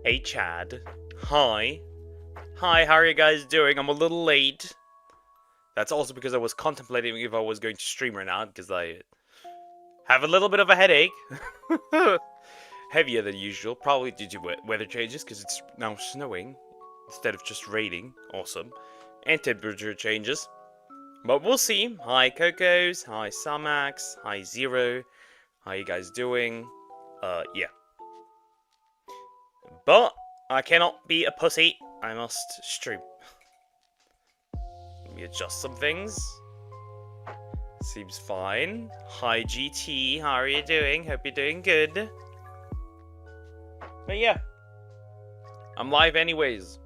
Hey Chad. Hi. Hi, how are you guys doing? I'm a little late. That's also because I was contemplating if I was going to stream or not, because I have a little bit of a headache. Heavier than usual, probably due to weather changes, because it's now snowing instead of just raining. Awesome. And temperature changes. But we'll see. Hi Cocos, hi Samax, hi Zero. How you guys doing? Yeah. But I cannot be a pussy. I must stream. Let me adjust some things. Seems fine. Hi GT, how are you doing? Hope you're doing good. But yeah. I'm live anyways.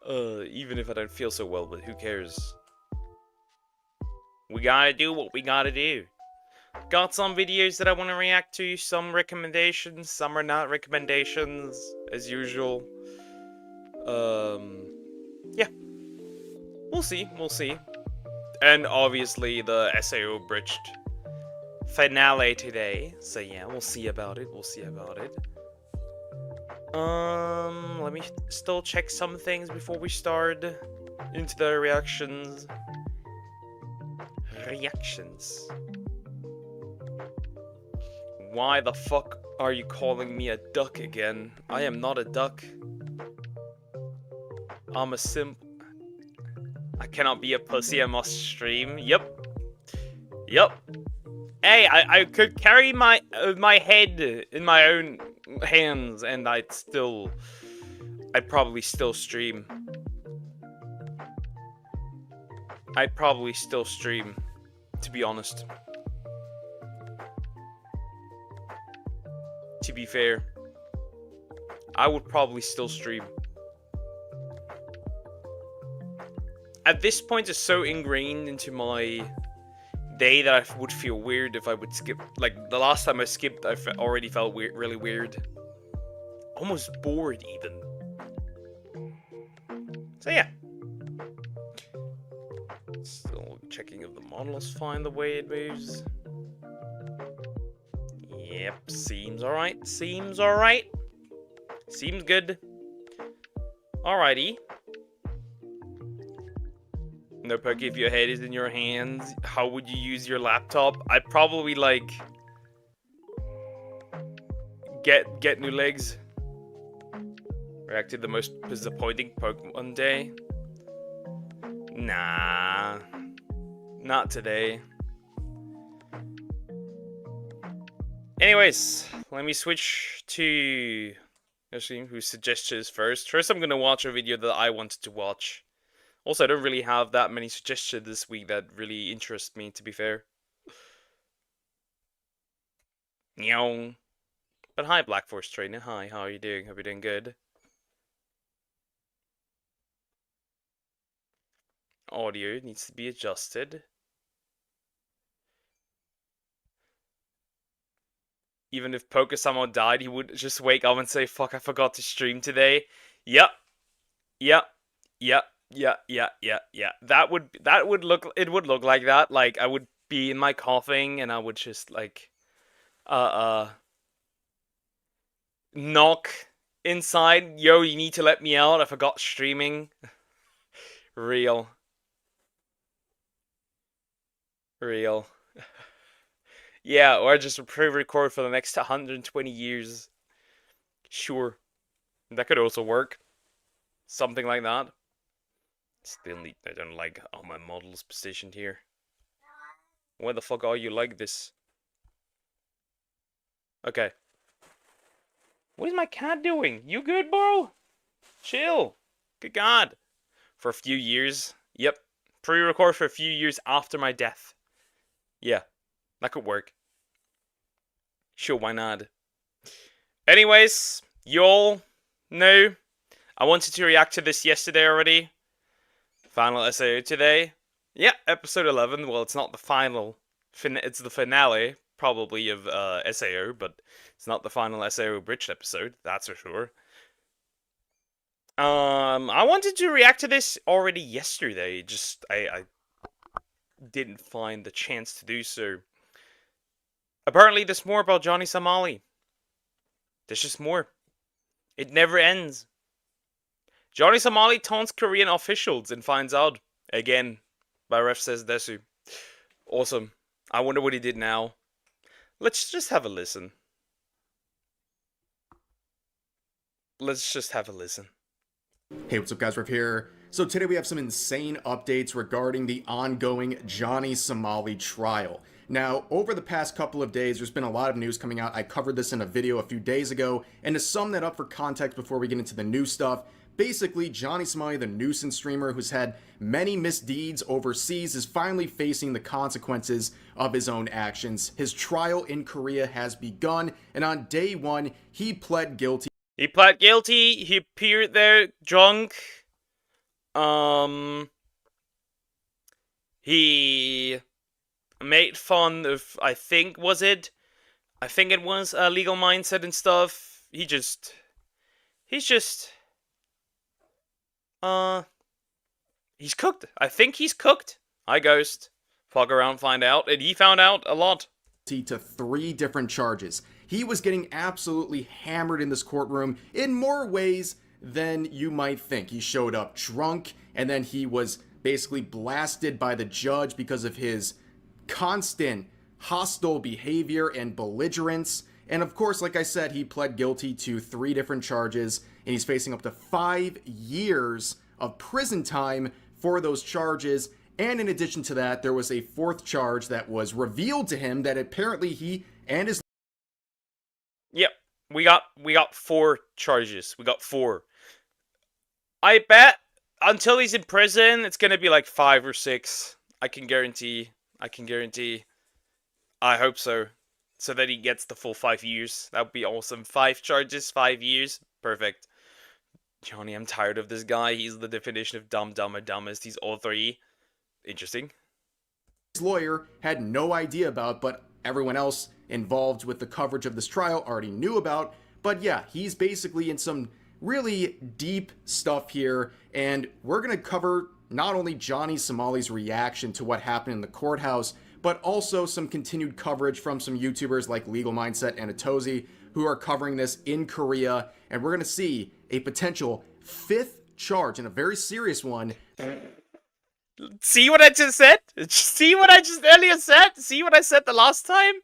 Even if I don't feel so well, but who cares? We gotta do what we gotta do. Got some videos that I want to react to, some recommendations, some are not recommendations, as usual. Yeah. We'll see. And obviously the SAO bridged finale today. So yeah, we'll see about it. Let me still check some things before we start into the reactions. Why the fuck are you calling me a duck again? I am not a duck. I'm a simp. I cannot be a pussy, I must stream. Yep. Hey, I could carry my head in my own hands and I'd probably still stream. To be honest. To be fair, I would probably still stream. At this point, it's so ingrained into my day that I would feel weird if I would skip. Like, the last time I skipped, I already felt really weird. Almost bored, even. So, yeah. Still checking if the model is fine the way it moves. Yep, seems alright. Seems good. Alrighty. No, Pokey, if your head is in your hands, how would you use your laptop? I'd probably, like, get new legs. Reacted the most disappointing Pokemon day. Nah. Not today. Anyways, let me switch to... Actually, whose suggestions first. First, I'm gonna watch a video that I wanted to watch. Also, I don't really have that many suggestions this week that really interest me, to be fair. Meow. But hi, Black Force Trainer. Hi, how are you doing? Hope you're doing good. Audio needs to be adjusted. Even if Poke somehow died, he would just wake up and say, fuck, I forgot to stream today. Yep. That would look like that. Like, I would be in my coughing and I would just, like, knock inside. Yo, you need to let me out. I forgot streaming. Real. Yeah, or just pre-record for the next 120 years. Sure. That could also work. Something like that. Still need... I don't like how my model's positioned here. Why the fuck are you like this? Okay. What is my cat doing? You good, bro? Chill. Good God. For a few years. Yep. Pre-record for a few years after my death. Yeah. That could work. Sure, why not? Anyways, you all know I wanted to react to this yesterday already. Final SAO today. Yeah, episode 11. Well, it's not the final. It's the finale, probably, of SAO, but it's not the final SAO bridged episode, that's for sure. I wanted to react to this already yesterday, just I didn't find the chance to do so. Apparently, there's more about Johnny Somali. There's just more. It never ends. Johnny Somali taunts Korean officials and finds out. Again, by ref says Desu. Awesome. I wonder what he did now. Let's just have a listen. Let's just have a listen. Hey, what's up guys, Riff here. So today we have some insane updates regarding the ongoing Johnny Somali trial. Now, over the past couple of days, there's been a lot of news coming out. I covered this in a video a few days ago, and to sum that up for context before we get into the new stuff, basically Johnny Somali, the nuisance streamer who's had many misdeeds overseas, is finally facing the consequences of his own actions. His trial in Korea has begun, and on day one, he pled guilty. He pled guilty. He appeared there drunk. He made fun of, I think it was a legal mindset and stuff. He's cooked. I think he's cooked. Hi, Ghost. Fuck around, find out. And he found out a lot. To 3 different charges. He was getting absolutely hammered in this courtroom in more ways than you might think. He showed up drunk, and then he was basically blasted by the judge because of his constant hostile behavior and belligerence. And of course, like I said, he pled guilty to 3 different charges, and he's facing up to 5 years of prison time for those charges. And in addition to that, there was a 4th charge that was revealed to him that apparently he and his... Yep, we got 4 charges. We got 4. I bet until he's in prison, it's gonna be like 5 or 6. I can guarantee. I hope so. So that he gets the full 5 years. That would be awesome. 5 charges, 5 years. Perfect. Johnny, I'm tired of this guy. He's the definition of dumb, dumb, and dumbest. He's all 3. Interesting. His lawyer had no idea about, but everyone else involved with the coverage of this trial already knew about. But yeah, he's basically in some really deep stuff here, and we're going to cover not only Johnny Somali's reaction to what happened in the courthouse, but also some continued coverage from some YouTubers like Legal Mindset and Atozi who are covering this in Korea, and we're going to see a potential 5th charge, and a very serious one. See what I just said? See what I just earlier said? See what I said the last time?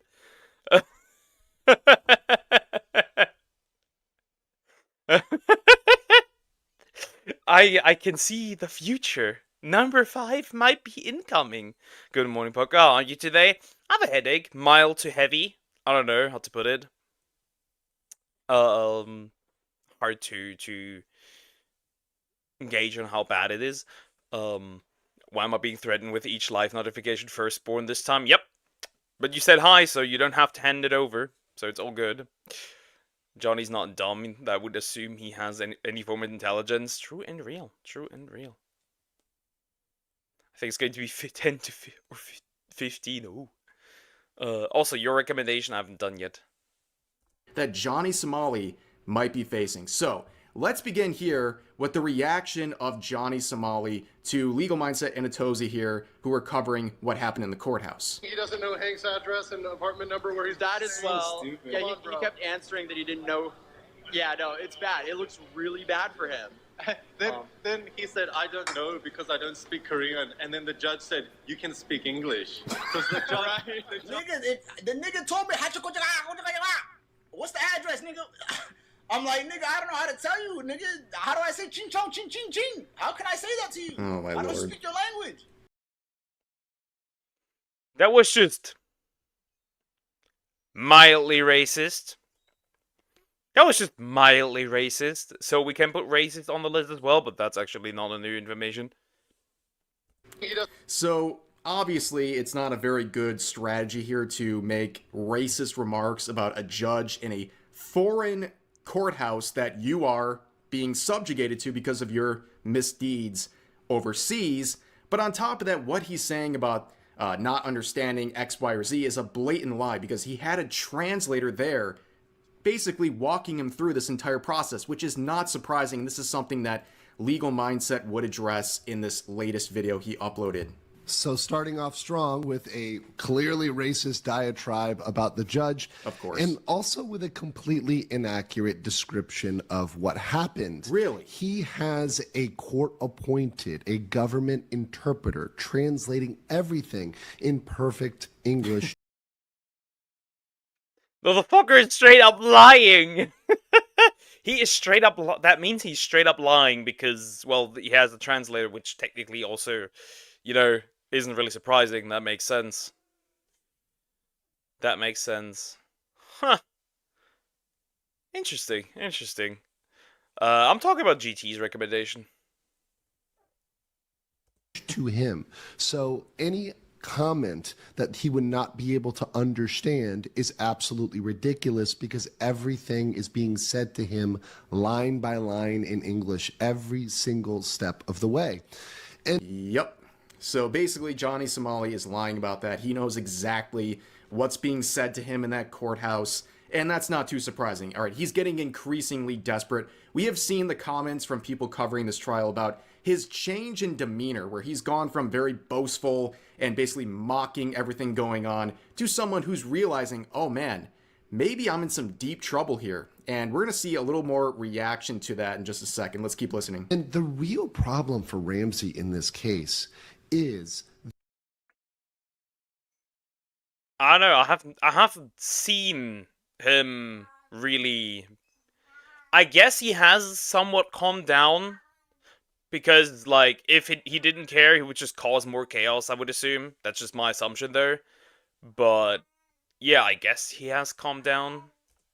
I can see the future. Number 5 might be incoming. Good morning, Poker. How are you today? I have a headache. Mild to heavy. I don't know how to put it. Hard to engage on how bad it is. Why am I being threatened with each live notification firstborn this time? Yep. But you said hi, so you don't have to hand it over. So it's all good. Johnny's not dumb. I would assume he has any form of intelligence. True and real. True and real. I think it's going to be 10 to 15. Ooh. Also, your recommendation I haven't done yet. That Johnny Somali might be facing. So, let's begin here with the reaction of Johnny Somali to Legal Mindset and Atozi here, who are covering what happened in the courthouse. He doesn't know Hank's address and apartment number where he's... That is well. Stupid. Yeah, he kept answering that he didn't know. Yeah, no, it's bad. It looks really bad for him. Then he said, I don't know because I don't speak Korean. And then the judge said, you can speak English. Because the judge... The nigga told me, what's the address, nigga? I'm like, nigga, I don't know how to tell you, nigga. How do I say ching chong, ching ching ching? How can I say that to you? Oh, my I don't lord. speak your language. That was just mildly racist. That was just mildly racist. So we can put racist on the list as well, but that's actually not a new information. So, obviously, it's not a very good strategy here to make racist remarks about a judge in a foreign courthouse that you are being subjugated to because of your misdeeds overseas. But on top of that, what he's saying about not understanding X, Y, or Z is a blatant lie, because he had a translator there basically walking him through this entire process, which is not surprising. This is something that Legal Mindset would address in this latest video he uploaded. So starting off strong with a clearly racist diatribe about the judge. Of course. And also with a completely inaccurate description of what happened. Really? He has a court-appointed, a government interpreter, translating everything in perfect English. Well, the fucker is straight up lying! He is straight up that means he's straight up lying because, well, he has a translator, which technically also, you know, isn't really surprising. That makes sense. That makes sense. Huh. Interesting, interesting. I'm talking about GT's recommendation. To him. So any comment that he would not be able to understand is absolutely ridiculous because everything is being said to him line by line in English every single step of the way. And Yep. So basically, Johnny Somali is lying about that. He knows exactly what's being said to him in that courthouse, and that's not too surprising. All right, he's getting increasingly desperate. We have seen the comments from people covering this trial about his change in demeanor, where he's gone from very boastful and basically mocking everything going on to someone who's realizing, oh man, maybe I'm in some deep trouble here. And we're going to see a little more reaction to that in just a second. Let's keep listening. And the real problem for Ramsey in this case is, I don't know, I haven't seen him really. I guess he has somewhat calmed down because, like, if he didn't care, he would just cause more chaos, I would assume. That's just my assumption there. But yeah, I guess he has calmed down.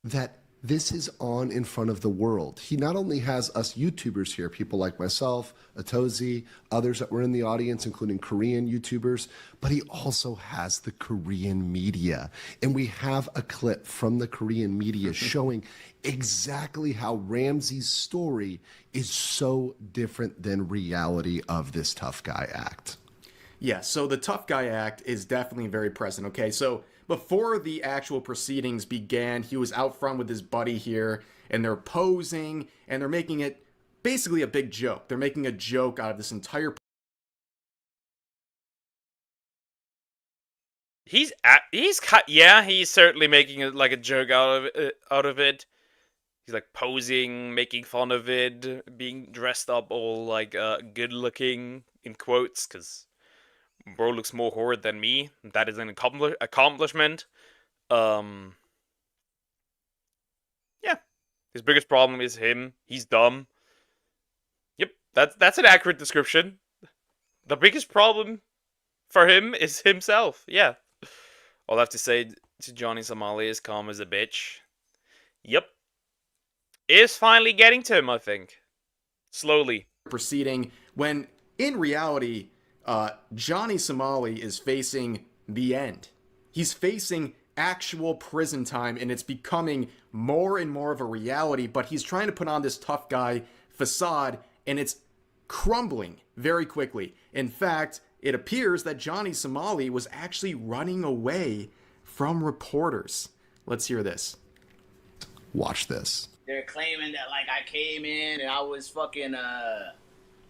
that this is on in front of the world. He not only has us YouTubers here, people like myself, Atozi, others that were in the audience, including Korean YouTubers, but he also has the Korean media. And we have a clip from the Korean media showing exactly how Ramsey's story is so different than reality of this tough guy act. Yeah, so the tough guy act is definitely very present, okay? So before the actual proceedings began, he was out front with his buddy here, and they're posing, and they're making it basically a big joke. They're making a joke out of this entire... He's certainly making it like a joke out of it. He's like posing, making fun of it, being dressed up all like good looking in quotes, because bro looks more horrid than me. That is an accomplishment. Yeah. His biggest problem is him. He's dumb. Yep, that's an accurate description. The biggest problem for him is himself. Yeah. All I have to say to Johnny Somali is calm as a bitch. Yep. Is finally getting to him, I think. Slowly. Proceeding, when in reality, Johnny Somali is facing the end. He's facing actual prison time, and it's becoming more and more of a reality, but he's trying to put on this tough guy facade, and it's crumbling very quickly. In fact, it appears that Johnny Somali was actually running away from reporters. Let's hear this. Watch this. They're claiming that like I came in and I was fucking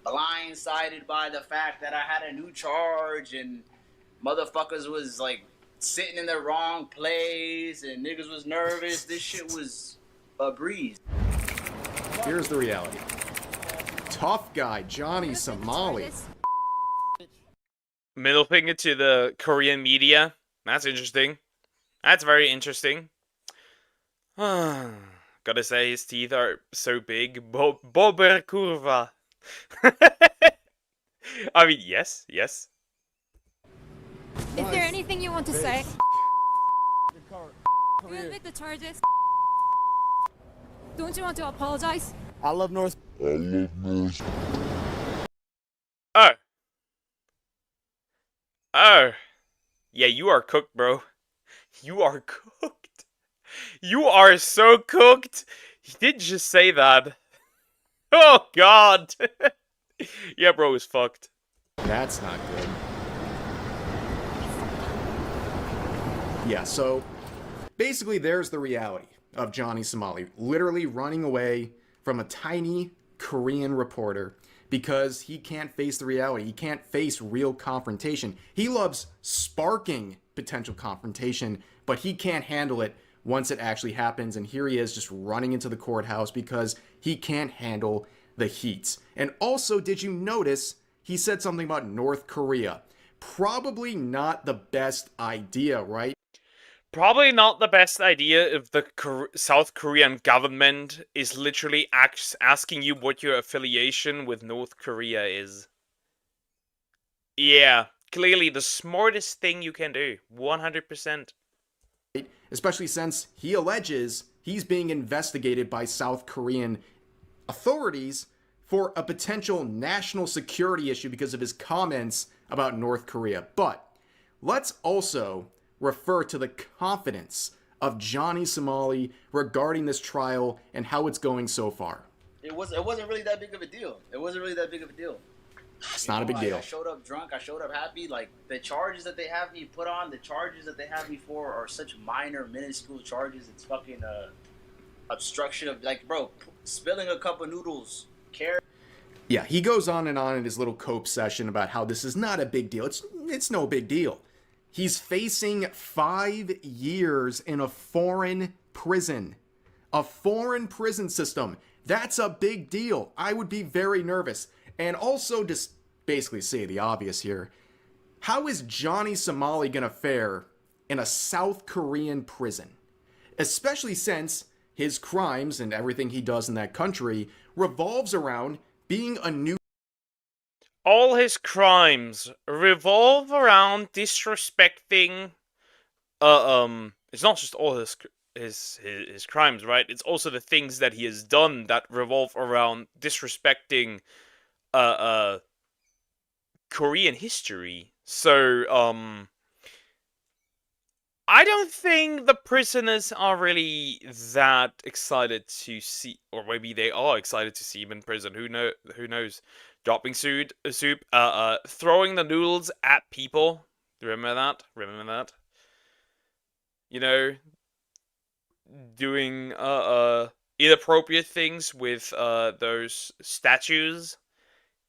blindsided by the fact that I had a new charge and motherfuckers was like sitting in the wrong place and niggas was nervous. This shit was a breeze. Here's the reality. Tough guy Johnny Somali. Middle finger to the Korean media. That's interesting. That's very interesting. Gotta say, his teeth are so big. Bober curva. I mean, yes. Is there anything you want to say? Do you admit the charges? Don't you want to apologize? I love North. Oh. Yeah, you are cooked, bro. You are cooked. You are so cooked. He didn't just say that. Oh, God. Yeah, bro is fucked. That's not good. Yeah, so basically there's the reality of Johnny Somali literally running away from a tiny Korean reporter. because he can't face the reality. He can't face real confrontation. He loves sparking potential confrontation, but he can't handle it once it actually happens. And here he is just running into the courthouse because he can't handle the heat. And also, did you notice he said something about North Korea? Probably not the best idea, right? Probably not the best idea if the South Korean government is literally asking you what your affiliation with North Korea is. Yeah, clearly the smartest thing you can do. 100%. Especially since he alleges he's being investigated by South Korean authorities for a potential national security issue because of his comments about North Korea. But let's also refer to the confidence of Johnny Somali regarding this trial and how it's going so far. It wasn't really that big of a deal. It wasn't really that big of a deal. It's not a big deal. I showed up drunk. I showed up happy. Like, the charges that they have me put on, the charges that they have me for are such minor, minuscule charges. It's fucking obstruction of, like, bro, spilling a cup of noodles. Yeah, he goes on in his little cope session about how this is not a big deal. It's no big deal. He's facing 5 years in a foreign prison. A foreign prison system. That's a big deal. I would be very nervous. And also, just basically say the obvious here. How is Johnny Somali gonna fare in a South Korean prison? Especially since his crimes and everything he does in that country revolves around being a new... All his crimes revolve around disrespecting... It's not just all his crimes, right? It's also the things that he has done that revolve around disrespecting Korean history. So, I don't think the prisoners are really that excited to see, or maybe they are excited to see him in prison. Who knows? Dropping soup, throwing the noodles at people. Remember that? You know, doing inappropriate things with those statues.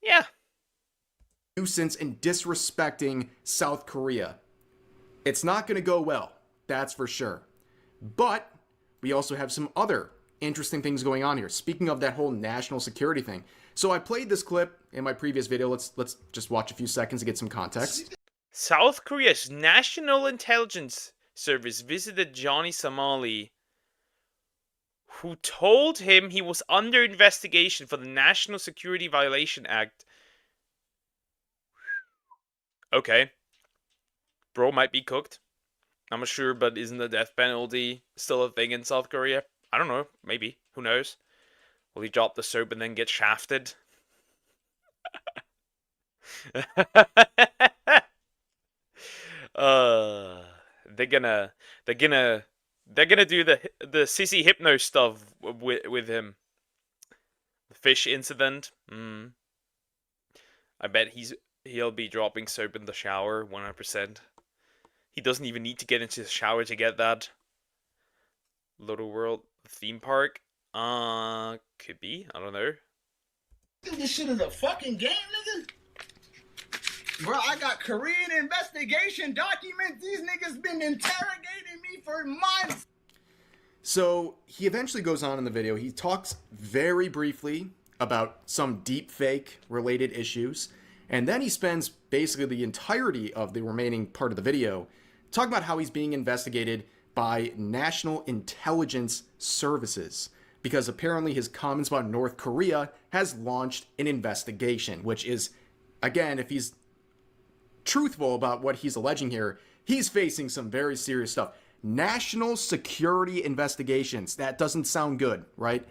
Yeah. Nuisance and disrespecting South Korea. It's not going to go well, that's for sure. But we also have some other interesting things going on here. Speaking of that whole national security thing. So I played this clip in my previous video. Let's just watch a few seconds to get some context. South Korea's National Intelligence Service visited Johnny Somali, who told him he was under investigation for the National Security Violation Act. Okay. Bro might be cooked. I'm not sure, but isn't the death penalty still a thing in South Korea? I don't know. Maybe. Who knows? Will he drop the soap and then get shafted? They're gonna do the sissy hypno stuff with him. The fish incident. I bet he'll be dropping soap in the shower 100%. He doesn't even need to get into the shower to get that. Little World theme park. Could be. I don't know. Think this shit is a fucking game, nigga? Bro, I got Korean investigation documents. These niggas been interrogating me for months. So he eventually goes on in the video. He talks very briefly about some deepfake related issues. And then he spends basically the entirety of the remaining part of the video talking about how he's being investigated by National Intelligence Services. Because apparently his comments about North Korea has launched an investigation, which is, again, if he's truthful about what he's alleging here, he's facing some very serious stuff. National security investigations. That doesn't sound good, right?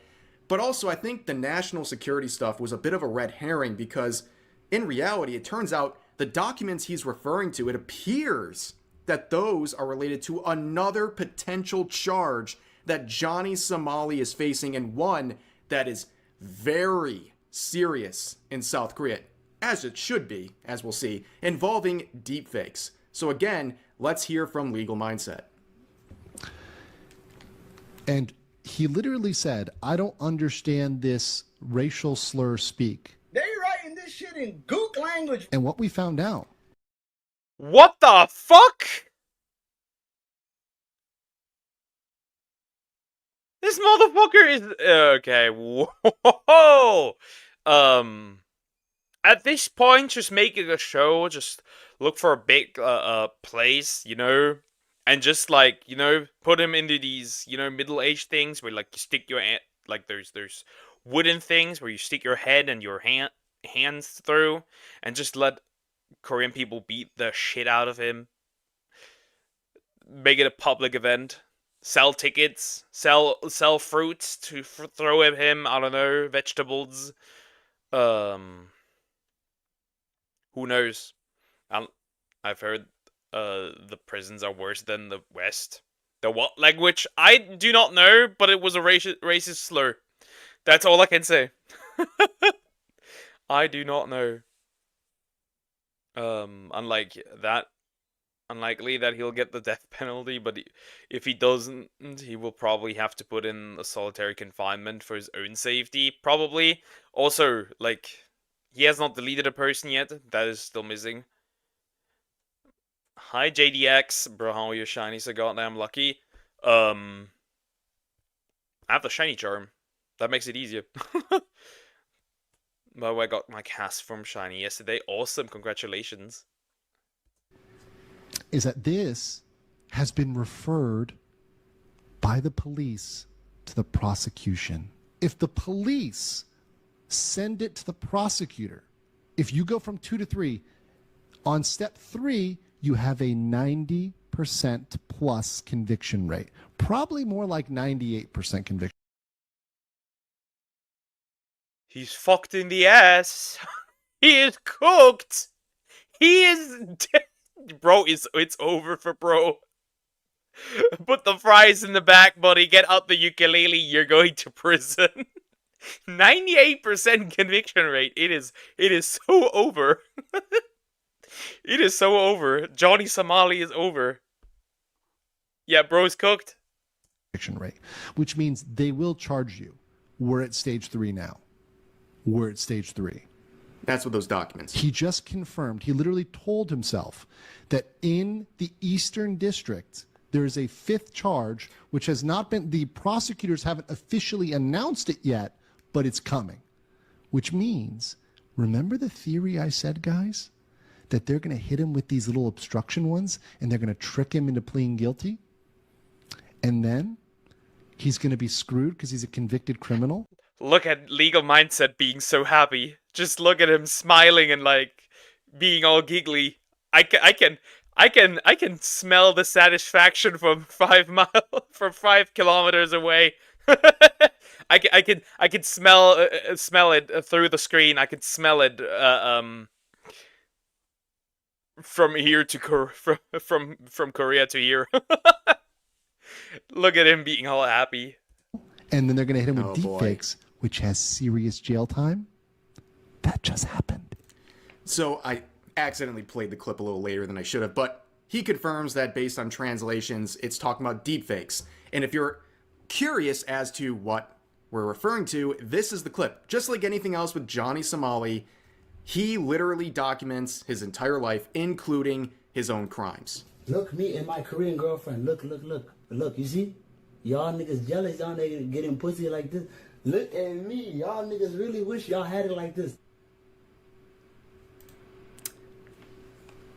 But also, I think the national security stuff was a bit of a red herring because in reality, it turns out the documents he's referring to, it appears that those are related to another potential charge that Johnny Somali is facing, and one that is very serious in South Korea, as it should be, as we'll see, involving deepfakes. So again, let's hear from Legal Mindset. And he literally said, I don't understand this racial slur speak. They right this shit in Gook language. And what we found out. What the fuck? This motherfucker is okay. Whoa. At this point, just making a show, just look for a big place, you know, and just like, you know, put him into these, you know, middle-aged things where like you stick your like there's wooden things where you stick your head and your hands through, and just let Korean people beat the shit out of him. Make it a public event. Sell tickets. Sell fruits to throw at him. I don't know, vegetables. Who knows? I've heard the prisons are worse than the West. The what language? I do not know, but it was a racist slur. That's all I can say. I do not know. Unlikely that he'll get the death penalty, but if he doesn't, he will probably have to put in a solitary confinement for his own safety, probably. Also, like, he has not deleted a person yet. That is still missing. Hi, JDX. Bro, how are you shiny so goddamn lucky? I have the shiny charm. That makes it easier. By the way, I got my cast from shiny yesterday. Awesome, congratulations. Is that this has been referred by the police to the prosecution. If the police send it to the prosecutor, if you go from 2 to 3, on step 3, you have a 90% plus conviction rate. Probably more like 98% conviction. He's fucked in the ass. He is cooked. He is dead. Bro, it's over for bro. Put the fries in the back, buddy. Get out the ukulele. You're going to prison. 98% conviction rate. It is so over. It is so over. Johnny Somali is over. Yeah, bro's cooked. Conviction rate, which means they will charge you. We're at stage 3 now. We're at stage 3. That's what those documents. He just confirmed, he literally told himself that in the Eastern District, there is a 5th charge, which has not been, the prosecutors haven't officially announced it yet, but it's coming. Which means, remember the theory I said, guys? That they're going to hit him with these little obstruction ones, and they're going to trick him into pleading guilty? And then, he's going to be screwed because he's a convicted criminal? Look at Legal Mindset being so happy. Just look at him smiling and like being all giggly. I can smell the satisfaction from 5 kilometers away. I can smell it through the screen. I can smell it from here to from Korea to here. Look at him being all happy. And then they're going to hit him with Oh, deepfakes, which has serious jail time. That just happened. So I accidentally played the clip a little later than I should have, but he confirms that based on translations, it's talking about deepfakes. And if you're curious as to what we're referring to, this is the clip. Just like anything else with Johnny Somali, he literally documents his entire life, including his own crimes. Look, me and my Korean girlfriend. Look, you see? Y'all niggas jealous, y'all niggas getting pussy like this. Look at me, y'all niggas really wish y'all had it like this.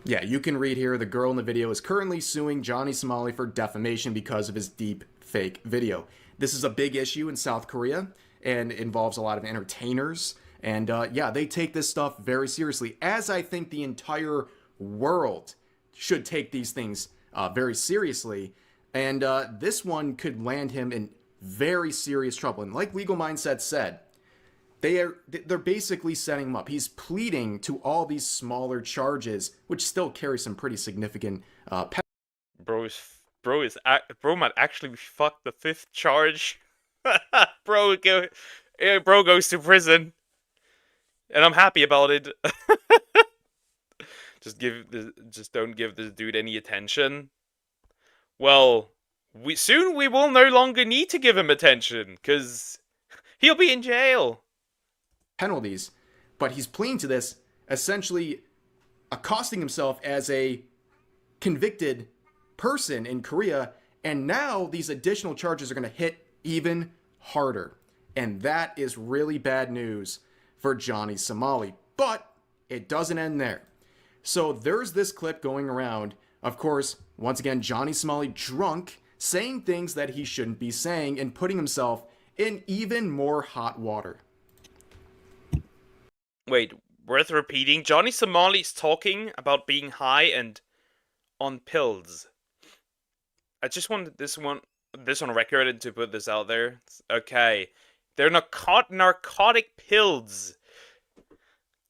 Yeah, you can read here, the girl in the video is currently suing Johnny Somali for defamation because of his deep fake video. This is a big issue in South Korea and involves a lot of entertainers. And yeah, they take this stuff very seriously, as I think the entire world should take these things very seriously. And this one could land him in very serious trouble. And like Legal Mindset said, they're basically setting him up. He's pleading to all these smaller charges, which still carry some pretty significant Bro might actually fuck the 5th charge. Bro goes to prison, and I'm happy about it. Just don't give this dude any attention. Well, soon we will no longer need to give him attention, because he'll be in jail. penalties. but he's pleading to this, essentially accosting himself as a convicted person in Korea, and now these additional charges are going to hit even harder. And that is really bad news for Johnny Somali. But it doesn't end there. So there's this clip going around. Of course, once again, Johnny Somali drunk, saying things that he shouldn't be saying and putting himself in even more hot water. Wait, worth repeating? Johnny Somali's talking about being high and on pills. I just wanted this on record and to put this out there. Okay. They're narcotic pills.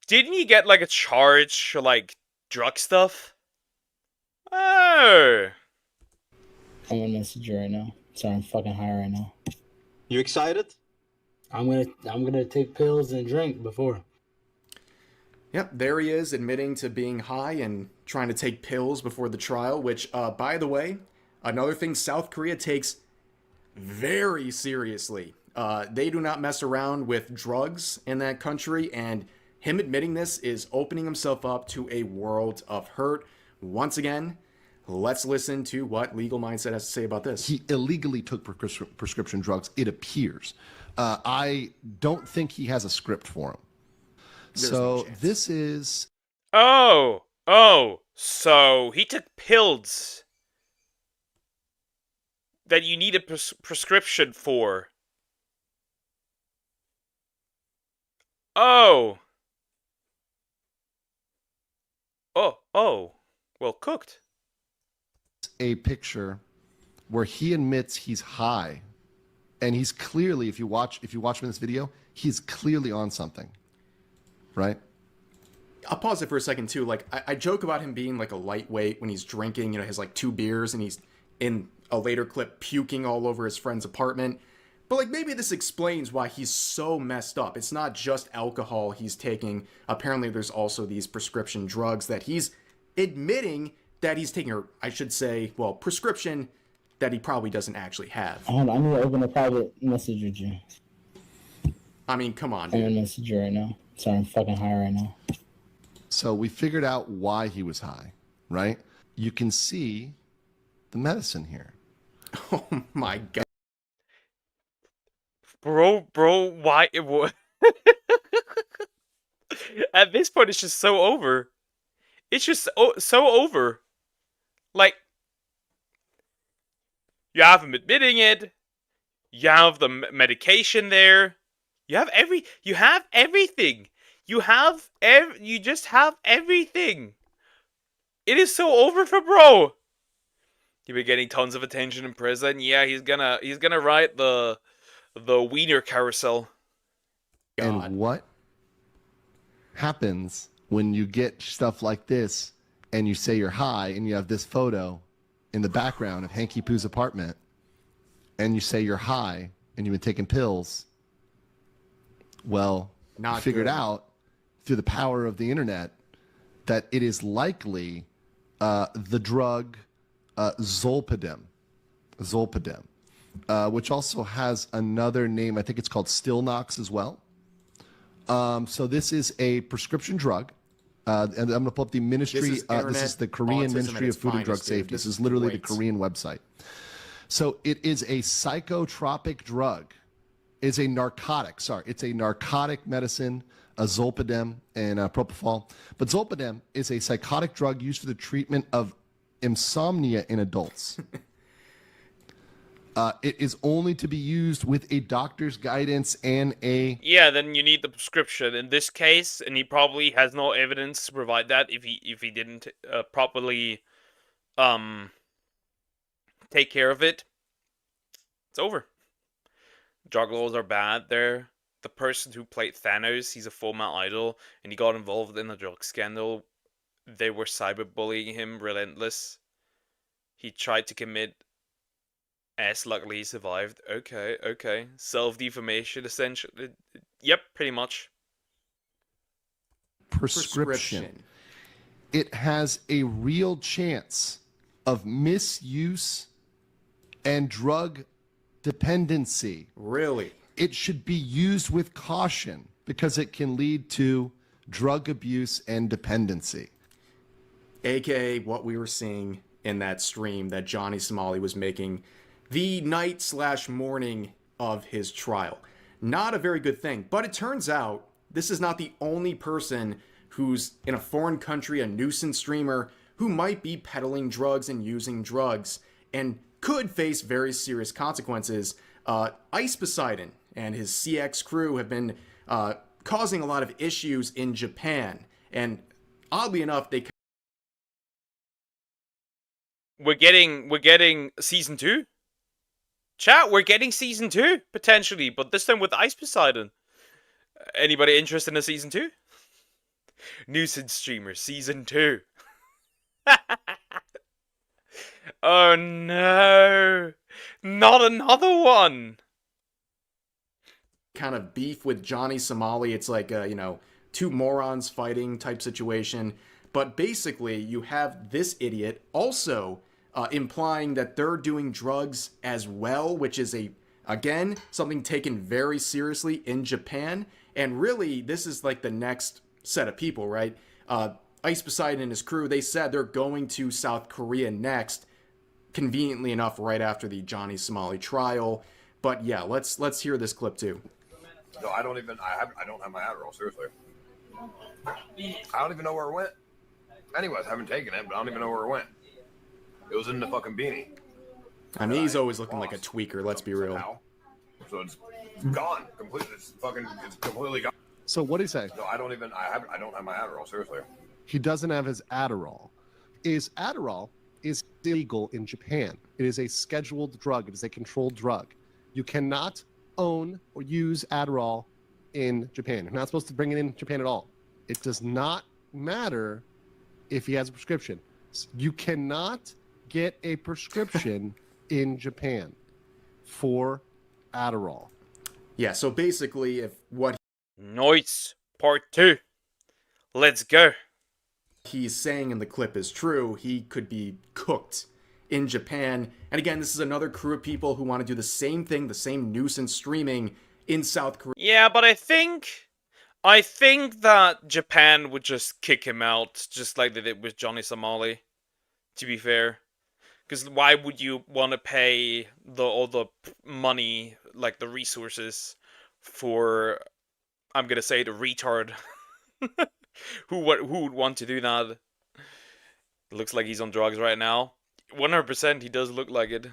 Didn't you get like a charge for like drug stuff? Oh. I'm gonna message you right now. Sorry, I'm fucking high right now. You excited? I'm gonna take pills and drink before. Yep, there he is admitting to being high and trying to take pills before the trial, which, by the way, another thing South Korea takes very seriously. They do not mess around with drugs in that country, and him admitting this is opening himself up to a world of hurt. Once again, let's listen to what Legal Mindset has to say about this. He illegally took prescription drugs, it appears. I don't think he has a script for them. There's So no chance. this is... Oh, so he took pills that you need a prescription for. Oh, well cooked. a picture where he admits he's high, and he's clearly, if you watch him in this video, he's clearly on something, right? I'll pause it for a second too. Like I joke about him being like a lightweight when he's drinking, you know, his like 2 beers, and he's in a later clip puking all over his friend's apartment. But like maybe this explains why he's so messed up. It's not just alcohol he's taking. Apparently there's also these prescription drugs that he's admitting that he's taking, or I should say, well, prescription that he probably doesn't actually have. Hold on, I'm gonna open a private message with you. I mean, come on, I'm dude. gonna message you right now. Sorry, I'm fucking high right now. So we figured out why he was high, right? You can see the medicine here. Oh my god. Bro, why it was at this point it's just so over. It's just so over. Like, you have him admitting it. You have the medication there. You have everything. You just have everything. It is so over for bro. He'll be getting tons of attention in prison. Yeah, he's gonna ride the wiener carousel. God. And what happens when you get stuff like this and you say you're high and you have this photo in the background of Hanky Poo's apartment and you say you're high and you've been taking pills? Well, Not you figured good. out through the power of the internet that it is likely the drug Zolpidem, which also has another name. I think it's called Stilnox as well. So this is a prescription drug. And I'm going to pull up the ministry. This is the Korean autism Ministry at of its Food and Drug finest, dude. Safety. This This is is literally the great. Korean website. So it is a psychotropic drug. It's a narcotic. Sorry, it's a narcotic medicine, a Zolpidem and propofol. But Zolpidem is a psychotic drug used for the treatment of insomnia in adults. It is only to be used with a doctor's guidance and a... Yeah, then you need the prescription. In this case, and he probably has no evidence to provide that if he didn't properly take care of it. It's over. Drug laws are bad there. The person who played Thanos, he's a former idol, and he got involved in a drug scandal. They were cyberbullying him relentless. He tried to commit S, luckily he survived. Okay. Self-defamation, essentially. Yep, pretty much. prescription. It has a real chance of misuse and drug dependency. Really? It should be used with caution because it can lead to drug abuse and dependency. AKA what we were seeing in that stream that Johnny Somali was making the night/morning of his trial. Not a very good thing, but it turns out this is not the only person who's in a foreign country, a nuisance streamer, who might be peddling drugs and using drugs and could face very serious consequences. Ice Poseidon and his CX crew have been causing a lot of issues in Japan, and oddly enough, We're getting season 2? Chat, we're getting season 2 potentially, but this time with Ice Poseidon. Anybody interested in a season 2? Nuisance Streamer season 2. Oh no, not another one. kind of beef with Johnny Somali. It's like two morons fighting type situation. But basically, you have this idiot also implying that they're doing drugs as well, which is again something taken very seriously in Japan. And really, this is like the next set of people, right? Ice Poseidon and his crew, they said they're going to South Korea next, conveniently enough, right after the Johnny Somali trial. But yeah, let's hear this clip too. No, I don't have my Adderall, seriously. I don't even know where it went. Anyways, I haven't taken it, but I don't even know where it went. It was in the fucking beanie. I mean, he's always looking like a tweaker, let's be real. Somehow. So it's gone. Completely. It's completely gone. So what did he say? No, I don't have my Adderall, seriously. He doesn't have his Adderall. Adderall is illegal in Japan. It is a scheduled drug. It is a controlled drug. You cannot own or use Adderall in Japan. You're not supposed to bring it in Japan at all. It does not matter if he has a prescription. You cannot get a prescription in Japan for Adderall. Yeah, so basically, if what Nice. Part 2. Let's go. he's saying in the clip is true, he could be cooked in Japan. And again, this is another crew of people who want to do the same thing, the same nuisance streaming in South Korea. Yeah, but I think that Japan would just kick him out, just like they did with Johnny Somali, to be fair. Because why would you want to pay all the money, like the resources, for, I'm gonna say, the retard? Who would want to do that? Looks like he's on drugs right now. 100% he does look like it.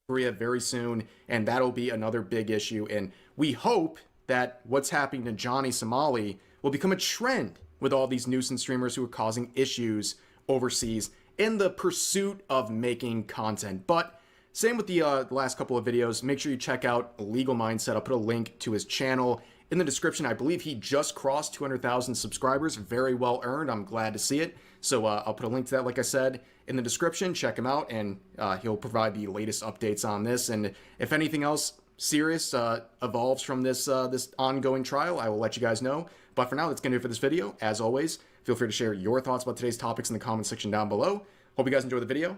Korea very soon, and that'll be another big issue. And we hope that what's happening to Johnny Somali will become a trend with all these nuisance streamers who are causing issues overseas in the pursuit of making content. But same with the last couple of videos. Make sure you check out Legal Mindset. I'll put a link to his channel in the description. I believe he just crossed 200,000 subscribers. Very well earned. I'm glad to see it. So I'll put a link to that, like I said, in the description. Check him out, and he'll provide the latest updates on this. And if anything else serious evolves from this ongoing trial, I will let you guys know. But for now, that's going to do it for this video. As always, feel free to share your thoughts about today's topics in the comment section down below. Hope you guys enjoyed the video.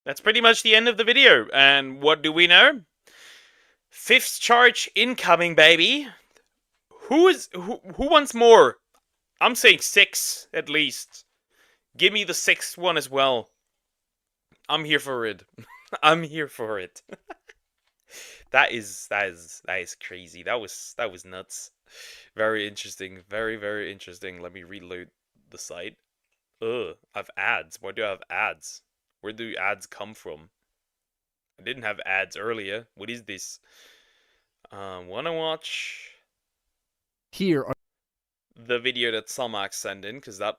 That's pretty much the end of the video. And what do we know? 5th charge incoming, baby. Who wants more? I'm saying 6 at least. Give me the 6th one as well. I'm here for it. I'm here for it. That is crazy. That was nuts. Very interesting. Very, very interesting. Let me reload the site. Ugh, I have ads. Why do I have ads? Where do ads come from? I didn't have ads earlier. What is this? Wanna watch Here are the video that Salmax sent in, because that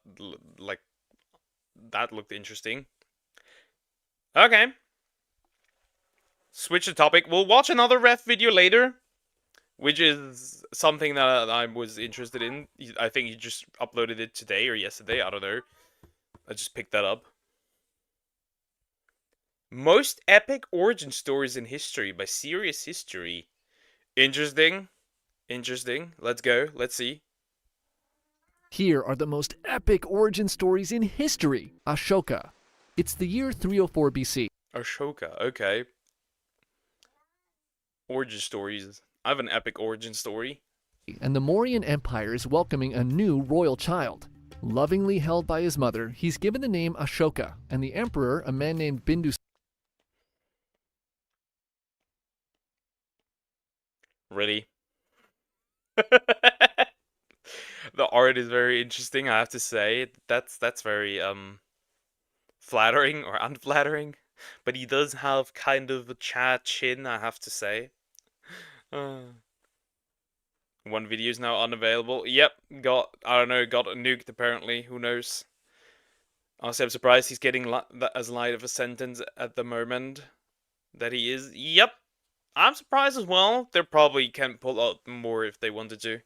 looked interesting. Okay. Switch the topic. We'll watch another ref video later, which is something that I was interested in. I think he just uploaded it today or yesterday. I don't know. I just picked that up. Most epic origin stories in history by Serious History. Interesting. Interesting. Let's go. Let's see. Here are the most epic origin stories in history. Ashoka. It's the year 304 BC. Ashoka. Okay. Origin stories. I have an epic origin story. and the Mauryan Empire is welcoming a new royal child. Lovingly held by his mother, he's given the name Ashoka, and the emperor, a man named Bindusara. Really? The art is very interesting, I have to say. That's very flattering or unflattering. But he does have kind of a Chad chin, I have to say. One video is now unavailable. Yep, got nuked apparently. Who knows? Honestly, I'm surprised he's getting as light of a sentence at the moment that he is. Yep, I'm surprised as well. They probably can pull out more if they wanted to.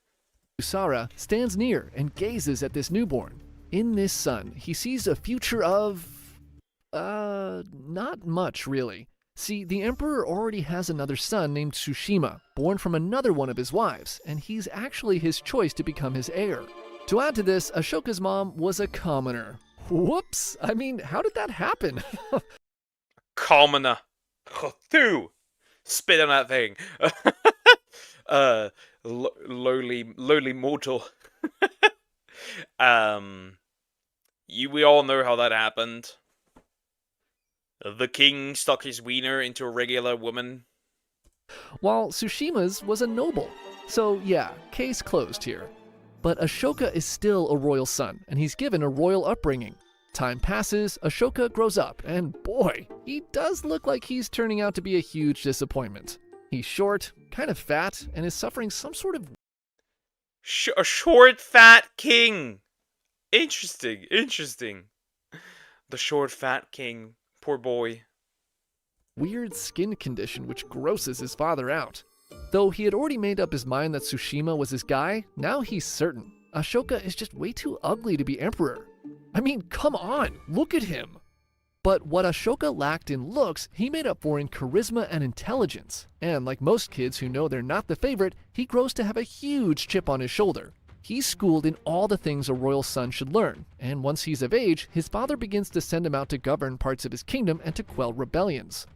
Bindusara stands near and gazes at this newborn. In this son, he sees a future of... not much, really. See, the emperor already has another son named Tsushima, born from another one of his wives, and he's actually his choice to become his heir. To add to this, Ashoka's mom was a commoner. Whoops! I mean, how did that happen? Commoner. Phew! Spit on that thing. Lowly mortal. We all know how that happened. The king stuck his wiener into a regular woman. While Tsushima's was a noble. So yeah, case closed here. But Ashoka is still a royal son, and he's given a royal upbringing. Time passes, Ashoka grows up, and boy, he does look like he's turning out to be a huge disappointment. He's short, kind of fat, and is suffering some sort of... A short, fat king! Interesting. The short, fat king. Poor boy. weird skin condition which grosses his father out. Though he had already made up his mind that Tsushima was his guy, now he's certain. Ashoka is just way too ugly to be emperor. I mean, come on, look at him! But what Ashoka lacked in looks, he made up for in charisma and intelligence. And like most kids who know they're not the favorite, he grows to have a huge chip on his shoulder. He's schooled in all the things a royal son should learn, and once he's of age, his father begins to send him out to govern parts of his kingdom and to quell rebellions.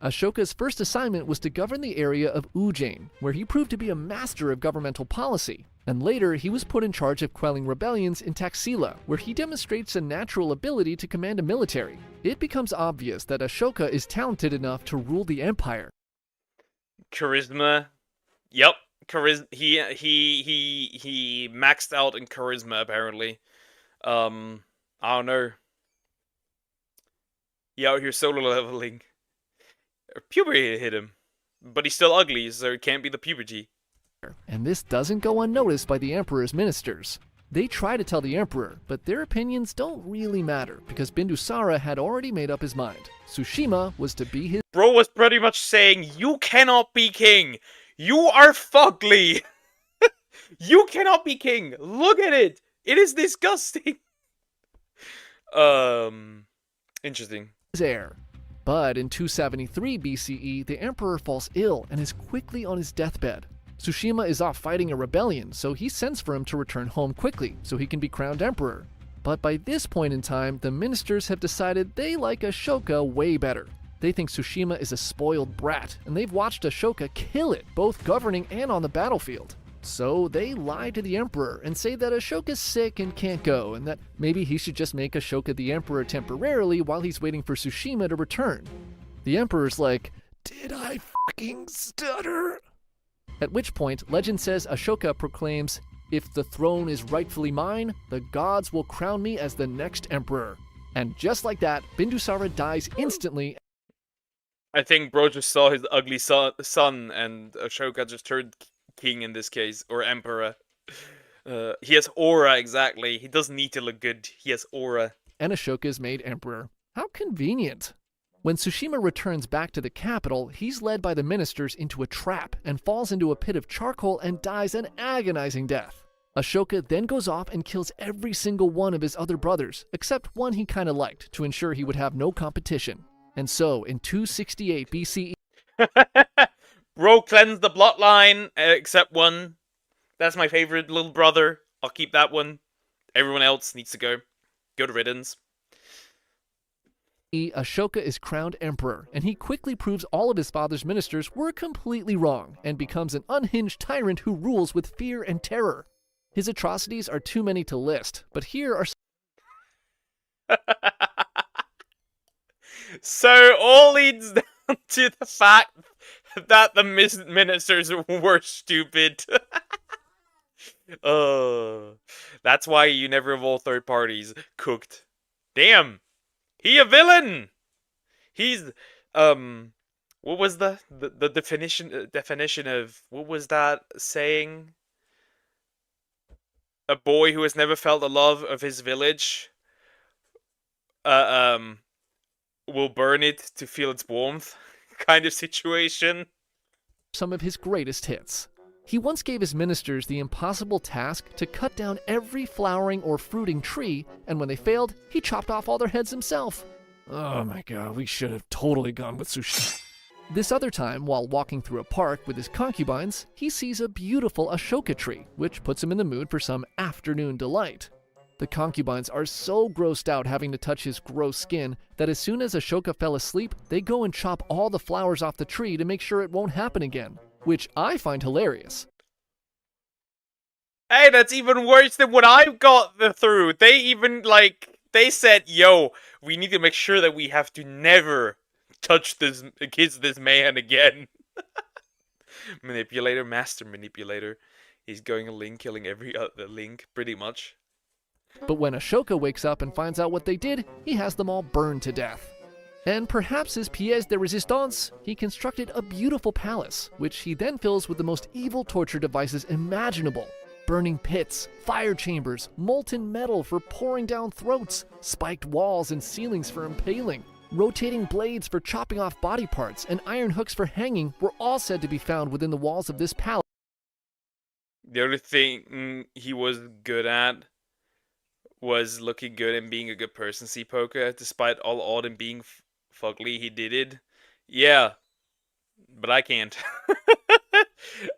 Ashoka's first assignment was to govern the area of Ujjain, where he proved to be a master of governmental policy. And later, he was put in charge of quelling rebellions in Taxila, where he demonstrates a natural ability to command a military. It becomes obvious that Ashoka is talented enough to rule the empire. Charisma. Yep. Charisma. He maxed out in charisma, apparently. I don't know. He out here solo leveling. Puberty hit him. But he's still ugly, so it can't be the puberty. And this doesn't go unnoticed by the Emperor's ministers. They try to tell the Emperor, but their opinions don't really matter, because Bindusara had already made up his mind. Tsushima was to be his... Bro was pretty much saying, you cannot be king! You are fugly! You cannot be king! Look at it! It is disgusting! Interesting. heir. But in 273 BCE, the Emperor falls ill and is quickly on his deathbed. Tsushima is off fighting a rebellion, so he sends for him to return home quickly, so he can be crowned emperor. But by this point in time, the ministers have decided they like Ashoka way better. They think Tsushima is a spoiled brat, and they've watched Ashoka kill it, both governing and on the battlefield. So they lie to the emperor and say that Ashoka's sick and can't go, and that maybe he should just make Ashoka the emperor temporarily while he's waiting for Tsushima to return. The emperor's like, "Did I fucking stutter?" At which point, legend says Ashoka proclaims, "If the throne is rightfully mine, the gods will crown me as the next emperor." And just like that, Bindusara dies instantly. I think bro just saw his ugly son, and Ashoka just turned king in this case, or emperor. He has aura, exactly. He doesn't need to look good. He has aura. And Ashoka is made emperor. How convenient. When Tsushima returns back to the capital, he's led by the ministers into a trap and falls into a pit of charcoal and dies an agonizing death. Ashoka then goes off and kills every single one of his other brothers, except one he kinda liked, to ensure he would have no competition. And so, in 268 BCE... Bro cleansed the bloodline, except one. That's my favorite little brother. I'll keep that one. Everyone else needs to go. Good riddance. Ashoka is crowned emperor, and he quickly proves all of his father's ministers were completely wrong and becomes an unhinged tyrant who rules with fear and terror. His atrocities are too many to list, but here are So all leads down to the fact that the ministers were stupid. That's why you never involve third parties. Cooked. Damn. He a villain. He's what was the definition of what was that saying? A boy who has never felt the love of his village will burn it to feel its warmth kind of situation. some of his greatest hits. He once gave his ministers the impossible task to cut down every flowering or fruiting tree, and when they failed, he chopped off all their heads himself. Oh my god, we should have totally gone with sushi. This other time, while walking through a park with his concubines, he sees a beautiful Ashoka tree, which puts him in the mood for some afternoon delight. The concubines are so grossed out having to touch his gross skin that as soon as Ashoka fell asleep, they go and chop all the flowers off the tree to make sure it won't happen again, which I find hilarious. Hey, that's even worse than what I've got through. They even, they said, yo, we need to make sure that we have to never touch kiss this man again. Manipulator, master manipulator. He's going Link, killing every other Link, pretty much. But when Ashoka wakes up and finds out what they did, he has them all burned to death. And perhaps as pièce de résistance, he constructed a beautiful palace, which he then fills with the most evil torture devices imaginable. Burning pits, fire chambers, molten metal for pouring down throats, spiked walls and ceilings for impaling, rotating blades for chopping off body parts, and iron hooks for hanging were all said to be found within the walls of this palace. The only thing he was good at was looking good and being a good person, see Poker. Despite all odd and being fugly, he did it. Yeah, but I can't.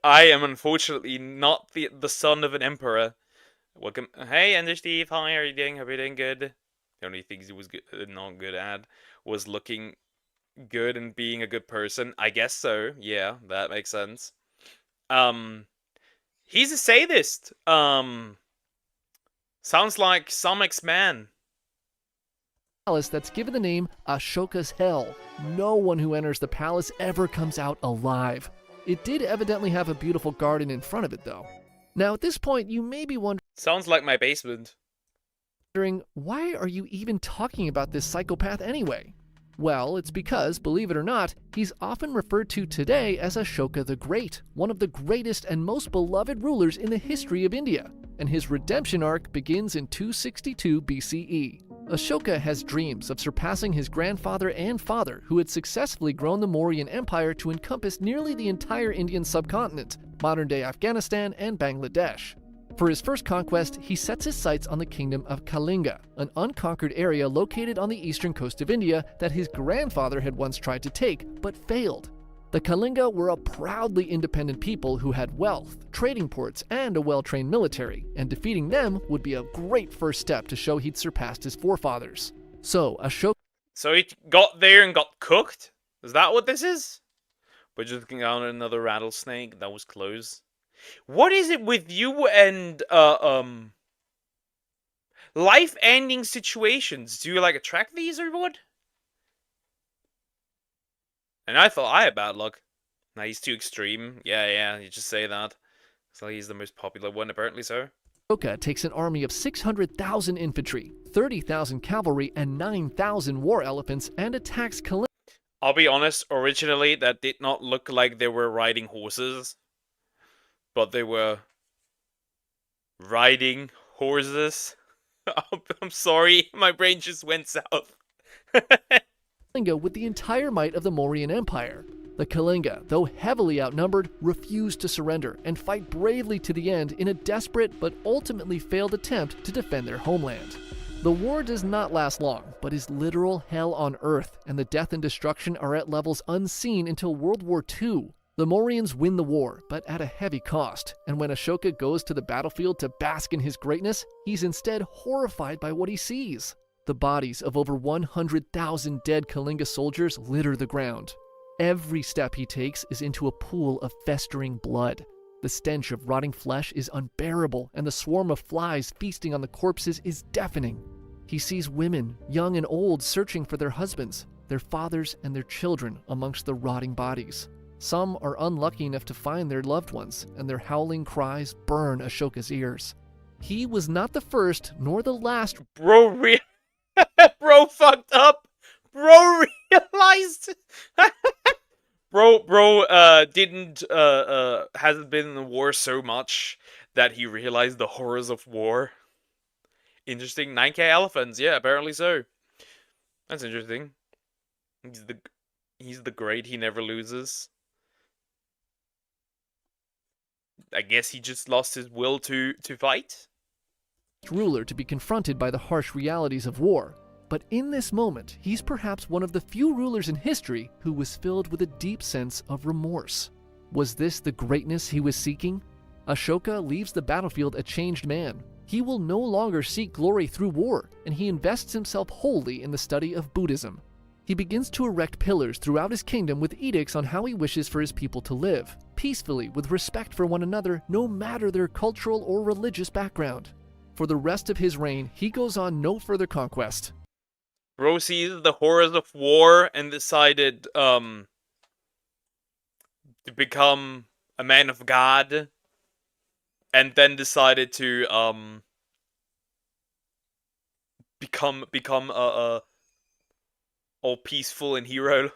I am unfortunately not the son of an emperor. Welcome. Hey, Ender Steve. Hi, how are you doing? Hope you're doing good. The only things he was not good at was looking good and being a good person. I guess so. Yeah, that makes sense. He's a sadist. Sounds like some X-Man. Palace that's given the name Ashoka's Hell. No one who enters the palace ever comes out alive. It did evidently have a beautiful garden in front of it, though. Now, at this point, you may be wondering, Sounds like my basement. why are you even talking about this psychopath anyway? Well, it's because, believe it or not, he's often referred to today as Ashoka the Great, one of the greatest and most beloved rulers in the history of India, and his redemption arc begins in 262 BCE. Ashoka has dreams of surpassing his grandfather and father, who had successfully grown the Mauryan Empire to encompass nearly the entire Indian subcontinent, modern-day Afghanistan and Bangladesh. For his first conquest, he sets his sights on the kingdom of Kalinga, an unconquered area located on the eastern coast of India that his grandfather had once tried to take, but failed. The Kalinga were a proudly independent people who had wealth, trading ports, and a well-trained military, and defeating them would be a great first step to show he'd surpassed his forefathers. So, Ashoka... So he got there and got cooked? Is that what this is? We're just looking down at another rattlesnake. That was close. What is it with you and, life-ending situations? Do you, attract these or what? And I thought I had bad luck. Nah, he's too extreme. Yeah, you just say that. So he's the most popular one, apparently so. Ashoka takes an army of 600,000 infantry, 30,000 cavalry, and 9,000 war elephants and attacks Kalinga. I'll be honest, originally that did not look like they were riding horses. But they were riding horses. I'm sorry, my brain just went south. With the entire might of the Mauryan Empire. The Kalinga, though heavily outnumbered, refused to surrender and fight bravely to the end in a desperate but ultimately failed attempt to defend their homeland. The war does not last long, but is literal hell on earth, and the death and destruction are at levels unseen until World War II. The Mauryans win the war, but at a heavy cost, and when Ashoka goes to the battlefield to bask in his greatness, he's instead horrified by what he sees. The bodies of over 100,000 dead Kalinga soldiers litter the ground. Every step he takes is into a pool of festering blood. The stench of rotting flesh is unbearable, and the swarm of flies feasting on the corpses is deafening. He sees women, young and old, searching for their husbands, their fathers, and their children amongst the rotting bodies. Some are unlucky enough to find their loved ones, and their howling cries burn Ashoka's ears. He was not the first nor the last. Bro, bro fucked up. Bro realized. Hasn't been in the war so much that he realized the horrors of war. Interesting. 9k elephants. Yeah, apparently so. That's interesting. He's the great. He never loses. I guess he just lost his will to fight. Ruler to be confronted by the harsh realities of war. But in this moment, he's perhaps one of the few rulers in history who was filled with a deep sense of remorse. Was this the greatness he was seeking? Ashoka leaves the battlefield a changed man. He will no longer seek glory through war, and he invests himself wholly in the study of Buddhism. He begins to erect pillars throughout his kingdom with edicts on how he wishes for his people to live, peacefully with respect for one another, no matter their cultural or religious background. For the rest of his reign, he goes on no further conquest. Bro sees the horrors of war and decided to become a man of God, and then decided to become all peaceful and hero.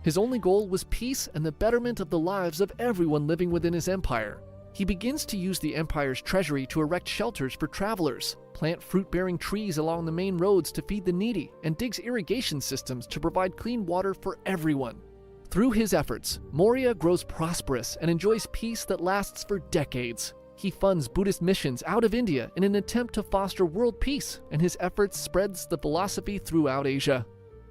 His only goal was peace and the betterment of the lives of everyone living within his empire. He begins to use the empire's treasury to erect shelters for travelers, plant fruit-bearing trees along the main roads to feed the needy, and digs irrigation systems to provide clean water for everyone. Through his efforts, Moria grows prosperous and enjoys peace that lasts for decades. He funds Buddhist missions out of India in an attempt to foster world peace, and his efforts spreads the philosophy throughout Asia.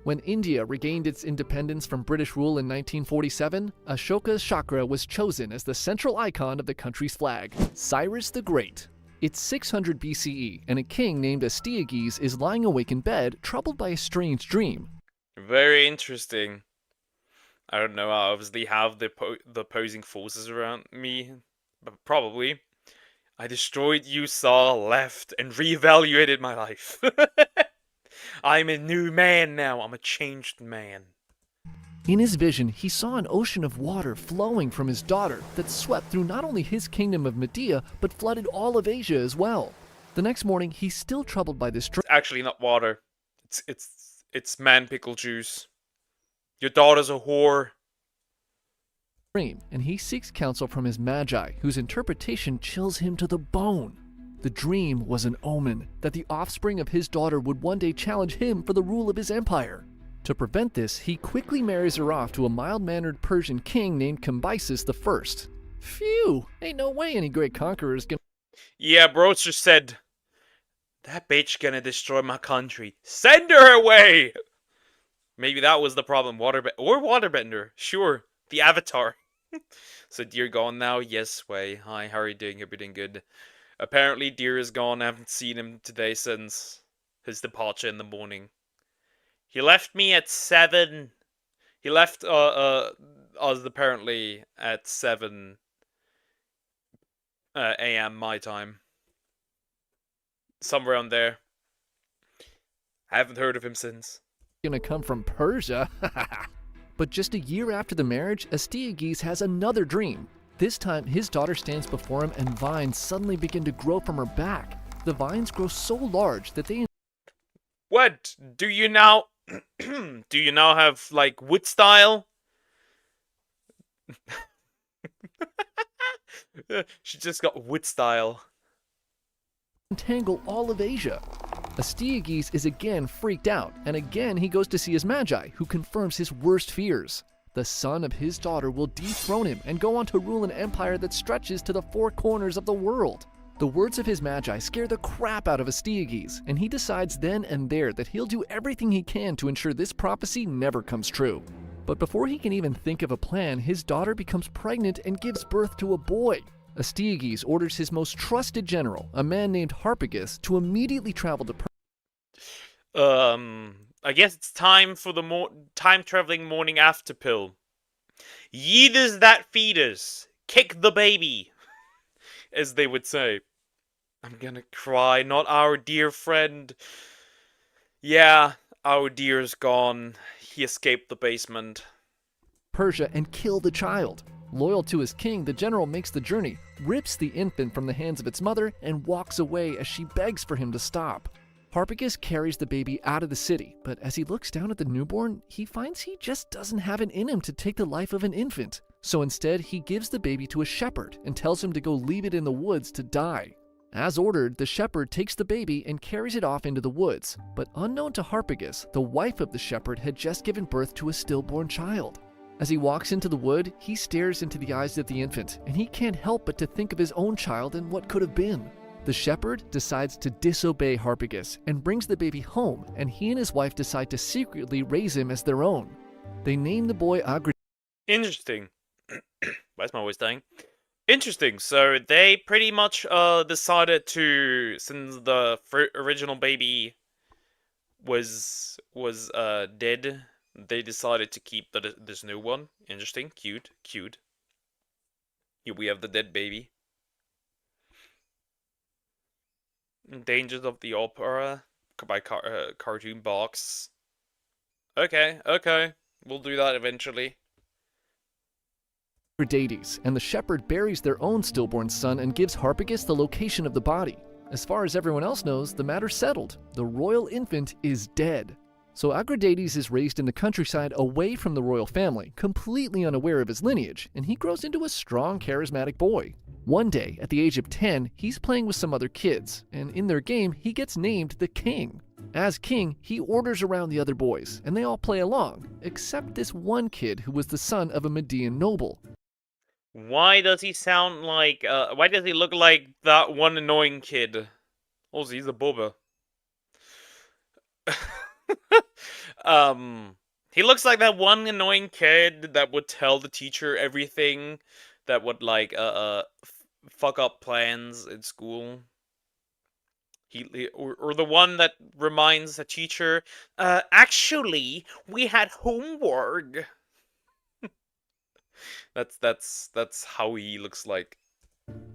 When India regained its independence from British rule in 1947, Ashoka's chakra was chosen as the central icon of the country's flag. Cyrus the Great. It's 600 BCE, and a king named Astyages is lying awake in bed, troubled by a strange dream. Very interesting. I don't know, I obviously have the opposing forces around me, but probably. I destroyed Usar, left, and reevaluated my life. I'm a new man now. I'm a changed man. In his vision, he saw an ocean of water flowing from his daughter that swept through not only his kingdom of Media, but flooded all of Asia as well. The next morning, he's still troubled by this It's actually not water. It's man pickle juice. Your daughter's a whore. dream, and he seeks counsel from his magi, whose interpretation chills him to the bone. The dream was an omen that the offspring of his daughter would one day challenge him for the rule of his empire. To prevent this, he quickly marries her off to a mild-mannered Persian king named Cambyses I. Phew, ain't no way any great conquerors can... Yeah, bros just said, that bitch gonna destroy my country. Send her away! Maybe that was the problem. Waterbender. Sure. The Avatar. So Deer gone now? Yes, way. Hi, how are you doing? Hope you're doing good. Apparently Deer is gone. I haven't seen him today since his departure in the morning. He left me at 7. He left us apparently at 7 a.m. my time. Somewhere on there. I haven't heard of him since. Gonna come from Persia. But just a year after the marriage, Astyages has another dream. This time, his daughter stands before him and vines suddenly begin to grow from her back. The vines grow so large that they... What? Do you now... do you now have, like, wood style? She just got wood style. Entangle all of Asia. Astyages is again freaked out, and again he goes to see his magi, who confirms his worst fears. The son of his daughter will dethrone him and go on to rule an empire that stretches to the 4 corners of the world. The words of his magi scare the crap out of Astyages, and he decides then and there that he'll do everything he can to ensure this prophecy never comes true. But before he can even think of a plan, his daughter becomes pregnant and gives birth to a boy. Astyages orders his most trusted general, a man named Harpagus, to immediately travel to I guess it's time for the time-traveling morning after pill. Yeeters that feeders, kick the baby, as they would say. I'm gonna cry, not our dear friend. Yeah, our dear's gone. He escaped the basement. Persia and kill the child. Loyal to his king, the general makes the journey, rips the infant from the hands of its mother, and walks away as she begs for him to stop. Harpagus carries the baby out of the city, but as he looks down at the newborn, he finds he just doesn't have it in him to take the life of an infant. So instead, he gives the baby to a shepherd and tells him to go leave it in the woods to die. As ordered, the shepherd takes the baby and carries it off into the woods, but unknown to Harpagus, the wife of the shepherd had just given birth to a stillborn child. As he walks into the wood, he stares into the eyes of the infant, and he can't help but to think of his own child and what could have been. The shepherd decides to disobey Harpagus and brings the baby home, and he and his wife decide to secretly raise him as their own. They name the boy Interesting. Why is my voice dying? Interesting. So they pretty much decided to, since the original baby was dead, they decided to keep this new one. Interesting. Cute. Here we have the dead baby. Dangers of the Opera by Cartoon Box. Okay. We'll do that eventually. Aphrodite, and the shepherd buries their own stillborn son and gives Harpagus the location of the body. As far as everyone else knows, the matter's settled. The royal infant is dead. So Aphrodite is raised in the countryside away from the royal family, completely unaware of his lineage, and he grows into a strong, charismatic boy. One day, at the age of 10, he's playing with some other kids, and in their game, he gets named the king. As king, he orders around the other boys, and they all play along, except this one kid who was the son of a Median noble. Why does he sound like, why does he look like that one annoying kid? Also, he's a boba. He looks like that one annoying kid that would tell the teacher everything, that would, like, fuck up plans in school. Or the one that reminds the teacher, actually, we had homework. That's how he looks like.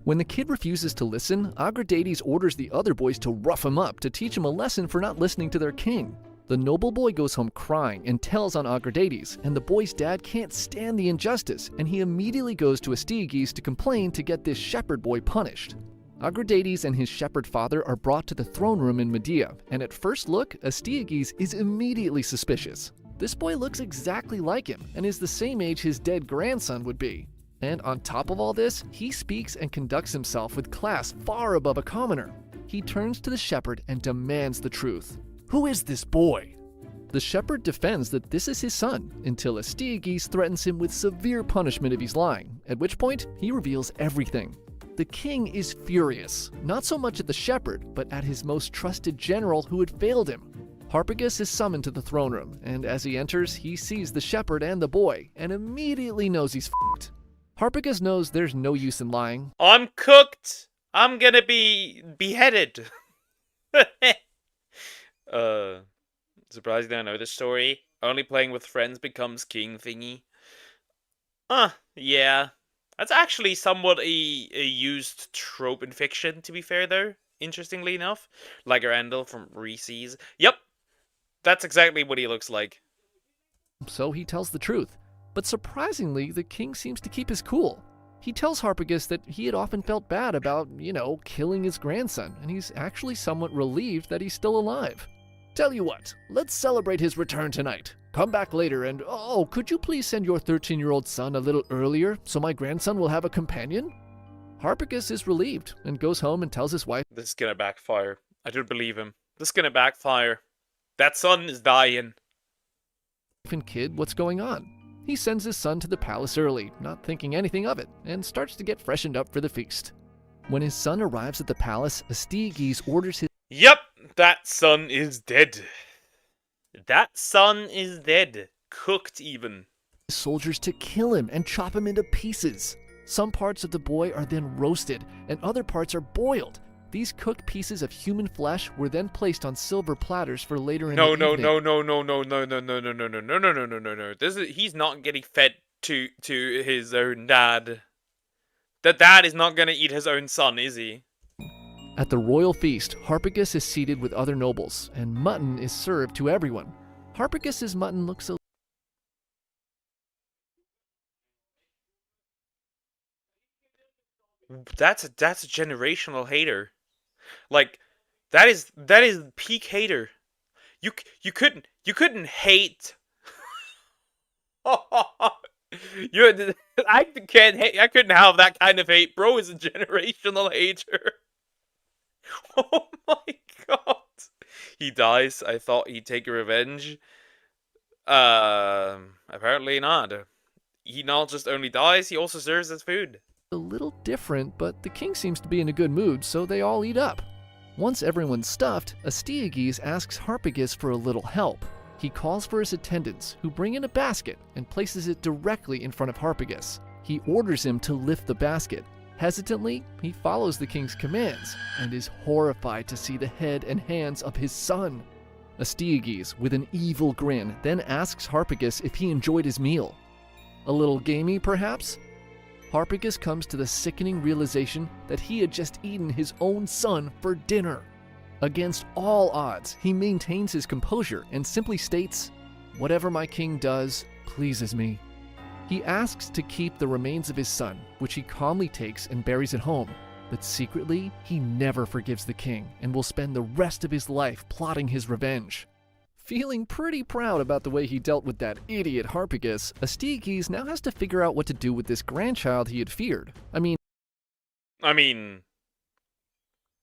When the kid refuses to listen, Aphrodite orders the other boys to rough him up to teach him a lesson for not listening to their king. The noble boy goes home crying and tells on Aphrodite, and the boy's dad can't stand the injustice, and he immediately goes to Astyages to complain to get this shepherd boy punished. Aphrodite and his shepherd father are brought to the throne room in Medea, and at first look, Astyages is immediately suspicious. This boy looks exactly like him and is the same age his dead grandson would be. And on top of all this, he speaks and conducts himself with class far above a commoner. He turns to the shepherd and demands the truth. Who is this boy? The shepherd defends that this is his son until Astyages threatens him with severe punishment if he's lying, at which point he reveals everything. The king is furious, not so much at the shepherd, but at his most trusted general who had failed him. Harpagus is summoned to the throne room, and as he enters, he sees the shepherd and the boy, and immediately knows he's f***ed. Harpagus knows there's no use in lying. I'm cooked! I'm gonna be beheaded! Surprised I don't know this story. Only playing with friends becomes king thingy. Yeah. That's actually somewhat a used trope in fiction, to be fair, though. Interestingly enough. Like Randall from Reese's. Yep. That's exactly what he looks like. So he tells the truth. But surprisingly, the king seems to keep his cool. He tells Harpagus that he had often felt bad about, killing his grandson, and he's actually somewhat relieved that he's still alive. Tell you what, let's celebrate his return tonight. Come back later and, could you please send your 13-year-old son a little earlier so my grandson will have a companion? Harpagus is relieved and goes home and tells his wife, This is gonna backfire. I don't believe him. This is gonna backfire. That son is dying. And kid, what's going on? He sends his son to the palace early, not thinking anything of it, and starts to get freshened up for the feast. When his son arrives at the palace, Astyages orders his Yep, that son is dead. That son is dead. Cooked even. soldiers to kill him and chop him into pieces. Some parts of the boy are then roasted, and other parts are boiled. These cooked pieces of human flesh were then placed on silver platters for later in No, the no, evening. no, no, no, no, no, no, no, no, no, no, no, no, no, no, no, no. He's not getting fed to his own dad. The dad is not gonna eat his own son, is he? At the royal feast, Harpagus is seated with other nobles, and mutton is served to everyone. Harpagus's mutton looks a That's a generational hater. Like, that is peak hater. You couldn't hate. I can't hate. I couldn't have that kind of hate. Bro is a generational hater. Oh my god. He dies. I thought he'd take revenge. Apparently not. He not just only dies, he also serves as food. little different, but the king seems to be in a good mood, so they all eat up. Once everyone's stuffed, Astyages asks Harpagus for a little help. He calls for his attendants, who bring in a basket and places it directly in front of Harpagus. He orders him to lift the basket. Hesitantly, he follows the king's commands and is horrified to see the head and hands of his son. Astyages, with an evil grin, then asks Harpagus if he enjoyed his meal. A little gamey, perhaps? Harpagus comes to the sickening realization that he had just eaten his own son for dinner. Against all odds, he maintains his composure and simply states, "Whatever my king does pleases me." He asks to keep the remains of his son, which he calmly takes and buries at home. But secretly, he never forgives the king and will spend the rest of his life plotting his revenge. Feeling pretty proud about the way he dealt with that idiot Harpagus, Astyages now has to figure out what to do with this grandchild he had feared. I mean,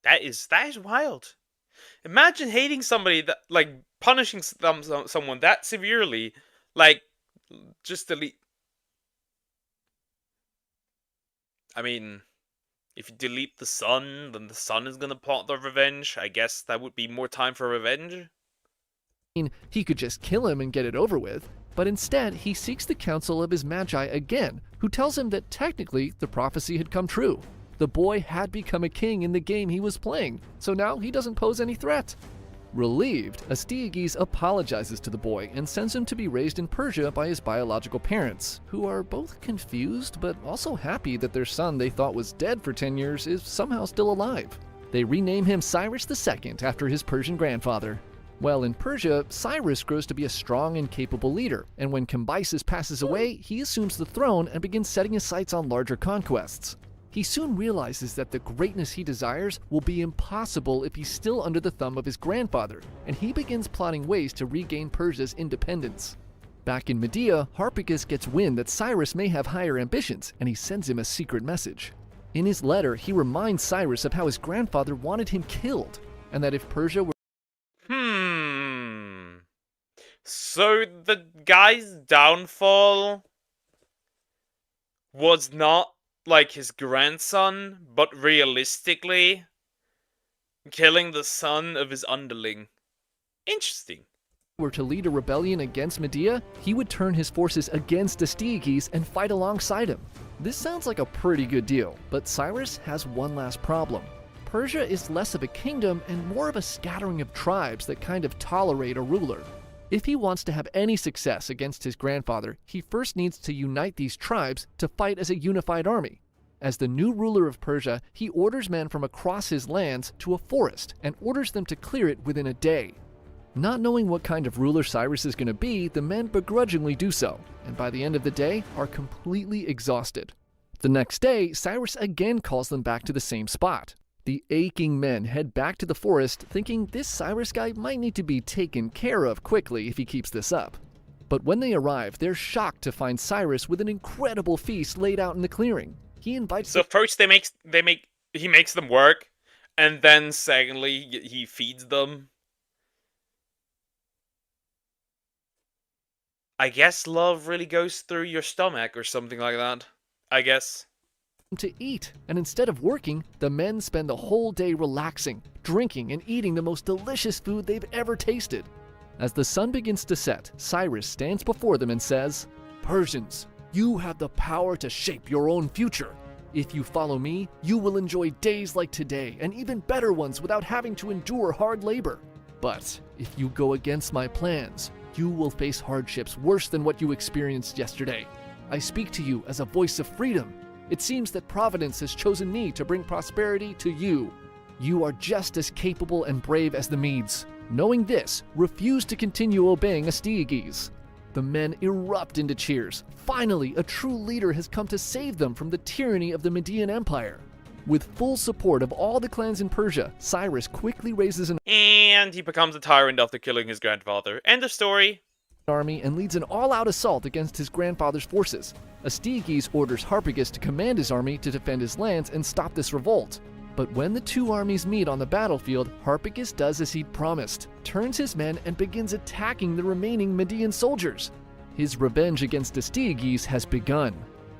that is wild. Imagine hating somebody that, like, punishing someone that severely, like, just delete. I mean, if you delete the son, then the son is gonna plot the revenge. I guess that would be more time for revenge. he could just kill him and get it over with, but instead he seeks the counsel of his magi again, who tells him that technically the prophecy had come true. The boy had become a king in the game he was playing, so now he doesn't pose any threat. Relieved, Astyages apologizes to the boy and sends him to be raised in Persia by his biological parents, who are both confused but also happy that their son they thought was dead for 10 years is somehow still alive. They rename him Cyrus II after his Persian grandfather. While in Persia, Cyrus grows to be a strong and capable leader, and when Cambyses passes away, he assumes the throne and begins setting his sights on larger conquests. He soon realizes that the greatness he desires will be impossible if he's still under the thumb of his grandfather, and he begins plotting ways to regain Persia's independence. Back in Media, Harpagus gets wind that Cyrus may have higher ambitions, and he sends him a secret message. In his letter, he reminds Cyrus of how his grandfather wanted him killed, and that if Persia were So the guy's downfall was not like his grandson, but realistically killing the son of his underling. Interesting. to lead a rebellion against Media, he would turn his forces against Astyages and fight alongside him. This sounds like a pretty good deal, but Cyrus has one last problem. Persia is less of a kingdom and more of a scattering of tribes that kind of tolerate a ruler. If he wants to have any success against his grandfather, he first needs to unite these tribes to fight as a unified army. As the new ruler of Persia, he orders men from across his lands to a forest and orders them to clear it within a day. Not knowing what kind of ruler Cyrus is going to be, the men begrudgingly do so, and by the end of the day are completely exhausted. The next day, Cyrus again calls them back to the same spot. The aching men head back to the forest, thinking this Cyrus guy might need to be taken care of quickly if he keeps this up. But when they arrive, they're shocked to find Cyrus with an incredible feast laid out in the clearing. He invites So first he makes them work, and then secondly he feeds them. I guess love really goes through your stomach or something like that. I guess. To eat, and instead of working, the men spend the whole day relaxing, drinking, and eating the most delicious food they've ever tasted. As the sun begins to set, Cyrus stands before them and says, "Persians, you have the power to shape your own future. If you follow me, you will enjoy days like today and even better ones without having to endure hard labor. But if you go against my plans, you will face hardships worse than what you experienced yesterday. I speak to you as a voice of freedom. It seems that Providence has chosen me to bring prosperity to you. You are just as capable and brave as the Medes. Knowing this, refuse to continue obeying Astyages. The men erupt into cheers. Finally, a true leader has come to save them from the tyranny of the Median Empire. With full support of all the clans in Persia, Cyrus quickly raises an And he becomes a tyrant after killing his grandfather. End of story. army and leads an all-out assault against his grandfather's forces. Astyages orders Harpagus to command his army to defend his lands and stop this revolt. But when the two armies meet on the battlefield, Harpagus does as he'd promised, turns his men and begins attacking the remaining Median soldiers. His revenge against Astyages has begun.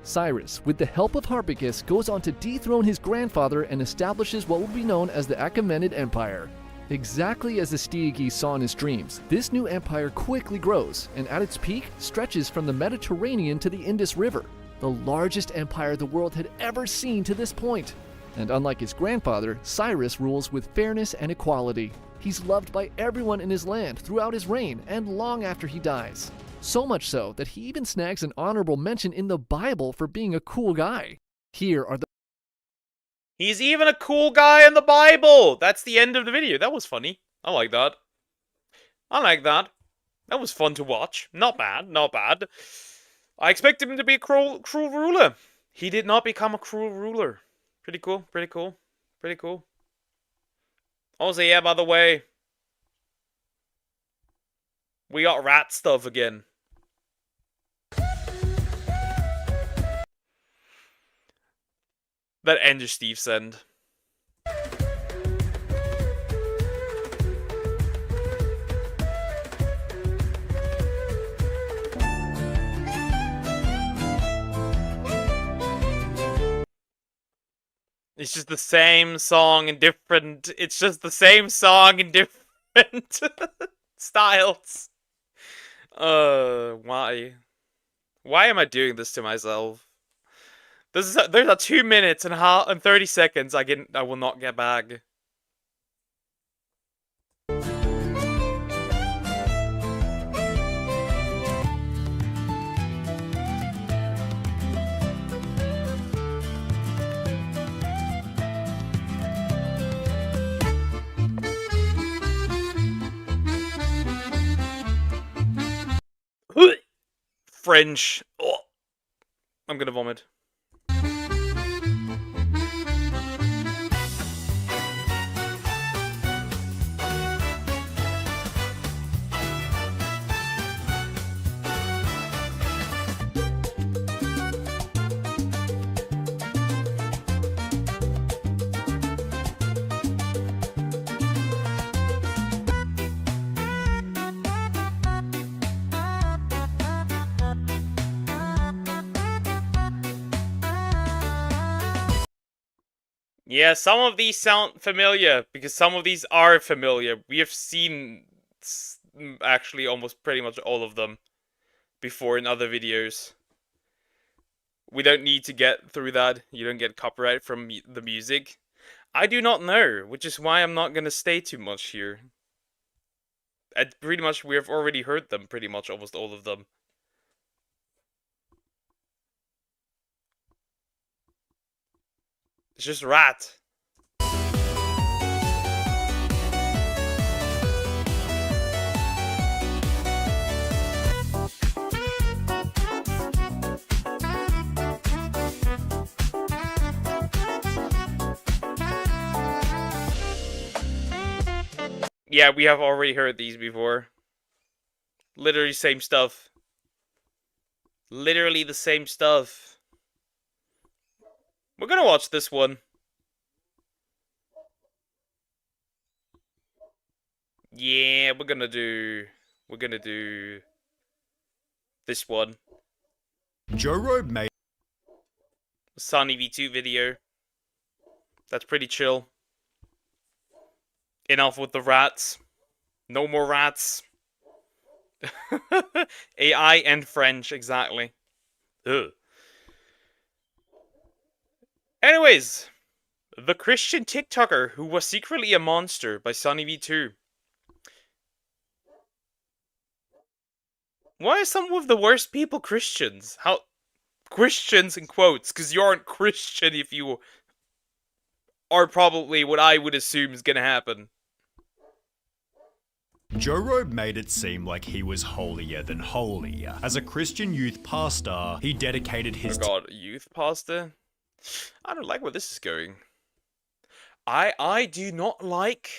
Cyrus, with the help of Harpagus, goes on to dethrone his grandfather and establishes what will be known as the Achaemenid Empire. Exactly as Astyages saw in his dreams, this new empire quickly grows, and at its peak, stretches from the Mediterranean to the Indus River, the largest empire the world had ever seen to this point. And unlike his grandfather, Cyrus rules with fairness and equality. He's loved by everyone in his land throughout his reign and long after he dies. So much so that he even snags an honorable mention in the Bible for being a cool guy. Here are the He's even a cool guy in the Bible! That's the end of the video. That was funny. I like that. I like that. That was fun to watch. Not bad, not bad. I expected him to be a cruel ruler. He did not become a cruel ruler. Pretty cool, pretty cool, pretty cool. Also, yeah, by the way, we got rat stuff again. That Ender Steve send. It's just the same song in different... It's just the same song in different styles. Why? Why am I doing this to myself? There's a 2 minutes and 30 seconds I will not get back. French. Oh, I'm gonna vomit. Yeah, some of these sound familiar, because some of these are familiar. We have seen, actually, almost pretty much all of them before in other videos. We don't need to get through that. You don't get copyright from the music. I do not know, which is why I'm not going to stay too much here. Pretty much, we have already heard them, pretty much, almost all of them. It's just rat. Yeah, we have already heard these before. Literally same stuff. Literally the same stuff. We're gonna watch this one. Yeah, we're gonna do this one. Joro made Sunny V2 video. That's pretty chill. Enough with the rats. No more rats. AI and French, exactly. Ugh. Anyways, the Christian TikToker who was secretly a monster by Sunny V2. Why are some of the worst people Christians? How Christians in quotes, because you aren't Christian if you are probably what I would assume is gonna happen. Joe Rogan made it seem like he was holier than holy. As a Christian youth pastor, he dedicated his Oh god, youth pastor? I don't like where this is going. I do not like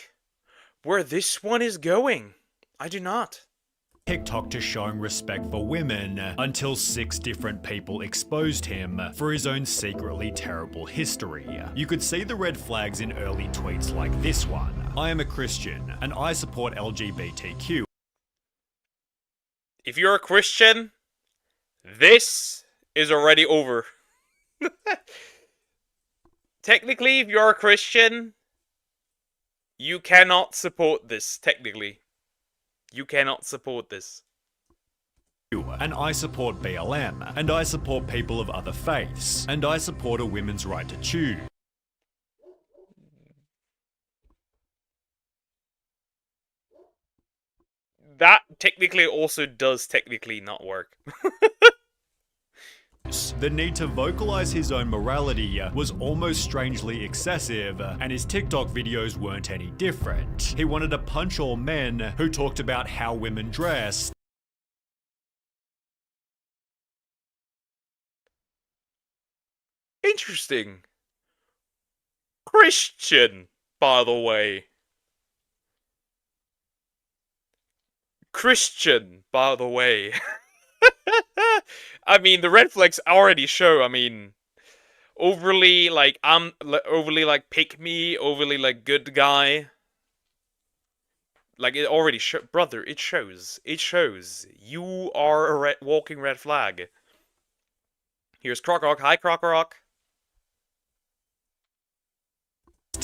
where this one is going. I do not. TikTok to showing respect for women until 6 different people exposed him for his own secretly terrible history. You could see the red flags in early tweets like this one. I am a Christian and I support LGBTQ. If you're a Christian, this is already over. Technically, if you're a Christian, you cannot support this, technically. You cannot support this. And I support BLM, and I support people of other faiths, and I support a women's right to choose. That technically also does technically not work. The need to vocalize his own morality was almost strangely excessive, and his TikTok videos weren't any different. He wanted to punch all men who talked about how women dress. Interesting. Christian, by the way. Christian, by the way. I mean, the red flags already show, I mean, overly, like, overly, like, pick me, overly, like, good guy. Like, it already brother, it shows. It shows. You are a walking red flag. Here's Croc-Rock. Hi, Croc-Rock.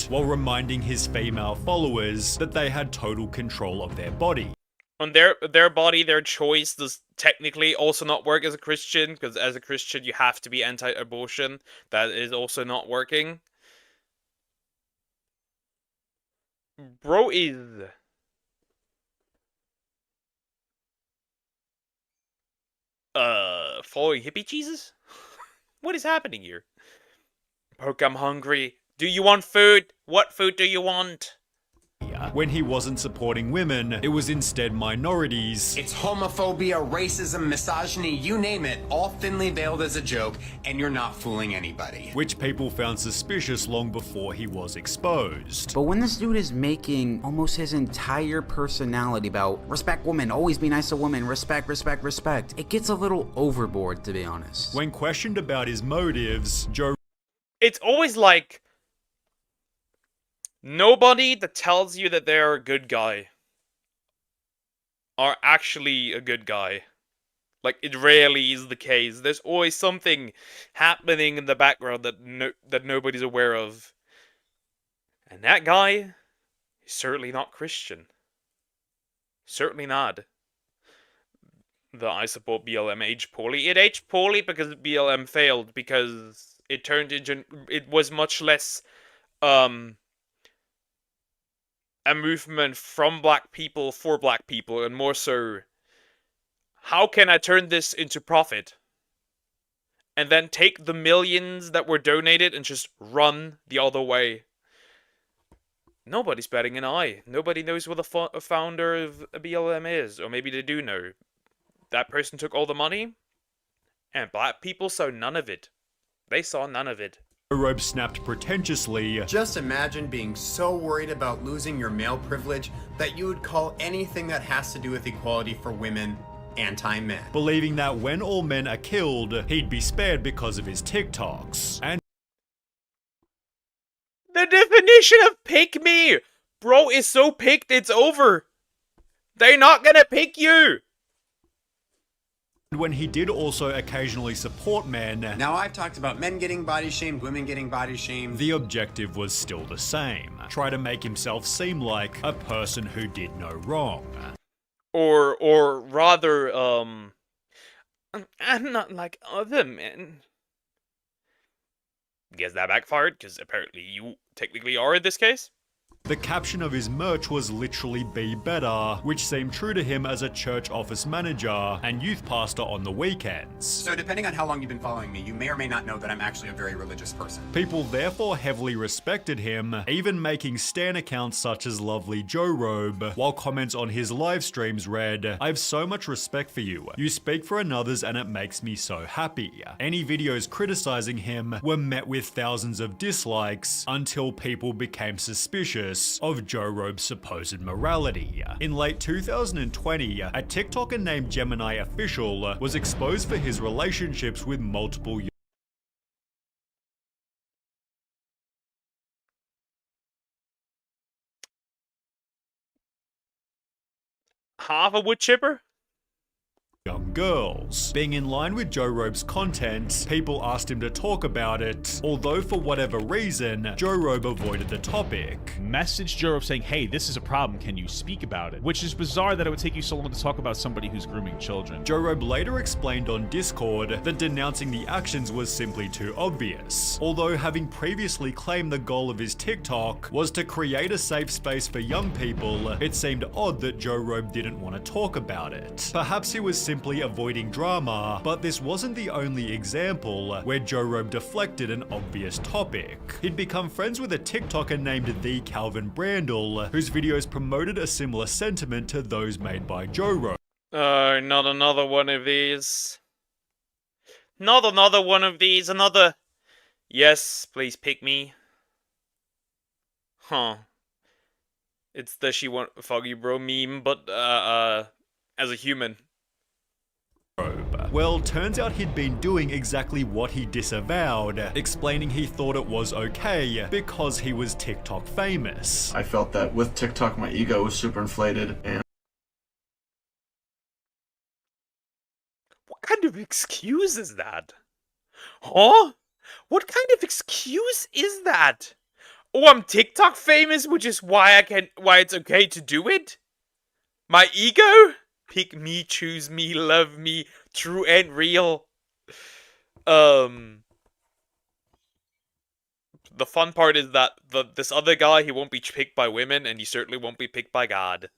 While reminding his female followers that they had total control of their body. On their body, their choice does technically also not work as a Christian, because as a Christian you have to be anti-abortion. That is also not working. Bro is... following hippie cheeses? What is happening here? Poke, I'm hungry. Do you want food? What food do you want? When he wasn't supporting women, it was instead minorities. It's homophobia, racism, misogyny, you name it, all thinly veiled as a joke, and you're not fooling anybody. Which people found suspicious long before he was exposed. But when this dude is making almost his entire personality about respect women, always be nice to women, respect, respect, respect, it gets a little overboard, to be honest. When questioned about his motives, Joe... It's always like... nobody that tells you that they're a good guy are actually a good guy. Like, it rarely is the case. There's always something happening in the background that nobody's aware of. And that guy is certainly not Christian. Certainly not. The I support BLM aged poorly. It aged poorly because BLM failed, because it turned into... it was much less... a movement from black people for black people, and more so, how can I turn this into profit? And then take the millions that were donated and just run the other way. Nobody's batting an eye. Nobody knows what the founder of BLM is. Or maybe they do know. That person took all the money, and black people saw none of it. They saw none of it. Robe snapped pretentiously. Just imagine being so worried about losing your male privilege that you would call anything that has to do with equality for women anti-men. Believing that when all men are killed, he'd be spared because of his TikToks. And the definition of pick me! Bro is so picked, it's over. They're not gonna pick you! when he did also occasionally support men, Now I've talked about men getting body shamed, women getting body shamed. the objective was still the same. Try to make himself seem like a person who did no wrong. Or rather, I'm not like other men. Guess that backfired, because apparently you technically are in this case. The caption of his merch was literally "Be Better," which seemed true to him as a church office manager and youth pastor on the weekends. So depending on how long you've been following me, you may or may not know that I'm actually a very religious person. People therefore heavily respected him, even making stan accounts such as Lovely Joe Robe, while comments on his live streams read, "I have so much respect for you. You speak for others and it makes me so happy." Any videos criticizing him were met with thousands of dislikes until people became suspicious of Joe Robe's supposed morality. In late 2020, a TikToker named Gemini Official was exposed for his relationships with multiple Half a wood chipper? young girls. Being in line with Joe Robe's content, people asked him to talk about it, although for whatever reason, Joe Robe avoided the topic. Message Joe Robe saying, hey, this is a problem, can you speak about it? Which is bizarre that it would take you so long to talk about somebody who's grooming children. Joe Robe later explained on Discord that denouncing the actions was simply too obvious, although having previously claimed the goal of his TikTok was to create a safe space for young people, it seemed odd that Joe Robe didn't want to talk about it. Perhaps he was simply avoiding drama, but this wasn't the only example where Joe Robe deflected an obvious topic. He'd become friends with a TikToker named The Calvin Brandel, whose videos promoted a similar sentiment to those made by Joe Robe. Not another one of these. Not another one of these, another... Yes, please pick me. Huh. It's the she want fuck you bro meme, but, as a human. Well, turns out he'd been doing exactly what he disavowed, explaining he thought it was okay because he was TikTok famous. I felt that with TikTok my ego was super inflated and... What kind of excuse is that? Huh? What kind of excuse is that? Oh, I'm TikTok famous, which is why it's okay to do it? My ego? Pick me, choose me, love me, true and real. The fun part is that this other guy, he won't be picked by women, and he certainly won't be picked by God.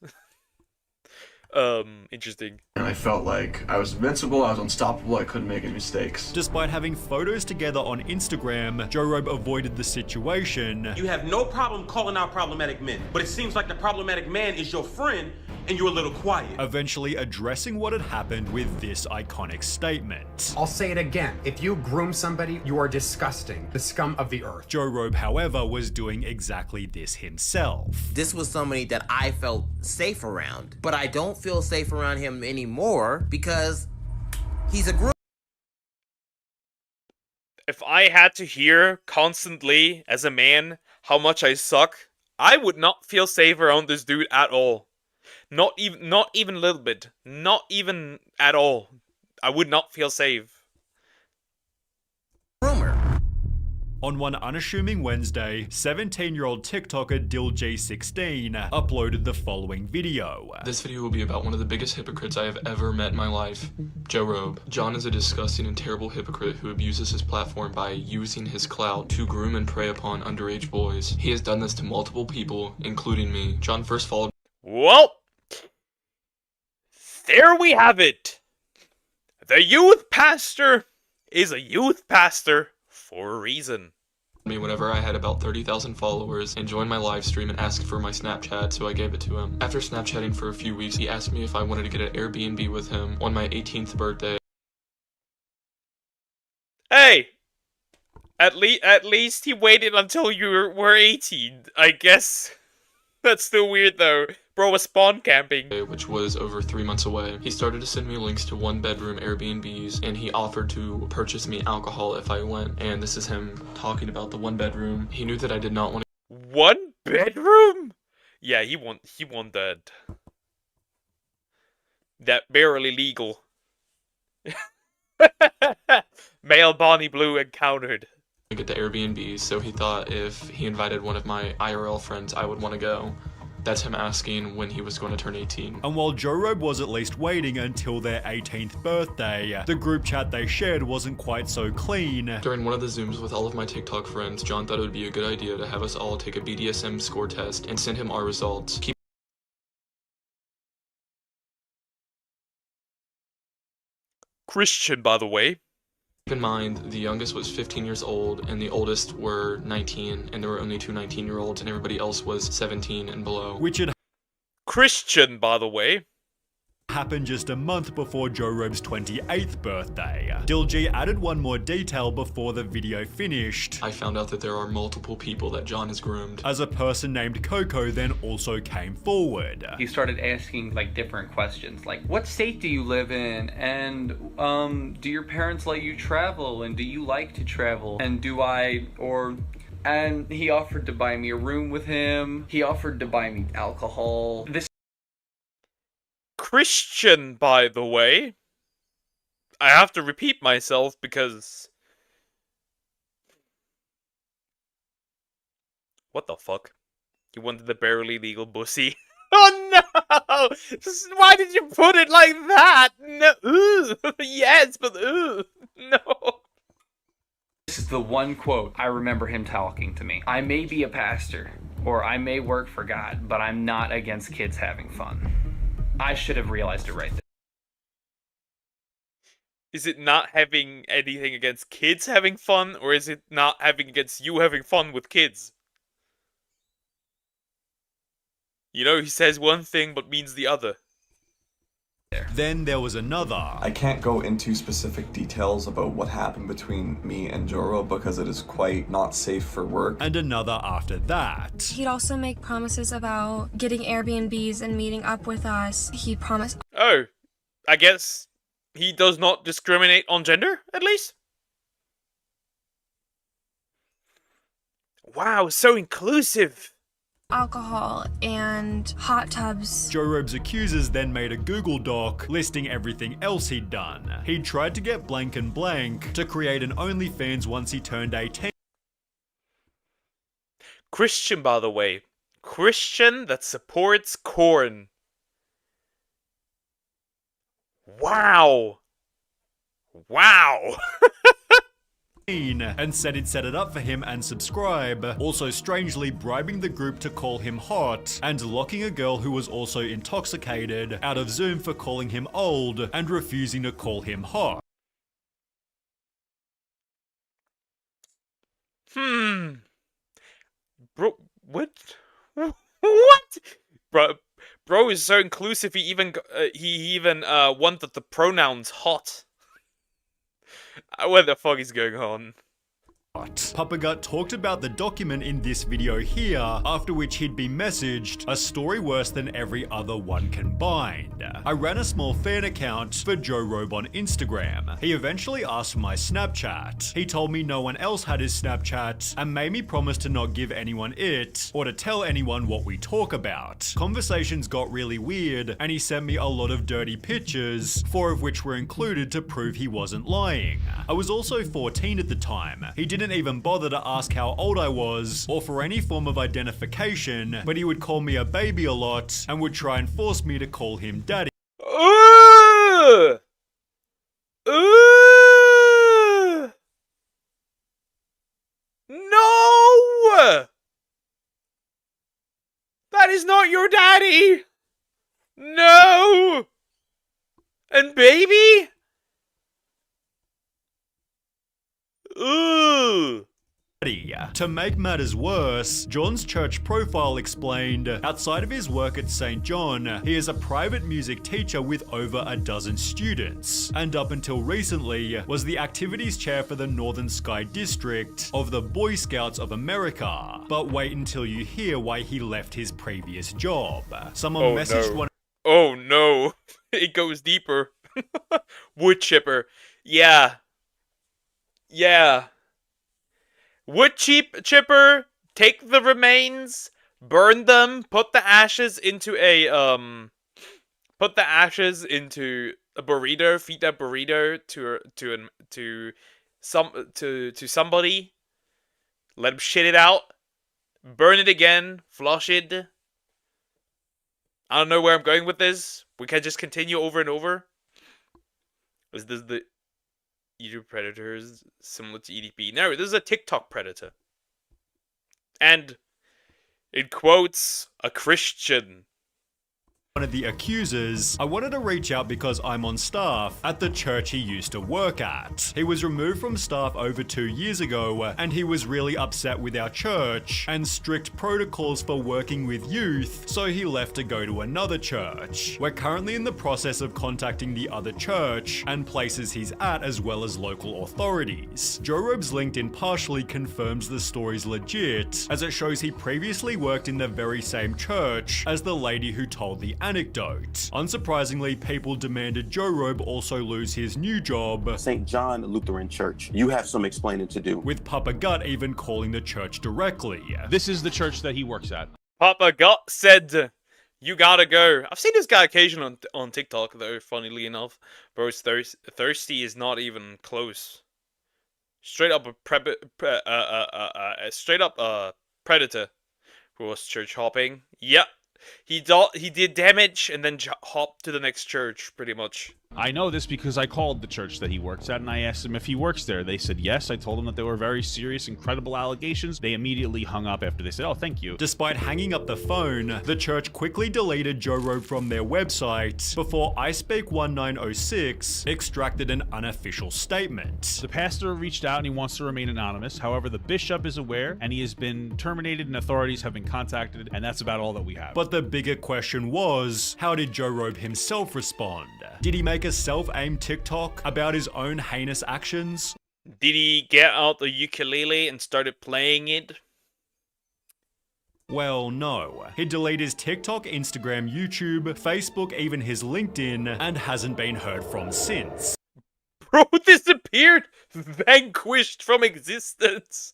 Interesting. And I felt like I was invincible, I was unstoppable, I couldn't make any mistakes. Despite having photos together on Instagram, Joe Robe avoided the situation. You have no problem calling out problematic men, but it seems like the problematic man is your friend, and you're a little quiet. Eventually addressing what had happened with this iconic statement. I'll say it again. If you groom somebody, you are disgusting. The scum of the earth. Joe Robe, however, was doing exactly this himself. This was somebody that I felt safe around, but I don't feel safe around him anymore because he's a groomer. If I had to hear constantly, as a man, how much I suck, I would not feel safe around this dude at all. Not even a little bit. Not even at all. I would not feel safe. On one unassuming Wednesday, 17-year-old TikToker DillG16 uploaded the following video. This video will be about one of the biggest hypocrites I have ever met in my life, Joe Robe. John is a disgusting and terrible hypocrite who abuses his platform by using his clout to groom and prey upon underage boys. He has done this to multiple people, including me. John first followed... Well, there we have it. The youth pastor is a youth pastor for a reason. Me whenever I had about 30,000 followers and joined my live stream and asked for my Snapchat, so I gave it to him. After Snapchatting for a few weeks, he asked me if I wanted to get an Airbnb with him on my 18th birthday. Hey, at least he waited until you were 18, I guess. That's still weird though. Bro was spawn camping. Which was over 3 months away. He started to send me links to one-bedroom Airbnbs, and he offered to purchase me alcohol if I went. And this is him talking about the one bedroom. He knew that I did not want to... One bedroom? Yeah, he want that barely legal. Male Bonnie Blue encountered. Get the Airbnb, so he thought if he invited one of my IRL friends, I would want to go. That's him asking when he was going to turn 18. And while Joe Robe was at least waiting until their 18th birthday, the group chat they shared wasn't quite so clean. During one of the Zooms with all of my TikTok friends, John thought it would be a good idea to have us all take a BDSM score test and send him our results. Christian, by the way. Keep in mind, the youngest was 15 years old, and the oldest were 19, and there were only two 19-year-olds, and everybody else was 17 and below. Which had Christian, by the way. happened just a month before Joe Robe's 28th birthday. Dilgy added one more detail before the video finished. I found out that there are multiple people that John has groomed. As a person named Coco then also came forward. He started asking like different questions, like what state do you live in, and do your parents let you travel, and do you like to travel, and and he offered to buy me a room with him. He offered to buy me alcohol. Christian, by the way. I have to repeat myself because... What the fuck? You wanted the barely legal bussy? Oh no! Why did you put it like that? No. Ooh. Yes, but ooh. No. This is the one quote I remember him talking to me. I may be a pastor, or I may work for God, but I'm not against kids having fun. I should have realized it right there. Is it not having anything against kids having fun, or is it not having against you having fun with kids? You know, he says one thing but means the other. Then there was another. I can't go into specific details about what happened between me and Joro because it is quite not safe for work. And another after that. He'd also make promises about getting Airbnbs and meeting up with us. He promised... Oh, I guess he does not discriminate on gender, at least? Wow, so inclusive! alcohol and hot tubs. Joe Robe's accusers then made a Google Doc listing everything else he'd done. He'd tried to get blank and blank to create an OnlyFans once he turned 18. Christian, by the way. Christian that supports corn. Wow. Wow. And said he'd set it up for him and subscribe, also strangely bribing the group to call him hot, and locking a girl who was also intoxicated out of Zoom for calling him old and refusing to call him hot. Bro, what? What? Bro is so inclusive. He even wanted the pronouns hot. What the fuck is going on? Papa Gut talked about the document in this video here, after which he'd be messaged a story worse than every other one combined. I ran a small fan account for Joe Robe on Instagram. He eventually asked for my Snapchat. He told me no one else had his Snapchat and made me promise to not give anyone it or to tell anyone what we talk about. Conversations got really weird and he sent me a lot of dirty pictures, 4 of which were included to prove he wasn't lying. I was also 14 at the time. He didn't even bother to ask how old I was or for any form of identification, but he would call me a baby a lot and would try and force me to call him daddy. No! That is not your daddy! No! And baby? Ooh. To make matters worse, John's church profile explained, outside of his work at St. John, he is a private music teacher with over a dozen students, and up until recently, was the activities chair for the Northern Sky District of the Boy Scouts of America. But wait until you hear why he left his previous job. Someone messaged one. Oh no, it goes deeper. Wood chipper. Yeah. Yeah. Wood chipper, take the remains, burn them, put the ashes into a burrito, feed that burrito to somebody, let them shit it out, burn it again, flush it. I don't know where I'm going with this. We can just continue over and over. Is this the YouTube predators similar to EDP? No, this is a TikTok predator. And it quotes a Christian. One of the accusers, I wanted to reach out because I'm on staff at the church he used to work at. He was removed from staff over 2 years ago, and he was really upset with our church and strict protocols for working with youth, so he left to go to another church. We're currently in the process of contacting the other church and places he's at, as well as local authorities. Joe Robe's LinkedIn partially confirms the story's legit, as it shows he previously worked in the very same church as the lady who told the anecdote. Unsurprisingly, people demanded Joe Robe also lose his new job, St. John Lutheran Church. You have some explaining to do. with Papa Gut even calling the church directly. This is the church that he works at. Papa Gut said, you gotta go. I've seen this guy occasionally on TikTok, though, funnily enough. Bro's thirsty is not even close. Straight up a predator who was church hopping. Yep. He did damage and then hopped to the next church, pretty much. I know this because I called the church that he works at and I asked him if he works there. They said yes. I told them that they were very serious and credible allegations. They immediately hung up after they said, oh, thank you. Despite hanging up the phone, the church quickly deleted Joe Robe from their website before iSpeak1906 extracted an unofficial statement. The pastor reached out and he wants to remain anonymous. However, the bishop is aware and he has been terminated and authorities have been contacted, and that's about all that we have. But the bigger question was, how did Joe Robe himself respond? Did he make a self-aimed TikTok about his own heinous actions? Did he get out the ukulele and started playing it? Well, no. He deleted his TikTok, Instagram, YouTube, Facebook, even his LinkedIn, and hasn't been heard from since. Bro disappeared, vanquished from existence.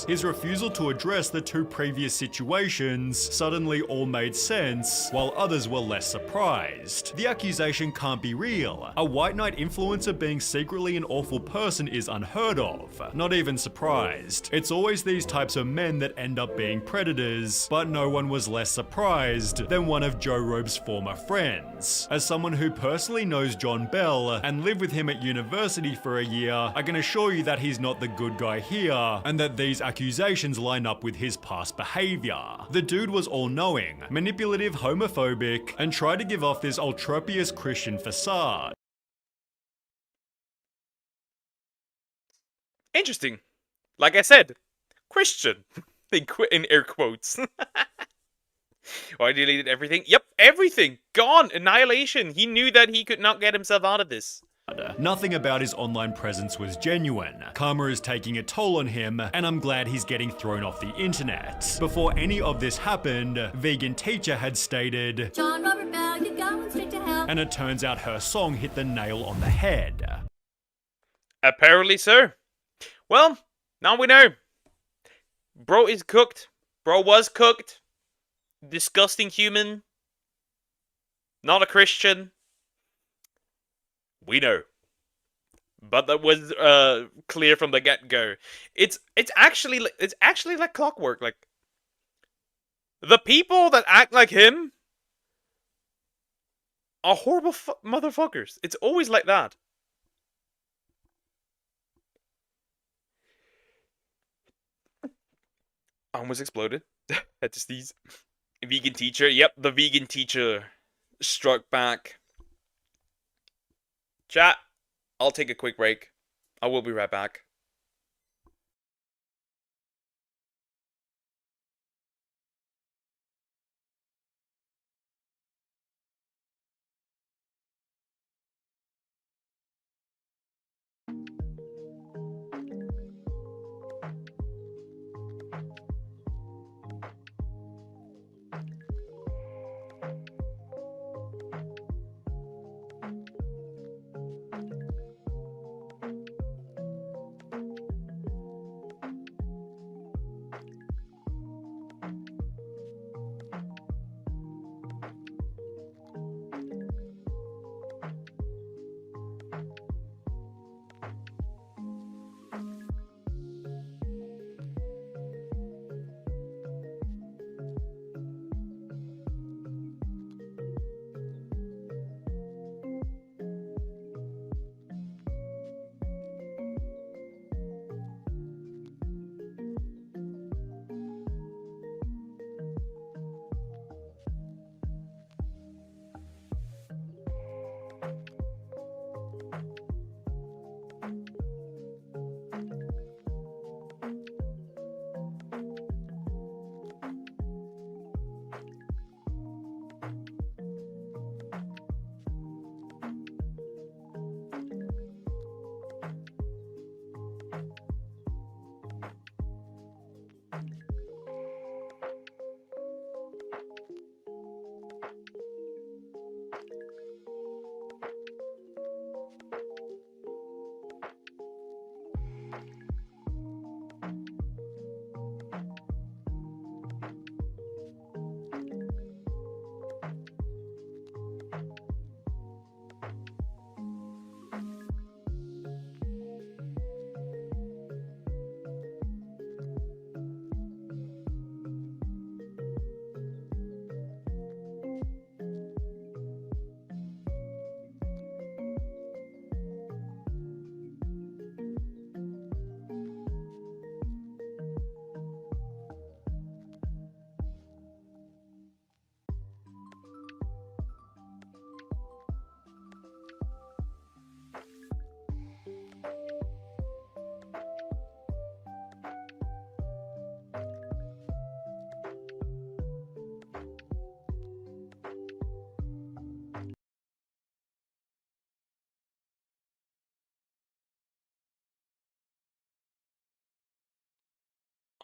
His refusal to address the two previous situations suddenly all made sense, while others were less surprised. The accusation can't be real. A white knight influencer being secretly an awful person is unheard of. Not even surprised. It's always these types of men that end up being predators, but no one was less surprised than one of Joe Robe's former friends. As someone who personally knows John Bell and lived with him at university for a year, I can assure you that he's not the good guy here, and that these accusations line up with his past behavior. The dude was all-knowing, manipulative, homophobic, and tried to give off this ultrapious Christian facade. Interesting. Like I said, Christian. In air quotes. Why deleted everything? Yep, everything. Gone. Annihilation. He knew that he could not get himself out of this. Nothing about his online presence was genuine. Karma is taking a toll on him, and I'm glad he's getting thrown off the internet. Before any of this happened, Vegan Teacher had stated, John Robert Bell, you're going straight to hell. And it turns out her song hit the nail on the head. Apparently so. Well, now we know. Bro is cooked. Bro was cooked. Disgusting human. Not a Christian. We know. But that was clear from the get-go. It's actually like clockwork. Like, the people that act like him are horrible motherfuckers. It's always like that. I almost exploded. Had to sneeze. Vegan teacher. Yep, the vegan teacher struck back. Chat, I'll take a quick break. I will be right back.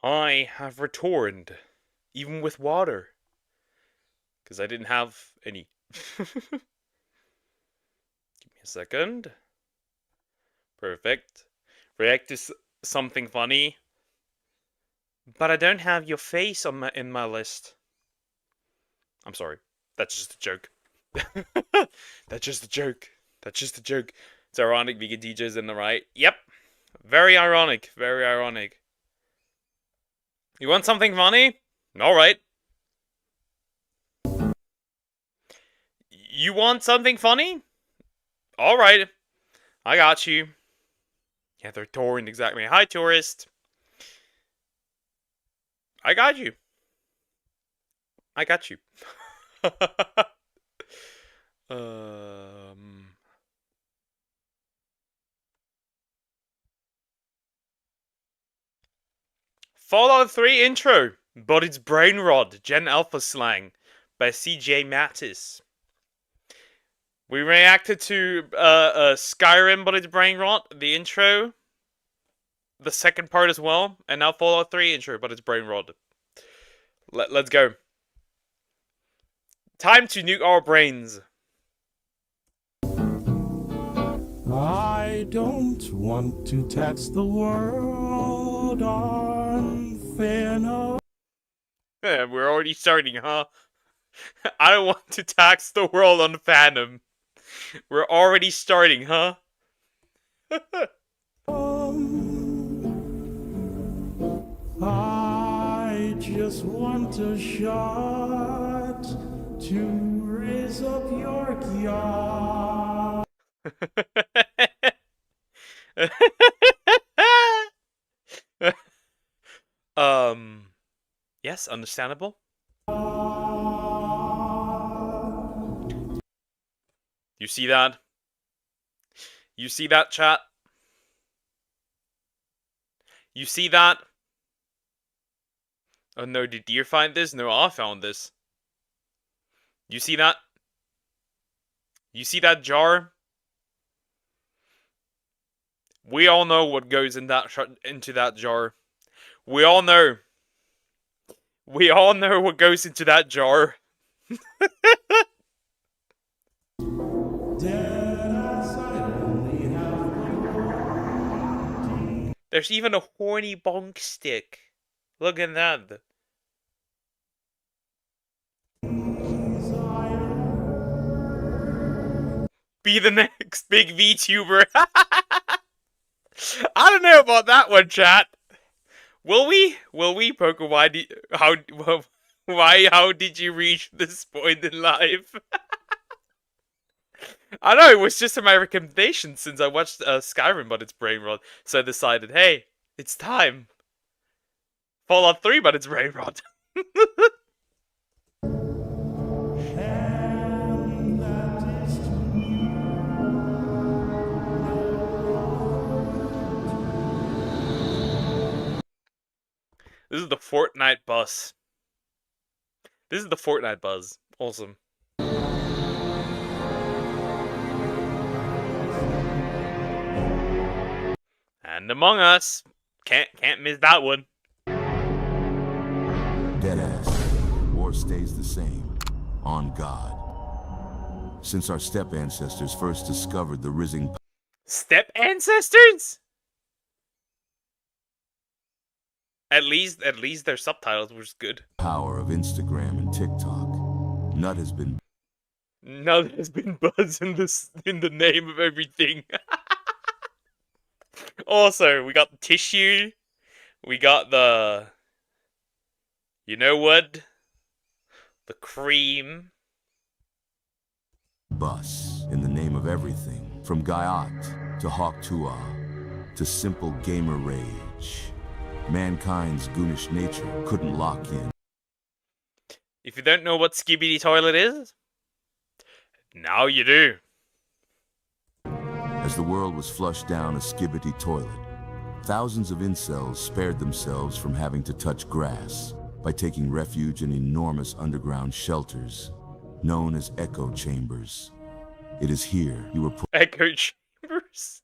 I have returned, even with water, because I didn't have any. Give me a second. Perfect. React to something funny. But I don't have your face on in my list. I'm sorry. That's just a joke. That's just a joke. That's just a joke. It's ironic vegan teachers in the right. Yep. Very ironic. Very ironic. You want something funny? Alright. You want something funny? Alright. I got you. Yeah, they're touring exactly. Hi, tourist. I got you. I got you. Fallout 3 intro, but it's Brain Rot, Gen Alpha slang, by CJ Mattis. We reacted to Skyrim, but it's Brain Rot, the intro, the second part as well, and now Fallout 3 intro, but it's Brain Rot. Let's go. Time to nuke our brains. I don't want to tax the world on fair. Yeah, we're already starting, huh? I don't want to tax the world on Phantom. We're already starting, huh? I just want a shot to raise up your yard. Yes, understandable. You see that? You see that, chat? You see that? Oh no, did Deer find this? No, I found this. You see that? You see that jar? We all know what goes in that into that jar. We all know. We all know what goes into that jar. There's even a horny bonk stick. Look at that. Be the next big VTuber. I don't know about that one, chat. Will we? Will we, Poker? How did you reach this point in life? I know, it was just my recommendation since I watched Skyrim, but it's Brain Rot. So I decided, hey, it's time. Fallout 3, but it's Brain Rot. This is the Fortnite bus. This is the Fortnite buzz. Awesome. And Among Us. Can't miss that one. Deadass. War stays the same. On God. Since our step ancestors first discovered the rising Step ancestors? At least their subtitles was good. power of Instagram and TikTok, Nut has been Now there's been buzz in the name of everything. Also, we got the tissue. We got the... You know what? The cream. bus in the name of everything, from Gaiat to Hawk Tua to simple gamer rage. Mankind's goonish nature couldn't lock in. If you don't know what Skibidi Toilet is, now you do. As the world was flushed down a skibbity toilet, thousands of incels spared themselves from having to touch grass by taking refuge in enormous underground shelters known as echo chambers. It is here you were put. Echo chambers?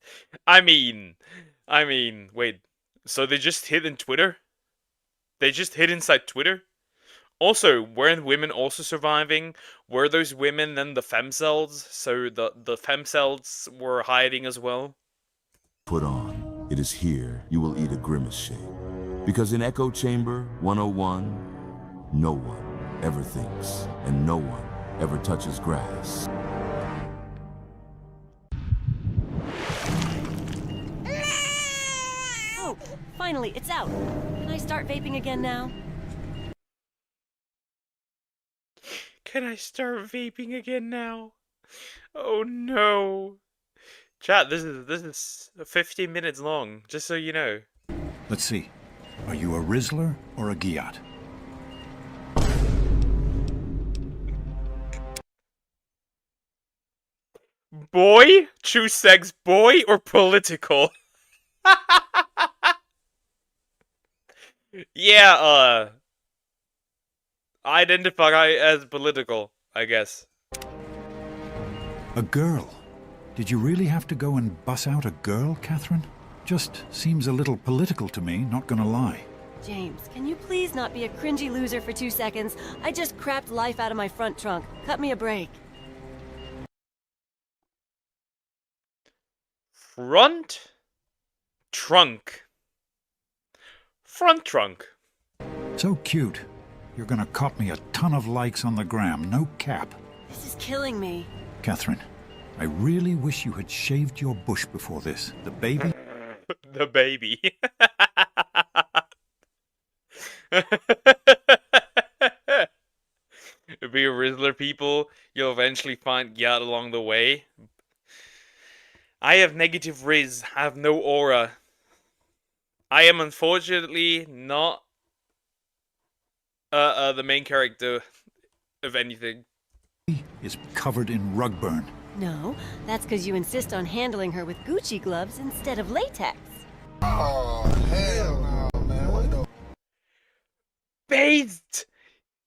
I mean, wait. So they just hid in Twitter? They just hid inside Twitter? Also, weren't women also surviving? Were those women then the femcells? So the femcells were hiding as well? Put on. It is here you will eat a grimace shake. Because in Echo Chamber 101, no one ever thinks, and no one ever touches grass. Oh, finally, it's out. Can I start vaping again now? Can I start vaping again now? Oh no. Chat, this is 15 minutes long, just so you know. Let's see. Are you a Rizzler or a Giat? Boy? Choose sex, boy or political? Yeah, identify as political, I guess. A girl? Did you really have to go and bus out a girl, Catherine? Just seems a little political to me, not gonna lie. James, can you please not be a cringy loser for 2 seconds? I just crapped life out of my front trunk. Cut me a break. Front trunk. Front trunk. So cute. You're gonna cop me a ton of likes on the gram, no cap. This is killing me. Catherine, I really wish you had shaved your bush before this. The baby... The baby. Be a Rizzler people, you'll eventually find Gyat along the way. I have negative Riz, I have no aura. I am unfortunately not the main character of anything. is covered in rug burn. No, that's because you insist on handling her with Gucci gloves instead of latex. Oh, hell no, man. What the... Based!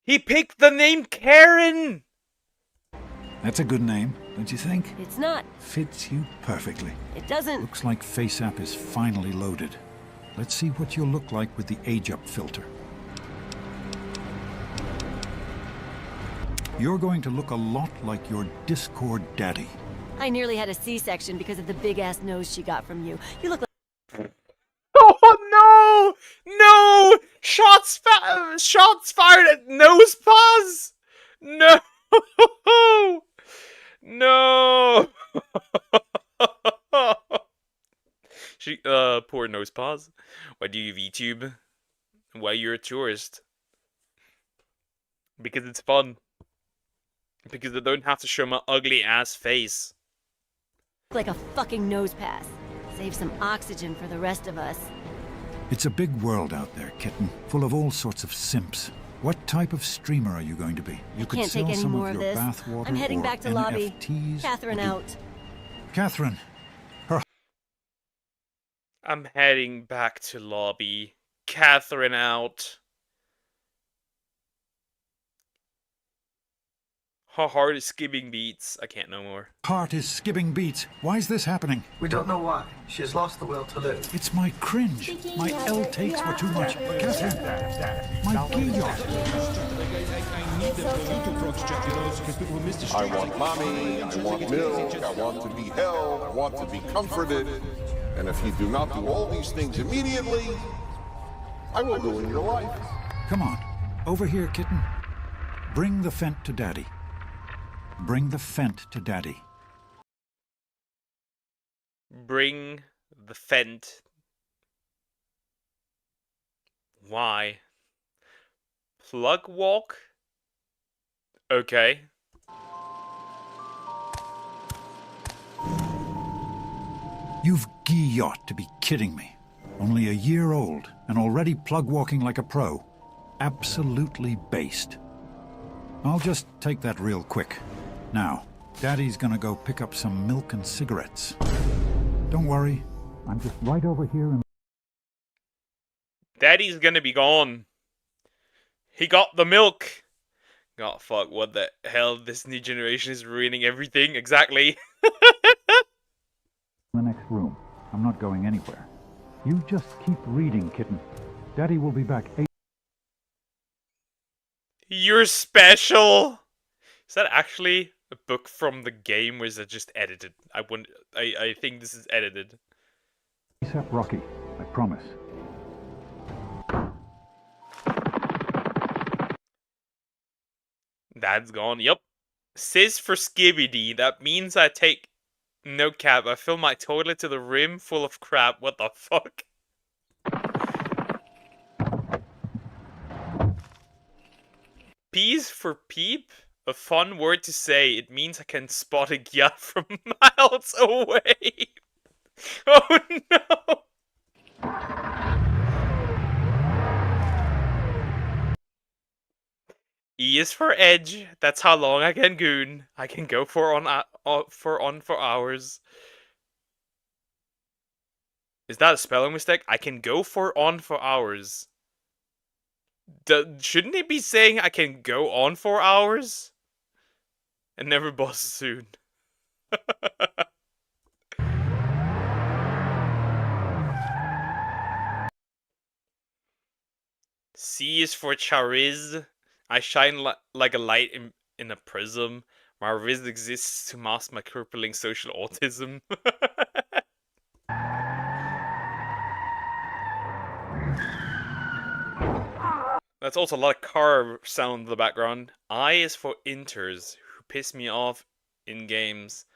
He picked the name Karen! That's a good name, don't you think? It's not. Fits you perfectly. It doesn't. Looks like FaceApp is finally loaded. Let's see what you'll look like with the age-up filter. You're going to look a lot like your Discord daddy. I nearly had a C-section because of the big-ass nose she got from you. You look like... Oh no! No! Shots fired at nose paws! No! No! Poor nose paws. Why do you VTube? Why you're a tourist? Because it's fun. Because I don't have to show my ugly ass face. like a fucking nose pass. Save some oxygen for the rest of us. It's a big world out there, kitten, full of all sorts of simps. What type of streamer are you going to be? You could Can't sell take any some more of of your this. bathwater I'm heading or back to lobby. NFTs. Catherine out. Catherine, her I'm heading back to lobby. Catherine out. Her heart is skipping beats. I can't no more. Heart is skipping beats. Why is this happening? We don't know why. She has lost the will to live. It's my cringe. My L takes were too much. Catherine, my guillot. I want mommy, I want milk, I want to be held, I want to be comforted. And if you do not do all these things immediately, I will ruin your life. Come on, over here, kitten. Bring the Fent to Daddy. Bring the Fent to Daddy. Bring the Fent. Why? Plug walk? Okay. You've guillot to be kidding me. Only a year old and already plug walking like a pro. Absolutely based. I'll just take that real quick. Now, Daddy's gonna go pick up some milk and cigarettes. Don't worry, I'm just right over here and... Daddy's gonna be gone. He got the milk. God, fuck, what the hell? This new generation is ruining everything. Exactly. the next room. I'm not going anywhere. You just keep reading, kitten. Daddy will be back 8... You're special. Is that actually a book from the game, or is it just edited? I think this is edited. ASAP Rocky, I promise. Dad's gone. Yep. Sis for Skibidi. That means I take no cap. I fill my toilet to the rim full of crap. What the fuck? Peas for peep? A fun word to say. It means I can spot a gya from miles away. Oh no! E is for edge. That's how long I can goon. I can go for hours. Is that a spelling mistake? I can go for hours. Shouldn't it be saying I can go on for hours? And never boss soon. C is for chariz. I shine like a light in a prism. My riz exists to mask my crippling social autism. That's also a lot of car sound in the background. I is for inters, who piss me off in games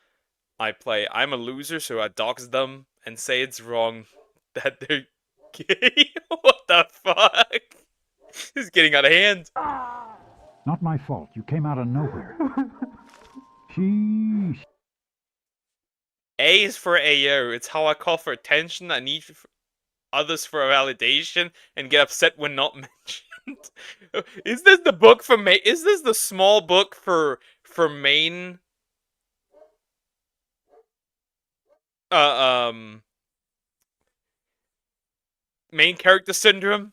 I play. I'm a loser, so I dox them and say it's wrong that they're gay. What the fuck? This is getting out of hand. Not my fault. You came out of nowhere. Sheesh. A is for AO. It's how I call for attention. I need others for validation and get upset when not mentioned. Is this the book for main? Is this the small book for main? Main character syndrome?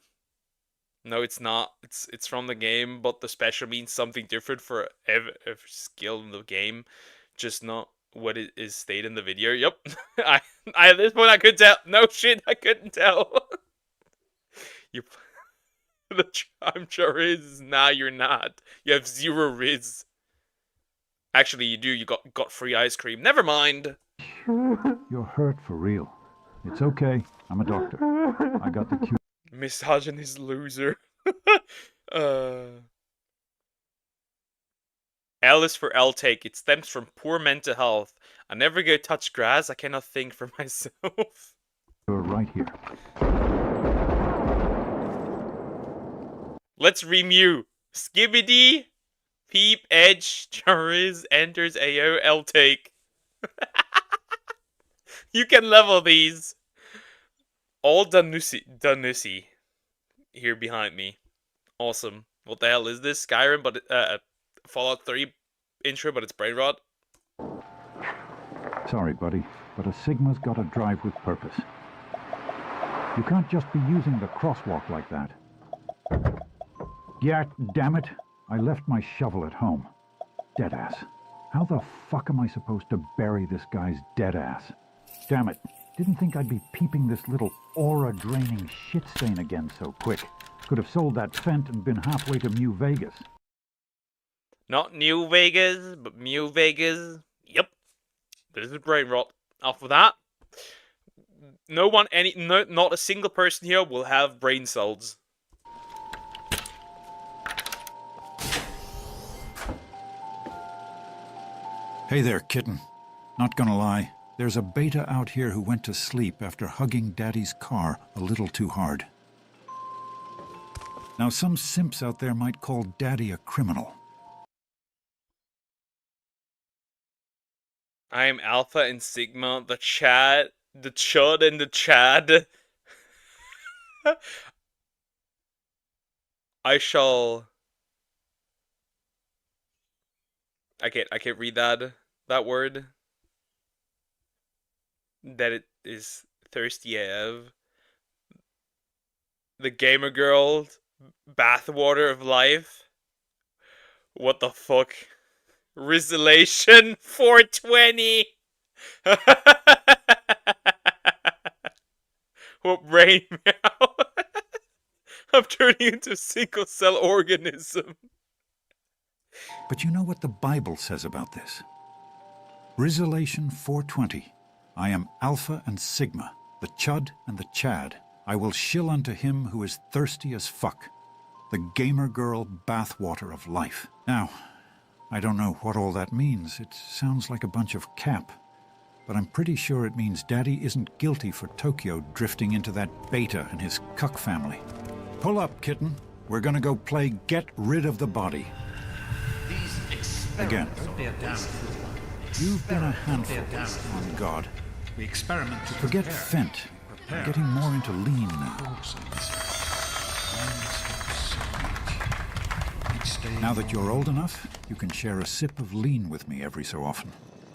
No, it's not. It's from the game, but the special means something different for every skill in the game, just not what it is stated in the video. Yep. I at this point I could tell. No shit, I couldn't tell. You. I'm sure is. Nah, you're not. You have 0 riz. Actually, you do. You got free ice cream. Never mind. You're hurt for real. It's okay. I'm a doctor. I got the cure. Misogynist loser. L is for L take. It stems from poor mental health. I never go touch grass. I cannot think for myself. You're right here. Let's remew. Skibidi, peep, edge, chariz, enters, AO, L take. You can level these. All Danusi here behind me. Awesome. What the hell is this? Skyrim, but Fallout 3 intro, but it's brain rot. Sorry, buddy, but a Sigma's got to drive with purpose. You can't just be using the crosswalk like that. Yeah, damn it. I left my shovel at home. Deadass. How the fuck am I supposed to bury this guy's dead ass? Damn it. Didn't think I'd be peeping this little aura-draining shit stain again so quick. Could have sold that Fent and been halfway to New Vegas. Not New Vegas, but New Vegas. Yep. This is brain rot. Off of that, not a single person here will have brain cells. Hey there, kitten. Not gonna lie, there's a beta out here who went to sleep after hugging Daddy's car a little too hard. Now, some simps out there might call Daddy a criminal. I am Alpha and Sigma, the Chud and the Chad. I can't read that word. That it is thirsty AF. The gamer girl, bathwater of life. What the fuck? Resolution 420. What brain meow? I'm turning into a single cell organism. But you know what the Bible says about this? Resolution 420. I am Alpha and Sigma, the Chud and the Chad. I will shill unto him who is thirsty as fuck. The gamer girl bathwater of life. Now, I don't know what all that means. It sounds like a bunch of cap. But I'm pretty sure it means Daddy isn't guilty for Tokyo drifting into that beta and his cuck family. Pull up, kitten. We're gonna go play Get Rid of the Body. Again. You've been a handful on God. We experiment to forget Fent. I'm getting more into lean now. Now that you're old enough, you can share a sip of lean with me every so often.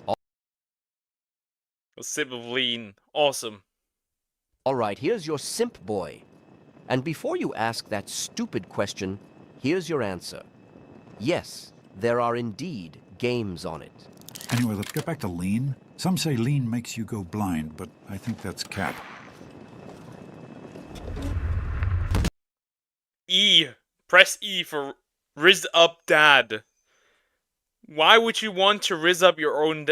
A sip of lean. Awesome. Alright, here's your simp boy. And before you ask that stupid question, here's your answer. Yes, there are indeed games on it. Anyway, let's get back to lean. Some say lean makes you go blind, but I think that's cap. E. Press E for Riz up dad. Why would you want to riz up your own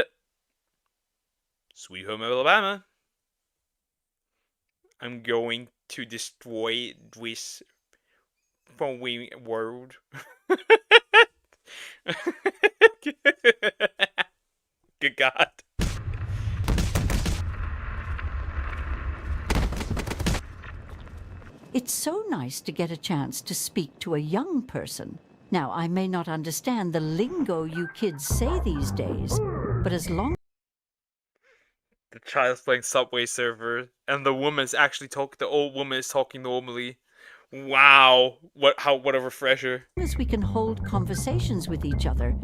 Sweet Home Alabama. I'm going to destroy this following world. Good God. It's so nice to get a chance to speak to a young person. Now, I may not understand the lingo you kids say these days, but as long The child's playing Subway Surfer, and the woman's actually the old woman is talking normally. Wow, what a refresher. as we can hold conversations with each other,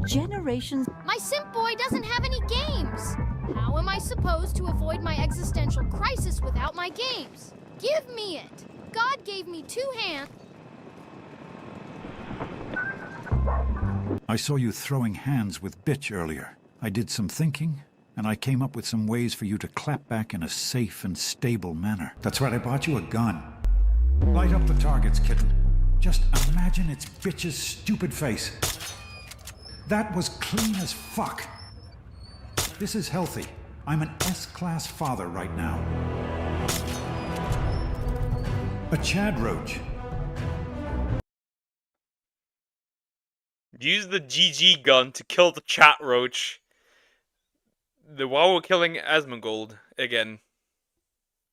generations... My simp boy doesn't have any games. How am I supposed to avoid my existential crisis without my games? Give me it. God gave me 2 hands. I saw you throwing hands with Bitch earlier. I did some thinking, and I came up with some ways for you to clap back in a safe and stable manner. That's right, I bought you a gun. Light up the targets, kitten. Just imagine its Bitch's stupid face. That was clean as fuck. This is healthy. I'm an S-class father right now. A Chad Roach. Use the GG gun to kill the chat roach. While we're killing Asmongold again.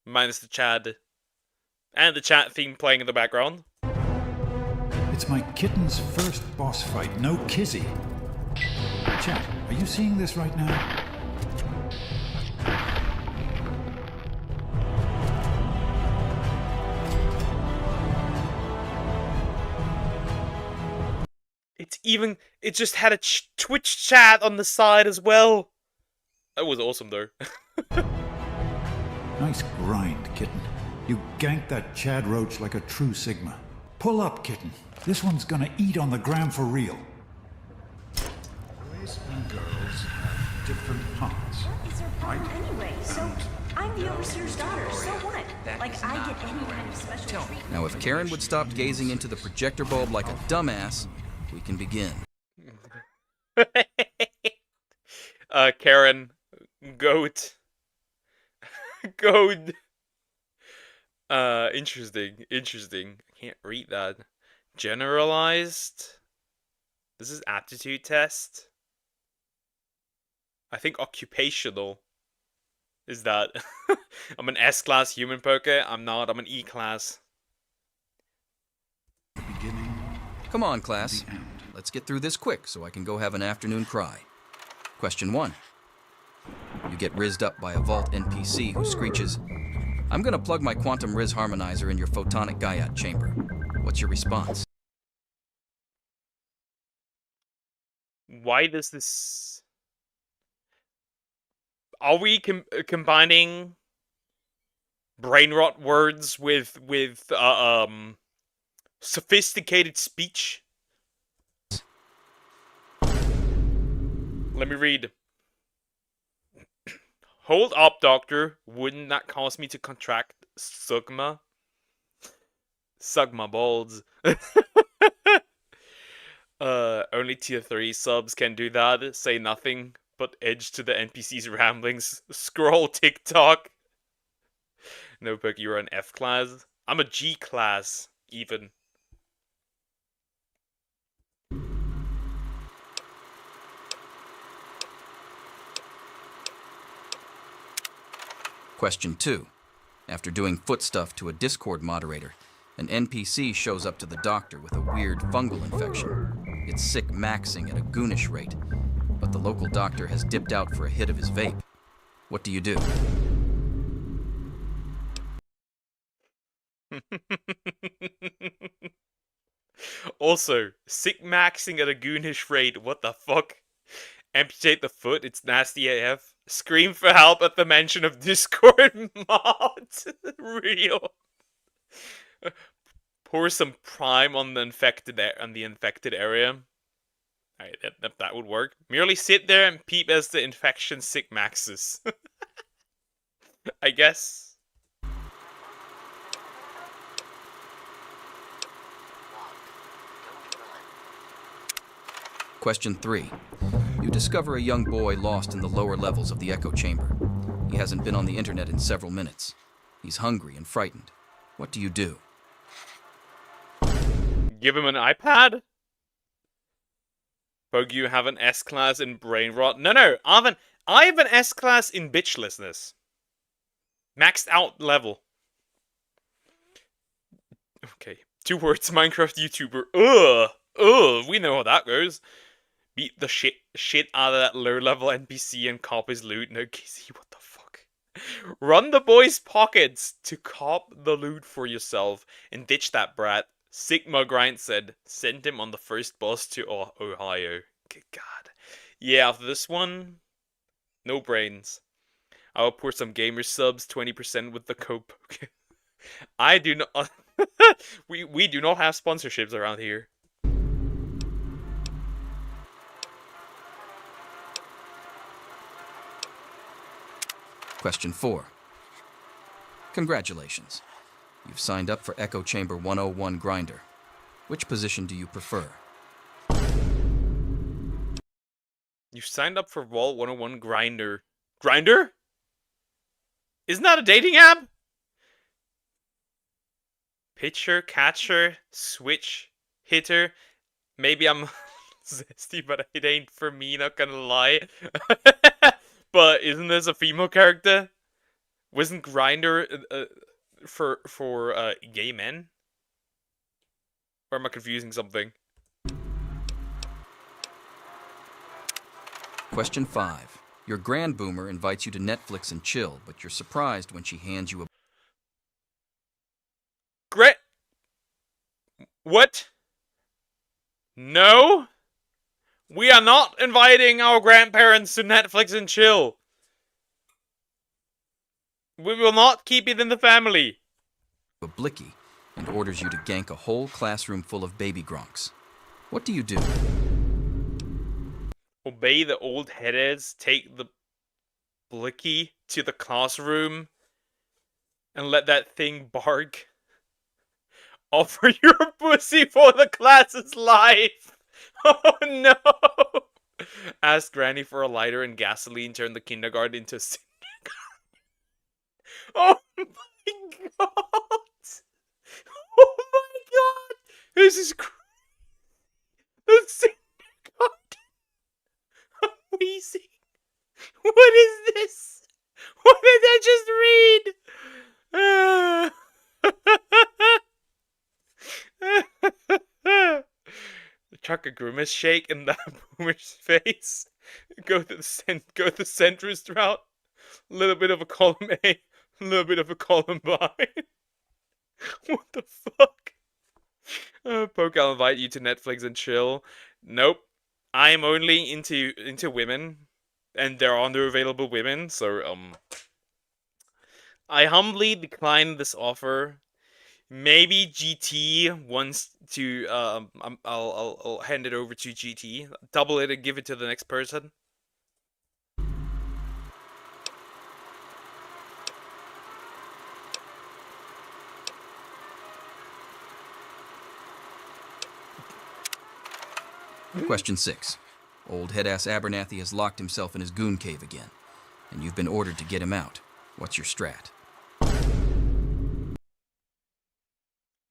Minus the Chad. And the chat theme playing in the background. It's my kitten's first boss fight, no kizzy. Chat, are you seeing this right now? It just had a Twitch chat on the side as well. That was awesome though. Nice grind, kitten. You ganked that Chad Roach like a true Sigma. Pull up, kitten. This one's gonna eat on the gram for real. boys and girls have different parts, right? Anyway, so I'm the overseer's daughter, so what? Like, I get any kind of special treatment. Now, if Karen would stop gazing into the projector bulb like a dumbass, we can begin. Karen, goat. Goat. Interesting. I can't read that. Generalized. This is aptitude test. I think occupational is that. I'm an S-class human poker. I'm not. I'm an E-class. Come on, class. Let's get through this quick so I can go have an afternoon cry. Question 1. You get rizzed up by a vault NPC who screeches, "I'm gonna plug my quantum Riz harmonizer in your photonic Gaiat chamber." What's your response? Why does this... Are we combining brain rot words with sophisticated speech? Let me read. Hold up, doctor. Wouldn't that cause me to contract Sugma? Sugma balls. Only tier 3 subs can do that. Say nothing but edge to the NPC's ramblings. Scroll TikTok. No, Poke, you're an F class. I'm a G class, even. Question 2. After doing foot stuff to a Discord moderator, an NPC shows up to the doctor with a weird fungal infection. It's sick maxing at a goonish rate, but the local doctor has dipped out for a hit of his vape. What do you do? Also, sick maxing at a goonish rate, what the fuck? Amputate the foot, it's nasty AF. Scream for help at the mention of Discord mod. Real. Pour some prime on the infected area. Alright, that would work. Merely sit there and peep as the infection sick maxes. I guess. Question 3. You discover a young boy lost in the lower levels of the echo chamber. He hasn't been on the internet in several minutes. He's hungry and frightened. What do you do? Give him an iPad? Bug, you have an S-class in brain rot? No, I have an S-class in bitchlessness. Maxed out level. Okay. 2 words, Minecraft YouTuber. Ugh, we know how that goes. Beat the shit out of that low-level NPC and cop his loot. No, Casey, what the fuck? Run the boy's pockets to cop the loot for yourself and ditch that brat. Sigma Grind said, send him on the first bus to Ohio. Good God. Yeah, after this one, no brains. I will pour some gamer subs, 20% with the code Poke. I do not... we do not have sponsorships around here. Question 4. Congratulations. You've signed up for Echo Chamber 101 Grinder. Which position do you prefer? You signed up for Vault 101 Grinder. Grinder? Isn't that a dating app? Pitcher, catcher, switch, hitter. Maybe I'm zesty, but it ain't for me, not gonna lie. But isn't this a female character? Wasn't Grinder for gay men? Or am I confusing something? Question 5. Your grand boomer invites you to Netflix and chill, but you're surprised when she hands you a... What? No? We are not inviting our grandparents to Netflix and chill. We will not keep it in the family. ...a blicky and orders you to gank a whole classroom full of baby gronks. What do you do? Obey the old headheads, take the blicky to the classroom, and let that thing bark. Offer your pussy for the class's life! Oh no! Ask Granny for a lighter and gasoline, turn the kindergarten into a Oh my god! Oh my god! This is crazy! The kindergarten! I'm wheezing! What is this? What did I just read? Chuck a grimace shake in that boomer's face. Go to the centrist route. A little bit of a column A, a little bit of a column B. What the fuck? Poke, I'll invite you to Netflix and chill. Nope. I am only into women, and there are no available women, so I humbly decline this offer. Maybe GT wants to. I'll hand it over to GT. Double it and give it to the next person. Question 6. Old head-ass Abernathy has locked himself in his goon cave again, and you've been ordered to get him out. What's your strat?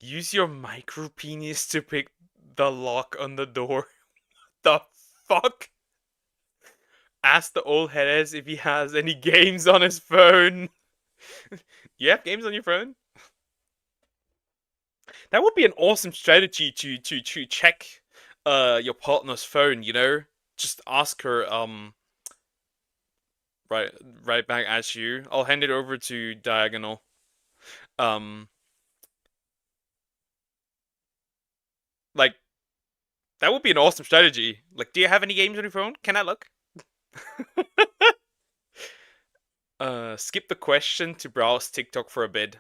Use your micro penis to pick the lock on the door. The fuck? Ask the old headass if he has any games on his phone. You have games on your phone? That would be an awesome strategy to check your partner's phone, you know? Just ask her right back at you. I'll hand it over to Diagonal. Like, that would be an awesome strategy. Like, do you have any games on your phone? Can I look? Skip the question to browse TikTok for a bit.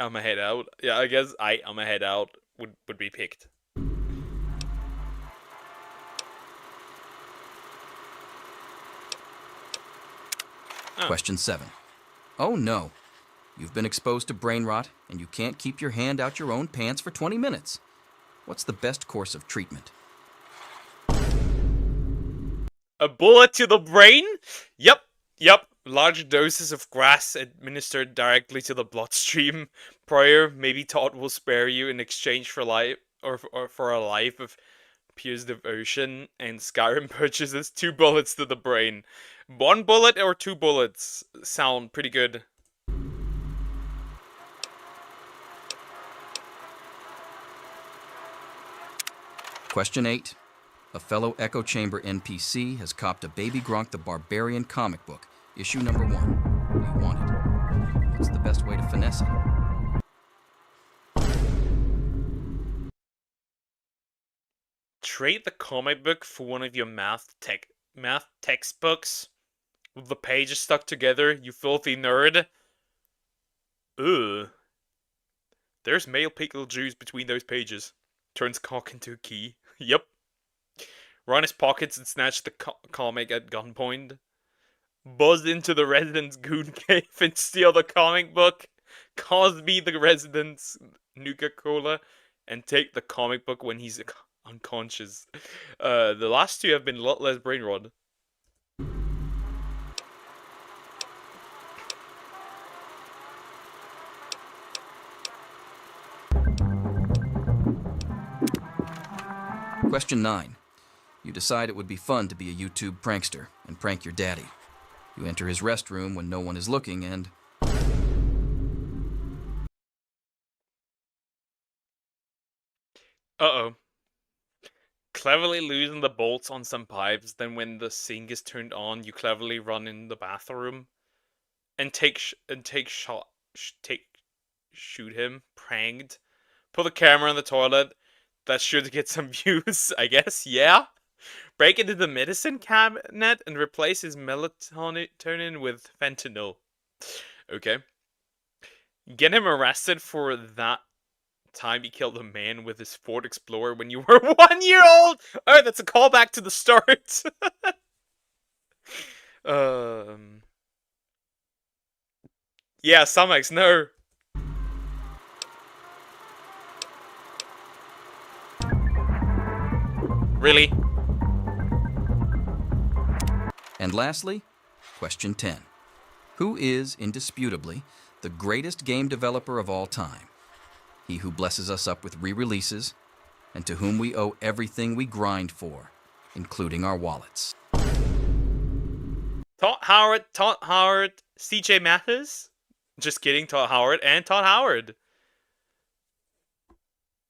I'm a head out. Yeah, I guess I'm a head out would be picked. Question 7. Oh no. You've been exposed to brain rot, and you can't keep your hand out your own pants for 20 minutes. What's the best course of treatment? A bullet to the brain? Yep. Large doses of grass administered directly to the bloodstream. Prayer, maybe Todd will spare you in exchange for life or for a life of pious devotion. And Skyrim purchases 2 bullets to the brain. 1 bullet or 2 bullets sound pretty good. Question 8. A fellow Echo Chamber NPC has copped a Baby Gronk the Barbarian comic book, issue number 1. You want it. What's the best way to finesse it? Trade the comic book for one of your math textbooks with the pages stuck together, you filthy nerd. Ugh. There's male pickle juice between those pages. Turns cock into a key. Yep. Run his pockets and snatch the comic at gunpoint. Buzz into the resident's goon cave and steal the comic book. Cosby the resident's Nuka-Cola and take the comic book when he's unconscious. The last 2 have been a lot less brain rot. Question 9. You decide it would be fun to be a YouTube prankster and prank your daddy. You enter his restroom when no one is looking and... Uh-oh. Cleverly loosen the bolts on some pipes, then when the sink is turned on, you cleverly run in the bathroom and shoot him, pranked. Put the camera in the toilet. That's sure to get some views, I guess, yeah? Break into the medicine cabinet and replace his melatonin with fentanyl. Okay. Get him arrested for that time he killed a man with his Ford Explorer when you were 1 year old! Oh, that's a callback to the start! Yeah, Samex, no. Really? And lastly, question 10. Who is, indisputably, the greatest game developer of all time? He who blesses us up with re-releases, and to whom we owe everything we grind for, including our wallets. Todd Howard, CJ Mathis? Just kidding, Todd Howard and Todd Howard.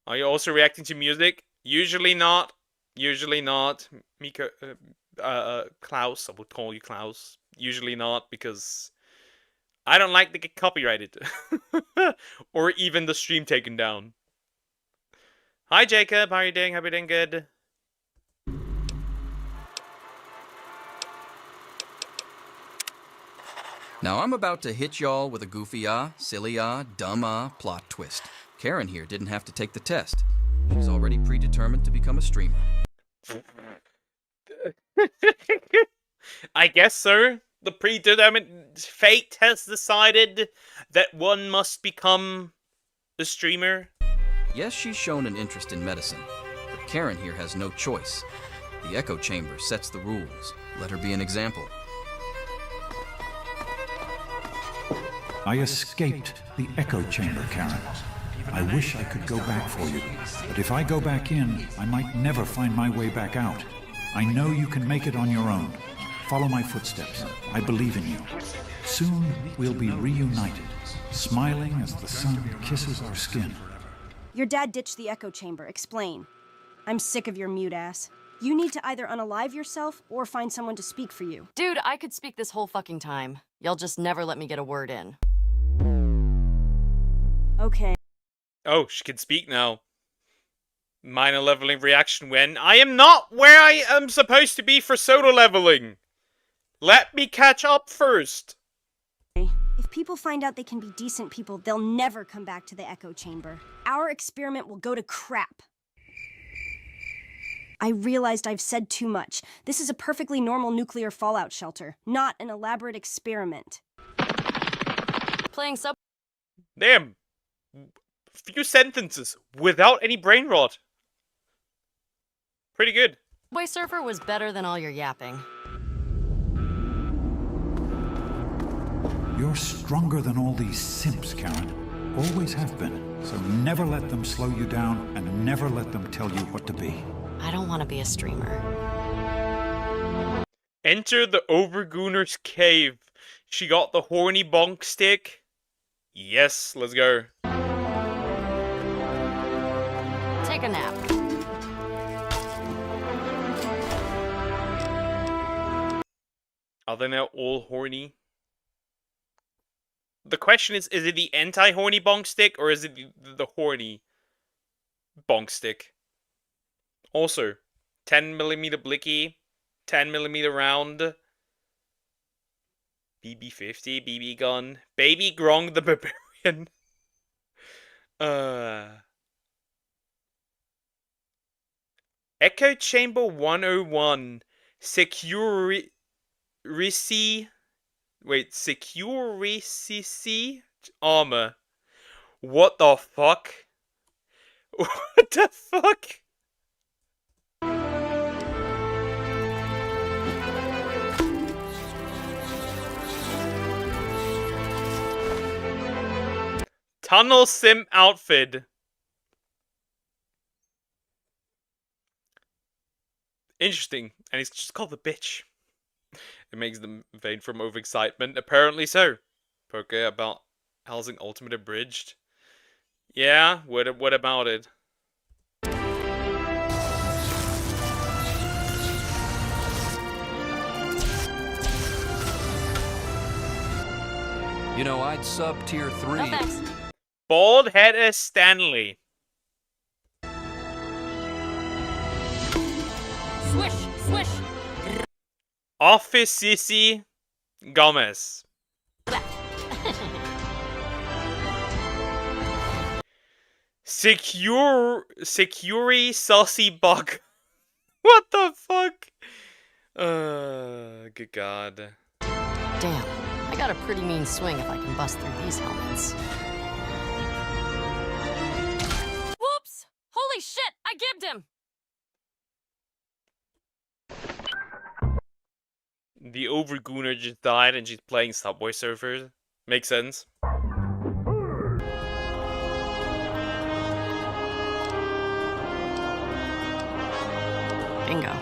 Are you also reacting to music? Usually not. Usually not. Mika, Klaus, I would call you Klaus. Usually not, because I don't like to get copyrighted. Or even the stream taken down. Hi Jacob, how are you doing? Hope you're doing good. Now I'm about to hit y'all with a goofy silly dumb plot twist. Karen here didn't have to take the test. She's already predetermined to become a streamer. I guess so. The predetermined fate has decided that one must become a streamer. Yes, she's shown an interest in medicine, but Karen here has no choice. The echo chamber sets the rules. Let her be an example. I escaped the echo chamber, Karen. I wish I could go back for you, but if I go back in, I might never find my way back out. I know you can make it on your own. Follow my footsteps. I believe in you. Soon we'll be reunited, smiling as the sun kisses our skin. Your dad ditched the echo chamber. Explain. I'm sick of your mute ass. You need to either unalive yourself or find someone to speak for you. Dude, I could speak this whole fucking time. Y'all just never let me get a word in. Okay. Oh, she can speak now. Minor leveling reaction when I am not where I am supposed to be for solo leveling. Let me catch up first. If people find out they can be decent people, they'll never come back to the echo chamber. Our experiment will go to crap. I realized I've said too much. This is a perfectly normal nuclear fallout shelter, not an elaborate experiment. Playing sub. Damn. Few sentences without any brain rot. Pretty good. Subway Surfer was better than all your yapping. You're stronger than all these simps, Karen. Always have been. So never let them slow you down and never let them tell you what to be. I don't want to be a streamer. Enter the Overgooner's cave. She got the horny bonk stick. Yes, let's go. Take a nap. Are they now all horny? The question is it the anti-horny bonk stick or is it the horny bonk stick? Also, 10mm blicky, 10mm round, BB-50, BB gun, Baby Grong the Barbarian. Echo Chamber 101, Security armor. What the fuck? What the fuck? Tunnel sim outfit. Interesting. And he's just called the bitch. It makes them vain from overexcitement. Apparently so. Poke about housing Ultimate Abridged. Yeah, what about it? You know, I'd sub tier 3. No thanks. Bald header Stanley. Swish, swish. Office Sissy Gomez. Security Saucy Bug. What the fuck? Good God. Damn, I got a pretty mean swing if I can bust through these helmets. Whoops! Holy shit, I gibbed him! The Overgooner just died and she's playing Subway Surfers. Makes sense. Bingo.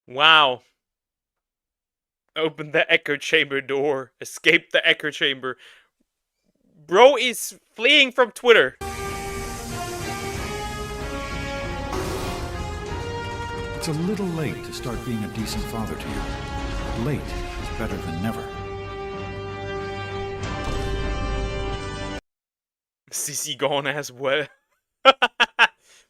Wow. Open the echo chamber door. Escape the echo chamber. Bro is fleeing from Twitter. It's a little late to start being a decent father to you. But late is better than never. CC gone as well.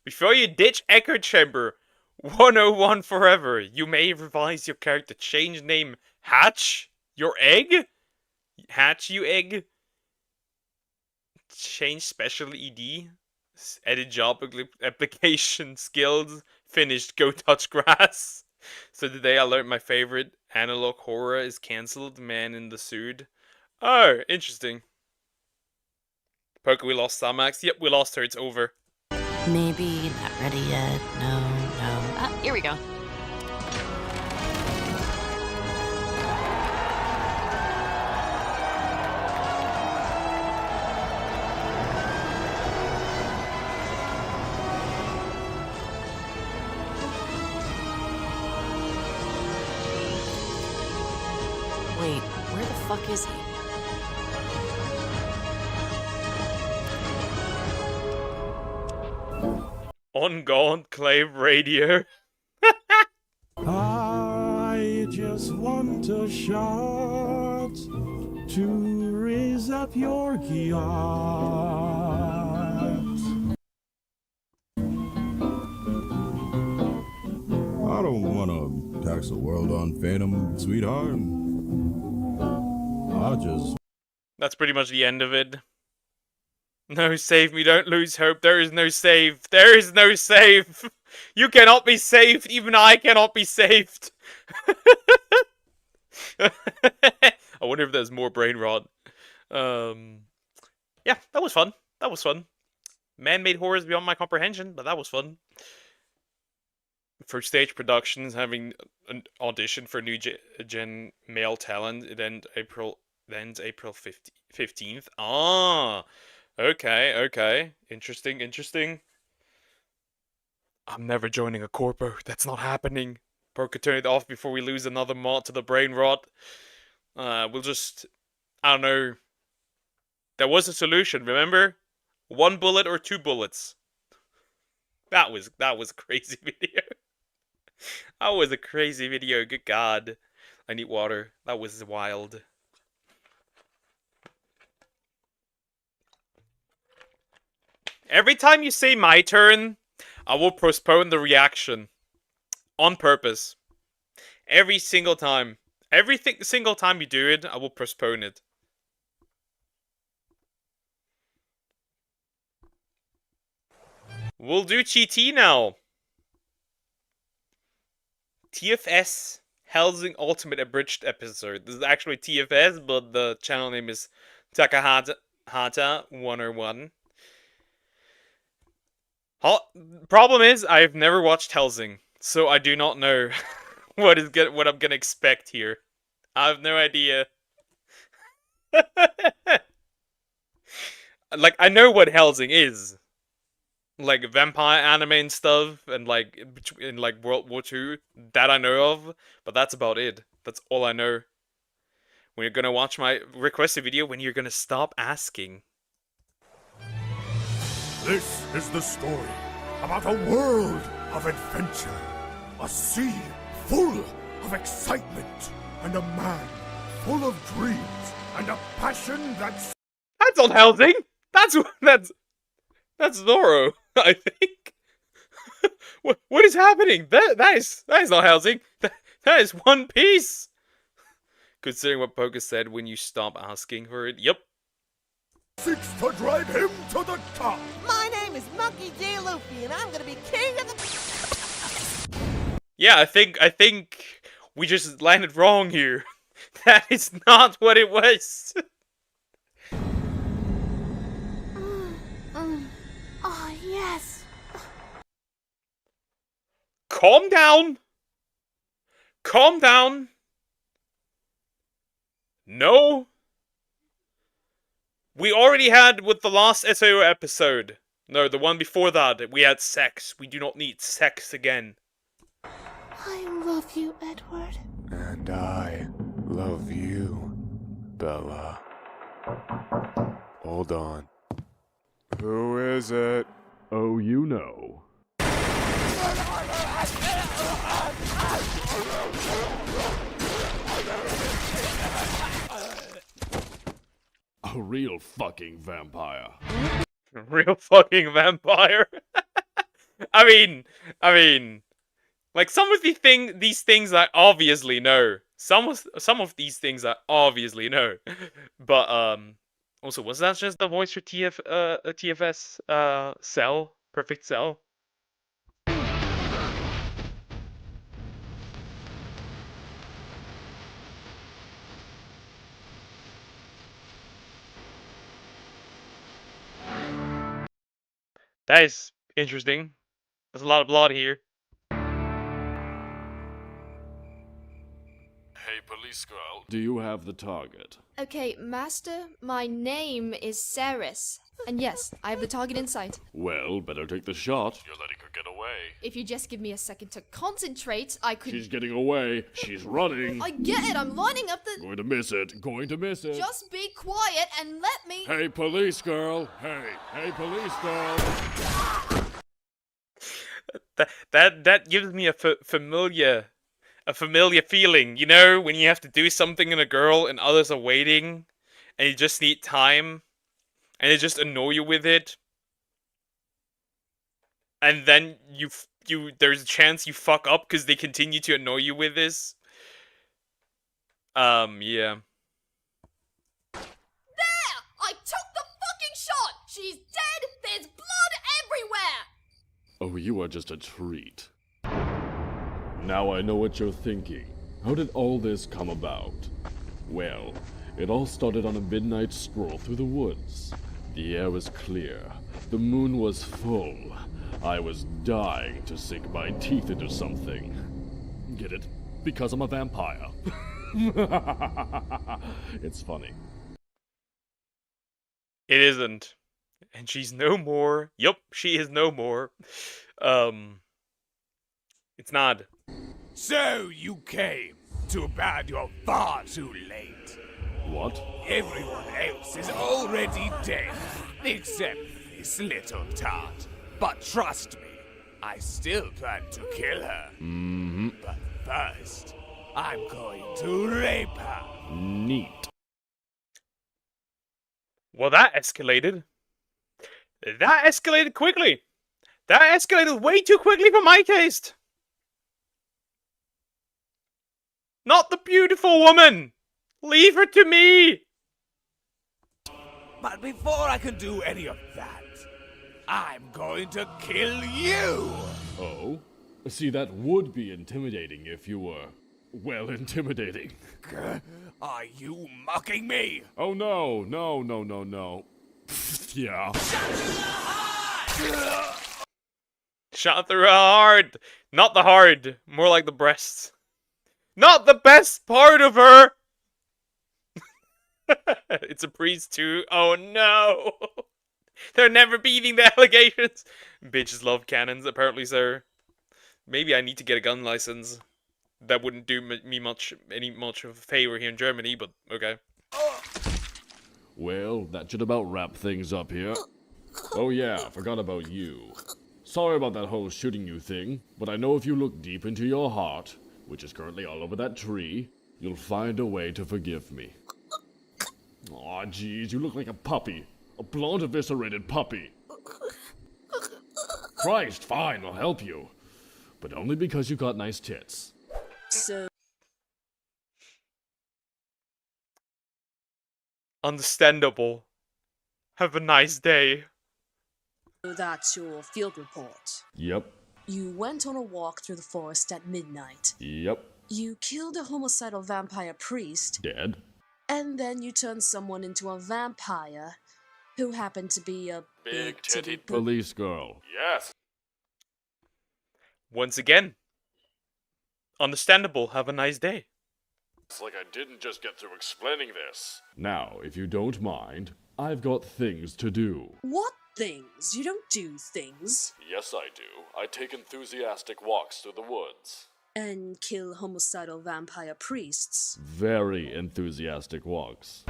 Before you ditch echo chamber 101 forever, you may revise your character. Change name. Hatch? Your egg? Hatch, you egg? Change special ED. Edit job application skills. Finished. Go touch grass. So today I learned my favorite analog horror is cancelled. Man in the suit. Oh, interesting. Poker, we lost Samax. Yep, we lost her. It's over. Maybe not ready yet. No. Ah, here we go. Wait, where the fuck is he? On Gauntlet Radio. I just want a shot to raise up your yacht. I don't want to tax the world on Phantom, sweetheart. I just... That's pretty much the end of it. No, save me, don't lose hope. There is no save. There is no save. You cannot be saved. Even I cannot be saved. I wonder if there's more brain rot. Yeah, that was fun. That was fun. Man-made horrors beyond my comprehension, but that was fun. First Stage Productions having an audition for new gen male talent. It ends April 15th. Ah. Okay. Interesting. I'm never joining a corpo. That's not happening. Bro could turn it off before we lose another mod to the brain rot. We'll just... I don't know. There was a solution, remember? 1 bullet or 2 bullets. That was a crazy video. That was a crazy video, good god. I need water. That was wild. Every time you say my turn, I will postpone the reaction. On purpose. Every single time. Every single time you do it, I will postpone it. We'll do GT now. TFS Helsing Ultimate Abridged Episode. This is actually TFS, but the channel name is Takahata 101. Problem is, I've never watched Helsing, so I do not know what I'm gonna expect here. I have no idea. Like, I know what Helsing is. Like, vampire anime and stuff, and like, in like World War II, that I know of, but that's about it. That's all I know. When you're gonna watch my requested video, when you're gonna stop asking. This is the story about a world of adventure, a sea full of excitement, and a man full of dreams, and a passion that's... That's on Helsing! That's Zoro, I think. What is happening? That is not housing. That is One Piece. Considering what Poker said when you stop asking for it. Yep. 6 to drive him to the top. My name is Monkey D. Luffy, and I'm gonna be king of the... Yeah, I think we just landed wrong here. That is not what it was. Oh, yes. Calm down. Calm down. No. We already had with the last SAO episode. No, the one before that, we had sex. We do not need sex again. I love you, Edward. And I love you, Bella. Hold on. Who is it? Oh, you know. A real fucking vampire. Real fucking vampire. I mean, like some of these things I obviously know. Some of these things I obviously know. But also, was that just the voice for TFS Cell? Perfect Cell? That is interesting. There's a lot of blood here. Hey, police girl. Do you have the target? Okay, Master, my name is Ceres. And yes, I have the target in sight. Well, better take the shot. You're letting her get away. If you just give me a second to concentrate, I could... She's getting away. She's running. I get it, I'm lining up the... Going to miss it. Going to miss it. Just be quiet and let me... Hey, police girl. Hey, police girl. That gives me a familiar feeling, you know, when you have to do something in a girl and others are waiting, and you just need time, and they just annoy you with it, and then there's a chance you fuck up because they continue to annoy you with this. Yeah. There! I took the fucking shot! She's dead! There's blood everywhere! Oh, you are just a treat. Now I know what you're thinking. How did all this come about? Well, it all started on a midnight stroll through the woods. The air was clear. The moon was full. I was dying to sink my teeth into something. Get it? Because I'm a vampire. It's funny. It isn't. And she's no more. Yup, she is no more. It's not. So you came. Too bad you're far too late. What? Everyone else is already dead, except this little tart. But trust me, I still plan to kill her. Mm-hmm. But first, I'm going to rape her. Neat. Well, that escalated. That escalated quickly. That escalated way too quickly for my taste. Not the beautiful woman! Leave her to me! But before I can do any of that, I'm going to kill you! Oh? See, that would be intimidating if you were, well, intimidating. Are you mocking me? Oh, no. Yeah. Shot through her hard! Not the hard, more like the breasts. Not the best part of her! It's a priest too. Oh no! They're never beating the allegations! Bitches love cannons, apparently, sir. Maybe I need to get a gun license. That wouldn't do me much of a favor here in Germany, but okay. Well, that should about wrap things up here. Oh yeah, forgot about you. Sorry about that whole shooting you thing, but I know if you look deep into your heart, which is currently all over that tree, you'll find a way to forgive me. Aw, geez, you look like a puppy. A blonde eviscerated puppy. Christ, fine, I'll help you. But only because you got nice tits. So Understandable. Have a nice day. that's your field report. Yep. You went on a walk through the forest at midnight. Yep. You killed a homicidal vampire priest. Dead. And then you turned someone into a vampire who happened to be a Big-titted police girl. Yes. Once again. Understandable. Have a nice day. It's like I didn't just get through explaining this. Now, if you don't mind, I've got things to do. What things? You don't do things. Yes, I do. I take enthusiastic walks through the woods. And kill homicidal vampire priests. Very enthusiastic walks.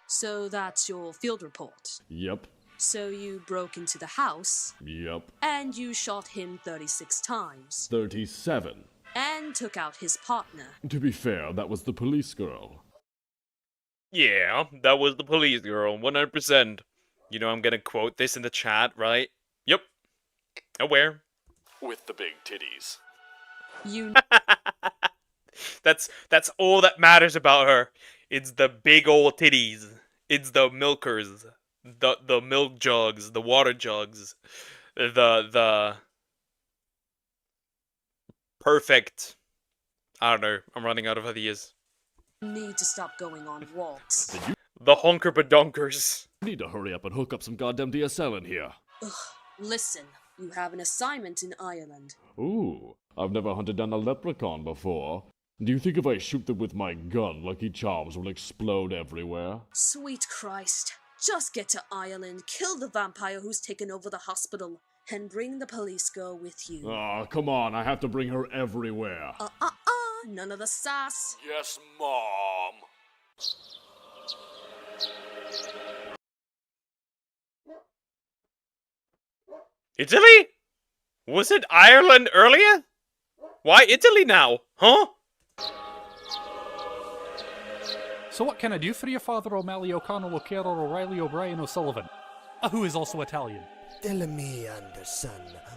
So that's your field report. Yep. So you broke into the house. Yep. And you shot him 36 times. 37. And took out his partner. To be fair, that was the police girl. Yeah, that was the police girl, 100%. You know I'm gonna quote this in the chat, right? Yep. Aware. With the big titties. You That's all that matters about her. It's the big old titties. It's the milkers. The milk jugs, the water jugs. The perfect. I don't know. I'm running out of ideas. need to stop going on walks. The honker badonkers. Need to hurry up and hook up some goddamn DSL in here. Ugh, listen, you have an assignment in Ireland. Ooh, I've never hunted down a leprechaun before. Do you think if I shoot them with my gun, Lucky Charms will explode everywhere? Sweet Christ. Just get to Ireland, kill the vampire who's taken over the hospital, and bring the police girl with you. Ah, come on, I have to bring her everywhere. None of the sass. Yes, Mom. Italy? Was it Ireland earlier? Why Italy now? Huh? So what can I do for you, Father O'Malley, O'Connell, O'Carroll, O'Reilly, O'Brien, O'Sullivan? Who is also Italian. Tell me, Anderson,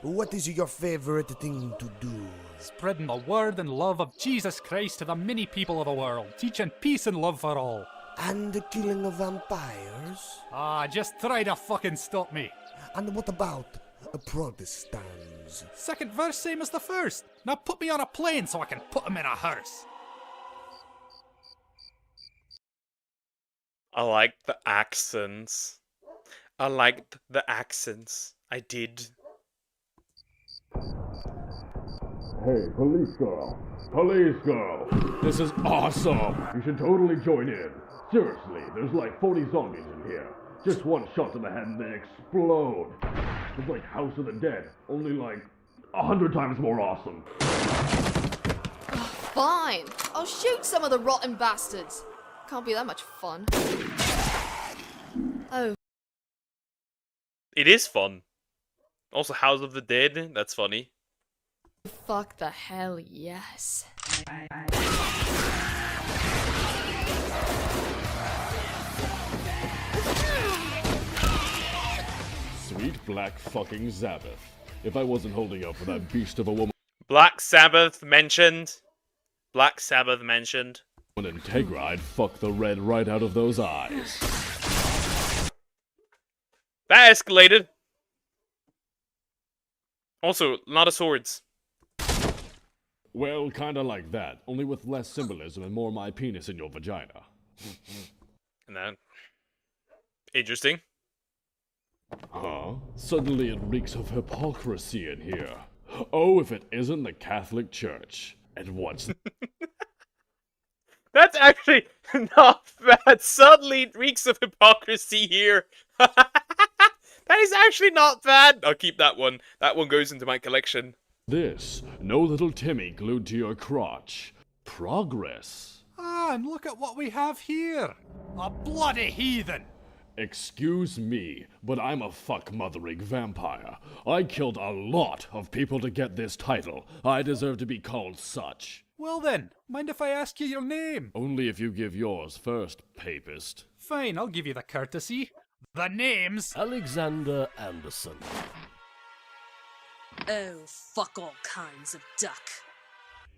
what is your favorite thing to do? Spreading the word and love of Jesus Christ to the many people of the world, teaching peace and love for all. And the killing of vampires? Just try to fucking stop me. And what about Protestants? Second verse, same as the first. Now put me on a plane so I can put him in a hearse. I liked the accents. I liked the accents. I did. Hey, police girl. Police girl. This is awesome. You should totally join in. Seriously, there's like 40 zombies in here. Just one shot to the head and they explode. It's like House of the Dead, only like 100 times more awesome. Fine. I'll shoot some of the rotten bastards. Can't be that much fun. Oh. It is fun. Also, House of the Dead, that's funny. Fuck the hell yes. Sweet black fucking Sabbath. If I wasn't holding up for that beast of a woman. Black Sabbath mentioned. Black Sabbath mentioned. And Integra, I'd fuck the red right out of those eyes. That escalated. Also, a lot of swords. Well, kinda like that, only with less symbolism and more my penis in your vagina. And then... Interesting. Huh? Suddenly it reeks of hypocrisy in here. Oh, if it isn't the Catholic Church. And what's... That's actually not bad. Suddenly it reeks of hypocrisy here. That is actually not bad. I'll keep that one. That one goes into my collection. This, no little Timmy glued to your crotch. Progress. And look at what we have here. A bloody heathen. Excuse me, but I'm a fuck-mothering vampire. I killed a lot of people to get this title. I deserve to be called such. Well then, mind if I ask you your name? Only if you give yours first, papist. Fine, I'll give you the courtesy. The name's Alexander Anderson. Oh, fuck all kinds of duck.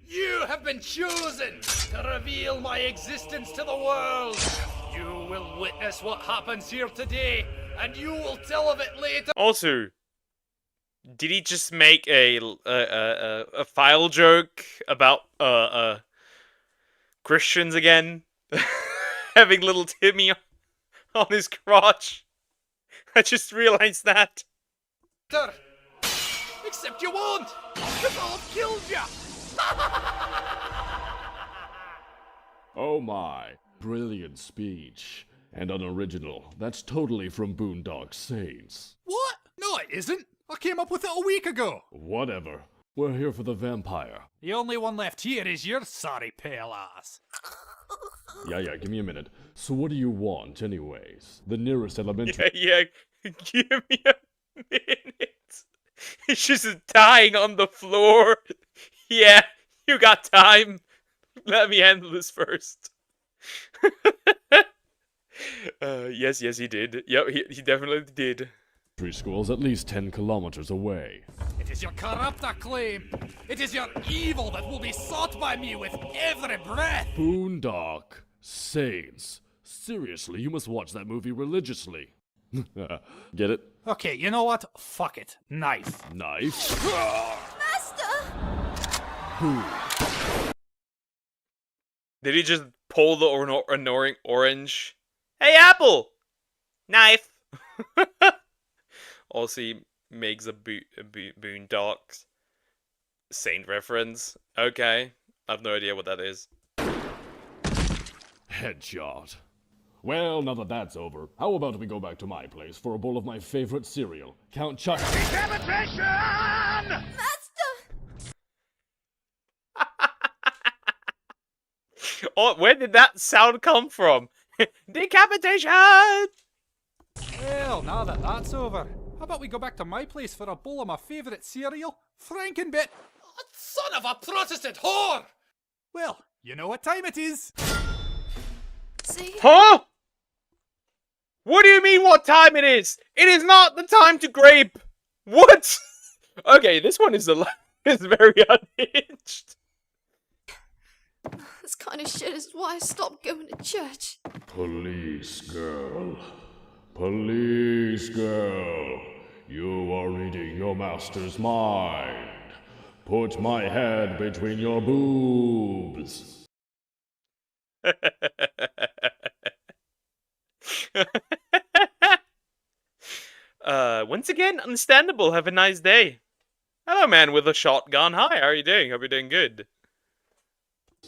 You have been chosen to reveal my existence to the world. You will witness what happens here today, and you will tell of it later. Also, did he just make a file joke about Christians again having little Timmy on his crotch? I just realized that. Except you won't, because I'll have killed you. Oh my, brilliant speech. And unoriginal. That's totally from Boondock Saints. What? No, it isn't. I came up with it a week ago. Whatever. We're here for the vampire. The only one left here is your sorry pale ass. Yeah, give me a minute. So what do you want, anyways? The nearest elementary... Yeah, give me a minute. He's just dying on the floor. Yeah, you got time. Let me handle this first. Yes, he did. Yep, he definitely did. Preschool's at least 10 kilometers away. It is your corrupt acclaim. It is your evil that will be sought by me with every breath. Boondock Saints. Seriously, you must watch that movie religiously. Get it? Okay, you know what? Fuck it. Knife. Knife? Master! Who? Did he just pull the annoying orange? Hey, Apple! Knife! Also, he makes a Boondocks Saint reference. Okay. I have no idea what that is. Headshot. Well, now that that's over, how about we go back to my place for a bowl of my favorite cereal, Count Chuck... Decapitation! Oh, where did that sound come from? Decapitation! Well, now that that's over, how about we go back to my place for a bowl of my favourite cereal, Frankenbit? Oh, son of a Protestant whore! Well, you know what time it is. See? Huh? What do you mean what time it is? It is not the time to grape! What? Okay, this one is very unhinged. This kind of shit is why I stopped going to church. Police girl. Police girl. You are reading your master's mind. Put my head between your boobs. Once again, understandable. Have a nice day. Hello, man with a shotgun. Hi, how are you doing? Hope you're doing good.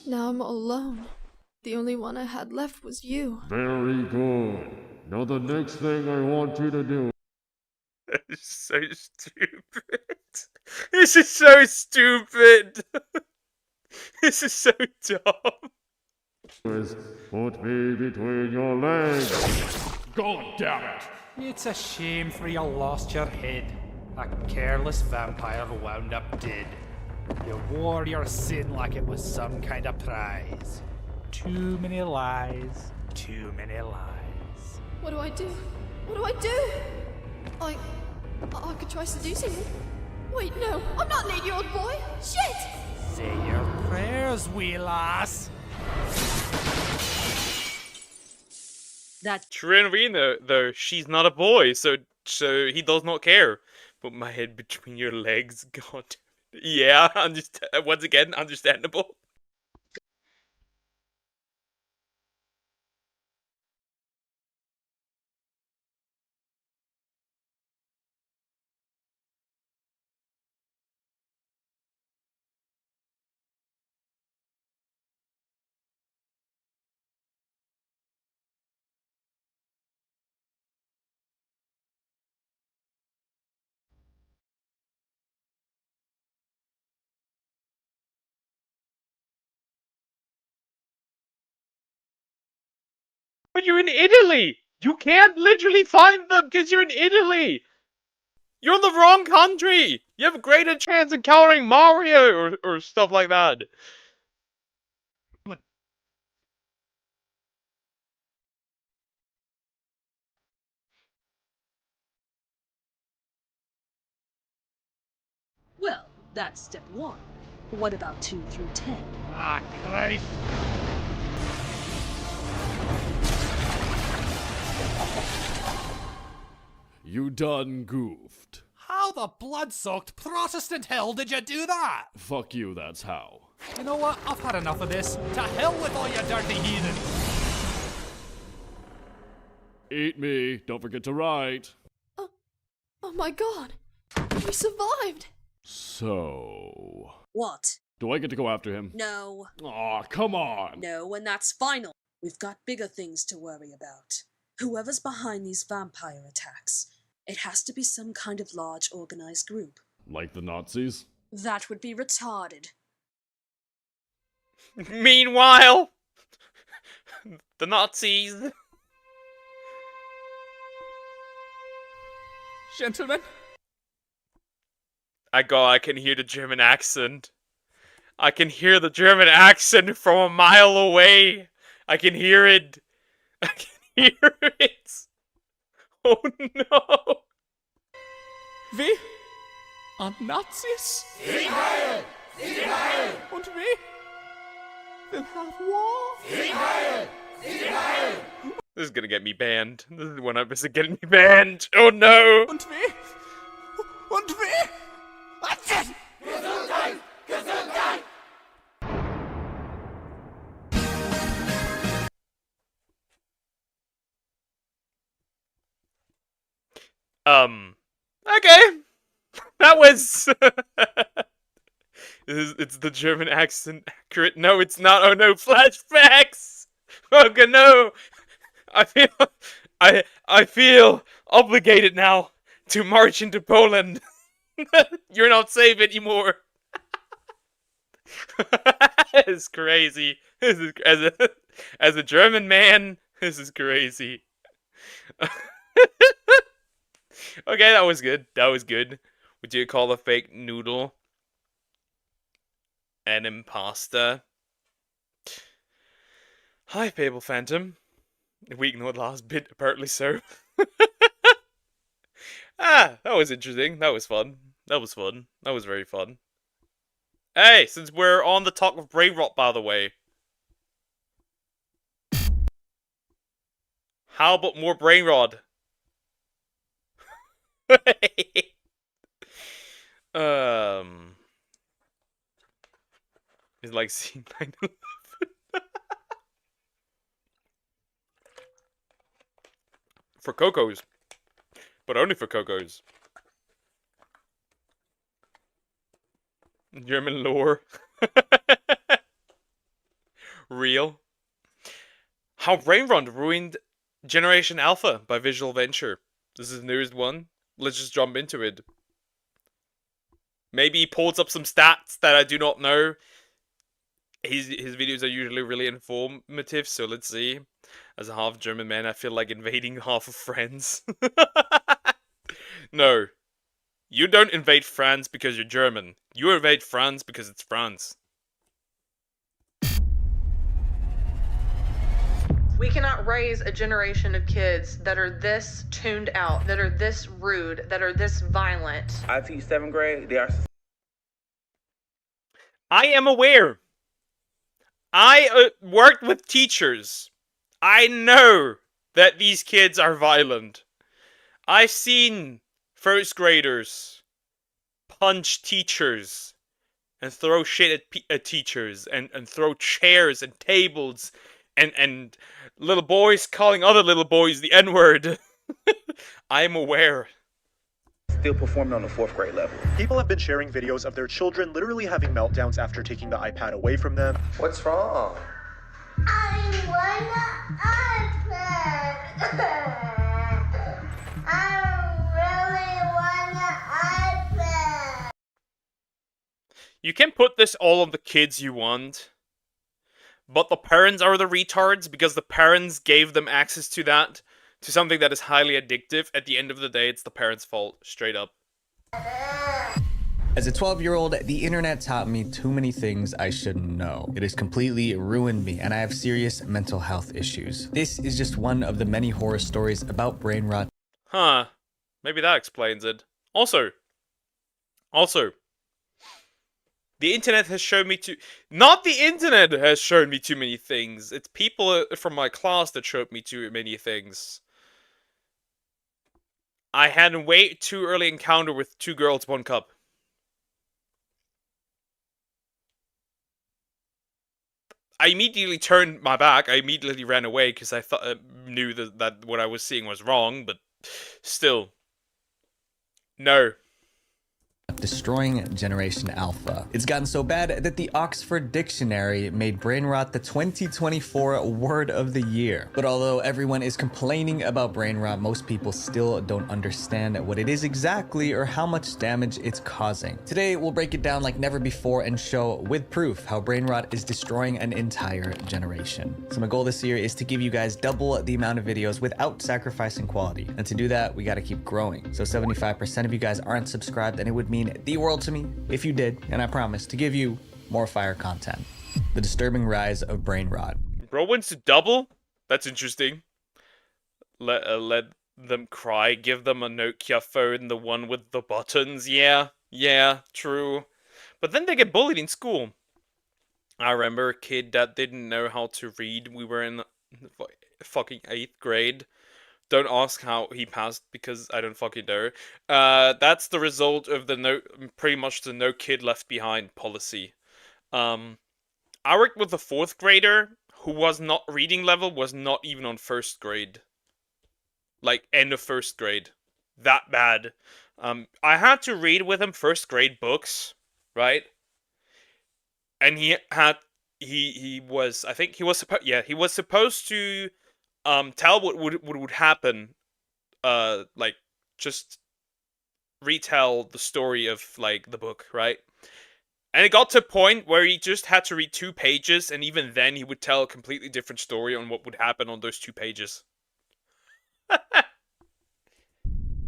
Now I'm all alone. The only one I had left was you. Very good. Now the next thing I want you to do... This is so stupid. This is so stupid. This is so dumb. ...is put me between your legs. God damn it! It's a shame for you lost your head. A careless vampire wound up dead. You wore your sin like it was some kind of prize. Too many lies, too many lies. What do I do? What do I do? I could try seducing him. Wait, no, I'm not an 8-year-old boy. Shit! Say your prayers, wee lass. That Trinrina, though, she's not a boy, so he does not care. Put my head between your legs, God. Yeah, once again, understandable. But you're in Italy! You can't literally find them because you're in Italy! You're in the wrong country! You have a greater chance encountering Mario or stuff like that. That's step 1. What about 2 through 10? Ah, Christ. You done goofed. How the blood-soaked Protestant hell did you do that? Fuck you, that's how. You know what? I've had enough of this. To hell with all you dirty heathen. Eat me, don't forget to write. Oh my god. We survived. So... What? Do I get to go after him? No. Aw, come on! No, and that's final. We've got bigger things to worry about. Whoever's behind these vampire attacks, it has to be some kind of large organized group. Like the Nazis? That would be retarded. Meanwhile, the Nazis. Gentlemen? I can hear the German accent. I can hear the German accent from a mile away. I can hear it. I can hear it. Oh no. Wir? Are Nazis? Sieg Heil! Sieg Heil! Und wir? Will have war? Sieg Heil! Sieg Heil! This is gonna get me banned. This is 100% getting me banned. Oh no. Und wir? Und wir? Gesundheit! Gesundheit! Okay. That was... It's the German accent accurate. No, it's not. Oh no, flashbacks! Oh god, no! I feel obligated now to march into Poland. You're not safe anymore. It's crazy. This is, as a German man, this is crazy. Okay, that was good. That was good. Would you call a fake noodle an imposter? Hi, Fable Phantom. We ignored the last bit, apparently so. That was interesting. That was fun. That was fun. That was very fun. Hey, since we're on the talk of brain rot, by the way. How about more brain rot? It's like seeing 9/11. For Cocos. But only for Cocos. German lore. Real. How Brainrot ruined Generation Alpha by Visual Venture. This is the newest one. Let's just jump into it. Maybe he pulls up some stats that I do not know. His videos are usually really informative, so let's see. As a half German man, I feel like invading half of France. No. You don't invade France because you're German. You invade France because it's France. We cannot raise a generation of kids that are this tuned out, that are this rude, that are this violent. I teach 7th grade. They are. I am aware. I worked with teachers. I know that these kids are violent. I've seen first graders punch teachers and throw shit at teachers and throw chairs and tables and little boys calling other little boys the N-word. I'm aware. Still performing on the 4th grade level. People have been sharing videos of their children literally having meltdowns after taking the iPad away from them. What's wrong? I want an iPad. I really want an iPad. You can put this all on the kids you want, but the parents are the retards because the parents gave them access to that, to something that is highly addictive. At the end of the day, it's the parents' fault, straight up. As a 12-year-old, the internet taught me too many things I shouldn't know. It has completely ruined me, and I have serious mental health issues. This is just one of the many horror stories about brain rot. Huh. Maybe that explains it. Also, The internet has shown me not the internet has shown me too many things. It's people from my class that showed me too many things. I had a way too early encounter with 2 girls, 1 cup. I immediately turned my back. I immediately ran away because I knew that what I was seeing was wrong, but still. No. Destroying Generation Alpha. It's gotten so bad that the Oxford Dictionary made brain rot the 2024 word of the year. But although everyone is complaining about brain rot, most people still don't understand what it is exactly or how much damage it's causing. Today, we'll break it down like never before and show with proof how brain rot is destroying an entire generation. So my goal this year is to give you guys double the amount of videos without sacrificing quality. And to do that, we gotta keep growing. So 75% of you guys aren't subscribed, and it would mean the world to me if you did, and I promise to give you more fire content. The disturbing rise of brain rot. Bro wants to double? That's interesting. Let them cry. Give them a Nokia phone, the one with the buttons. Yeah, true. But then they get bullied in school. I remember a kid that didn't know how to read. We were in fucking 8th grade. Don't ask how he passed because I don't fucking know. That's the result of pretty much the no kid left behind policy. I worked with a 4th grader who was not reading level, was not even on 1st grade. Like end of 1st grade. That bad. I had to read with him 1st grade books, right? And he was supposed to tell what would happen, like, just retell the story of, like, the book, right? And it got to a point where he just had to read 2 pages, and even then he would tell a completely different story on what would happen on those 2 pages.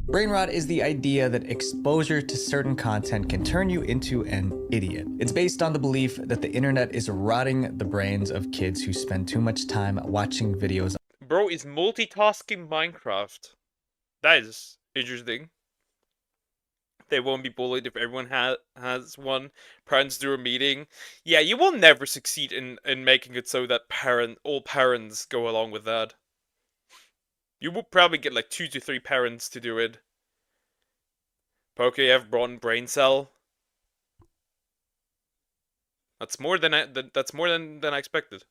Brain rot is the idea that exposure to certain content can turn you into an idiot. It's based on the belief that the internet is rotting the brains of kids who spend too much time watching videos. Bro is multitasking Minecraft. That is interesting. They won't be bullied if everyone has one. Parents do a meeting. Yeah, you will never succeed in making it so that all parents go along with that. You will probably get like 2 to 3 parents to do it. Poke, you have broadened brain cell. That's more than I expected.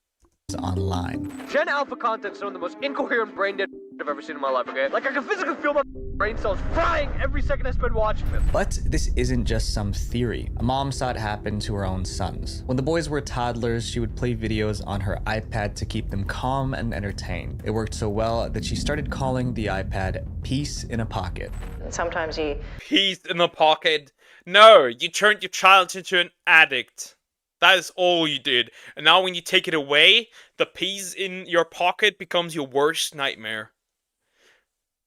Online. Gen Alpha content's some of the most incoherent brain dead I've ever seen in my life, okay? Like, I can physically feel my brain cells frying every second I spend watching them. But this isn't just some theory. A mom saw it happen to her own sons. When the boys were toddlers, she would play videos on her iPad to keep them calm and entertained. It worked so well that she started calling the iPad Peace in a Pocket. Sometimes you... Peace in a pocket. No, you turned your child into an addict. That is all you did. And now when you take it away, the peace in your pocket becomes your worst nightmare.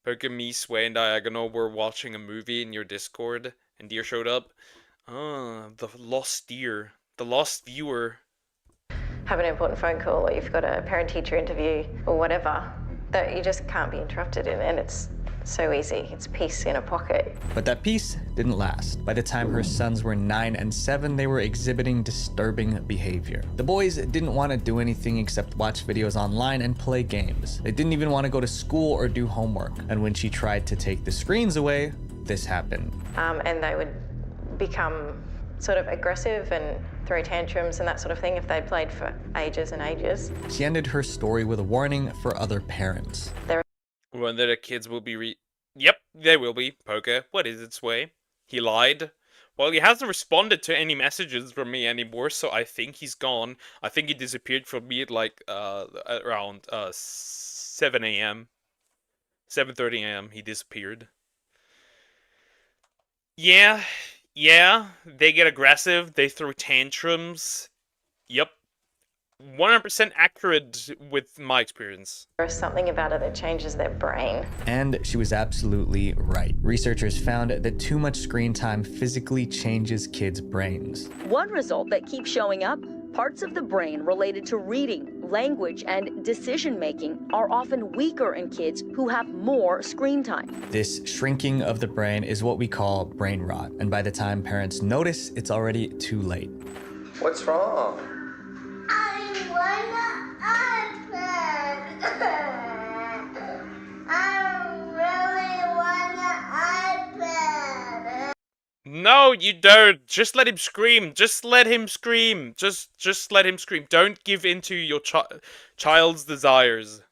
Poke, me, Sway, and Diagonal were watching a movie in your Discord, and Deer showed up. Ah, the lost deer. The lost viewer. have an important phone call, or you've got a parent-teacher interview, or whatever, that you just can't be interrupted in, and it's so easy. It's peace in a pocket. But that peace didn't last. By the time her sons were 9 and 7, they were exhibiting disturbing behavior. The boys didn't want to do anything except watch videos online and play games. They didn't even want to go to school or do homework. And when she tried to take the screens away, this happened. And they would become sort of aggressive and throw tantrums and that sort of thing if they played for ages and ages. She ended her story with a warning for other parents. When the kids will be Yep, they will be. Poker, what is it, Sway? He lied. Well, he hasn't responded to any messages from me anymore, so I think he's gone. I think he disappeared from me at like around 7 a.m. 7:30 a.m. he disappeared. Yeah, they get aggressive, they throw tantrums. Yep. 100% accurate with my experience. There's something about it that changes their brain. And she was absolutely right. Researchers found that too much screen time physically changes kids' brains. One result that keeps showing up, parts of the brain related to reading, language, and decision making are often weaker in kids who have more screen time. This shrinking of the brain is what we call brain rot, and by the time parents notice, it's already too late. What's wrong? I want an iPad. I really want an iPad. No, you don't. Just let him scream. Just let him scream. Just let him scream. Don't give in to your child's desires.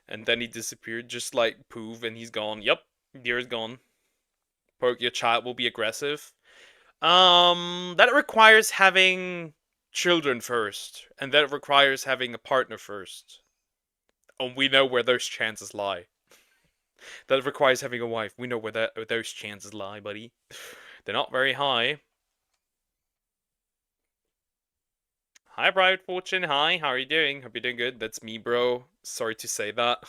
And then he disappeared, just like poof, and he's gone. Yep, deer is gone. Poke, your child will be aggressive. That requires having children first, and that requires having a partner first. And we know where those chances lie. That requires having a wife. We know where those chances lie, buddy. They're not very high. Hi, Private Fortune. Hi, how are you doing? Hope you're doing good. That's me, bro. Sorry to say that.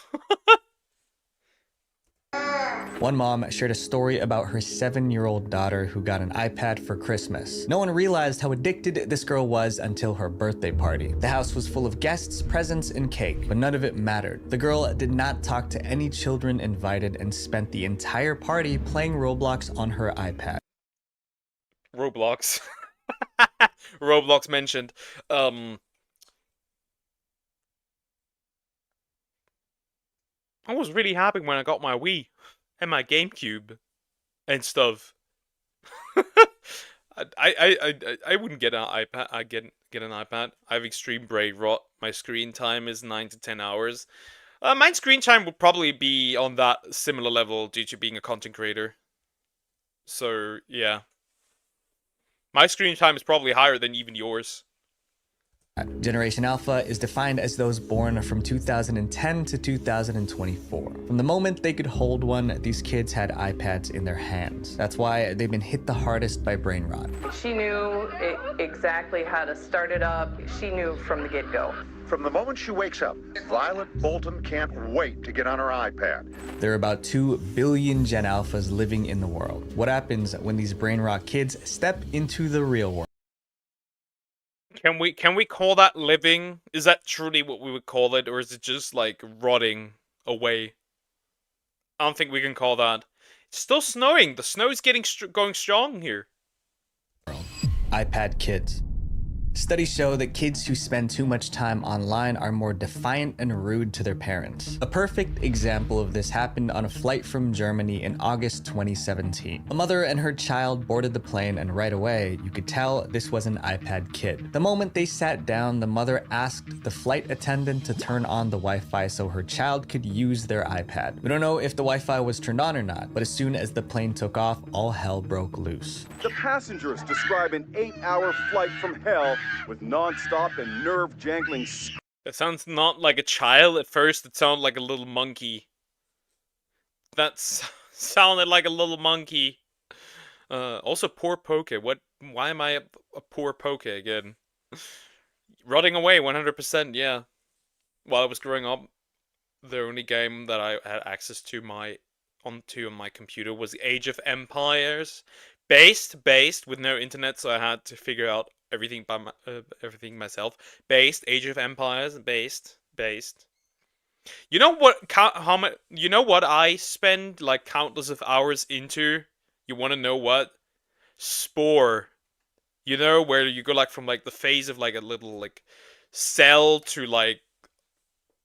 One mom shared a story about her 7-year-old daughter who got an iPad for Christmas. No one realized how addicted this girl was until her birthday party. The house was full of guests, presents, and cake, but none of it mattered. The girl did not talk to any children invited and spent the entire party playing Roblox on her iPad. Roblox. Roblox mentioned. I was really happy when I got my Wii and my GameCube and stuff. I wouldn't get an iPad. I get an iPad. I have extreme brain rot. My screen time is 9 to 10 hours. My screen time would probably be on that similar level due to being a content creator. So yeah, my screen time is probably higher than even yours. Generation Alpha is defined as those born from 2010 to 2024. From the moment they could hold one, these kids had iPads in their hands. That's why they've been hit the hardest by brain rot. She knew exactly how to start it up. She knew from the get-go. From the moment she wakes up, Violet Bolton can't wait to get on her iPad. There are about 2 billion Gen Alphas living in the world. What happens when these brain rot kids step into the real world? Can we call that living? Is that truly what we would call it, or is it just like rotting away? I don't think we can call that. It's still snowing. The snow is going strong here. iPad kids. Studies show that kids who spend too much time online are more defiant and rude to their parents. A perfect example of this happened on a flight from Germany in August 2017. A mother and her child boarded the plane, and right away, you could tell this was an iPad kid. The moment they sat down, the mother asked the flight attendant to turn on the Wi-Fi so her child could use their iPad. We don't know if the Wi-Fi was turned on or not, but as soon as the plane took off, all hell broke loose. The passengers describe an 8-hour flight from hell with non-stop and nerve-jangling. It sounds not like a child. At first, it sounded like a little monkey. That sounded like a little monkey. Also, poor Poke. Why am I a poor Poke again? Rotting away, 100%. Yeah. While I was growing up, the only game that I had access to on my computer was Age of Empires, based with no internet, so I had to figure out everything everything myself. Age of Empires, based. You know what? You know what I spend like countless of hours into? You want to know what? Spore. You know, where you go like from like the phase of like a little like cell to like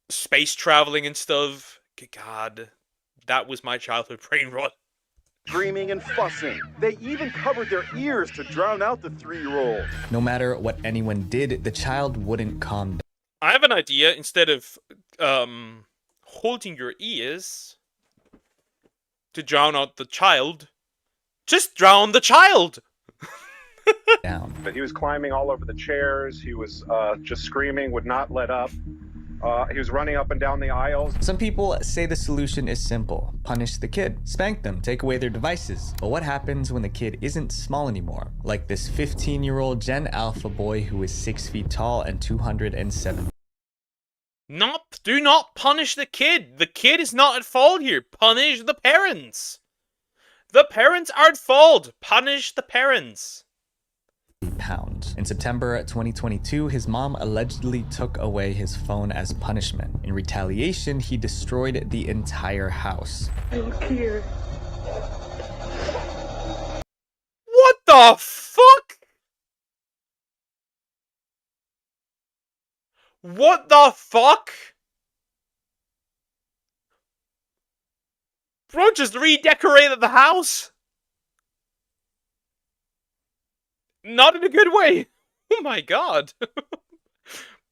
space traveling and stuff. God, that was my childhood brain rot. Screaming and fussing. They even covered their ears to drown out the 3-year-old. No matter what anyone did, the child wouldn't calm down. I have an idea. Instead of holding your ears to drown out the child, just drown the child. Down. He was climbing all over the chairs. He was just screaming, would not let up. He was running up and down the aisles. Some people say the solution is simple. Punish the kid. Spank them. Take away their devices. But what happens when the kid isn't small anymore? Like this 15-year-old Gen Alpha boy who is 6 feet tall and 207. Do not punish the kid. The kid is not at fault here. Punish the parents. The parents are at fault. Punish the parents. pounds. In September 2022, his mom allegedly took away his phone as punishment. In retaliation, he destroyed the entire house. I don't care. What the fuck? What the fuck? Bro just redecorated the house. Not in a good way. Oh my god.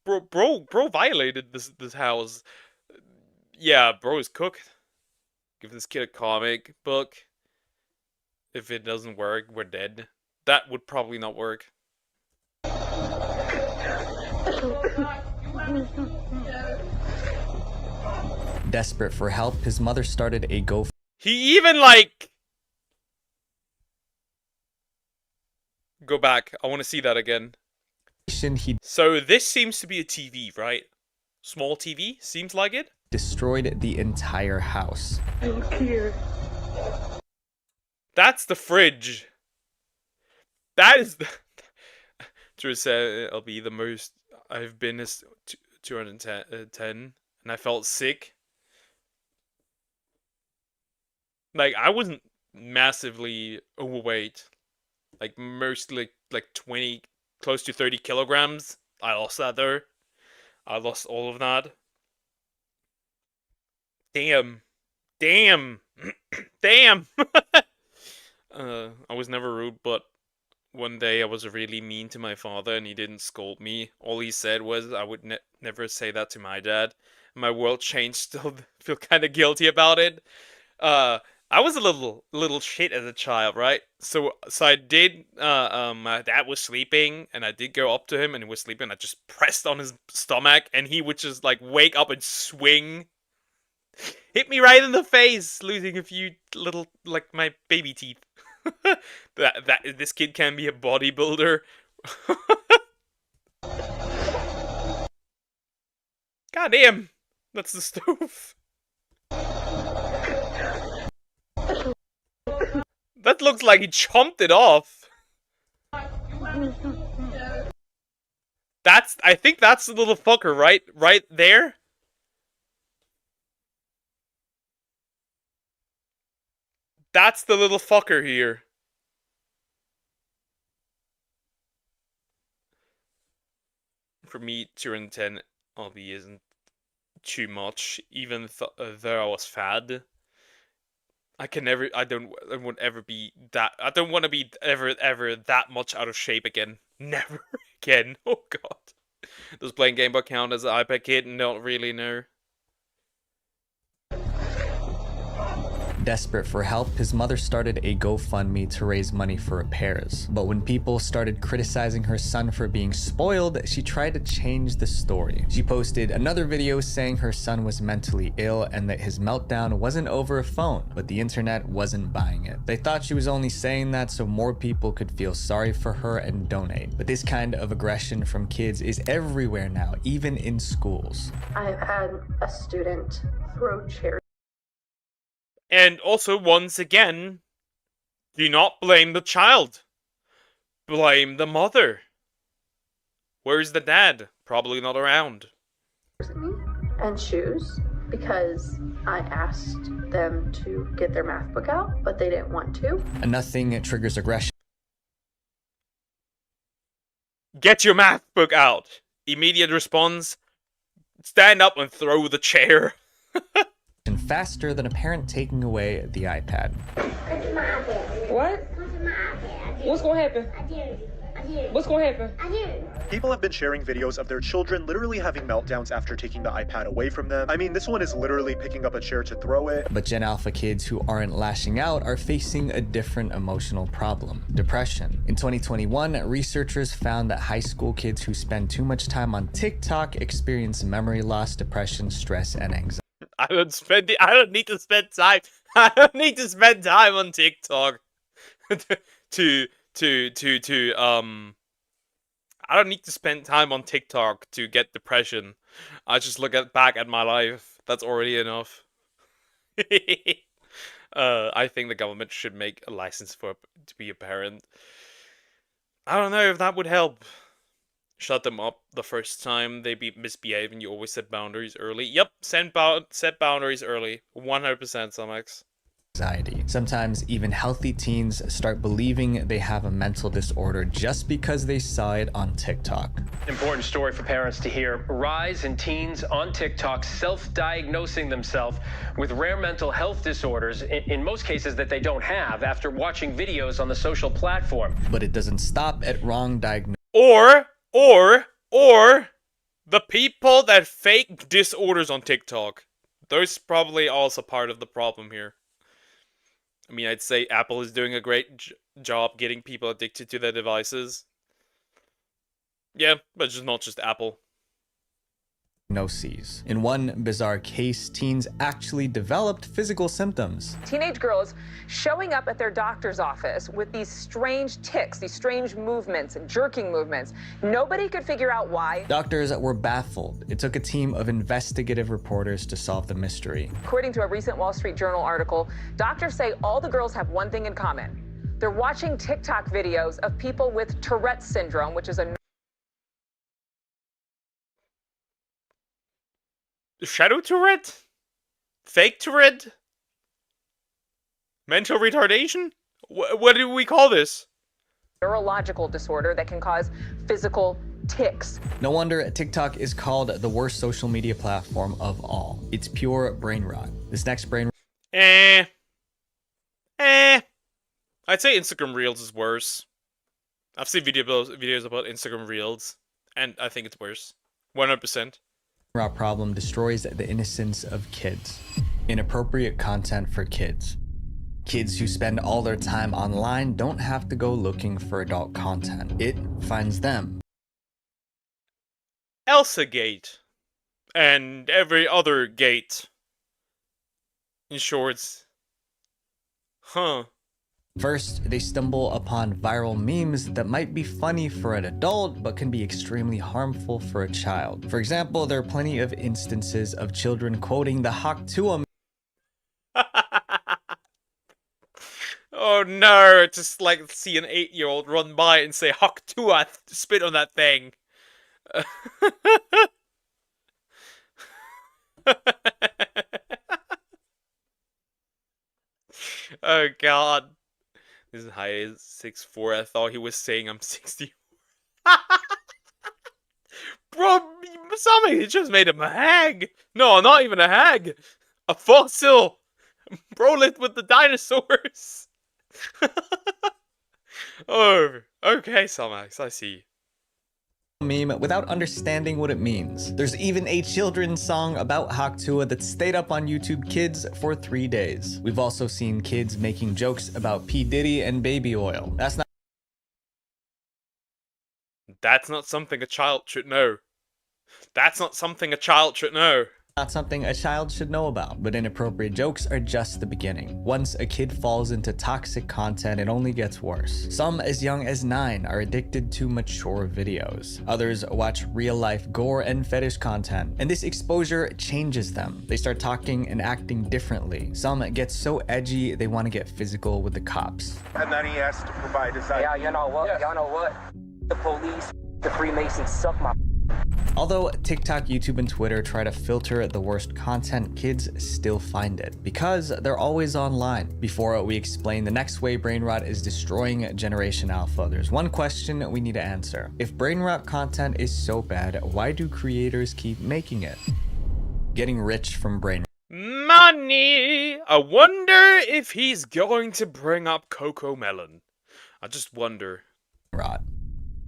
Bro violated this house. Yeah, bro is cooked. Give this kid a comic book. If it doesn't work, we're dead. That would probably not work. Desperate for help, his mother started a GoFundMe. He even like... Go back. I want to see that again. So this seems to be a TV, right? Small TV? Seems like it? Destroyed the entire house. I don't care. That's the fridge. That is the... Drew said it'll be the most I've been is 210, and I felt sick. Like, I wasn't massively overweight. Like, mostly, like 20, close to 30 kilograms. I lost that there. I lost all of that. Damn. Damn. Damn. I was never rude, but one day I was really mean to my father and he didn't scold me. All he said was I would never say that to my dad. My world changed. Still feel kind of guilty about it. I was a little shit as a child, right? So I did, my dad was sleeping, and I did go up to him, and he was sleeping, and I just pressed on his stomach, and he would just, like, wake up and swing. Hit me right in the face, losing a few little, like, my baby teeth. This kid can be a bodybuilder. God damn, that's the stove. That looks like he chomped it off. I think that's the little fucker, right? Right there? That's the little fucker here. For me, 210 LB isn't too much, even though I was fat. I don't want ever be that, I don't want to be ever that much out of shape again. Never again. Oh god. Does playing Game Boy count as an iPad kid? Not really, no. Desperate for help, his mother started a GoFundMe to raise money for repairs. But when people started criticizing her son for being spoiled, she tried to change the story. She posted another video saying her son was mentally ill and that his meltdown wasn't over a phone, but the internet wasn't buying it. They thought she was only saying that so more people could feel sorry for her and donate. But this kind of aggression from kids is everywhere now, even in schools. I've had a student throw chairs. And also, once again, do not blame the child. Blame the mother. Where's the dad? Probably not around. And shoes because I asked them to get their math book out, but they didn't want to. And nothing triggers aggression. Get your math book out. Immediate response. Stand up and throw the chair. Faster than a parent taking away the iPad. What? What's gonna happen? What's gonna happen? People have been sharing videos of their children literally having meltdowns after taking the iPad away from them. I mean, this one is literally picking up a chair to throw it. But Gen Alpha kids who aren't lashing out are facing a different emotional problem: depression. In 2021, researchers found that high school kids who spend too much time on TikTok experience memory loss, depression, stress, and anxiety. I don't need to spend time. I don't need to spend time on TikTok I don't need to spend time on TikTok to get depression. I just look back at my life. That's already enough. I think the government should make a license to be a parent. I don't know if that would help. Shut them up the first time they misbehave, and you always set boundaries early. Yep, set boundaries early. 100% Somex. Anxiety. Sometimes even healthy teens start believing they have a mental disorder just because they saw it on TikTok. Important story for parents to hear. Rise in teens on TikTok self-diagnosing themselves with rare mental health disorders, in most cases that they don't have, after watching videos on the social platform. But it doesn't stop at wrong diagnosis. Or the people that fake disorders on TikTok. Those probably also part of the problem here. I mean, I'd say Apple is doing a great job getting people addicted to their devices. Yeah, but just not just Apple. In one bizarre case, teens actually developed physical symptoms. Teenage girls showing up at their doctor's office with these strange tics, these strange movements and jerking movements. Nobody could figure out why. Doctors were baffled. It took a team of investigative reporters to solve the mystery. According to a recent Wall Street Journal article, doctors say all the girls have one thing in common. They're watching TikTok videos of people with Tourette's syndrome, which is a Shadow Tourette? Fake Tourette? Mental retardation? What do we call this? neurological disorder that can cause physical tics. No wonder TikTok is called the worst social media platform of all. It's pure brain rot. This next brain I'd say Instagram Reels is worse. I've seen videos about Instagram Reels, and I think it's worse. 100%. rot problem destroys the innocence of kids. Inappropriate content for kids. Kids who spend all their time online don't have to go looking for adult content. It finds them. Elsa Gate. And every other gate. In shorts. Huh. First, they stumble upon viral memes that might be funny for an adult, but can be extremely harmful for a child. For example, there are plenty of instances of children quoting the Haktua. Oh no, just like see an 8-year-old run by and say Haktua, spit on that thing. Oh god. His height is 6'4". I thought he was saying I'm 60. Bro, somebody just made him a hag. No, not even a hag. A fossil. Bro lived with the dinosaurs. Oh, okay, Salmax, I see. Meme without understanding what it means. There's even a children's song about Haktua that stayed up on YouTube Kids for 3 days. We've also seen kids making jokes about P. Diddy and baby oil. That's not something a child should know. That's not something a child should know. Not something a child should know about, but inappropriate jokes are just the beginning. Once a kid falls into toxic content, it only gets worse. Some as young as 9 are addicted to mature videos. Others watch real-life gore and fetish content, and this exposure changes them. They start talking and acting differently. Some get so edgy they want to get physical with the cops. And then he has to provide his ID. Yeah, you know what? Y'all know what? The police, the Freemasons suck my. Although TikTok, YouTube, and Twitter try to filter the worst content, kids still find it because they're always online. Before we explain the next way brain rot is destroying Generation Alpha, there's one question we need to answer. If brain rot content is so bad, why do creators keep making it? Getting rich from brain Money! I wonder if he's going to bring up Coco Melon. I just wonder. rot.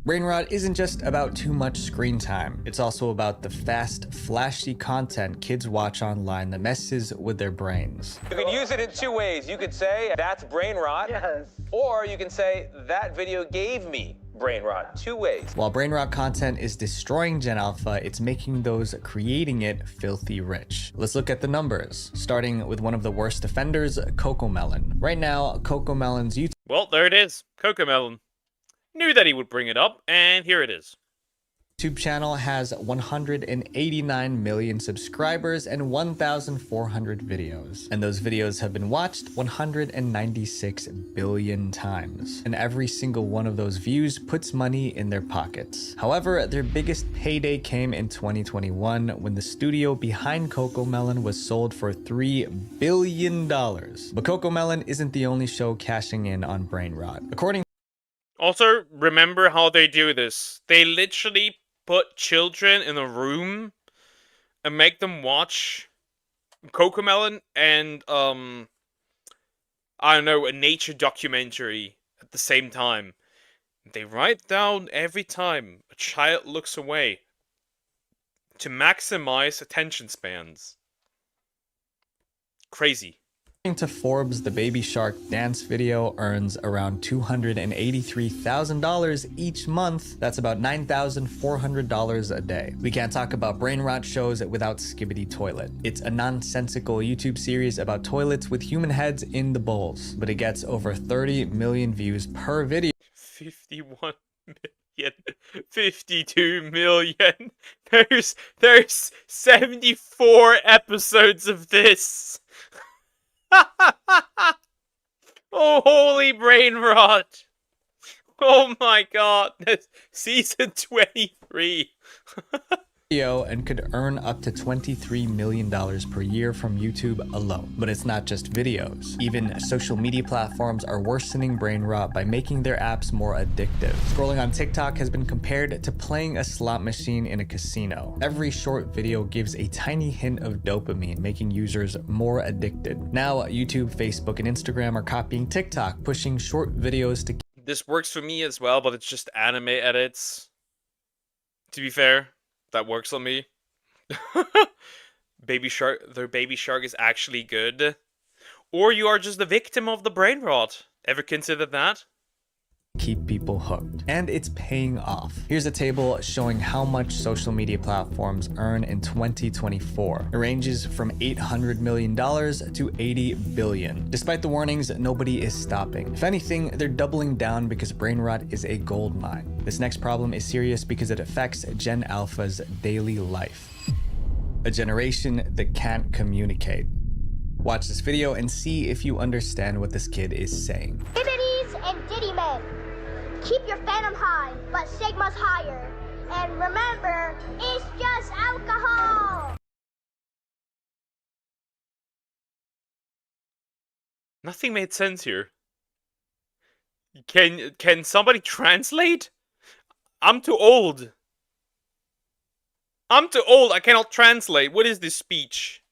Brain rot isn't just about too much screen time. It's also about the fast, flashy content kids watch online that messes with their brains. You can use it in 2 ways. You could say, that's brain rot. Yes. Or you can say, that video gave me brain rot. 2 ways. While brain rot content is destroying Gen Alpha, it's making those creating it filthy rich. Let's look at the numbers, starting with one of the worst offenders, Coco Melon. Right now, Coco Melon's YouTube. Well, there it is. Coco Melon. Knew that he would bring it up, and here it is. YouTube channel has 189 million subscribers and 1,400 videos. And those videos have been watched 196 billion times. And every single one of those views puts money in their pockets. However, their biggest payday came in 2021 when the studio behind CoComelon was sold for $3 billion. But CoComelon isn't the only show cashing in on brain rot. Also, remember how they do this. They literally put children in a room and make them watch CoComelon and, I don't know, a nature documentary at the same time. They write down every time a child looks away to maximize attention spans. Crazy. According to Forbes, the Baby Shark dance video earns around $283,000 each month. That's about $9,400 a day. We can't talk about brain rot shows without Skibidi Toilet. It's a nonsensical YouTube series about toilets with human heads in the bowls, but it gets over 30 million views per video. 51 million, 52 million. There's 74 episodes of this. Oh, holy brain rot. Oh my god. Season 23. And could earn up to $23 million per year from YouTube alone. But it's not just videos. Even social media platforms are worsening brain rot by making their apps more addictive. Scrolling on TikTok has been compared to playing a slot machine in a casino. Every short video gives a tiny hint of dopamine, making users more addicted. Now, YouTube, Facebook, and Instagram are copying TikTok, pushing short videos to... This works for me as well, but it's just anime edits. To be fair. That works on me. Their Baby Shark is actually good. Or you are just the victim of the brain rot. Ever considered that? Keep people hooked. And it's paying off. Here's a table showing how much social media platforms earn in 2024. It ranges from $800 million to $80 billion. Despite the warnings, nobody is stopping. If anything, they're doubling down because brain rot is a gold mine. This next problem is serious because it affects Gen Alpha's daily life. A generation that can't communicate. Watch this video and see if you understand what this kid is saying. Diddities and diddy men. Keep your phantom high, but Sigma's higher. And remember, it's just alcohol! Nothing made sense here. Can somebody translate? I'm too old. I'm too old, I cannot translate. What is this speech?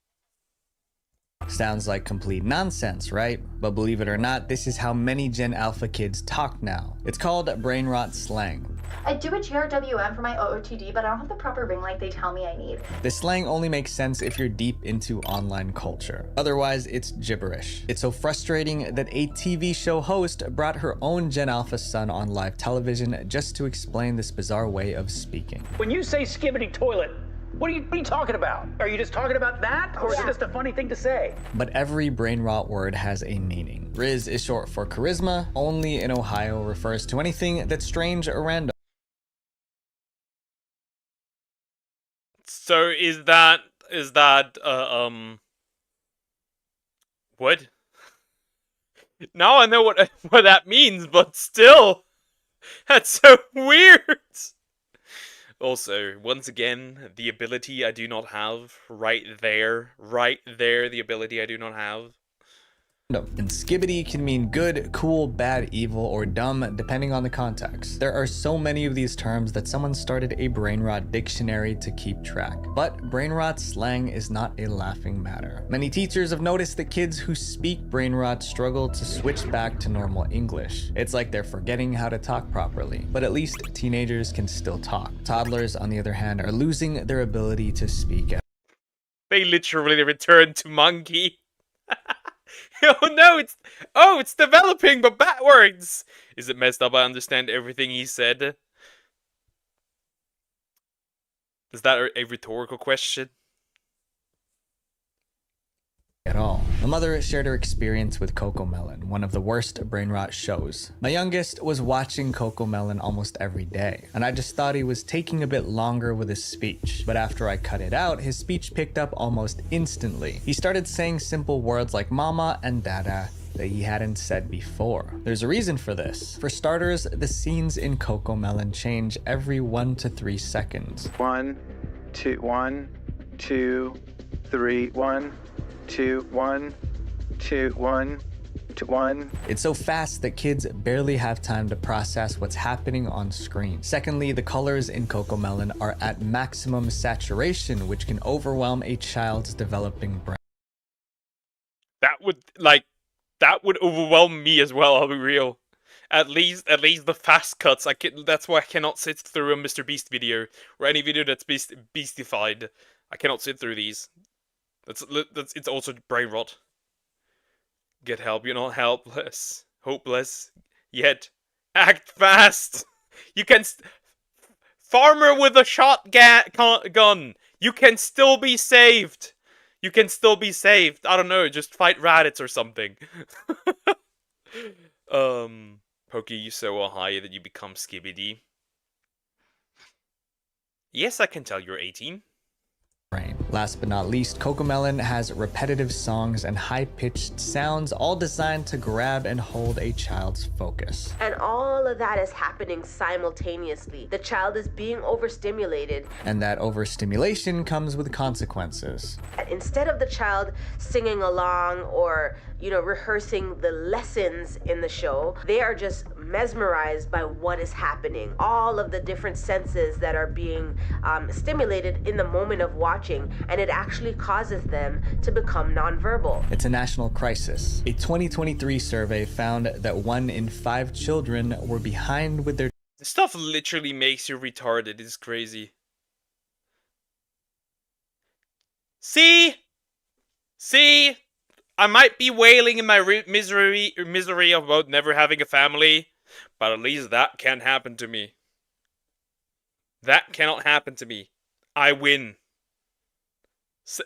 Sounds like complete nonsense, right? But believe it or not, this is how many Gen Alpha kids talk now. It's called brain rot slang. I do a GRWM for my OOTD, but I don't have the proper ring like they tell me I need. This slang only makes sense if you're deep into online culture. Otherwise, it's gibberish. It's so frustrating that a TV show host brought her own Gen Alpha son on live television just to explain this bizarre way of speaking. When you say Skibidi Toilet, what are you talking about? Are you just talking about that? Or is it just a funny thing to say? But every brain rot word has a meaning. Riz is short for charisma. Only in Ohio refers to anything that's strange or random. So is that what? Now I know what that means, but still, that's so weird. Also, once again, the ability I do not have, right there, the ability I do not have. And Skibidi can mean good, cool, bad, evil, or dumb, depending on the context. There are so many of these terms that someone started a brain rot dictionary to keep track. But brain rot slang is not a laughing matter. Many teachers have noticed that kids who speak brain rot struggle to switch back to normal English. It's like they're forgetting how to talk properly. But at least teenagers can still talk. Toddlers, on the other hand, are losing their ability to speak. They literally returned to monkey. Oh no, it's developing, but backwards. Is it messed up? I understand everything he said. Is that a rhetorical question? At all. My mother shared her experience with CoComelon, one of the worst brain rot shows. My youngest was watching CoComelon almost every day, and I just thought he was taking a bit longer with his speech. But after I cut it out, his speech picked up almost instantly. He started saying simple words like mama and dada that he hadn't said before. There's a reason for this. For starters, the scenes in CoComelon change every 1 to 3 seconds. 1, 2, 1, 2, 3, 1, 2, 1, 2, 1, 2, 1. It's so fast that kids barely have time to process what's happening on screen. Secondly, the colors in CoComelon are at maximum saturation, which can overwhelm a child's developing brain. That would overwhelm me as well, I'll be real. At least the fast cuts. That's why I cannot sit through a Mr. Beast video or any video that's beastified. I cannot sit through these. It's also brain rot. Get help. You're not helpless, hopeless yet. Act fast. You can farmer with a shotgun. You can still be saved. You can still be saved. I don't know. Just fight rabbits or something. Pokey, you so high that you become Skibidi. Yes, I can tell you're 18. Last but not least, CoComelon has repetitive songs and high-pitched sounds, all designed to grab and hold a child's focus. And all of that is happening simultaneously. The child is being overstimulated. And that overstimulation comes with consequences. Instead of the child singing along or, rehearsing the lessons in the show, they are just mesmerized by what is happening. All of the different senses that are being stimulated in the moment of watching, and it actually causes them to become nonverbal. It's a national crisis. A 2023 survey found that 1 in 5 children were behind with their... This stuff literally makes you retarded. It's crazy. See? I might be wailing in my misery about never having a family, but at least that can't happen to me. That cannot happen to me. I win.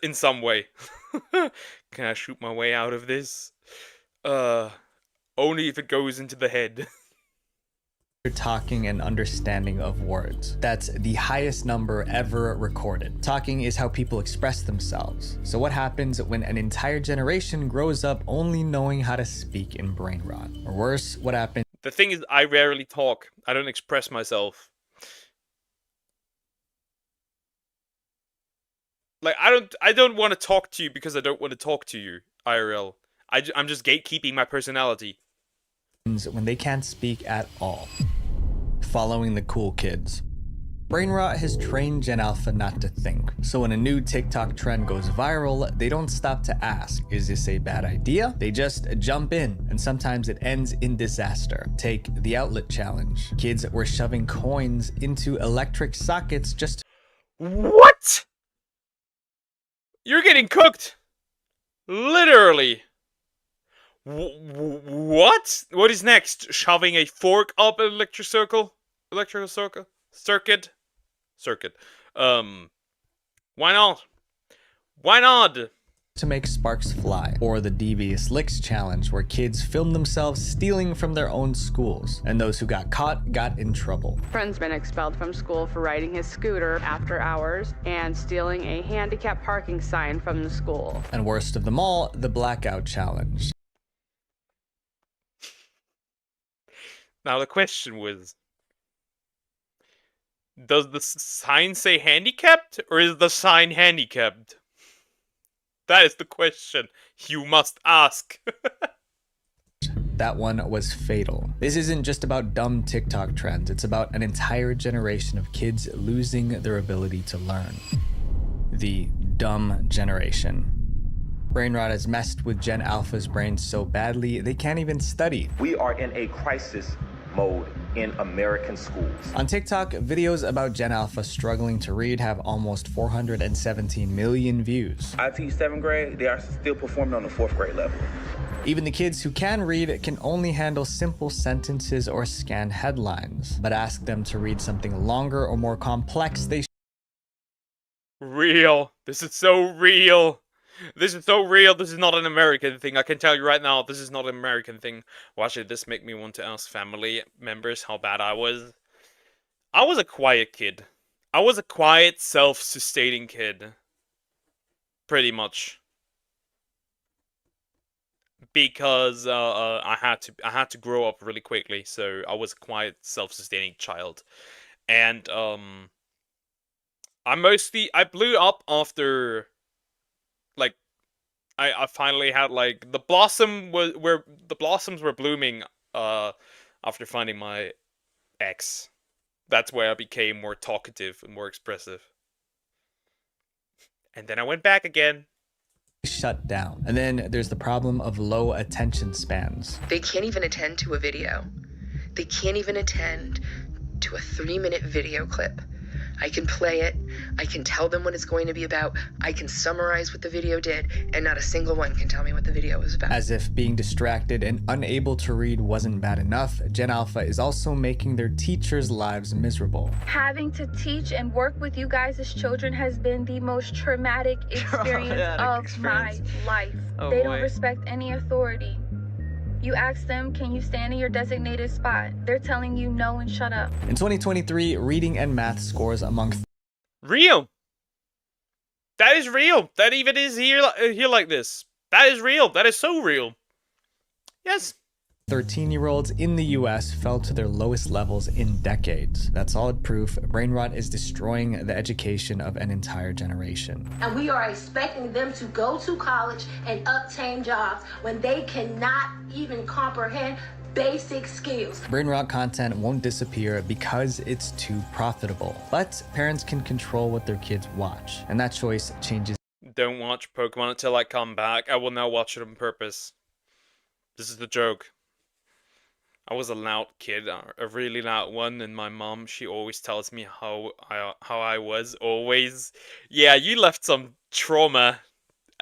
In some way. Can I shoot my way out of this? Only if it goes into the head. Talking and understanding of words. That's the highest number ever recorded. Talking is how people express themselves. So what happens when an entire generation grows up only knowing how to speak in brain rot? Or worse, what happens... The thing is, I rarely talk. I don't express myself. Like, I don't want to talk to you because I don't want to talk to you, IRL. I'm just gatekeeping my personality. When they can't speak at all. Following the cool kids. Brain rot has trained Gen Alpha not to think. So when a new TikTok trend goes viral, they don't stop to ask, is this a bad idea? They just jump in, and sometimes it ends in disaster. Take the outlet challenge. Kids were shoving coins into electric sockets just... What? You're getting cooked! Literally! What? What is next? Shoving a fork up an electrical circuit? Why not? Why not? To make sparks fly. Or the Devious Licks challenge, where kids film themselves stealing from their own schools, and those who got caught got in trouble. Friend's been expelled from school for riding his scooter after hours and stealing a handicap parking sign from the school. And worst of them all, the Blackout challenge. Now the question was, does the sign say handicapped, or is the sign handicapped? That is the question you must ask. That one was fatal. This isn't just about dumb TikTok trends, it's about an entire generation of kids losing their ability to learn. The dumb generation. Brain rot has messed with Gen Alpha's brains so badly, they can't even study. We are in a crisis mode in American schools. On TikTok, videos about Gen Alpha struggling to read have almost 417 million views. I teach 7th grade, they are still performing on the 4th grade level. Even the kids who can read can only handle simple sentences or scan headlines, but ask them to read something longer or more complex, they Real. This is so real. This is so real. This is not an American thing. I can tell you right now, this is not an American thing. Why should this make me want to ask family members how bad I was? I was a quiet kid. I was a quiet, self-sustaining kid. Pretty much. Because I had to grow up really quickly, so I was a quiet, self-sustaining child. And I blew up after, like, I finally had, like, the blossoms were blooming after finding my ex. That's where I became more talkative and more expressive. And then I went back again. Shut down. And then there's the problem of low attention spans. They can't even attend to a video. They can't even attend to a 3-minute video clip. I can play it, I can tell them what it's going to be about, I can summarize what the video did, and not a single one can tell me what the video was about. As if being distracted and unable to read wasn't bad enough, Gen Alpha is also making their teachers' lives miserable. Having to teach and work with you guys as children has been the most traumatic experience of my life. They don't respect any authority. You ask them, can you stand in your designated spot? They're telling you no and shut up. In 2023, reading and math scores among real. That is real. That even is here like this. That is real. That is so real. Yes. 13-year-olds in the US fell to their lowest levels in decades. That's solid proof brain rot is destroying the education of an entire generation. And we are expecting them to go to college and obtain jobs when they cannot even comprehend basic skills. Brain rot content won't disappear because it's too profitable. But parents can control what their kids watch, and that choice changes. Don't watch Pokemon until I come back. I will now watch it on purpose. This is the joke. I was a loud kid, a really loud one, and my mom, she always tells me how I was, always. Yeah, you left some trauma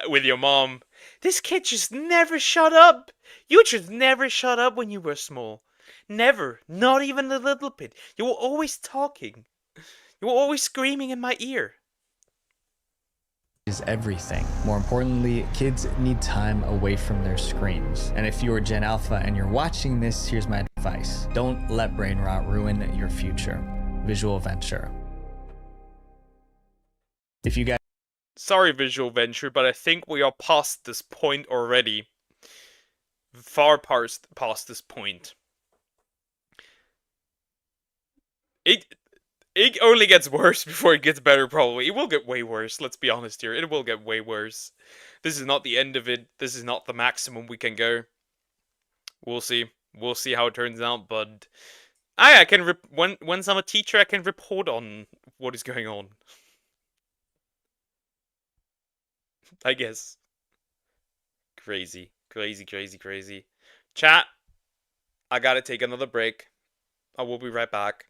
with your mom. This kid just never shut up. You just never shut up when you were small. Never. Not even a little bit. You were always talking. You were always screaming in my ear. Is everything. More importantly, kids need time away from their screens. And if you're Gen Alpha and you're watching this, here's my advice. Don't let brain rot ruin your future. Visual Venture. If you guys... Sorry, Visual Venture, but I think we are past this point already. Far past this point. It only gets worse before it gets better, probably. It will get way worse, let's be honest here. It will get way worse. This is not the end of it. This is not the maximum we can go. We'll see. We'll see how it turns out, but... I can... Once I'm a teacher, I can report on what is going on. I guess. Crazy. Crazy, crazy, crazy. Chat, I gotta take another break. I will be right back.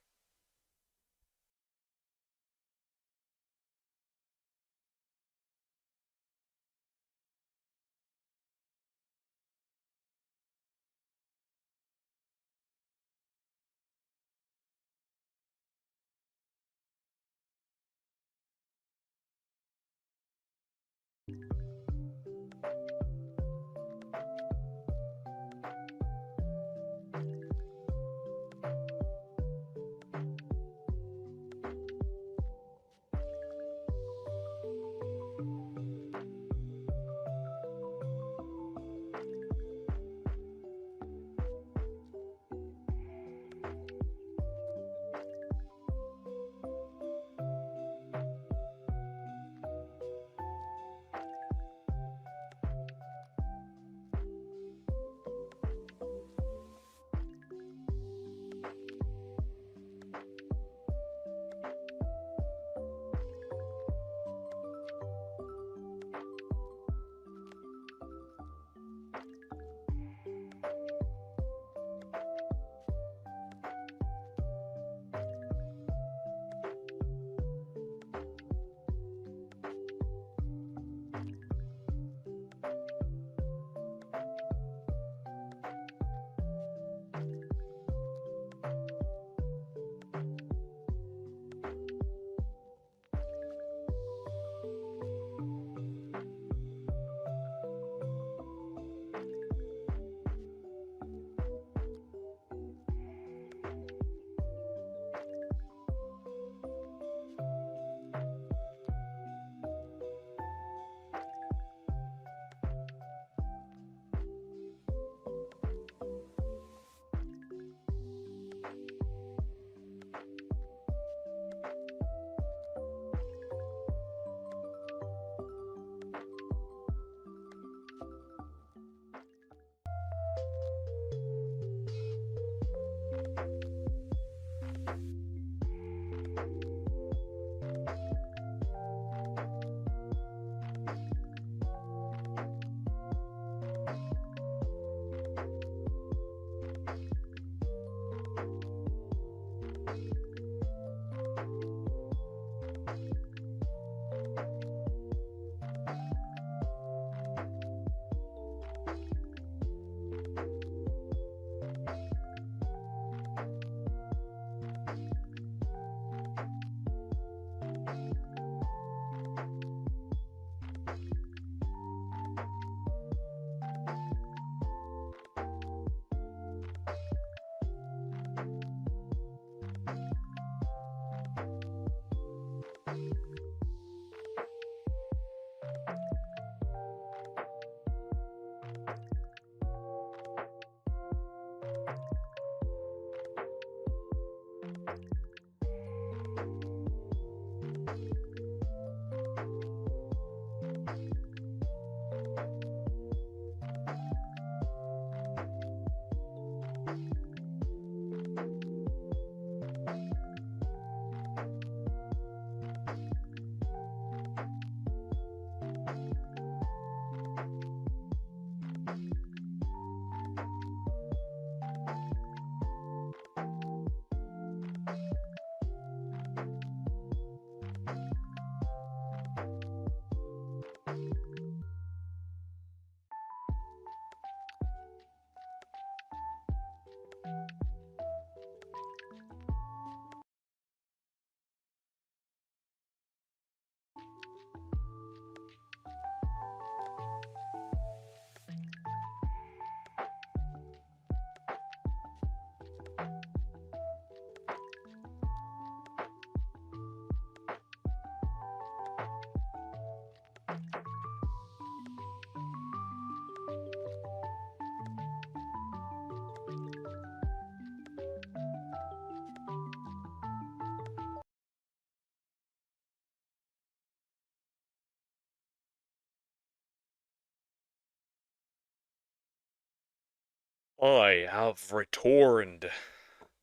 I have returned.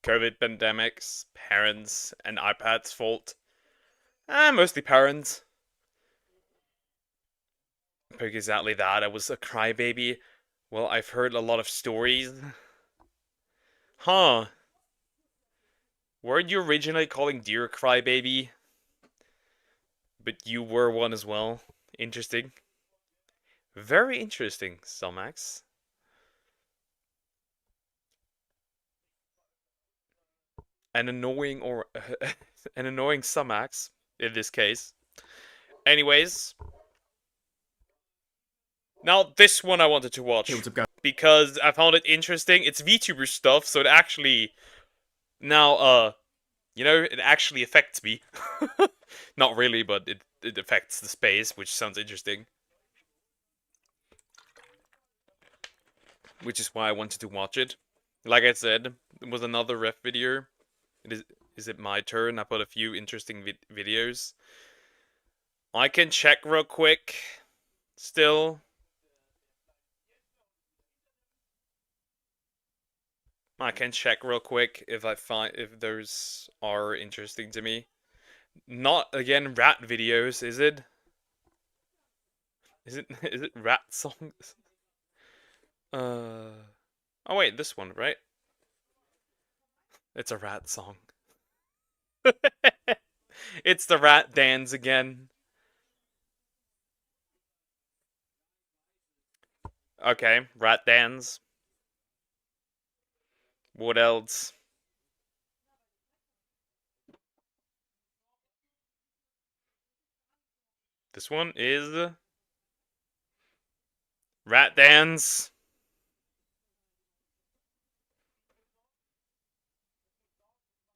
COVID pandemics, parents, and iPad's fault. Mostly parents. Exactly that. I was a crybaby. Well, I've heard a lot of stories. Huh. Weren't you originally calling Dear Crybaby? But you were one as well. Interesting. Very interesting, Selmax. An annoying or an annoying Selmax in this case. Anyways, now this one I wanted to watch because I found it interesting. It's VTuber stuff, so it actually now you know, it actually affects me. Not really, but it affects the space, which sounds interesting. Which is why I wanted to watch it. Like I said, it was another ref video. Is it my turn? I put a few interesting videos. I can check real quick. Still. I can check real quick if I find if those are interesting to me. Not again rat videos, is it? Is it rat songs? Oh wait, this one, right? It's a rat song. It's the rat dance again. Okay, rat dance. What else? This one is rat dance.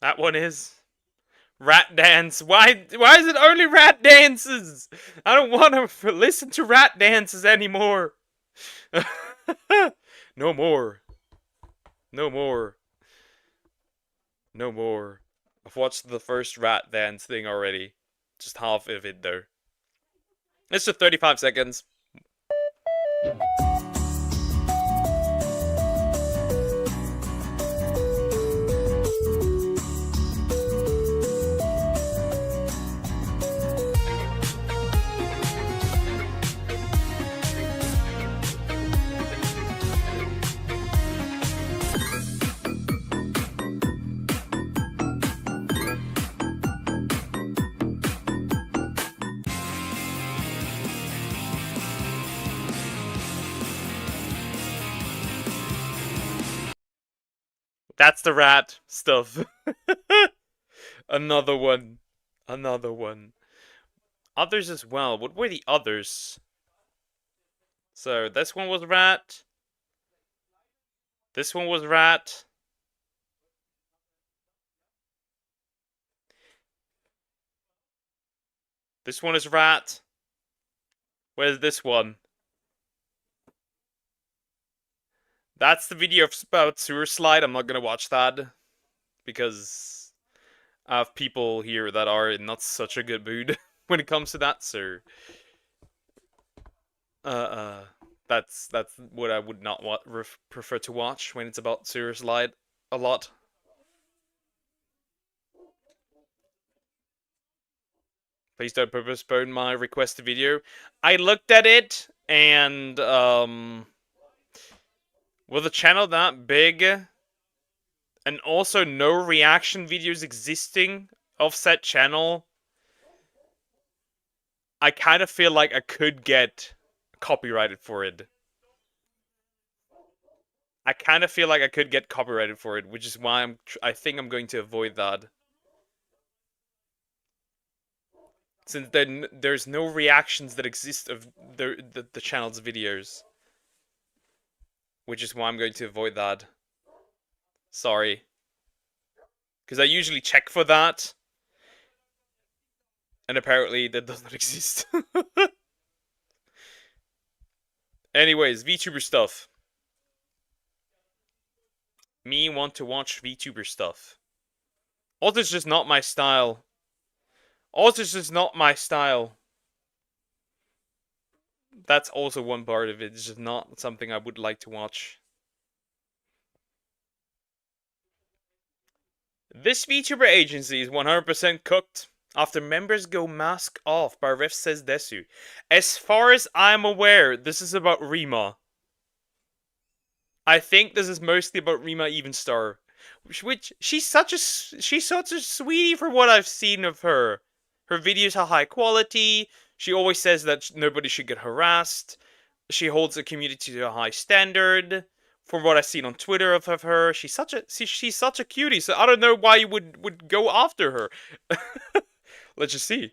That one is rat dance. Why is it only rat dances? I don't want to listen to rat dances anymore. No more. No more. No more. I've watched the first rat dance thing already. Just half of it though. It's just 35 seconds. That's the rat stuff. Another one. Another one. Others as well. What were the others? So, this one was rat. This one was rat. This one is rat. Where's this one? That's the video about sewer slide. I'm not gonna watch that. Because I have people here that are in not such a good mood when it comes to that, so... That's what I would not prefer to watch when it's about sewer slide a lot. Please don't postpone my requested video. I looked at it, and, with a channel that big, and also no reaction videos existing of said channel, I kind of feel like I could get copyrighted for it. I kind of feel like I could get copyrighted for it, which is why I think I'm going to avoid that. Since there's no reactions that exist of the channel's videos. Which is why I'm going to avoid that. Sorry. Because I usually check for that. And apparently that does not exist. Anyways, VTuber stuff. Me want to watch VTuber stuff. Also, it's just not my style. Also, it's just not my style. That's also one part of it. It's just not something I would like to watch. This VTuber agency is 100% cooked. After members go mask off, by Riff says Desu. As far as I'm aware, this is about Rima. I think this is mostly about Rima Evenstar. Which she's such a sweetie for what I've seen of her. Her videos are high quality. She always says that nobody should get harassed. She holds the community to a high standard. From what I've seen on Twitter of her, she's such a cutie. So I don't know why you would go after her. Let's just see.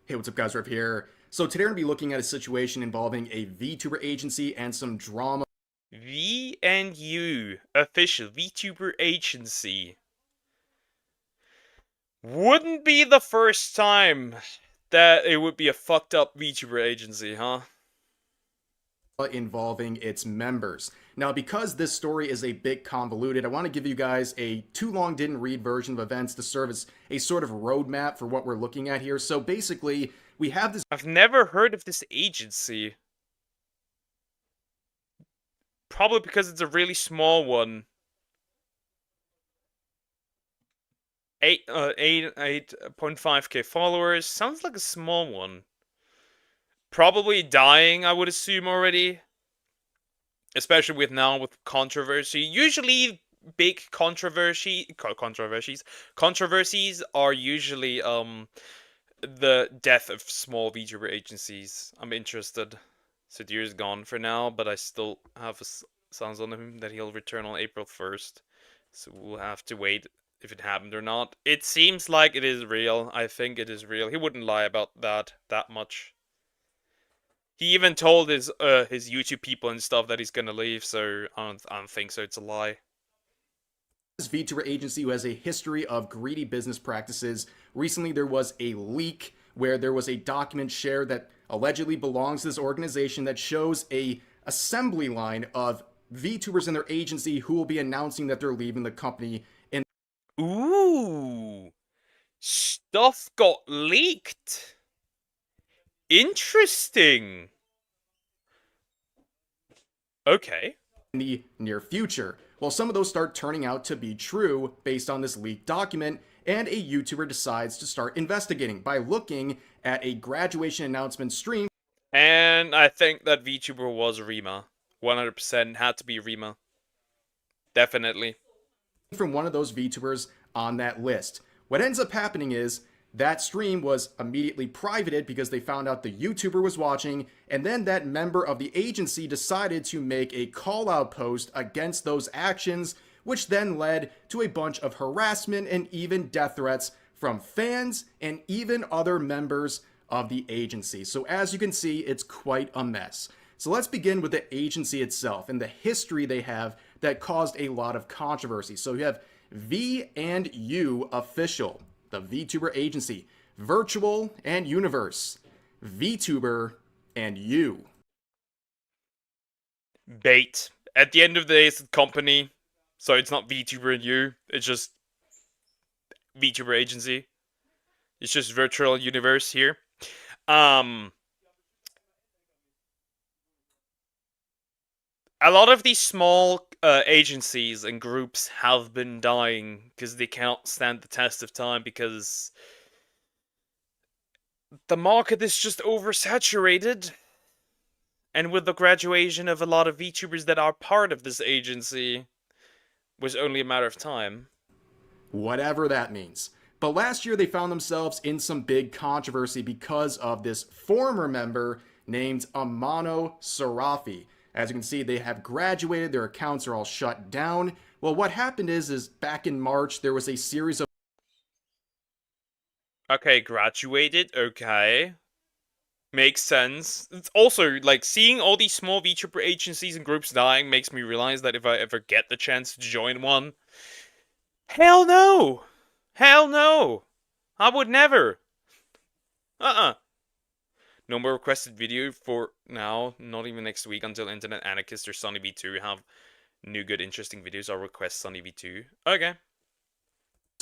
Hey, what's up, guys? Riff here. So today we're going to be looking at a situation involving a VTuber agency and some drama. V&U official VTuber agency. Wouldn't be the first time that it would be a fucked up VTuber agency, huh? Involving its members. Now, because this story is a bit convoluted, I want to give you guys a too long didn't read version of events to serve as a sort of roadmap for what we're looking at here. So basically, we have this. I've never heard of this agency. Probably because it's a really small one. 8.5k followers. Sounds like a small one. Probably dying, I would assume, already. Especially with controversy. Usually big controversies are usually the death of small VTuber agencies. I'm interested. Sadir's gone for now, but I still have sounds on him that he'll return on April 1st. So we'll have to wait if it happened or not. It seems like it is real. I think it is real. He wouldn't lie about that much. He even told his YouTube people and stuff that he's gonna leave, so I don't think so. It's a lie. This VTuber agency who has a history of greedy business practices. Recently, there was a leak where there was a document shared that allegedly belongs to this organization that shows a assembly line of VTubers in their agency who will be announcing that they're leaving the company. And ooh, stuff got leaked. Interesting. Okay. In the near future. Well, some of those start turning out to be true based on this leaked document, and a YouTuber decides to start investigating by looking at a graduation announcement stream. And I think that VTuber was Rima. 100% had to be Rima. Definitely. From one of those VTubers on that list. What ends up happening is that stream was immediately privated because they found out the YouTuber was watching, and then that member of the agency decided to make a call-out post against those actions, which then led to a bunch of harassment and even death threats from fans and even other members of the agency. So as you can see, it's quite a mess. So let's begin with the agency itself and the history they have that caused a lot of controversy. So you have V&U official, the VTuber agency, Virtual and Universe, VTuber and U. Bait. At the end of the day, it's a company, so it's not VTuber and U. It's just VTuber agency. It's just Virtual Universe here. A lot of these small agencies and groups have been dying because they cannot stand the test of time because the market is just oversaturated. And with the graduation of a lot of VTubers that are part of this agency, was only a matter of time. Whatever that means. But last year they found themselves in some big controversy because of this former member named Amano Sarafi. As you can see, they have graduated, their accounts are all shut down. Well, what happened is back in March, there was a series of... Okay, graduated, okay. Makes sense. It's also, like, seeing all these small VTuber agencies and groups dying makes me realize that if I ever get the chance to join one... Hell no! Hell no! I would never! No more requested video for now, not even next week, until Internet Anarchist or Sunny V2 have new good interesting videos. I'll request Sunny V2. Okay.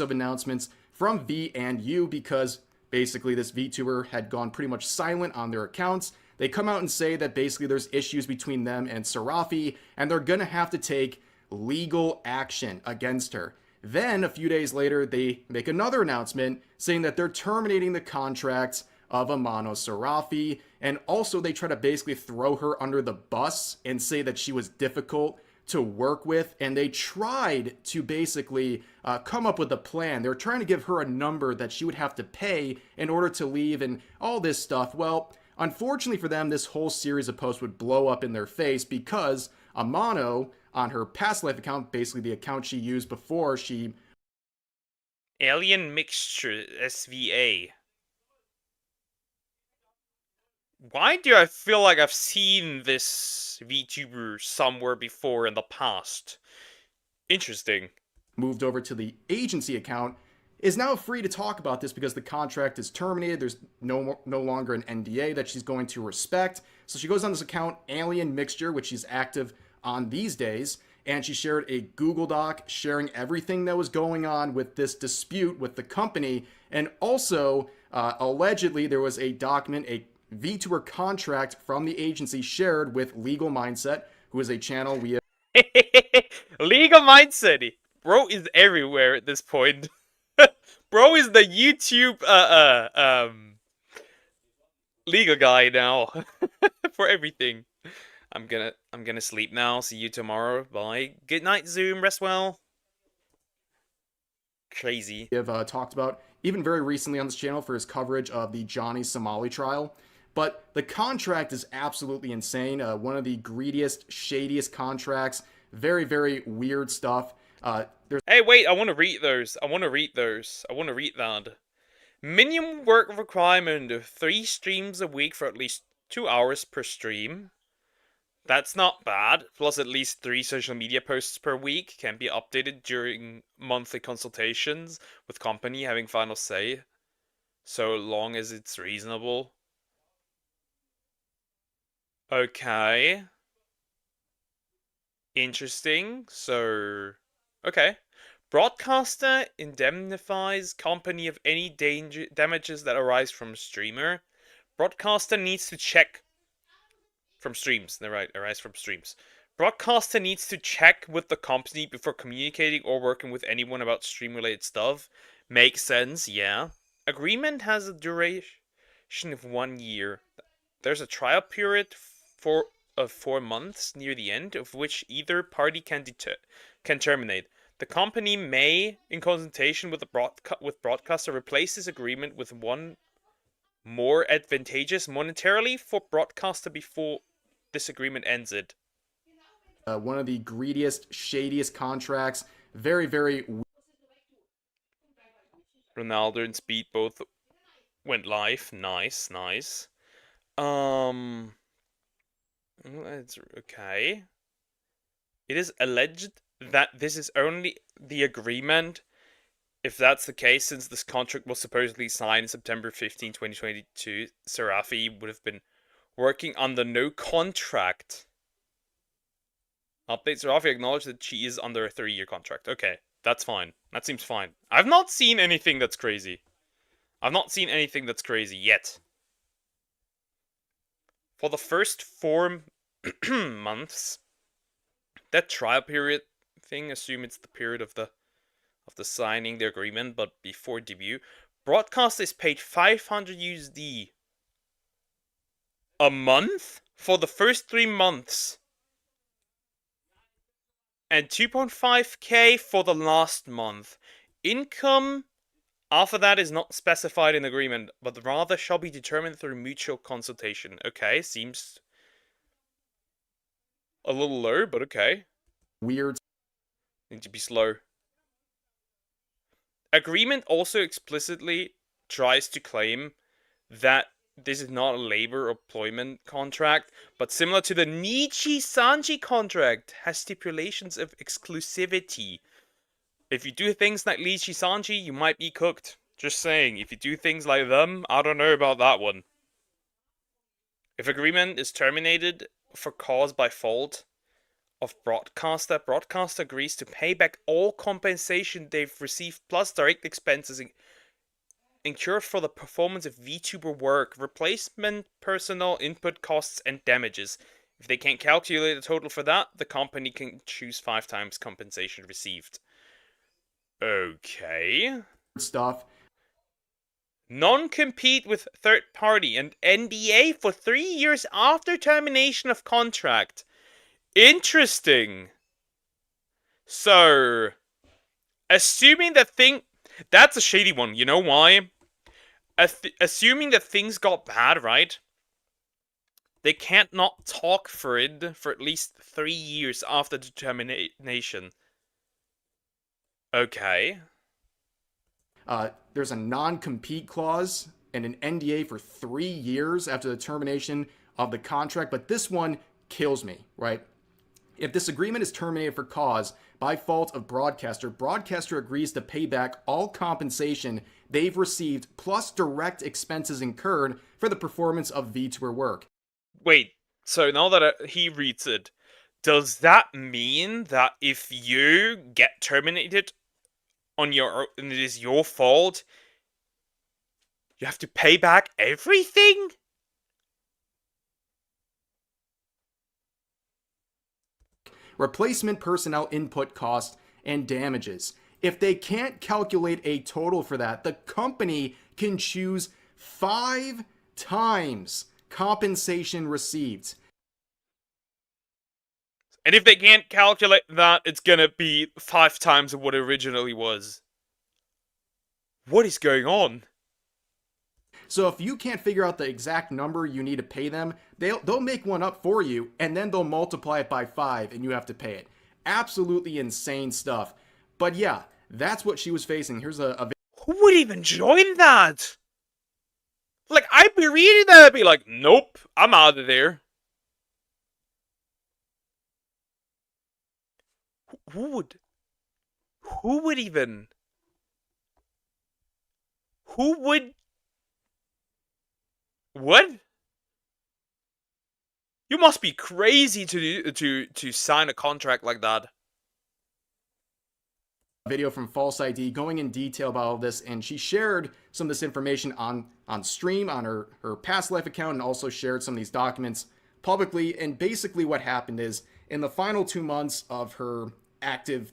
Of announcements from V&U because basically this VTuber had gone pretty much silent on their accounts. They come out and say that basically there's issues between them and Sarafi, and they're gonna have to take legal action against her. Then, a few days later, they make another announcement saying that they're terminating the contract of Amano Sarafi, and also they try to basically throw her under the bus and say that she was difficult to work with, and they tried to basically come up with a plan. They were trying to give her a number that she would have to pay in order to leave and all this stuff. Well, unfortunately for them, this whole series of posts would blow up in their face because Amano, on her past life account, basically the account she used before she... Alien Mixture SVA. Why do I feel like I've seen this VTuber somewhere before in the past? Interesting. Moved over to the agency account, is now free to talk about this because the contract is terminated. There's no longer an NDA that she's going to respect. So she goes on this account, Alien Mixture, which she's active on these days, and she shared a Google Doc sharing everything that was going on with this dispute with the company. And also, allegedly, there was a document, a VTuber contract from the agency shared with Legal Mindset, who is a channel we have. Legal Mindset! Bro is everywhere at this point. Bro is the YouTube legal guy now for everything. I'm gonna sleep now. See you tomorrow. Bye. Good night, Zoom. Rest well. Crazy. We have talked about even very recently on this channel for his coverage of the Johnny Somali trial. But the contract is absolutely insane. One of the greediest, shadiest contracts. Very, very weird stuff. Hey, wait, I want to read those. I want to read that. Minimum work requirement of 3 streams a week for at least 2 hours per stream. That's not bad. Plus at least 3 social media posts per week can be updated during monthly consultations with company having final say. So long as it's reasonable. Okay. Interesting. So, okay. Broadcaster indemnifies company of any damages that arise from streamer. Broadcaster needs to check from streams. They're right, arise from streams. Broadcaster needs to check with the company before communicating or working with anyone about stream-related stuff. Makes sense, yeah. Agreement has a duration of 1 year. There's a trial period of 4 months near the end, of which either party can terminate. The company may, in consultation with the broadcaster, replace this agreement with one more advantageous monetarily for broadcaster before this agreement ends it. One of the greediest, shadiest contracts. Very, very... Ronaldo and Speed both went live. Nice, nice. It's okay. It is alleged that this is only the agreement. If that's the case, since this contract was supposedly signed September 15, 2022, Sarafi would have been working under no contract. Update: Sarafi acknowledged that she is under a 3-year contract. Okay, that's fine. That seems fine. I've not seen anything that's crazy. Yet. For the first 4 months, that trial period thing, assume it's the period of the signing the agreement, but before debut, broadcaster is paid 500 USD a month for the first 3 months, and 2.5k for the last month. Income after that is not specified in the agreement, but rather shall be determined through mutual consultation. Okay, seems a little low, but okay. Weird. Need to be slow. Agreement also explicitly tries to claim that this is not a labor employment contract, but similar to the Nichi-Sanji contract, has stipulations of exclusivity. If you do things like Nichi-Sanji, you might be cooked. Just saying, if you do things like them, I don't know about that one. If agreement is terminated for cause by fault of broadcaster agrees to pay back all compensation they've received plus direct expenses incurred for the performance of VTuber work, replacement personnel, input costs, and damages. If they can't calculate the total for that, the company can choose 5 times compensation received. Okay. Stuff. Non-compete with third party and NDA for 3 years after termination of contract. Interesting. So, assuming that that's a shady one. You know why? Assuming that things got bad, right? They can't not talk for it for at least 3 years after the termination. Okay. There's a non-compete clause and an NDA for 3 years after the termination of the contract, but this one kills me, right? If this agreement is terminated for cause by fault of broadcaster, broadcaster agrees to pay back all compensation they've received plus direct expenses incurred for the performance of VTuber work. Wait, so now that he reads it, does that mean that if you get terminated on your and it is your fault, you have to pay back everything? Replacement personnel input costs and damages. If they can't calculate a total for that, the company can choose 5 times compensation received. And if they can't calculate that, it's gonna be 5 times what it originally was. What is going on? So if you can't figure out the exact number you need to pay them, they'll make one up for you, and then they'll multiply it by 5, and you have to pay it. Absolutely insane stuff. But yeah, that's what she was facing. Here's a who would even join that? Like, I'd be reading that, I'd be like, nope, I'm out of there. Who would even... Who would... What? You must be crazy to sign a contract like that. Video from False ID going in detail about all this, and she shared some of this information on stream on her past life account, and also shared some of these documents publicly. And basically what happened is, in the final 2 months of her active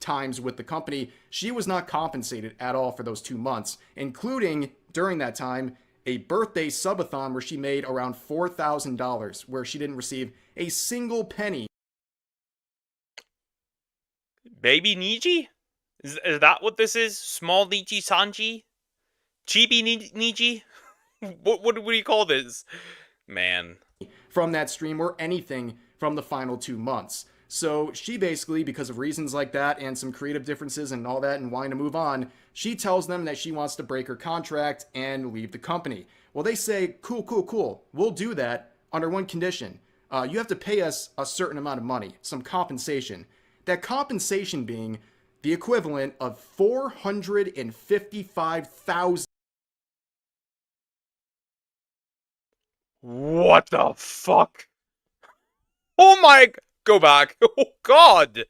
times with the company, she was not compensated at all for those 2 months, including during that time a birthday subathon where she made around $4,000, where she didn't receive a single penny. Baby Niji? Is that what this is? Small Niji Sanji? Chibi Niji? What do you call this? Man. From that stream or anything from the final 2 months. So she basically, because of reasons like that and some creative differences and all that and wanting to move on, she tells them that she wants to break her contract and leave the company. Well, they say, cool. We'll do that under one condition. You have to pay us a certain amount of money, some compensation. That compensation being the equivalent of 455,000. What the fuck? Oh my... Go back. Oh god.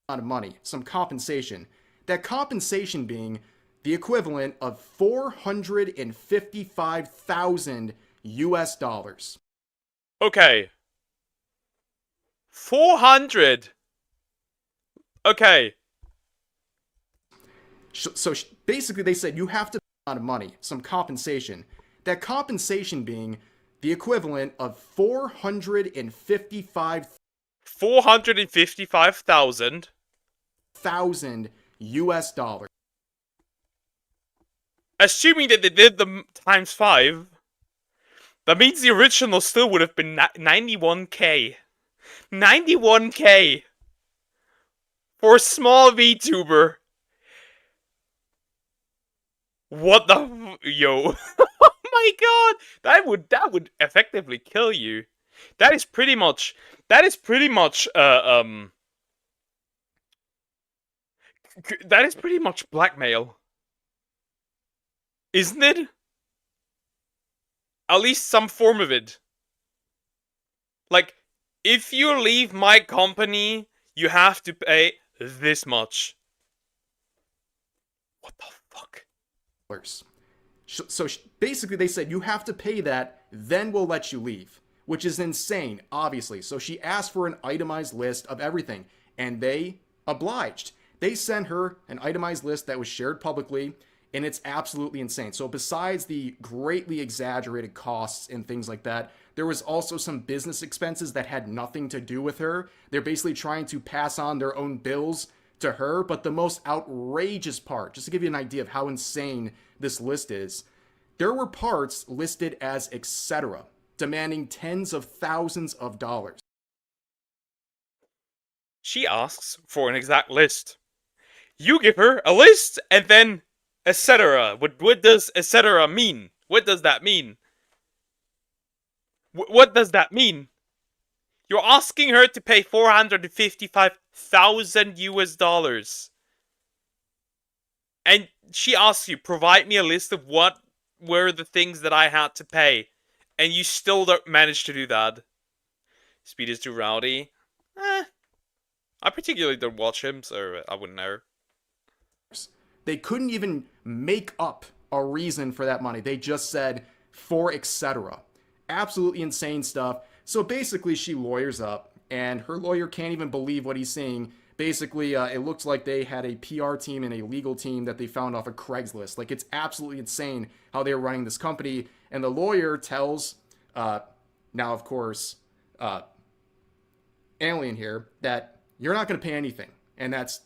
Amount of money, some compensation. That compensation being the equivalent of 455,000 US dollars. Okay. 400. Okay. So basically they said you have to amount of money, some compensation. That compensation being the equivalent of 455,000 US dollars. Assuming that they did them times 5, that means the original still would have been 91k. 91k for a small VTuber. What the yo? Oh my god, that would effectively kill you. That is pretty much that is pretty much blackmail. Isn't it? At least some form of it. Like, if you leave my company, you have to pay this much. What the fuck? So basically they said you have to pay that, then we'll let you leave. which is insane, obviously. So she asked for an itemized list of everything, and they obliged. They sent her an itemized list that was shared publicly, and it's absolutely insane. So besides the greatly exaggerated costs and things like that, there was also some business expenses that had nothing to do with her. They're basically trying to pass on their own bills to her. But the most outrageous part, just to give you an idea of how insane this list is, there were parts listed as etc., demanding tens of thousands of dollars. She asks for an exact list. You give her a list and then etc. What does etc. mean? What does that mean? What does that mean? You're asking her to pay 455,000 US dollars. And she asks you, provide me a list of what were the things that I had to pay. And you still don't manage to do that. Speed is too rowdy. I particularly don't watch him, so I wouldn't know. They couldn't even make up a reason for that money. They just said, for etc. Absolutely insane stuff. So basically, she lawyers up, and her lawyer can't even believe what he's seeing. Basically, it looks like they had a PR team and a legal team that they found off of Craigslist. Like, it's absolutely insane how they're running this company. And the lawyer tells, now, of course, Alien here, that you're not going to pay anything. And that's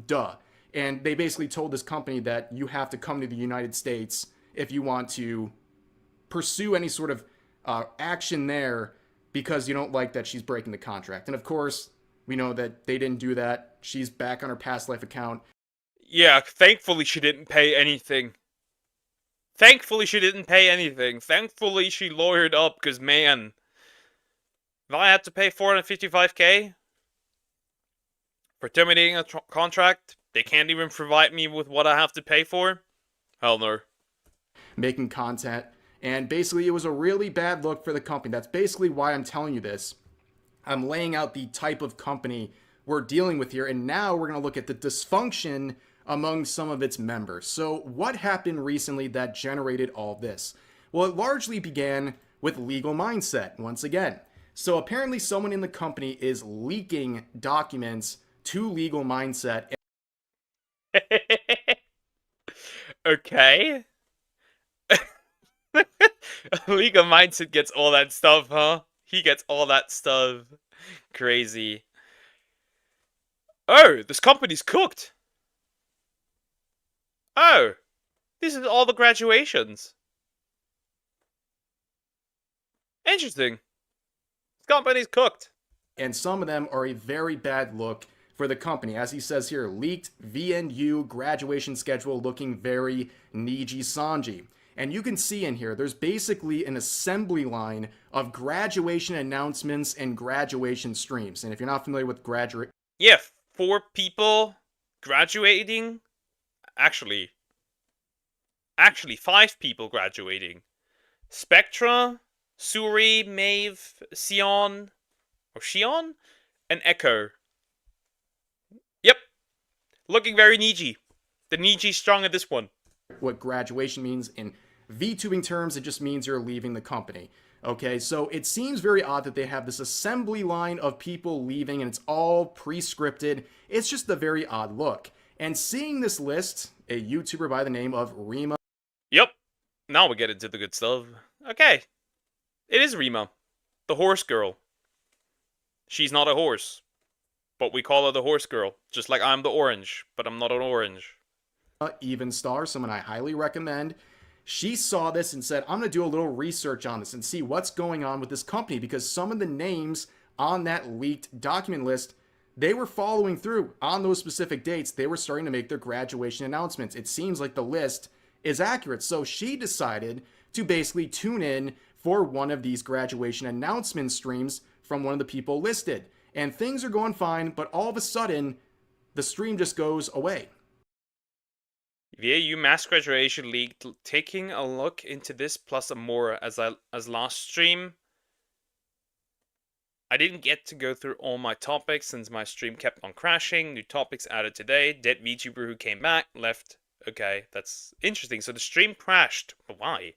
duh. And they basically told this company that you have to come to the United States if you want to pursue any sort of action there because you don't like that she's breaking the contract. And of course, we know that they didn't do that. She's back on her past life account. Yeah, thankfully she didn't pay anything. Thankfully she didn't pay anything. Thankfully she lawyered up, because man, if I had to pay 455k for terminating a contract, they can't even provide me with what I have to pay for? Hell no. Making content. And basically, it was a really bad look for the company. That's basically why I'm telling you this. I'm laying out the type of company we're dealing with here. And now we're going to look at the dysfunction among some of its members. So what happened recently that generated all this? Well, it largely began with Legal Mindset, once again. So apparently someone in the company is leaking documents to Legal Mindset. Okay. Legal Mindset gets all that stuff, huh? He gets all that stuff. Crazy. Oh, this company's cooked. Oh, this is all the graduations. Interesting. This company's cooked. And some of them are a very bad look for the company. As he says here, leaked VNU graduation schedule looking very Niji-sanji. And you can see in here, there's basically an assembly line of graduation announcements and graduation streams. And if you're not familiar with yeah, 4 people graduating. Actually 5 people graduating. Spectra, Suri, Maeve, Sion, and Echo. Yep. Looking very Niji. The Niji strong at this one. What graduation means in VTubing terms, it just means you're leaving the company. Okay, so it seems very odd that they have this assembly line of people leaving and it's all pre-scripted. It's just a very odd look. And seeing this list, a YouTuber by the name of Rima. Yep. Now we get into the good stuff. Okay. It is Rima. The horse girl. She's not a horse. But we call her the horse girl. Just like I'm the orange. But I'm not an orange. Even Star, someone I highly recommend. She saw this and said, I'm going to do a little research on this and see what's going on with this company, because some of the names on that leaked document list, they were following through on those specific dates. They were starting to make their graduation announcements. It seems like the list is accurate. So she decided to basically tune in for one of these graduation announcement streams from one of the people listed. And things are going fine, but all of a sudden, the stream just goes away. VAU mass graduation leaked. Taking a look into this plus more as last stream. I didn't get to go through all my topics since my stream kept on crashing. New topics added today. Dead VTuber who came back, left. Okay, that's interesting. So the stream crashed. But why?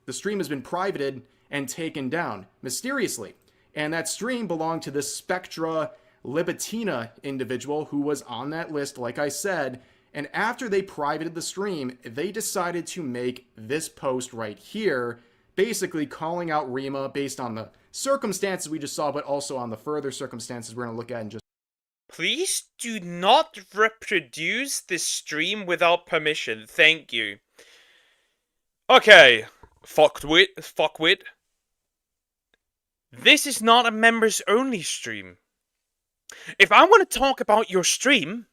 The stream has been privated, and taken down mysteriously. And that stream belonged to this Spectra Libitina individual who was on that list, like I said. And after they privated the stream, they decided to make this post right here, basically calling out Rima based on the circumstances we just saw, but also on the further circumstances we're going to look at in just. Please do not reproduce this stream without permission. Thank you. Okay, fuckwit. This is not a members only stream. If I want to talk about your stream,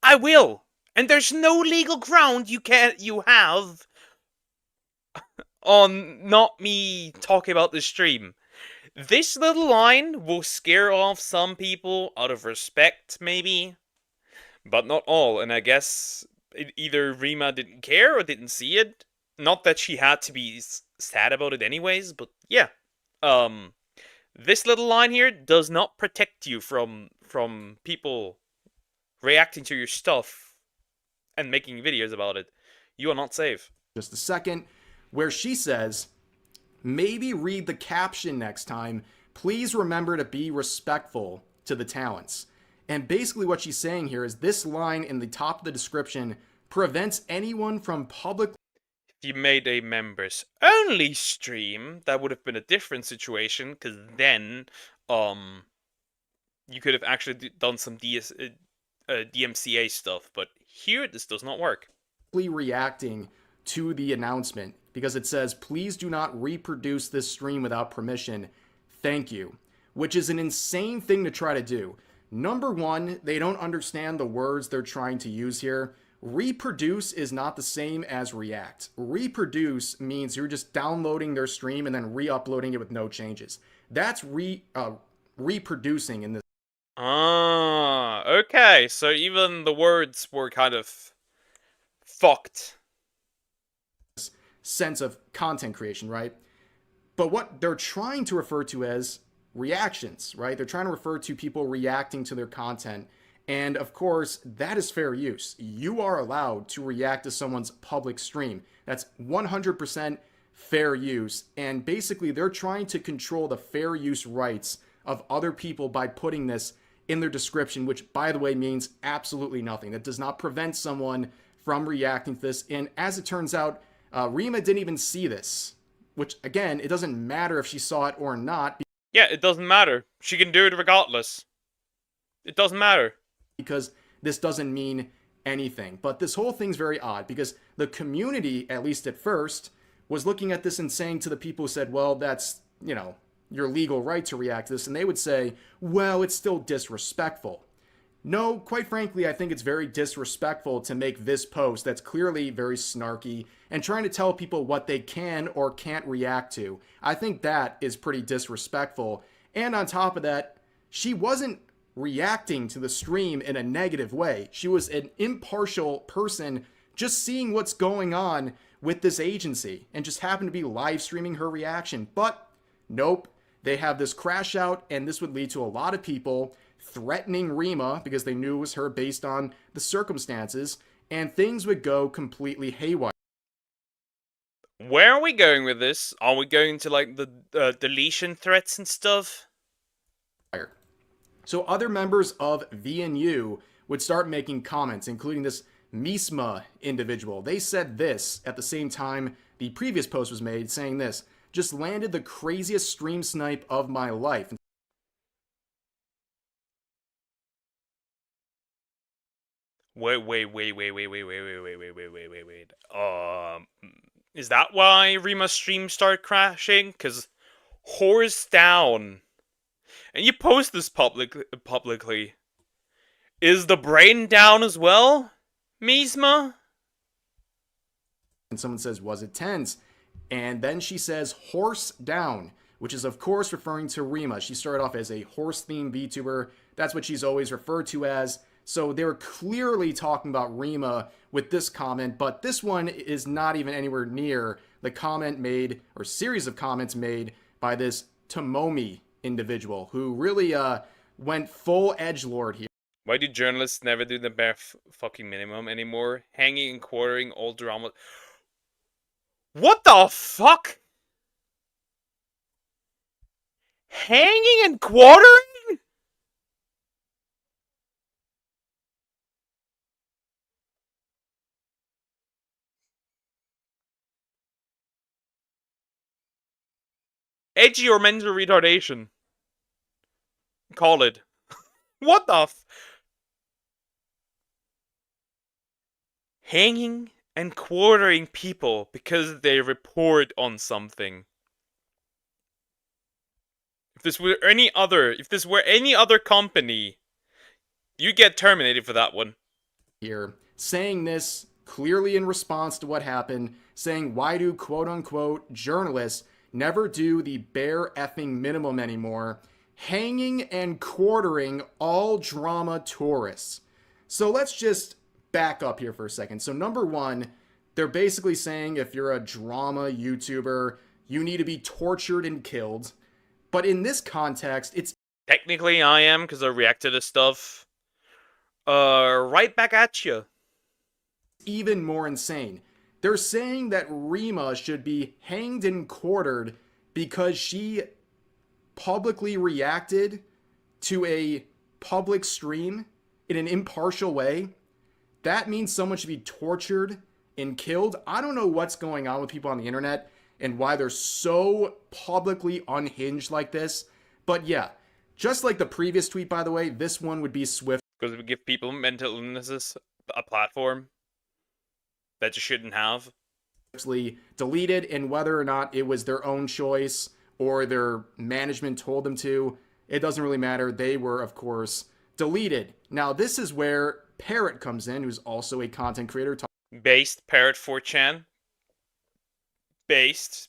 I will. And there's no legal ground you have on not me talking about the stream. This little line will scare off some people out of respect, maybe. But not all, and I guess either Rima didn't care or didn't see it. Not that she had to be sad about it anyways, but yeah. This little line here does not protect you from people reacting to your stuff and making videos about it. You are not safe. Just a second, where she says, maybe read the caption next time. Please remember to be respectful to the talents. And basically what she's saying here is this line in the top of the description prevents anyone from publicly. If you made a members only stream, that would have been a different situation, because then you could have actually done some DMCA stuff, but here this does not work. Reacting to the announcement because it says, please do not reproduce this stream without permission. Thank you. Which is an insane thing to try to do. Number one, they don't understand the words they're trying to use here. Reproduce is not the same as react. Reproduce means you're just downloading their stream and then re-uploading it with no changes. That's reproducing in this. Ah, okay. So even the words were kind of fucked. Sense of content creation, right? But what they're trying to refer to as reactions, right? They're trying to refer to people reacting to their content. And of course, that is fair use. You are allowed to react to someone's public stream. That's 100% fair use. And basically, they're trying to control the fair use rights of other people by putting this in their description, which, by the way, means absolutely nothing. That does not prevent someone from reacting to this. And as it turns out, Rima didn't even see this, which, again, it doesn't matter if she saw it or not. Yeah, it doesn't matter. She can do it regardless. It doesn't matter. Because this doesn't mean anything. But this whole thing's very odd because the community, at least at first, was looking at this and saying to the people who said, well, that's, your legal right to react to this. And they would say, well, it's still disrespectful. No, quite frankly, I think it's very disrespectful to make this post that's clearly very snarky and trying to tell people what they can or can't react to. I think that is pretty disrespectful. And on top of that, she wasn't reacting to the stream in a negative way. She was an impartial person just seeing what's going on with this agency and just happened to be live streaming her reaction. But nope, they have this crash out, and this would lead to a lot of people threatening Rima because they knew it was her based on the circumstances, and things would go completely haywire. Where are we going with this? Are we going to like the deletion threats and stuff? So other members of VNU would start making comments, including this Misma individual. They said this at the same time the previous post was made, saying this, just landed the craziest stream snipe of my life. Wait. Is that why Rima's stream started crashing? Cause horse down. And you post this publicly. Is the brain down as well, Misma? And someone says, was it tense? And then she says, horse down, which is of course referring to Rima. She started off as a horse-themed VTuber. That's what she's always referred to as. So they were clearly talking about Rima with this comment, but this one is not even anywhere near the comment made, or series of comments made by this Tomomi individual who really went full edgelord here. Why do journalists never do the bare fucking minimum anymore? Hanging and quartering all drama. What the fuck? Hanging and quartering? Edgy or mental retardation? Call it. What the f... Hanging and quartering people because they report on something. If this were any other company, you get terminated for that one. Here, saying this clearly in response to what happened, saying why do quote-unquote journalists never do the bare effing minimum anymore, hanging and quartering all drama tourists. So let's just back up here for a second. So number one, they're basically saying if you're a drama YouTuber, you need to be tortured and killed. But in this context, it's... Technically I am, because I reacted to stuff. Right back at you. Even more insane. They're saying that Rima should be hanged and quartered because she publicly reacted to a public stream in an impartial way. That means someone should be tortured and killed. I don't know what's going on with people on the internet and why they're so publicly unhinged like this. But yeah, just like the previous tweet, by the way, this one would be swift. Because we give people with mental illnesses a platform that you shouldn't have. Deleted, and whether or not it was their own choice or their management told them to, it doesn't really matter. They were, of course, deleted. Now, this is where Parrot comes in, who's also a content creator. Based, Parrot 4chan. Based.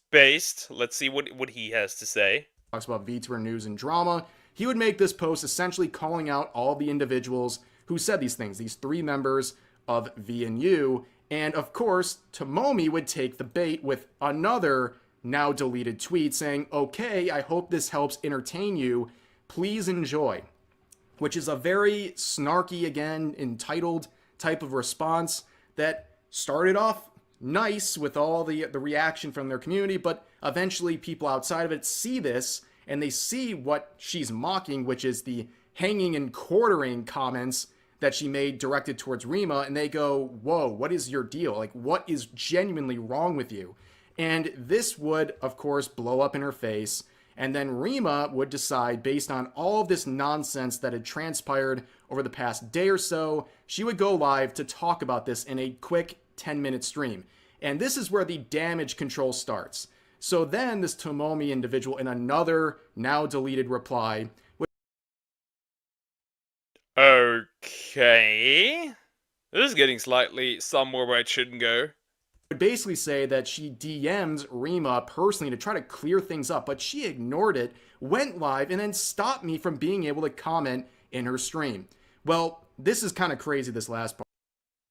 Let's see what he has to say. Talks about VTuber news and drama. He would make this post essentially calling out all the individuals who said these things, these three members of VNU. And of course, Tomomi would take the bait with another now deleted tweet saying, okay, I hope this helps entertain you. Please enjoy. Which is a very snarky, again, entitled type of response that started off nice with all the reaction from their community, but eventually people outside of it see this and they see what she's mocking, which is the hanging and quartering comments that she made directed towards Rima, and they go, whoa, what is your deal? Like, what is genuinely wrong with you? And this would, of course, blow up in her face, and then Rima would decide, based on all of this nonsense that had transpired over the past day or so, she would go live to talk about this in a quick 10-minute stream. And this is where the damage control starts. So then this Tomomi individual, in another now deleted reply, okay, this is getting slightly somewhere where it shouldn't go. Would basically say that she DM'd Rima personally to try to clear things up, but she ignored it, went live, and then stopped me from being able to comment in her stream. Well, this is kind of crazy, this last part.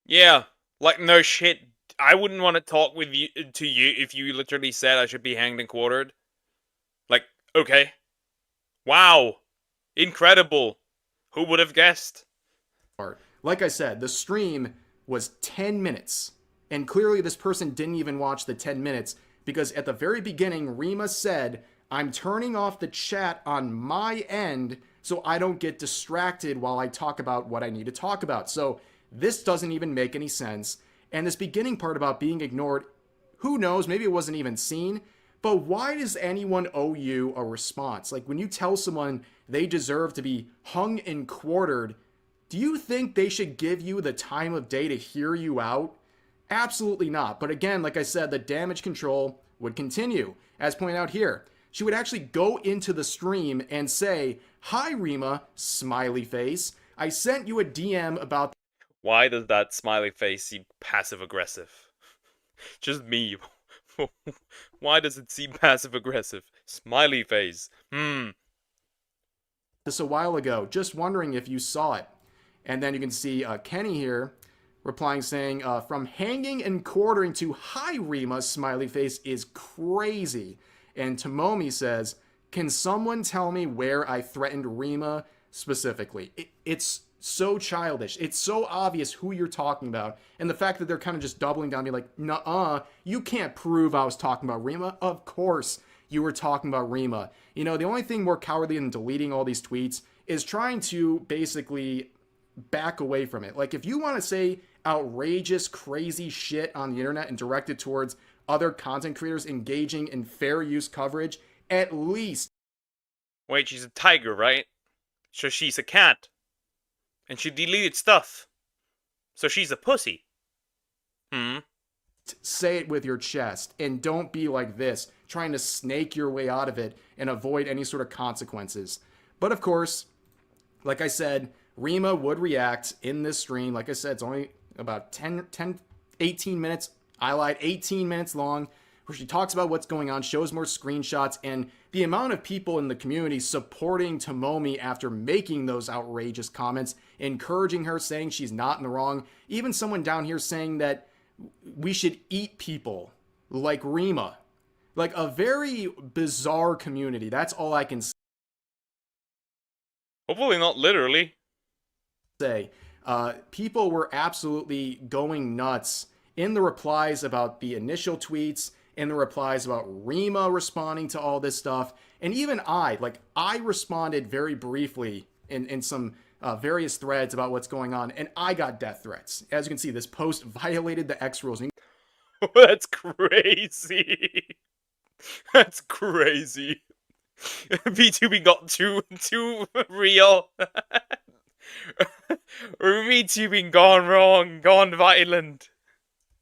Yeah, like no shit. I wouldn't want to talk with you if you literally said I should be hanged and quartered. Like, okay. Wow. Incredible. Who would have guessed? Like I said, the stream was 10 minutes. And clearly this person didn't even watch the 10 minutes because at the very beginning, Rima said, I'm turning off the chat on my end so I don't get distracted while I talk about what I need to talk about. So this doesn't even make any sense. And this beginning part about being ignored, who knows, maybe it wasn't even seen. But why does anyone owe you a response? Like when you tell someone they deserve to be hung and quartered, do you think they should give you the time of day to hear you out? Absolutely not. But again, like I said, the damage control would continue. As pointed out here, she would actually go into the stream and say, hi Rima, smiley face. I sent you a DM about... Why does that smiley face seem passive-aggressive? Just me. Why does it seem passive-aggressive? Smiley face. This a while ago, just wondering if you saw it. And then you can see Kenny here replying saying, from hanging and quartering to hi Rima, smiley face is crazy. And Tomomi says, can someone tell me where I threatened Rima specifically? It's so childish. It's so obvious who you're talking about. And the fact that they're kind of just doubling down, be like, nuh-uh, you can't prove I was talking about Rima. Of course you were talking about Rima. You know, the only thing more cowardly than deleting all these tweets is trying to basically back away from it. Like, if you want to say outrageous, crazy shit on the internet and direct it towards other content creators engaging in fair use coverage, at least. Wait, she's a tiger, right? So she's a cat. And she deleted stuff. So she's a pussy. Say it with your chest and don't be like this, trying to snake your way out of it and avoid any sort of consequences. But of course, like I said, Rima would react in this stream. Like I said, it's only about 18 minutes. I lied, 18 minutes long, where she talks about what's going on, shows more screenshots, and the amount of people in the community supporting Tomomi after making those outrageous comments, encouraging her, saying she's not in the wrong. Even someone down here saying that we should eat people like Rima. Like, a very bizarre community. That's all I can say. Hopefully not literally. People were absolutely going nuts in the replies about the initial tweets, in the replies about Rima responding to all this stuff. And even I responded very briefly in some various threads about what's going on, and I got death threats. As you can see, this post violated the X rules. That's crazy. That's crazy. VTuber got too real. VTuber gone wrong, gone violent.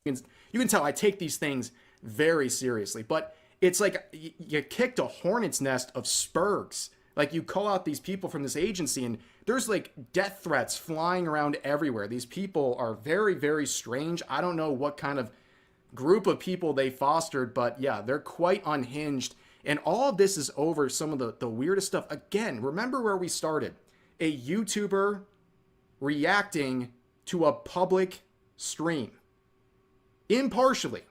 You can tell I take these things very seriously, but it's like you kicked a hornet's nest of spurgs. Like, you call out these people from this agency and there's like death threats flying around everywhere. These people are very, very strange. I don't know what kind of group of people they fostered, but yeah, they're quite unhinged. And all of this is over some of the weirdest stuff. Again, remember where we started. A YouTuber reacting to a public stream. Impartially.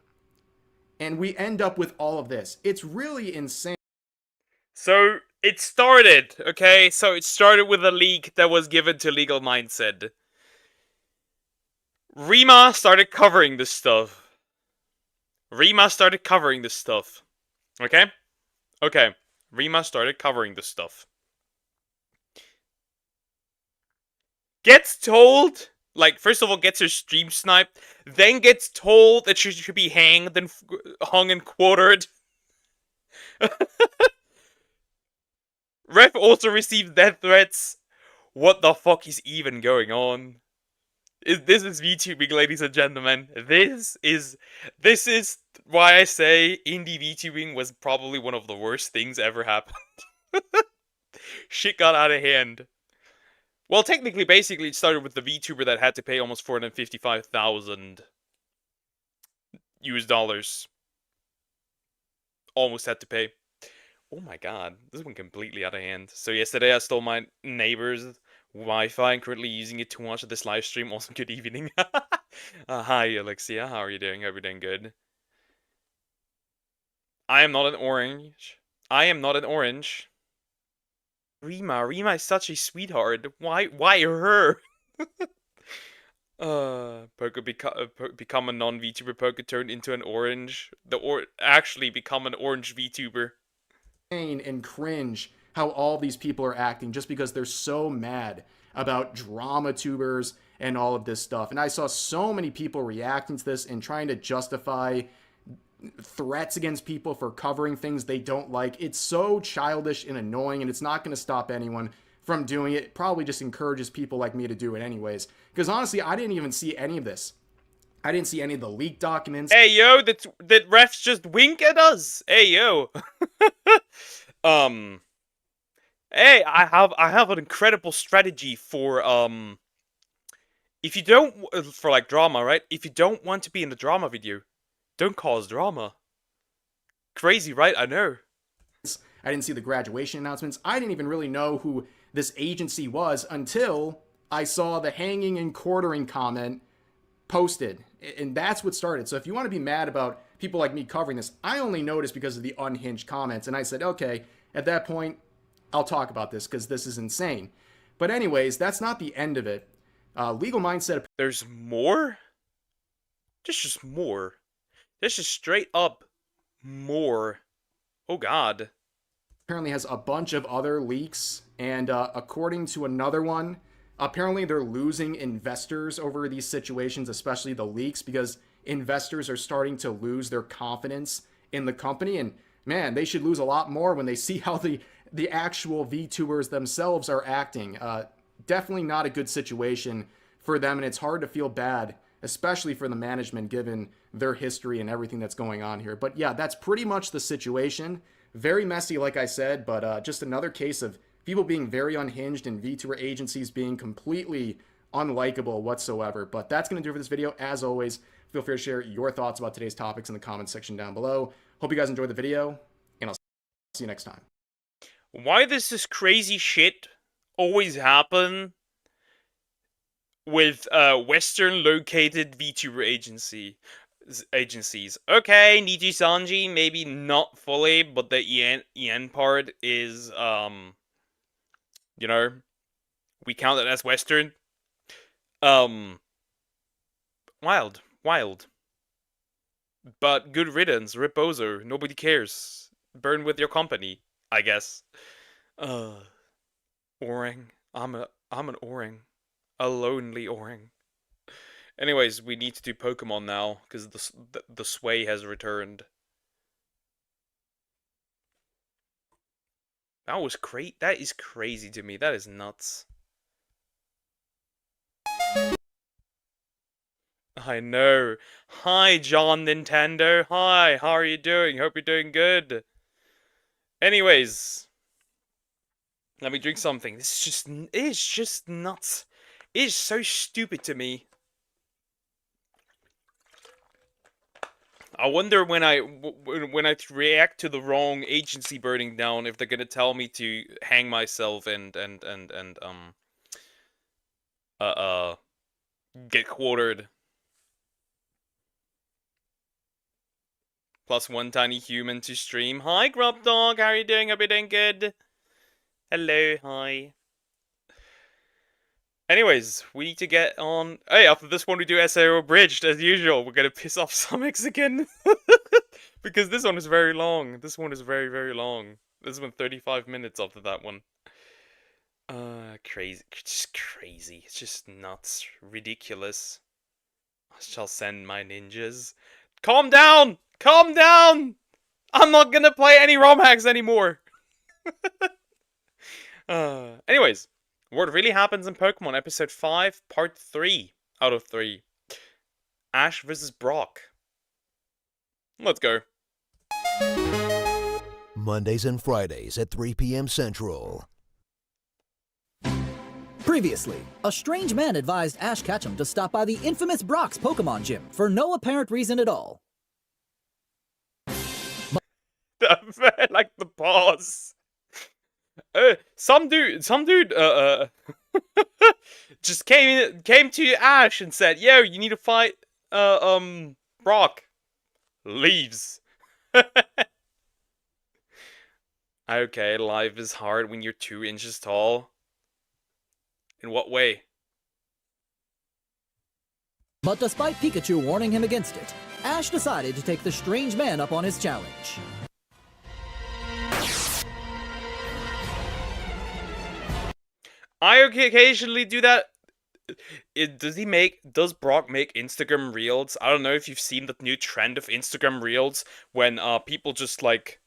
And we end up with all of this. It's really insane. So, it started, okay? So it started with a leak that was given to Legal Mindset. Rima started covering this stuff. Okay? Okay. Rima started covering this stuff. Gets told, like, first of all, gets her stream sniped, then gets told that she should be hanged and hung and quartered. Ref also received death threats. What the fuck is even going on? This is VTubing, ladies and gentlemen. This is why I say indie VTubing was probably one of the worst things ever happened. Shit got out of hand. Well, technically, basically, it started with the VTuber that had to pay almost $455,000 US. Almost had to pay. Oh my god, this went completely out of hand. So yesterday I stole my neighbor's Wi-Fi and currently using it to watch this live stream. Also, good evening. Hi Alexia, how are you doing? Hope you're doing good. I am not an orange. Rima is such a sweetheart. Why her? Poker become a non-VTuber. Poker turned into an orange. Actually become an orange VTuber. And cringe how all these people are acting just because they're so mad about drama tubers and all of this stuff. And I saw so many people reacting to this and trying to justify threats against people for covering things they don't like. It's so childish and annoying, and it's not going to stop anyone from doing it. It probably just encourages people like me to do it anyways. Because honestly, I didn't even see any of this. I didn't see any of the leaked documents. Hey yo, that refs just wink at us. Hey yo. Hey, I have an incredible strategy for if you don't for like drama, right? If you don't want to be in the drama video, don't cause drama. Crazy, right? I know. I didn't see the graduation announcements. I didn't even really know who this agency was until I saw the hanging and quartering comment posted. And that's what started. So if you want to be mad about people like me covering this, I only noticed because of the unhinged comments. And I said, okay, at that point, I'll talk about this because this is insane. But anyways, that's not the end of it. Legal Mindset. There's more? Just more. This is straight up more. Oh God. Apparently has a bunch of other leaks, and according to another one, apparently they're losing investors over these situations, especially the leaks, because investors are starting to lose their confidence in the company. And man, they should lose a lot more when they see how the actual VTubers themselves are acting. Definitely not a good situation for them, and it's hard to feel bad, especially for the management, given their history and everything that's going on here. But yeah, that's pretty much the situation. Very messy, like I said, but just another case of people being very unhinged and VTuber agencies being completely unlikable whatsoever. But that's going to do it for this video. As always, feel free to share your thoughts about today's topics in the comments section down below. Hope you guys enjoyed the video, and I'll see you next time. Why does this crazy shit always happen with Western-located VTuber agencies? Okay, Niji Sanji, maybe not fully, but the EN part is, you know, we count it as Western. Wild. But good riddance, Ripozo, nobody cares. Burn with your company, I guess. Orang. I'm an Orang. A lonely Orang. Anyways, we need to do Pokemon now, because the sway has returned. That is crazy to me. That is nuts. I know. Hi, John Nintendo. Hi, how are you doing? Hope you're doing good. Anyways, let me drink something. It's just nuts. It's so stupid to me. I wonder when I react to the wrong agency burning down, if they're gonna tell me to hang myself and get quartered. +1 tiny human to stream. Hi, Grub Dog. How are you doing? Hope you're doing good. Hello. Hi. Anyways, we need to get on. Hey, after this one, we do SAO Abridged as usual. We're gonna piss off Summix again because this one is very long. This one is very, very long. This one 35 minutes after that one. Crazy. Just crazy. It's just nuts. Ridiculous. I shall send my ninjas. Calm down! Calm down! I'm not gonna play any ROM hacks anymore! Anyways, what really happens in Pokemon Episode 5, Part 3 out of 3. Ash vs. Brock. Let's go. Mondays and Fridays at 3 p.m. Central. Previously, a strange man advised Ash Ketchum to stop by the infamous Brock's Pokemon gym for no apparent reason at all. Like the pause. Some dude, just came to Ash and said, "Yo, you need to fight, Brock." Leaves. Okay, life is hard when you're 2 inches tall. In what way? But despite Pikachu warning him against it, Ash decided to take the strange man up on his challenge. I occasionally do that. Does Brock make Instagram Reels? I don't know if you've seen the new trend of Instagram Reels when people just like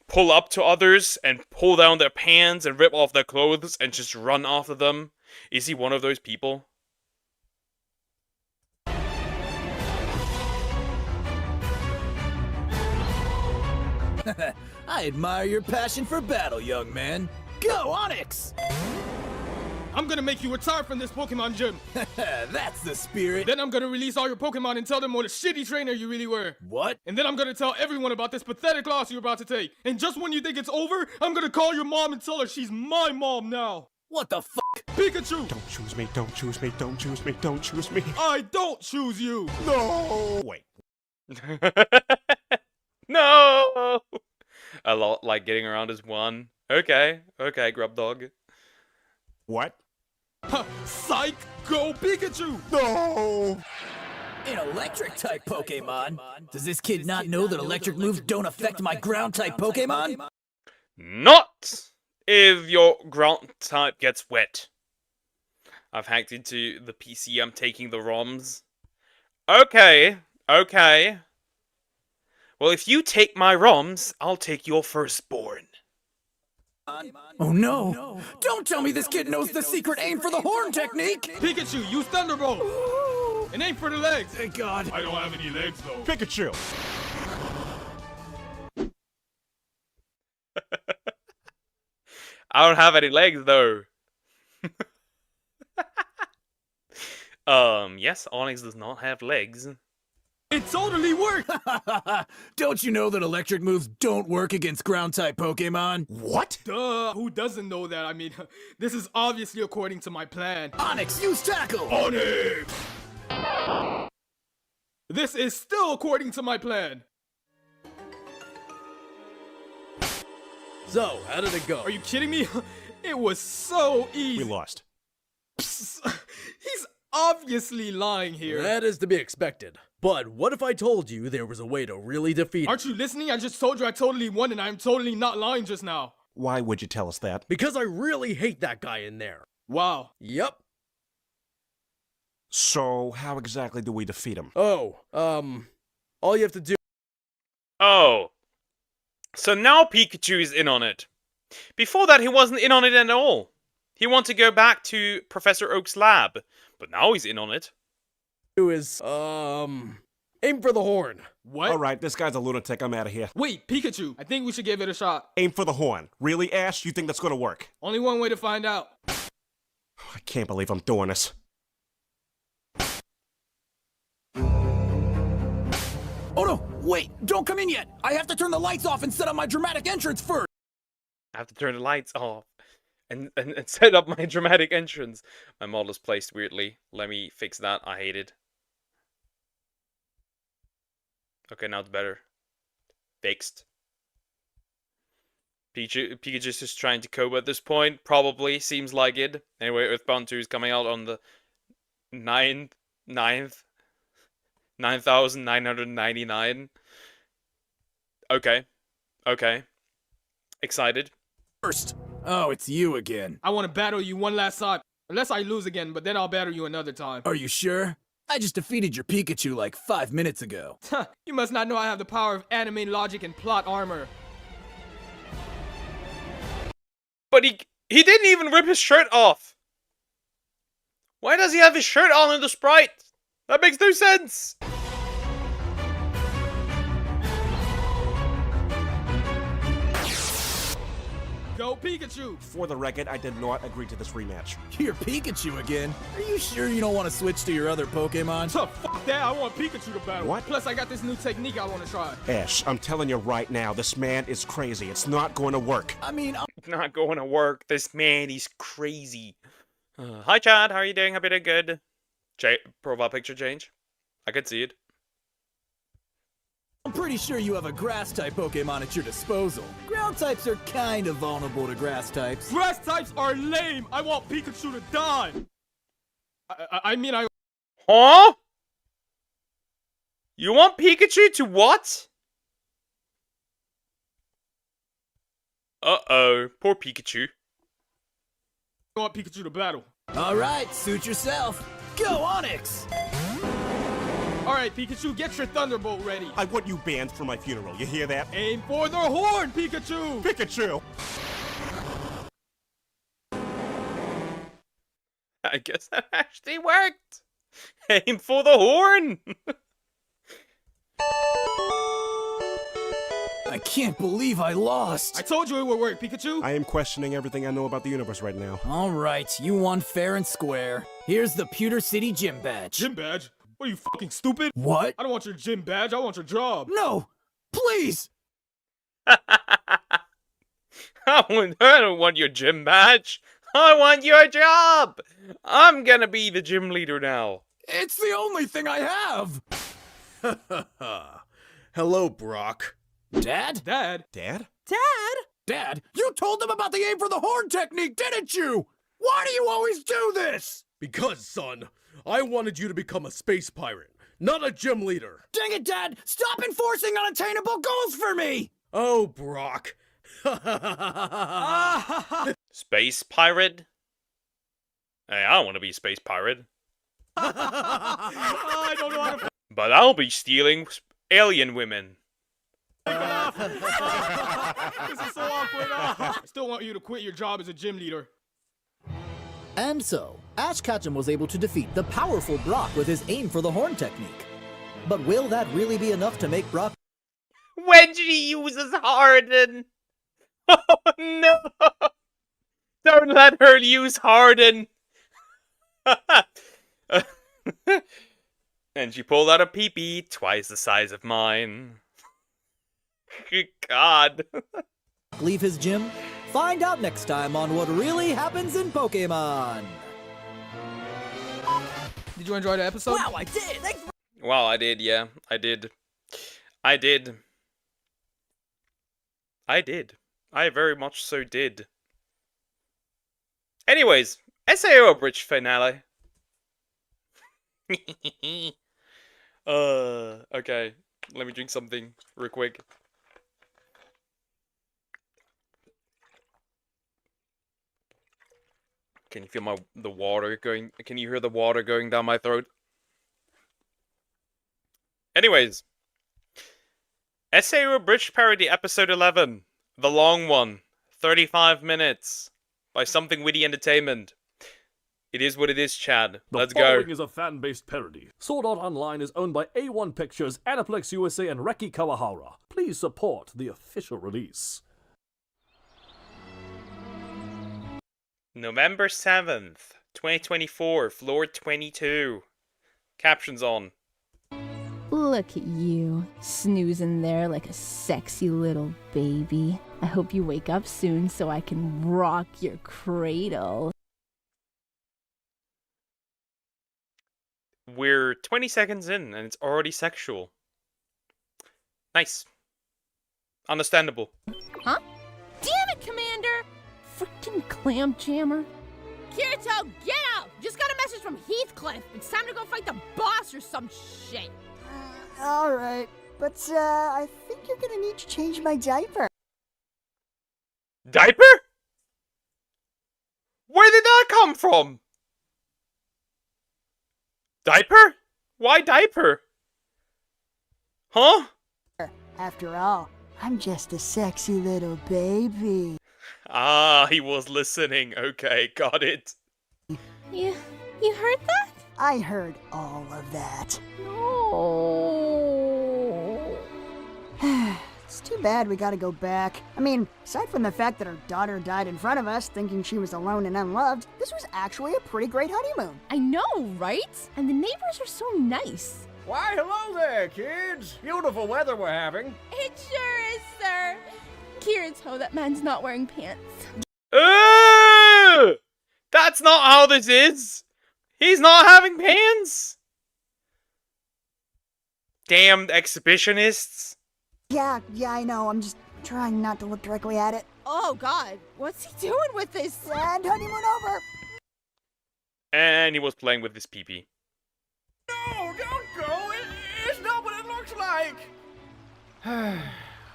pull up to others and pull down their pants and rip off their clothes and just run after them. Is he one of those people? I admire your passion for battle, young man. Go, Onyx! I'm gonna make you retire from this Pokemon gym. That's the spirit. Then I'm gonna release all your Pokemon and tell them what a shitty trainer you really were. What? And then I'm gonna tell everyone about this pathetic loss you're about to take. And just when you think it's over, I'm gonna call your mom and tell her she's my mom now. What the fuck? Pikachu! Don't choose me, don't choose me, don't choose me, don't choose me. I don't choose you! No! Wait. No! A lot like getting around is one. Okay, Grub Dog. What? Psych! Go Pikachu! No! An electric type Pokemon? Does this kid not know that electric moves don't affect my ground type Pokemon? Not if your ground type gets wet. I've hacked into the PC, I'm taking the ROMs. Okay, okay. Well, if you take my ROMs, I'll take your firstborn. Oh no! Don't tell me this kid knows the secret aim for the horn technique! Pikachu, use Thunderbolt! And aim for the legs! Thank God. I don't have any legs though. Pikachu! I don't have any legs though. Yes, Onyx does not have legs. It totally worked! Don't you know that electric moves don't work against ground type Pokemon? What? Duh, who doesn't know that? I mean, this is obviously according to my plan. Onyx, use tackle! Onyx! This is still according to my plan. So, how did it go? Are you kidding me? It was so easy. We lost. He's obviously lying here. That is to be expected. But what if I told you there was a way to really defeat him? Aren't you listening? I just told you I totally won and I'm totally not lying just now. Why would you tell us that? Because I really hate that guy in there. Wow. Yep. So, how exactly do we defeat him? Oh, all you have to do... Oh. So now Pikachu is in on it. Before that, he wasn't in on it at all. He wanted to go back to Professor Oak's lab, but now he's in on it. Is, aim for the horn. What? Alright, this guy's a lunatic, I'm out of here. Wait, Pikachu, I think we should give it a shot. Aim for the horn. Really, Ash? You think that's gonna work? Only one way to find out. I can't believe I'm doing this. Oh no! Wait! Don't come in yet! I have to turn the lights off and set up my dramatic entrance first! I have to turn the lights off and set up my dramatic entrance. My model is placed weirdly. Let me fix that. I hate it. Okay, now it's better. Fixed. Pikachu's just trying to cope at this point. Probably. Seems like it. Anyway, Earthbound 2 is coming out on the 9,999. Okay. Okay. Excited. First. Oh, it's you again. I want to battle you one last time. Unless I lose again, but then I'll battle you another time. Are you sure? I just defeated your Pikachu like 5 minutes ago. You must not know I have the power of anime logic and plot armor. But he didn't even rip his shirt off. Why does he have his shirt on in the sprite? That makes no sense. Go Pikachu! For the record, I did not agree to this rematch. You're Pikachu again? Are you sure you don't want to switch to your other Pokemon? So fuck that, I want Pikachu to battle. What? Plus I got this new technique I want to try. Ash, I'm telling you right now, this man is crazy. It's not going to work. I mean, It's not going to work. This man, he's crazy. Hi Chad, how are you doing? Hope you're doing good. Profile picture change. I could see it. I'm pretty sure you have a grass-type Pokemon at your disposal. Ground types are kind of vulnerable to grass types. Grass types are lame! I want Pikachu to die! I mean, Huh? You want Pikachu to what? Uh-oh. Poor Pikachu. I want Pikachu to battle. Alright, suit yourself. Go, Onyx! Alright, Pikachu, get your Thunderbolt ready. I want you banned from my funeral. You hear that? Aim for the horn, Pikachu! Pikachu! I guess that actually worked. Aim for the horn. I can't believe I lost. I told you it would work, Pikachu. I am questioning everything I know about the universe right now. Alright, you won fair and square. Here's the Pewter City Gym Badge. Gym badge? What are you, fucking stupid? What? I don't want your gym badge, I want your job. No! Please! I don't want your gym badge. I want your job. I'm gonna be the gym leader now. It's the only thing I have! Hello, Brock. Dad? Dad? Dad? Dad, you told them about the aim for the horn technique, didn't you? Why do you always do this? Because, son, I wanted you to become a space pirate. not a gym leader. Dang it, Dad! Stop enforcing unattainable goals for me! Oh, Brock. Space pirate? Hey, I don't want to be a space pirate. I don't know how to. But I'll be stealing alien women. This is so awkward. I still want you to quit your job as a gym leader. And so, Ash Ketchum was able to defeat the powerful Brock with his aim for the horn technique. But will that really be enough to make Brock... When she uses Harden! Oh no! Don't let her use Harden! And she pulled out a peepee twice the size of mine. Good God. leave his gym? Find out next time on what really happens in Pokemon. Did you enjoy the episode? Wow, I did! Thanks for... Wow, I did, yeah. I did. I very much so did. Anyways, SAO Bridge finale. Okay. Let me drink something real quick. Can you feel the water going? Can you hear the water going down my throat? Anyways, SAO Bridge Parody Episode 11, the long one, 35 minutes, by Something Witty Entertainment. It is what it is, Chad. Let's go. The following is a fan-based parody. Sword Art Online is owned by A1 Pictures, Aniplex USA, and Reki Kawahara. Please support the official release. November 7th, 2024, floor 22. Captions on. Look at you, snoozing there like a sexy little baby. I hope you wake up soon so I can rock your cradle. We're 20 seconds in and it's already sexual. Nice. Understandable. Huh? Damn it, Commander! Freaking clam jammer. Kirito, get out! Just got a message from Heathcliff. It's time to go fight the boss or some shit. Alright, but I think you're gonna need to change my diaper. Diaper? Where did that come from? Diaper? Why diaper? Huh? After all, I'm just a sexy little baby. Ah, he was listening. Okay, got it. You heard that? I heard all of that. No. It's too bad we gotta go back. I mean, aside from the fact that our daughter died in front of us, thinking she was alone and unloved, this was actually a pretty great honeymoon. I know, right? And the neighbors are so nice. Why, hello there, kids. Beautiful weather we're having. It sure is, sir. Kirito, that man's not wearing pants. That's not how this is. He's not having pants. Damned exhibitionists. Yeah, I know. I'm just trying not to look directly at it. Oh, God. What's he doing with this? And honeymoon over. And he was playing with his pee-pee. No, don't go. It's not what it looks like.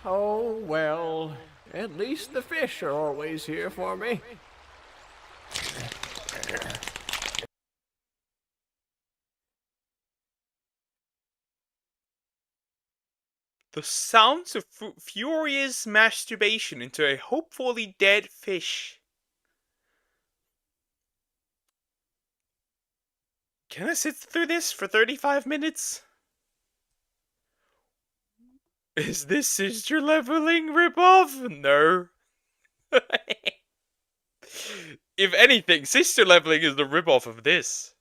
Oh, well. At least the fish are always here for me. The sounds of furious masturbation into a hopefully dead fish. Can I sit through this for 35 minutes? Is this sister leveling ripoff? No. If anything, sister leveling is the ripoff of this.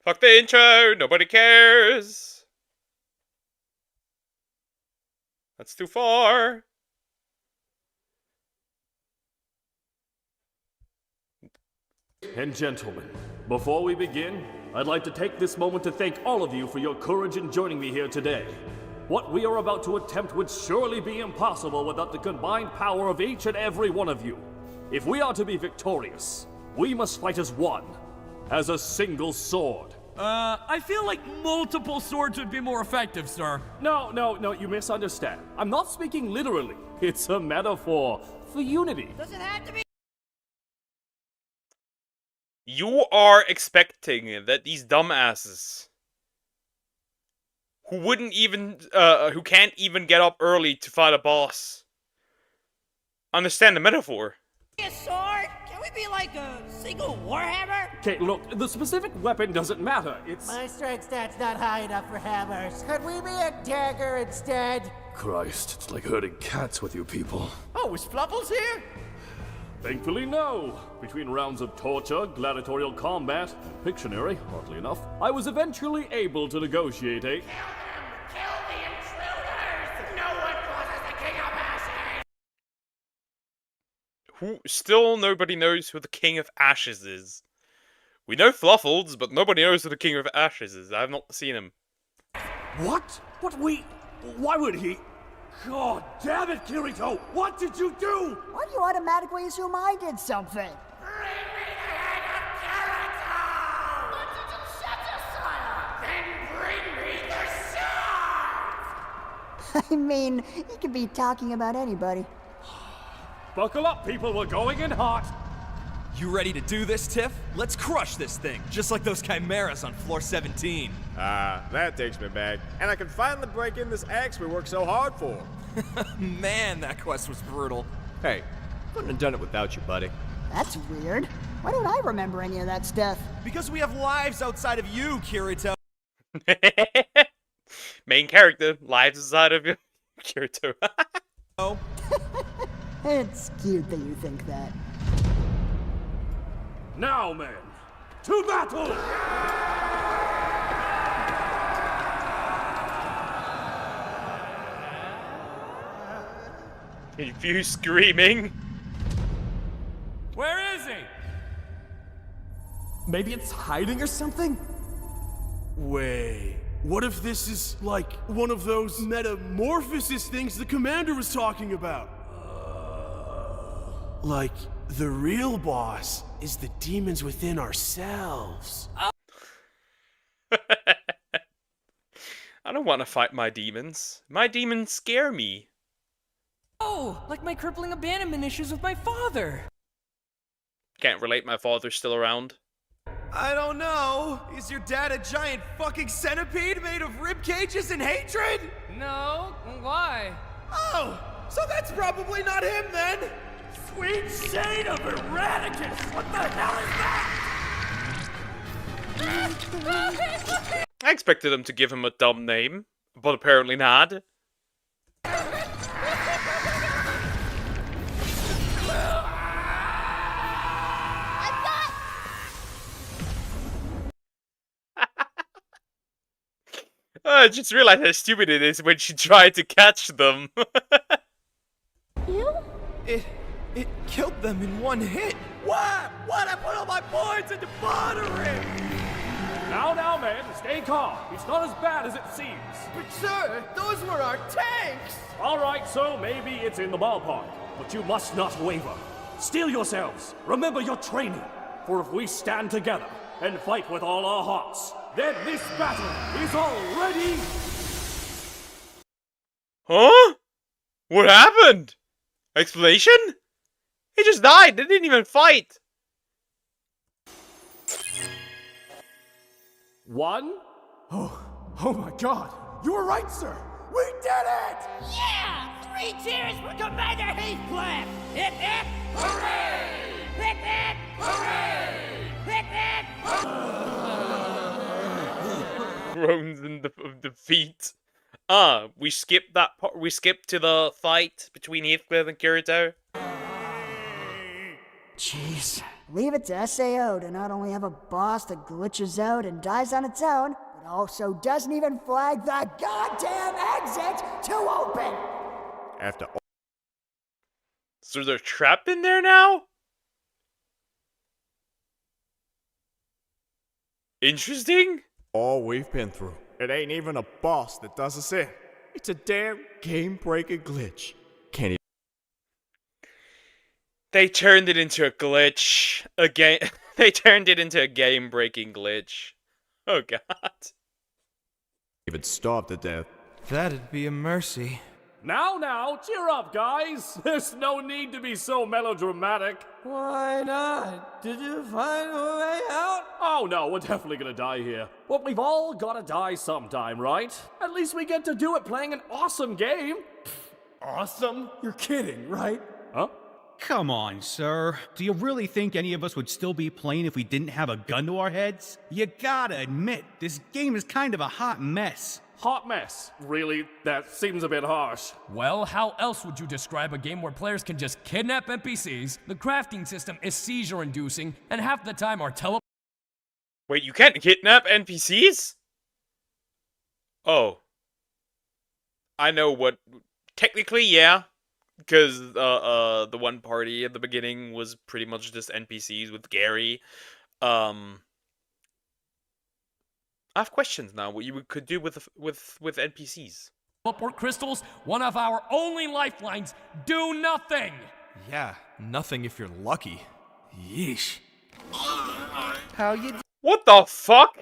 Fuck the intro, nobody cares. That's too far. And gentlemen, before we begin, I'd like to take this moment to thank all of you for your courage in joining me here today. What we are about to attempt would surely be impossible without the combined power of each and every one of you. If we are to be victorious, we must fight as one. has a single sword. I feel like multiple swords would be more effective, sir. No, you misunderstand. I'm not speaking literally. It's a metaphor for unity. Does it have to be? You are expecting that these dumbasses who can't even get up early to fight a boss understand the metaphor. A sword? Can we be like a single warhammer? Okay, look, the specific weapon doesn't matter. It's... My strength stat's not high enough for hammers. Could we be a dagger instead? Christ, it's like herding cats with you people. Oh, is Fluffles here? Thankfully, no. Between rounds of torture, gladiatorial combat, and Pictionary, oddly enough, I was eventually able to negotiate a... Still nobody knows who the King of Ashes is. We know Fluffles, but nobody knows who the King of Ashes is. I have not seen him. What? Why would he? God damn it, Kirito! What did you do? Why do you automatically assume I did something? I mean, he could be talking about anybody. Buckle up, people, we're going in hot! You ready to do this, Tiff? Let's crush this thing, just like those chimeras on floor 17. That takes me back. And I can finally break in this axe we worked so hard for. Man, that quest was brutal. Hey, couldn't have done it without you, buddy. That's weird. Why don't I remember any of that stuff? Because we have lives outside of you, Kirito. Main character, lives inside of you, Kirito. Oh. It's cute that you think that. Now, men, to battle! Confused screaming. Where is he? Maybe it's hiding or something? Wait, what if this is like one of those metamorphosis things the commander was talking about? Like, the real boss is the demons within ourselves. I don't want to fight my demons. My demons scare me. Oh, like my crippling abandonment issues with my father. Can't relate, my father's still around. I don't know. Is your dad a giant fucking centipede made of rib cages and hatred? No, why? Oh, so that's probably not him then. Sweet shade of Eradicus! What the hell is that? I expected them to give him a dumb name, but apparently not. I just realized how stupid it is when she tried to catch them. It killed them in one hit. What? What? I put all my points into bartering. Now, man, stay calm. It's not as bad as it seems. But sir, those were our tanks. All right, so maybe it's in the ballpark, but you must not waver. Steel yourselves. Remember your training. For if we stand together and fight with all our hearts, then this battle is already... Huh? What happened? Explanation? He just died. They didn't even fight. One? Oh my god. You were right, sir. We did it! Yeah! 3 cheers for Commander Heathcliff! Hip hip! Hooray! Hip hip! Hooray! Hip hip! Groans of defeat. We skipped that part. We skipped to the fight between Heathcliff and Kirito. Jeez. Leave it to SAO to not only have a boss that glitches out and dies on its own, but also doesn't even flag the goddamn exit to open! After all... So they're trapped in there now? Interesting. All we've been through. It ain't even a boss that does us in. It's a damn game-breaking glitch. Can't even... They turned it into a glitch. They turned it into a game-breaking glitch. Oh god. If it stopped at death. That'd be a mercy. Now, cheer up, guys. There's no need to be so melodramatic. Why not? Did you find a way out? Oh no, we're definitely gonna die here. But we've all gotta die sometime, right? At least we get to do it playing an awesome game. Awesome? You're kidding, right? Huh? Come on, sir. Do you really think any of us would still be playing if we didn't have a gun to our heads? You gotta admit, this game is kind of a hot mess. Hot mess. Really? That seems a bit harsh. Well, how else would you describe a game where players can just kidnap NPCs, the crafting system is seizure-inducing, and half the time are Wait, you can't kidnap NPCs? Oh. I know what... Technically, yeah. Because the one party at the beginning was pretty much just NPCs with Gary. I have questions now. What you could do with NPCs? Teleport crystals, one of our only lifelines, do nothing! Yeah, nothing if you're lucky. Yeesh. How you What the fuck?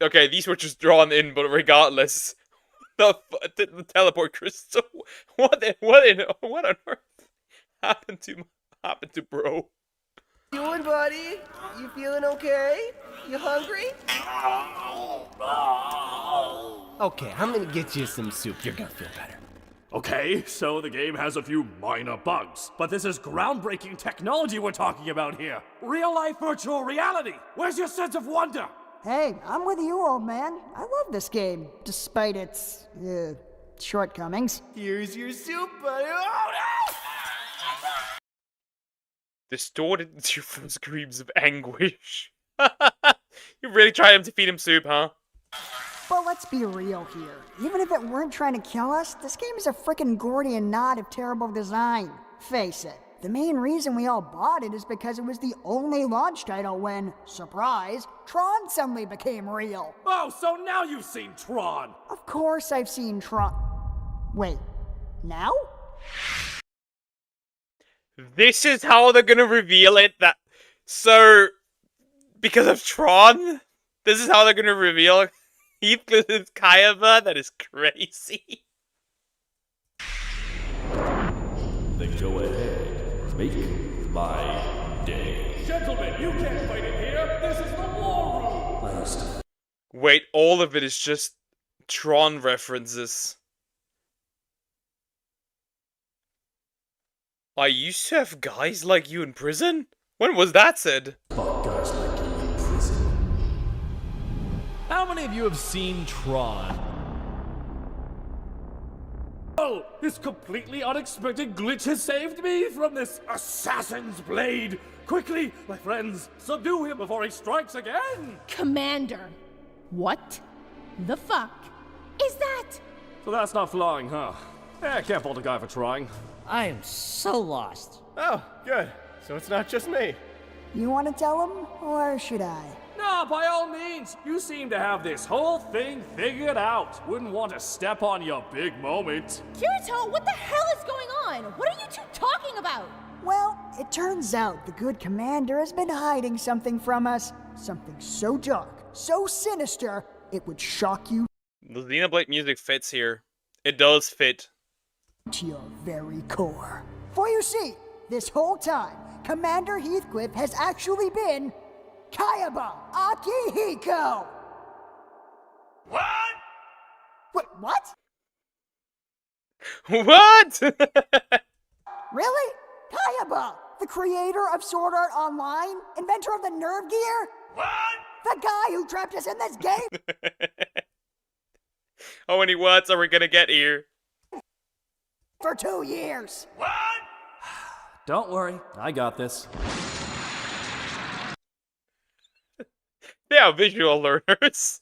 Okay, these were just drawn in, but regardless. The teleport crystal. What on earth happened to bro? doing, buddy? You feeling okay? You hungry? Okay, I'm gonna get you some soup. You're gonna feel better. Okay, so the game has a few minor bugs, but this is groundbreaking technology we're talking about here. Real-life virtual reality. Where's your sense of wonder? Hey, I'm with you, old man. I love this game, despite its, shortcomings. Here's your soup, buddy. Oh, no! Distorted into screams of anguish. You really trying to feed him soup, huh? But let's be real here. Even if it weren't trying to kill us, this game is a frickin' Gordian knot of terrible design. Face it, the main reason we all bought it is because it was the only launch title when, surprise, Tron suddenly became real. Oh, so now you've seen Tron! Of course I've seen Tron. Wait, now? This is how they're gonna reveal it, that... So... Because of Tron? This is how they're gonna reveal Heathcliff's Kayaba? That is crazy. Then go ahead. Make my day. Gentlemen, you can't fight in here! This is the war room! Wait, all of it is just Tron references. I used to have guys like you in prison? When was that said? Guys like you in prison. How many of you have seen Tron? Oh, this completely unexpected glitch has saved me from this assassin's blade. Quickly, my friends, subdue him before he strikes again. Commander, what the fuck is that? So that's not flying, huh? I can't fault a guy for trying. I am so lost. Oh, good. So it's not just me. You want to tell him, or should I? No, by all means. You seem to have this whole thing figured out. Wouldn't want to step on your big moment. Kirito, what the hell is going on? What are you two talking about? Well, it turns out the good commander has been hiding something from us. Something so dark, so sinister, it would shock you The Xenoblade music fits here. It does fit. to your very core. For you see, this whole time, Commander Heathcliff has actually been Kayaba Akihiko! What? Wait, what? What? Really? Kayaba, the creator of Sword Art Online, inventor of the nerve gear? What? The guy who trapped us in this game? How many words are we gonna get here? For 2 years. What? Don't worry, I got this. They are visual learners.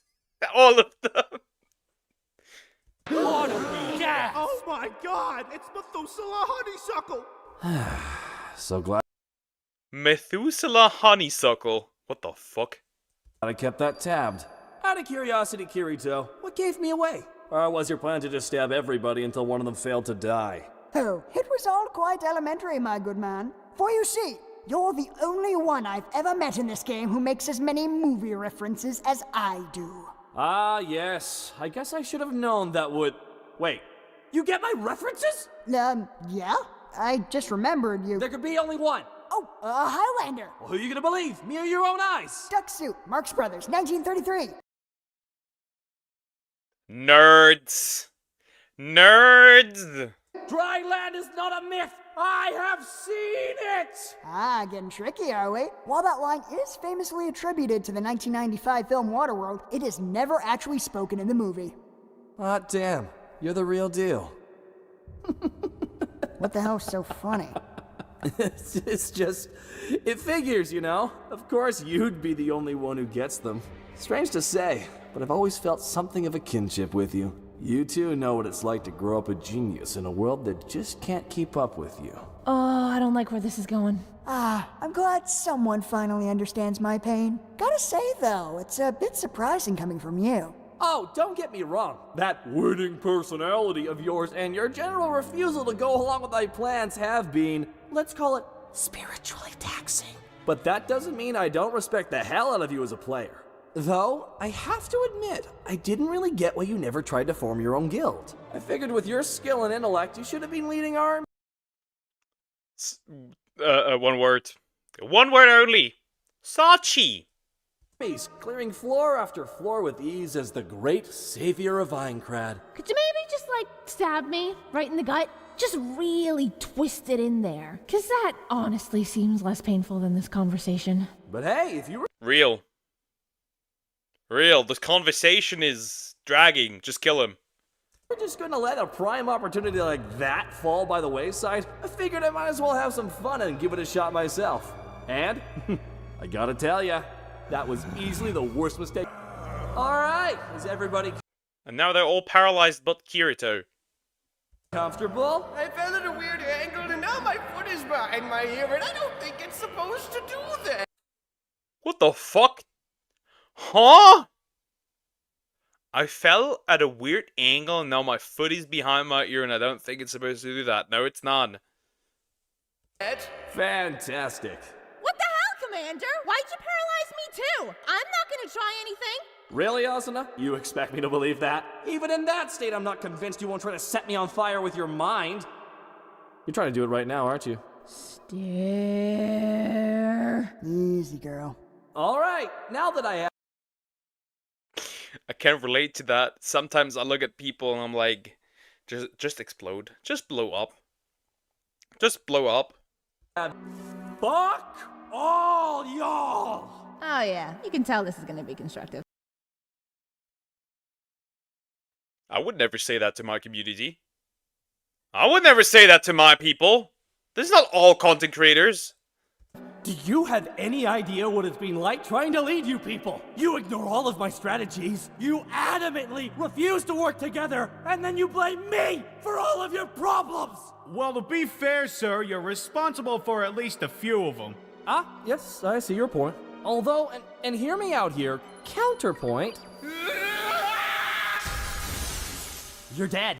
All of them. What are we got? Oh my god, it's Methuselah Honeysuckle! So glad Methuselah Honeysuckle. What the fuck? I kept that tabbed. Out of curiosity, Kirito, what gave me away? Or was your plan to just stab everybody until one of them failed to die? Oh, it was all quite elementary, my good man. For you see, you're the only one I've ever met in this game who makes as many movie references as I do. Ah, yes. I guess I should have known that would... Wait, you get my references? Yeah? I just remembered you... There could be only one. Oh, Highlander. Well, who are you gonna believe? Me or your own eyes? Duck Suit, Marx Brothers, 1933. Nerds. Nerds. Dry land is not a myth. I have seen it. Ah, getting tricky, are we? While that line is famously attributed to the 1995 film Waterworld, it is never actually spoken in the movie. Ah, damn. You're the real deal. What the hell's so funny? It's just... It figures, you know? Of course you'd be the only one who gets them. Strange to say, but I've always felt something of a kinship with you. You too know what it's like to grow up a genius in a world that just can't keep up with you. Oh, I don't like where this is going. Ah, I'm glad someone finally understands my pain. Gotta say, though, it's a bit surprising coming from you. Oh, don't get me wrong. That winning personality of yours and your general refusal to go along with my plans have been, let's call it, spiritually taxing. But that doesn't mean I don't respect the hell out of you as a player. Though, I have to admit, I didn't really get why you never tried to form your own guild. I figured with your skill and intellect, you should have been leading our... One word. One word only. Sachi. Clearing floor after floor with ease as the great savior of Aincrad. Could you maybe just, stab me right in the gut? Just really twist it in there. Because that honestly seems less painful than this conversation. But hey, if you were... Real. This conversation is dragging. Just kill him. We're just gonna let a prime opportunity like that fall by the wayside? I figured I might as well have some fun and give it a shot myself. And, I gotta tell ya, that was easily the worst mistake. Alright, is everybody And now they're all paralyzed but Kirito. comfortable? I fell at a weird angle and now my foot is behind my ear and I don't think it's supposed to do that. What the fuck? Huh? I fell at a weird angle and now my foot is behind my ear and I don't think it's supposed to do that. No, it's not. Fantastic. What the hell, Commander? Why'd you paralyze me too? I'm not gonna try anything. Really, Asuna? You expect me to believe that? Even in that state, I'm not convinced you won't try to set me on fire with your mind. You're trying to do it right now, aren't you? Stare. Easy, girl. Alright, now that I have... I can't relate to that. Sometimes I look at people and I'm like, just explode. Just blow up. Just blow up. Fuck all y'all! Oh yeah, you can tell this is gonna be constructive. I would never say that to my community. I would never say that to my people. This is not all content creators. Do you have any idea what it's been like trying to lead you people? You ignore all of my strategies. You adamantly refuse to work together, and then you blame me for all of your problems! Well, to be fair, sir, you're responsible for at least a few of them. Ah, yes, I see your point. Although, and hear me out here, counterpoint... You're dead.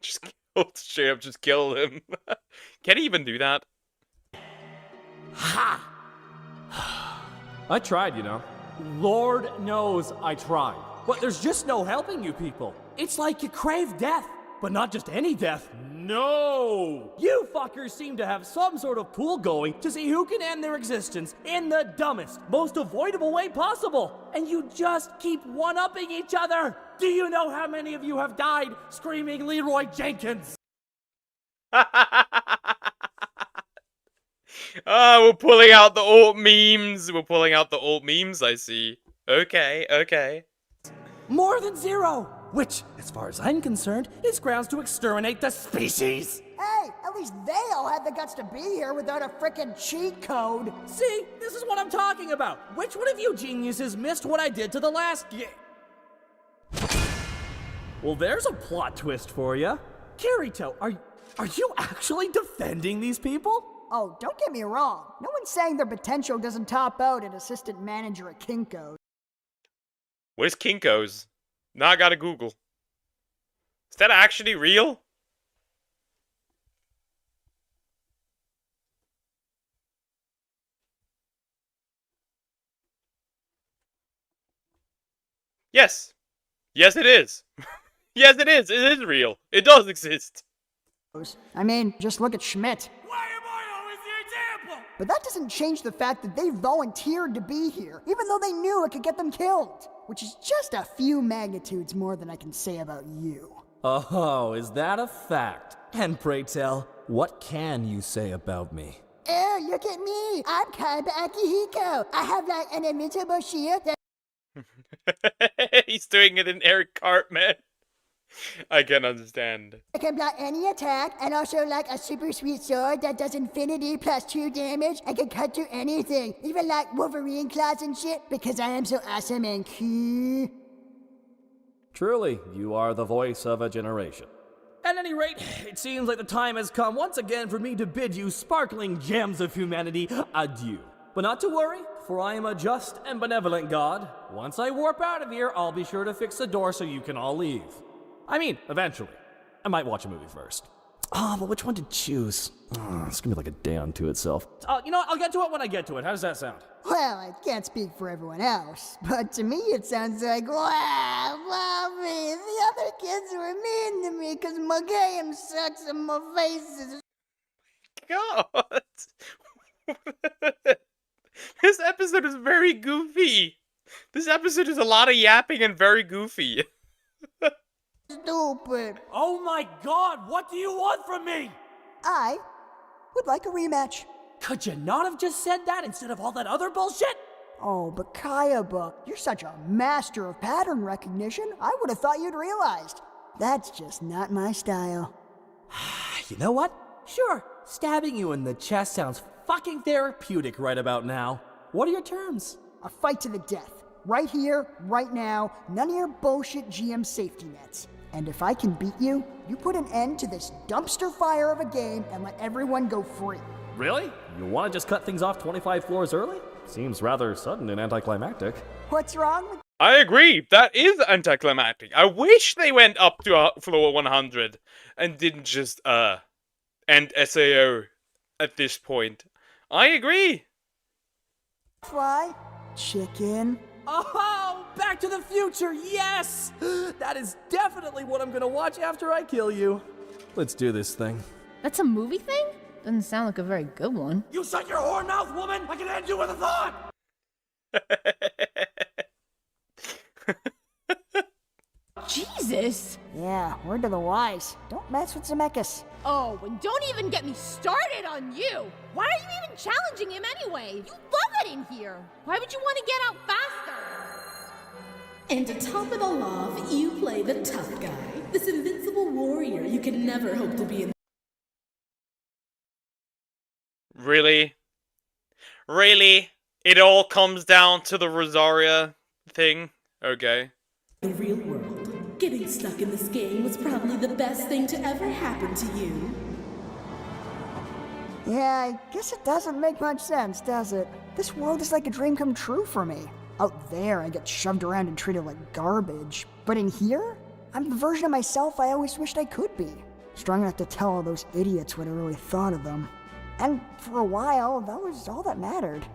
Just kill straight up, just kill him. Can he even do that? Ha! I tried, you know. Lord knows I tried. But there's just no helping you people. It's like you crave death. But not just any death. No! You fuckers seem to have some sort of pool going to see who can end their existence in the dumbest, most avoidable way possible. And you just keep one-upping each other. Do you know how many of you have died screaming Leroy Jenkins? We're pulling out the old memes. We're pulling out the old memes, I see. Okay. More than zero! Which, as far as I'm concerned, is grounds to exterminate the species! Hey, at least they all had the guts to be here without a frickin' cheat code. See, this is what I'm talking about. Which one of you geniuses missed what I did to the last Well, there's a plot twist for you. Kirito, are you actually defending these people? Oh, don't get me wrong. No one's saying their potential doesn't top out at assistant manager at Kinko's. What is Kinko's? Now I gotta Google. Is that actually real? Yes. Yes, it is. Yes, it is. It is real. It does exist. I mean, just look at Schmidt. Why am I always the example? But that doesn't change the fact that they volunteered to be here, even though they knew it could get them killed. Which is just a few magnitudes more than I can say about you. Oh, is that a fact? And pray tell, what can you say about me? Oh, look at me. I'm Kaiba Akihiko. I have like an invincible shield that He's doing it in Eric Cartman. I can understand. can block any attack, and also like a super sweet sword that does infinity plus 2 damage and can cut through anything, even like Wolverine claws and shit, because I am so awesome and cool. Truly, you are the voice of a generation. At any rate, it seems like the time has come once again for me to bid you sparkling gems of humanity adieu. But not to worry, for I am a just and benevolent god. Once I warp out of here, I'll be sure to fix the door so you can all leave. I mean, eventually. I might watch a movie first. But which one to choose? It's gonna be like a day unto itself. You know what? I'll get to it when I get to it. How does that sound? Well, I can't speak for everyone else, but to me it sounds like, wow, mommy, the other kids were mean to me because my game sucks and my face is... God. This episode is very goofy. This episode is a lot of yapping and very goofy. Stupid. Oh my god, what do you want from me? I would like a rematch. Could you not have just said that instead of all that other bullshit? Oh, but Kayaba, you're such a master of pattern recognition. I would have thought you'd realized. That's just not my style. You know what? Sure, stabbing you in the chest sounds fucking therapeutic right about now. What are your terms? A fight to the death. Right here, right now, none of your bullshit GM safety nets. And if I can beat you, you put an end to this dumpster fire of a game and let everyone go free. Really? You want to just cut things off 25 floors early? Seems rather sudden and anticlimactic. What's wrong with... I agree. That is anticlimactic. I wish they went up to floor 100 and didn't just end SAO at this point. I agree. Fly? Chicken? Oh, Back to the Future, yes! That is definitely what I'm gonna watch after I kill you. Let's do this thing. That's a movie thing? Doesn't sound like a very good one. You shut your whore mouth, woman! I can end you with a thought! Jesus! Yeah, word to the wise. Don't mess with Zemeckis. Oh, and don't even get me started on you! Why are you even challenging him anyway? You love it in here! Why would you want to get out faster? And to top it all off, you play the tough guy. This invincible warrior you can never hope to be in. Really? Really? It all comes down to the Rosaria thing? Okay. The real world. Getting stuck in this game was probably the best thing to ever happen to you. Yeah, I guess it doesn't make much sense, does it? This world is like a dream come true for me. Out there, I get shoved around and treated like garbage. But in here, I'm the version of myself I always wished I could be. Strong enough to tell all those idiots what I really thought of them. And for a while, that was all that mattered.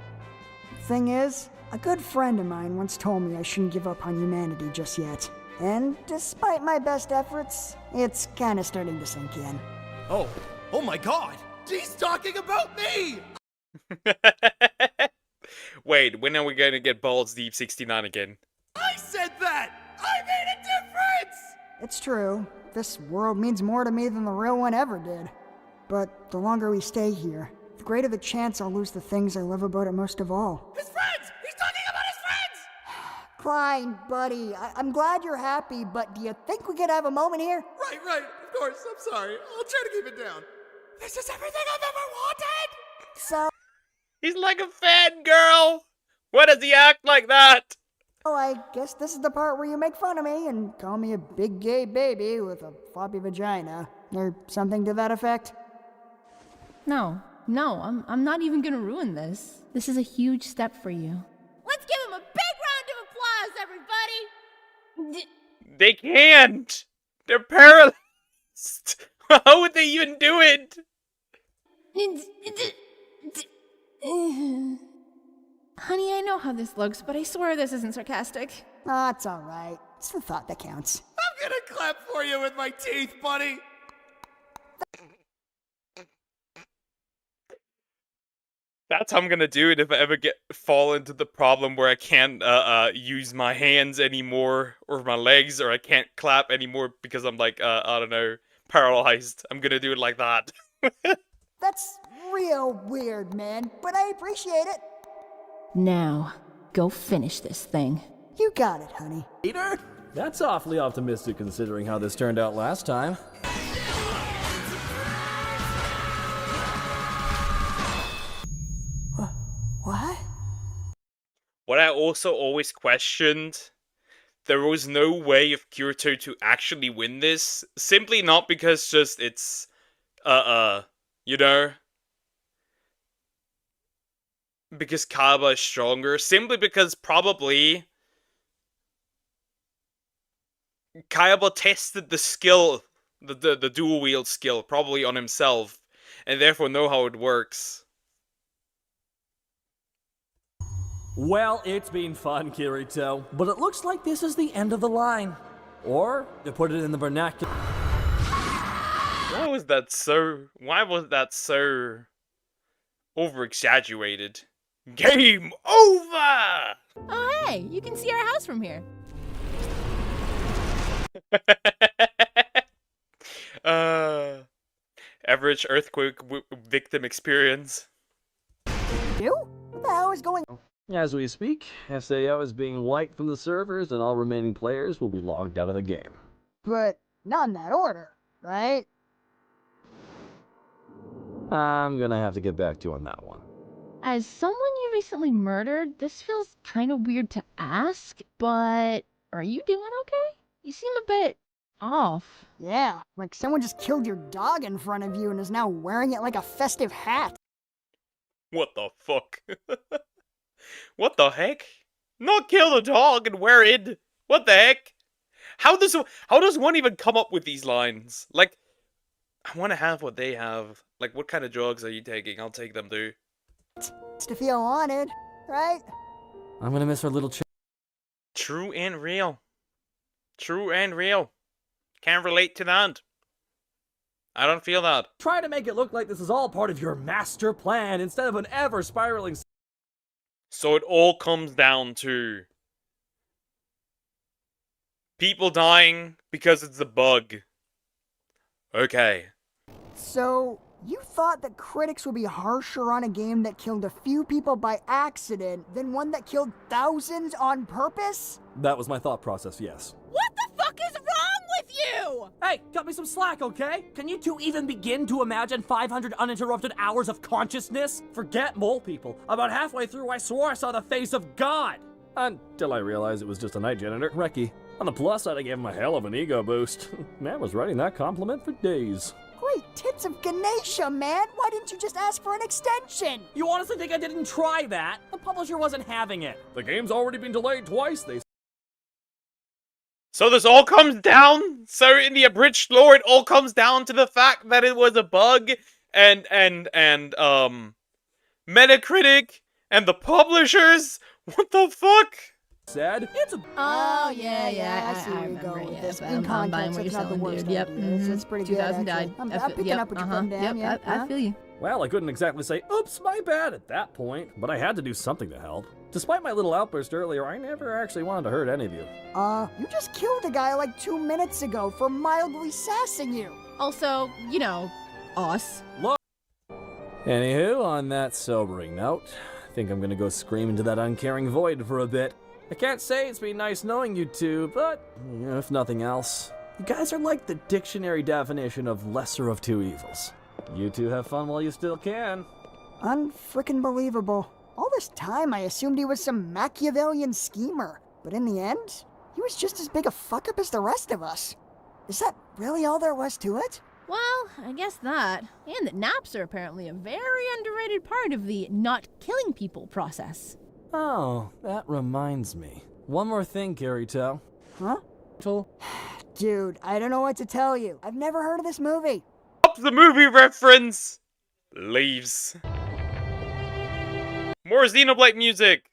Thing is, a good friend of mine once told me I shouldn't give up on humanity just yet. And despite my best efforts, it's kinda starting to sink in. Oh my god! He's talking about me! Wait, when are we gonna get Balls Deep 69 again? I said that! I made a difference! It's true. This world means more to me than the real one ever did. But the longer we stay here, the greater the chance I'll lose the things I love about it most of all. His friends! He's talking about his friends! Fine, buddy. I'm glad you're happy, but do you think we could have a moment here? Right, of course. I'm sorry. I'll try to keep it down. This is everything I've ever wanted! So... He's like a fangirl! Why does he act like that? Oh, I guess this is the part where you make fun of me and call me a big gay baby with a floppy vagina. Or something to that effect. No, I'm not even gonna ruin this. This is a huge step for you. Let's give him a big round of applause, everybody! They can't! They're paralyzed! How would they even do it? Honey, I know how this looks, but I swear this isn't sarcastic. Ah, it's alright. It's the thought that counts. I'm gonna clap for you with my teeth, buddy. That's how I'm gonna do it if I ever fall into the problem where I can't use my hands anymore or my legs, or I can't clap anymore because I'm like I don't know, paralyzed. I'm gonna do it like that. That's real weird, man, but I appreciate it. Now, go finish this thing. You got it, honey. Peter? That's awfully optimistic considering how this turned out last time. What? What I also always questioned, there was no way of Kirito to actually win this, simply not because just it's, you know, because Kaba is stronger, simply because probably Kayaba tested the skill, the dual wield skill, probably on himself, and therefore know how it works. Well, it's been fun, Kirito, but it looks like this is the end of the line. Or, to put it in the vernacular... Why was that so over-exaggerated? Game over! Oh, hey, you can see our house from here. Average earthquake victim experience. You? What the hell is going on? As we speak, SAO is being wiped from the servers and all remaining players will be logged out of the game. But not in that order, right? I'm gonna have to get back to you on that one. As someone you recently murdered, this feels kind of weird to ask, but are you doing okay? You seem a bit off. Yeah, like someone just killed your dog in front of you and is now wearing it like a festive hat. What the fuck? What the heck? Not kill the dog and wear it? What the heck? How does one even come up with these lines? Like, I want to have what they have. Like, what kind of drugs are you taking? I'll take them too. It's to feel wanted, right? I'm gonna miss our little True and real. True and real. Can't relate to that. I don't feel that. Try to make it look like this is all part of your master plan instead of an ever-spiraling... So it all comes down to people dying because it's a bug. Okay. So, you thought that critics would be harsher on a game that killed a few people by accident than one that killed thousands on purpose? That was my thought process, yes. What the fuck is wrong with you? Hey, cut me some slack, okay? Can you two even begin to imagine 500 uninterrupted hours of consciousness? Forget mole people. About halfway through, I swore I saw the face of God. Until I realized it was just a night janitor, Reki. On the plus side, I gave him a hell of an ego boost. Man was writing that compliment for days. Great tits of Ganesha, man! Why didn't you just ask for an extension? You honestly think I didn't try that? The publisher wasn't having it. The game's already been delayed twice, they... So this all comes down, so in the abridged lore, it all comes down to the fact that it was a bug, and Metacritic, and the publishers? What the fuck? Said it's a... Oh, yeah, I see where you're going with this. In I'm buying context, what it's you're not the selling, worst dude. Yep. idea. It's pretty good, 2000 actually. died. I'm picking up what you're putting down, Yep, yeah. I feel you. Well, I couldn't exactly say, oops, my bad at that point, but I had to do something to help. Despite my little outburst earlier, I never actually wanted to hurt any of you. You just killed a guy like 2 minutes ago for mildly sassing you. Also, you know, us. Look. Anywho, on that sobering note, I think I'm gonna go scream into that uncaring void for a bit. I can't say it's been nice knowing you two, but if nothing else, you guys are like the dictionary definition of lesser of two evils. You two have fun while you still can. Unfrickin' believable. All this time I assumed he was some Machiavellian schemer, but in the end, he was just as big a fuck-up as the rest of us. Is that really all there was to it? Well, I guess that. And that naps are apparently a very underrated part of the not killing people process. Oh, that reminds me. One more thing, Kirito. Huh? Dude, I don't know what to tell you. I've never heard of this movie. Up the movie reference! Leaves. More Xenoblade music!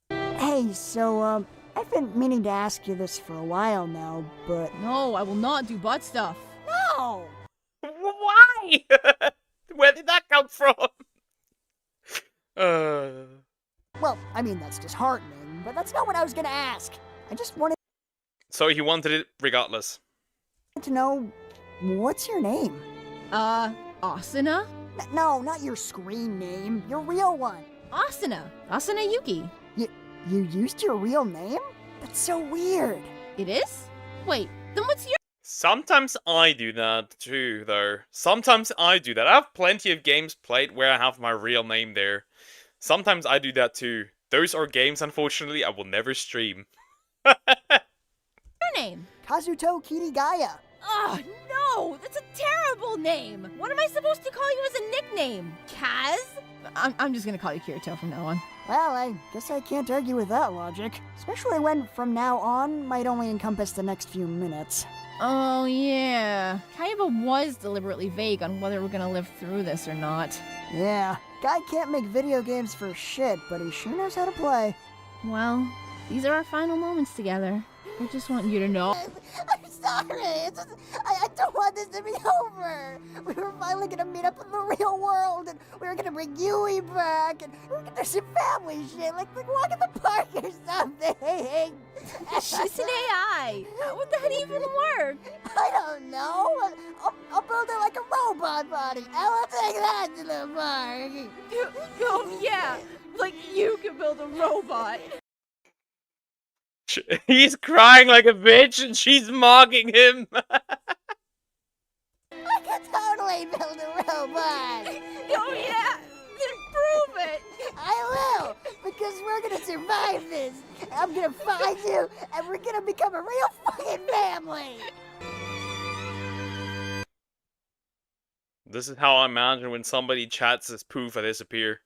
Hey, so, I've been meaning to ask you this for a while now, but... No, I will not do butt stuff. No! Why? Where did that come from? Well, I mean, that's disheartening, but that's not what I was gonna ask. I just wanted So he wanted it regardless. to know, what's your name? Asuna? No, not your screen name, your real one. Asuna. Asuna Yuki. You used your real name? That's so weird. It is? Wait, then what's your... Sometimes I do that too, though. Sometimes I do that. I have plenty of games played where I have my real name there. Sometimes I do that too. Those are games, unfortunately, I will never stream. Your name? Kazuto Kirigaya. Oh, no! That's a terrible name! What am I supposed to call you as a nickname? Kaz? I'm just gonna call you Kirito from now on. Well, I guess I can't argue with that logic. Especially when from now on might only encompass the next few minutes. Oh, yeah. Kaiba was deliberately vague on whether we're gonna live through this or not. Yeah, guy can't make video games for shit, but he sure knows how to play. Well, these are our final moments together. I just want you to know. I'm sorry. I don't want this to be over. We were finally gonna meet up in the real world, and we were gonna bring Yui back, and we were gonna do some family shit, like walk in the park or something. She's an AI. How would that even work? I don't know. I'll build her like a robot body. I will take that to the park. Oh, yeah. Like you can build a robot. He's crying like a bitch and she's mocking him. I could totally build a robot. Oh, yeah. Then prove it. I will, because we're gonna survive this. I'm gonna find you, and we're gonna become a real fucking family. This is how I imagine when somebody chats as poof, I disappear.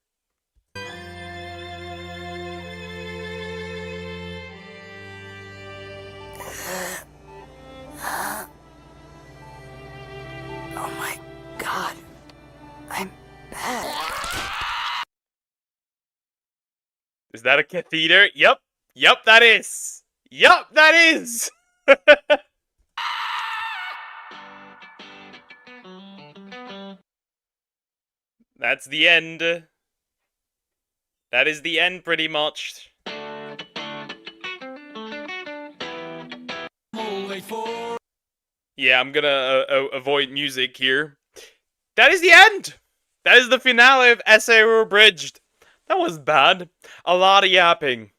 Oh my god. I'm back. Is that a catheter? Yep. Yep, that is. Yep, that is. That's the end. That is the end, pretty much. Yeah, I'm gonna avoid music here. That is the end! That is the finale of SA Abridged. That was bad. A lot of yapping.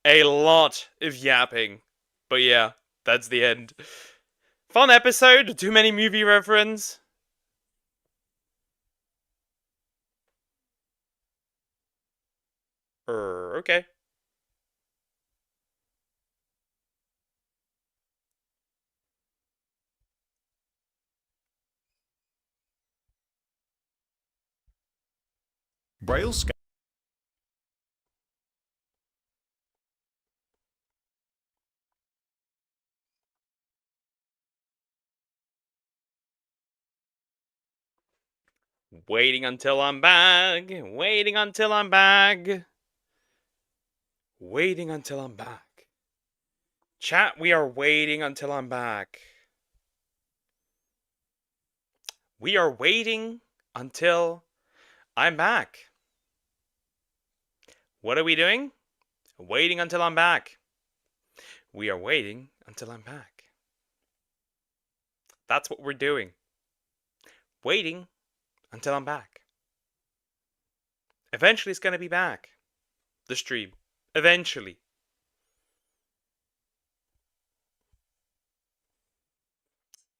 A lot of yapping. But yeah, that's the end. Fun episode. Too many movie reference. Okay. Braille Sky. Waiting until I'm back. Waiting until I'm back. Waiting until I'm back. Chat, we are waiting until I'm back. We are waiting until I'm back. What are we doing? Waiting until I'm back. We are waiting until I'm back. That's what we're doing. Waiting until I'm back. Eventually it's going to be back. The stream. Eventually.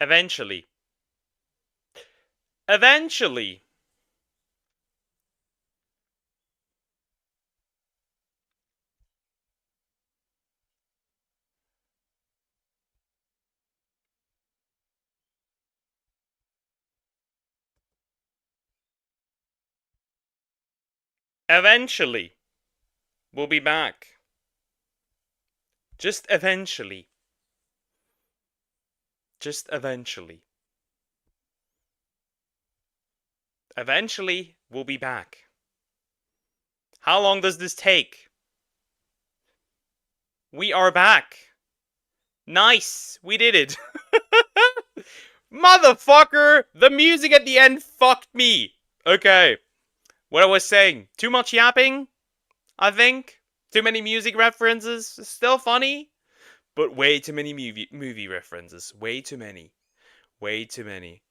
Eventually. Eventually. Eventually. We'll be back. Just eventually. Just eventually. Eventually, we'll be back. How long does this take? We are back. Nice. We did it. Motherfucker! The music at the end fucked me. Okay. What I was saying. Too much yapping, I think. Too many music references. Still funny. But way too many movie references. Way too many. Way too many.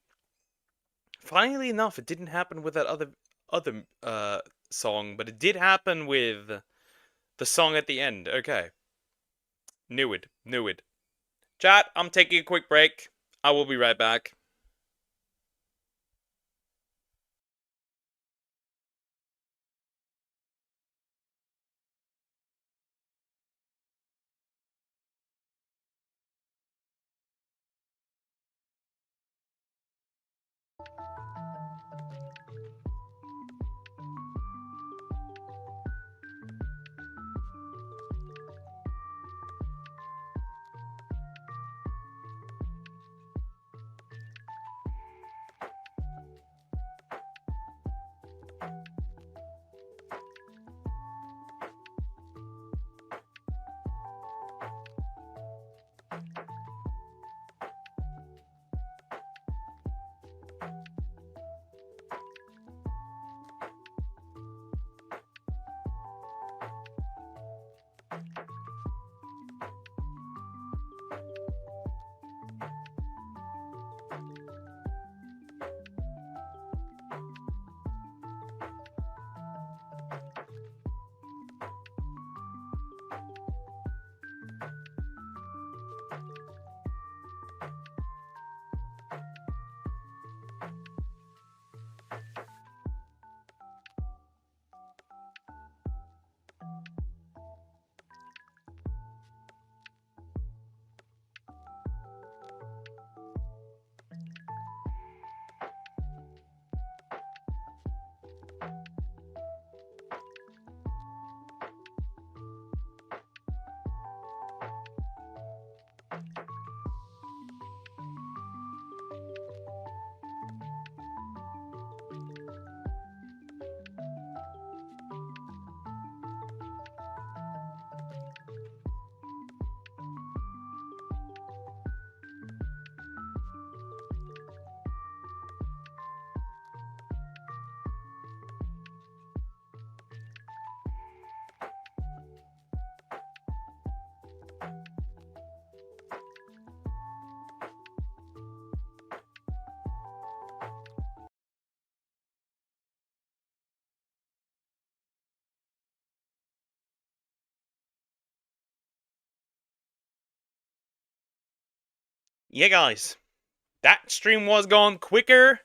Funnily enough, it didn't happen with that other song, but it did happen with the song at the end. Okay. Knew it. Chat, I'm taking a quick break. I will be right back. Yeah, guys. That stream was going quicker.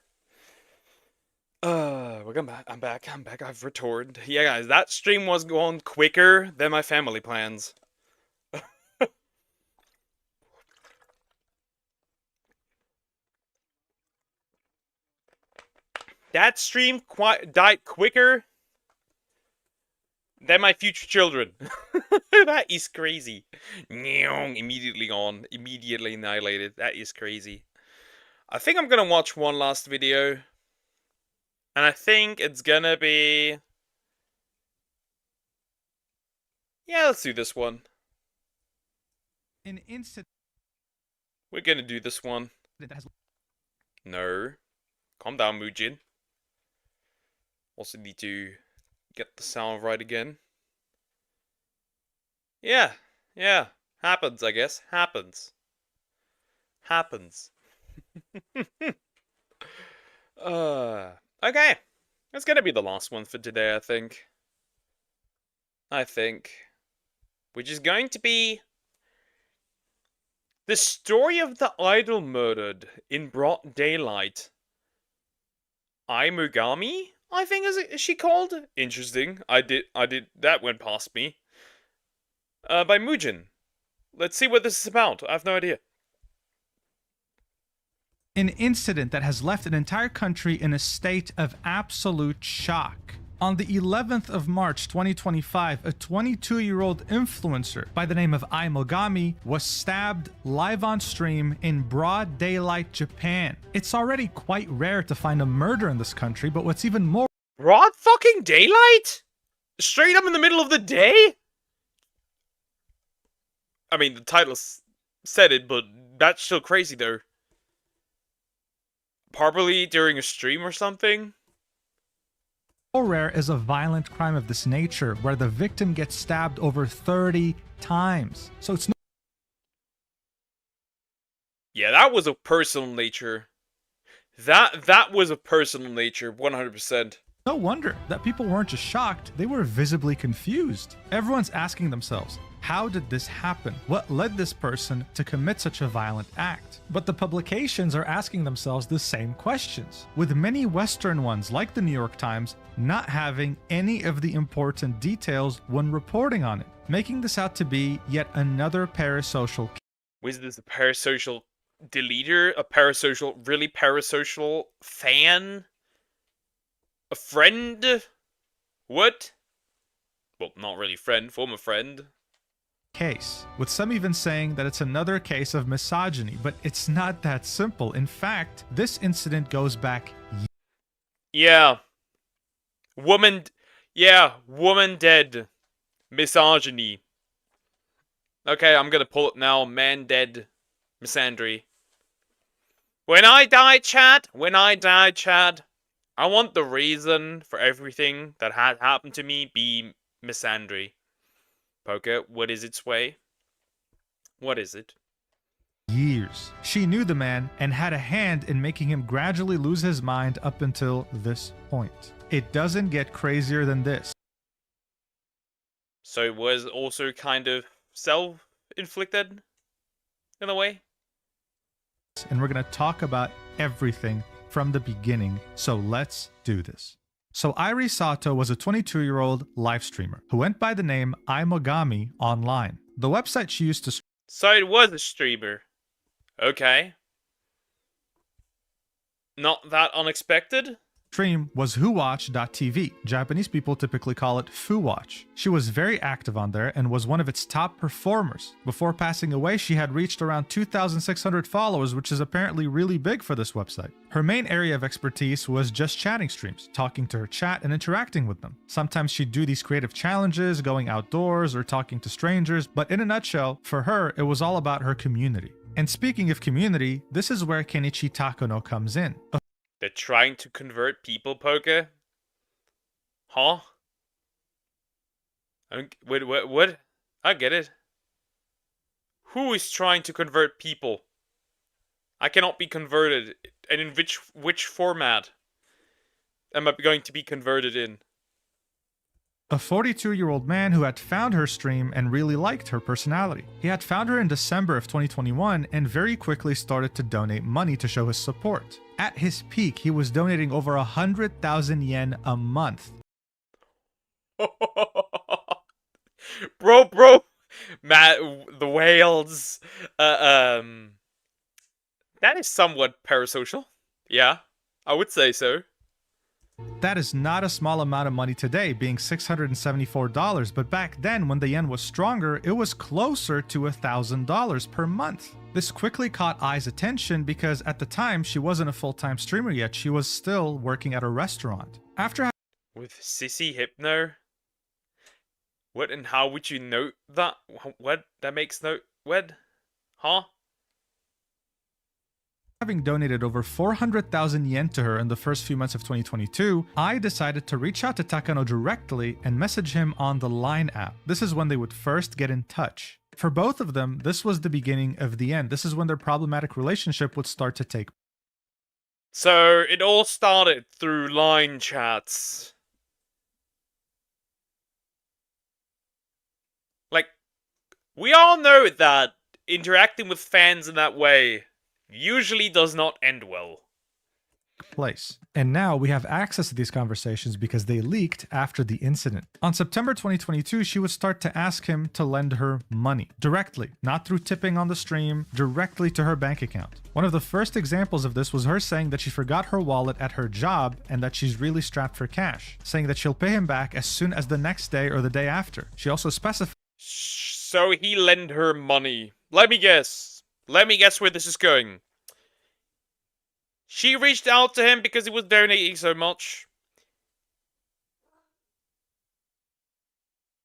We're going back. I'm back. I've returned. Yeah, guys, that stream was going quicker than my family plans. That stream died quicker than my future children. That is crazy. Immediately gone. Immediately annihilated. That is crazy. I think I'm gonna watch one last video. And I think it's gonna be... Yeah, let's do this one. An instant. We're gonna do this one. No. Calm down, Mujin. Also need to get the sound right again. Yeah. Happens, I guess. Happens. Okay. That's gonna be the last one for today, I think. Which is going to be... the story of the idol murdered in broad daylight. Imugami, I think is she called? Interesting. I did that went past me. By Mujin. Let's see what this is about. I have no idea. An incident that has left an entire country in a state of absolute shock. On the 11th of March 2025, a 22-year-old influencer by the name of Imogami was stabbed live on stream in broad daylight Japan. It's already quite rare to find a murder in this country, but what's even more... Broad fucking daylight? Straight up in the middle of the day? I mean, the title said it, but that's still crazy though. Probably during a stream or something. How rare is a violent crime of this nature where the victim gets stabbed over 30 times? So it's no Yeah, that was a personal nature. That was a personal nature, 100%. No wonder that people weren't just shocked, they were visibly confused. Everyone's asking themselves, how did this happen? What led this person to commit such a violent act? But the publications are asking themselves the same questions, with many Western ones like the New York Times not having any of the important details when reporting on it, making this out to be yet another parasocial case. Was this a parasocial deleter? A really parasocial fan? A friend? What? Well, not really friend, former friend. Case, with some even saying that it's another case of misogyny, but it's not that simple. In fact, this incident goes back Yeah. Woman dead. Misogyny. Okay, I'm gonna pull it now. Man dead. Misandry. When I die, chat, I want the reason for everything that had happened to me be misandry. Poker, what is its way? What is it? years. She knew the man and had a hand in making him gradually lose his mind up until this point. It doesn't get crazier than this. So it was also kind of self-inflicted, in a way? And we're going to talk about everything from the beginning, so let's do this. So Irie Sato was a 22-year-old live streamer who went by the name iMogami online. The website she used to... So it was a streamer. Okay. Not that unexpected? Stream was whowatch.tv. Japanese people typically call it FuWatch. She was very active on there and was one of its top performers. Before passing away, she had reached around 2,600 followers, which is apparently really big for this website. Her main area of expertise was just chatting streams, talking to her chat and interacting with them. Sometimes she'd do these creative challenges, going outdoors or talking to strangers, but in a nutshell, for her, it was all about her community. And speaking of community, this is where Kenichi Takono comes in. They're trying to convert people, Poker? Huh? Wait, what? I get it. Who is trying to convert people? I cannot be converted. And in which format am I going to be converted in? A 42-year-old man who had found her stream and really liked her personality. He had found her in December of 2021 and very quickly started to donate money to show his support. At his peak, he was donating over 100,000 yen a month. Bro, Matt, the whales. That is somewhat parasocial. Yeah, I would say so. That is not a small amount of money today, being $674, but back then, when the yen was stronger, it was closer to $1,000 per month. This quickly caught Ai's attention because at the time, she wasn't a full-time streamer yet, she was still working at a restaurant. After with Sissy Hypno? What and how would you note that? What? That makes no... What? Huh? Having donated over 400,000 yen to her in the first few months of 2022, I decided to reach out to Takano directly and message him on the Line app. This is when they would first get in touch. For both of them, this was the beginning of the end. This is when their problematic relationship would start to take. So it all started through Line chats. Like, we all know that interacting with fans in that way usually does not end well. Place. And now we have access to these conversations because they leaked after the incident. On September 2022, she would start to ask him to lend her money directly, not through tipping on the stream, directly to her bank account. One of the first examples of this was her saying that she forgot her wallet at her job and that she's really strapped for cash, saying that she'll pay him back as soon as the next day or the day after. She also specified. So he lent her money. Let me guess where this is going. She reached out to him because he was donating so much.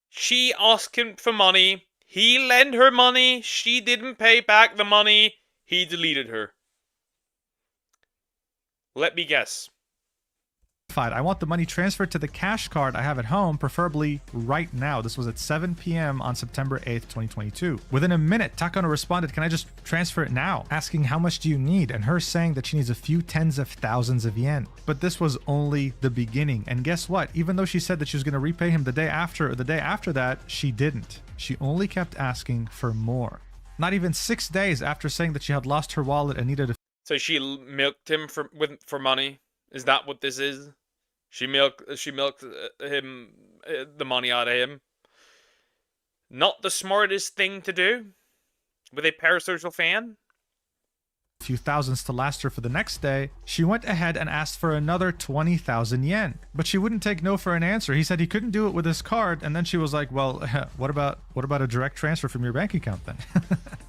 She asked him for money. He lent her money. She didn't pay back the money. He deleted her. Let me guess. I want the money transferred to the cash card I have at home, preferably right now. This was at 7 p.m. on September 8th, 2022. Within a minute, Takano responded, "Can I just transfer it now?" Asking how much do you need, and her saying that she needs a few tens of thousands of yen. But this was only the beginning, and guess what? Even though she said that she was going to repay him the day after or the day after that, she didn't. She only kept asking for more. Not even 6 days after saying that she had lost her wallet and needed a... So she milked him for money? Is that what this is? She milked him, the money out of him. Not the smartest thing to do with a parasocial fan. few thousands to last her for the next day. She went ahead and asked for another 20,000 yen, but she wouldn't take no for an answer. He said he couldn't do it with his card, and then she was like, "Well, what about a direct transfer from your bank account then?"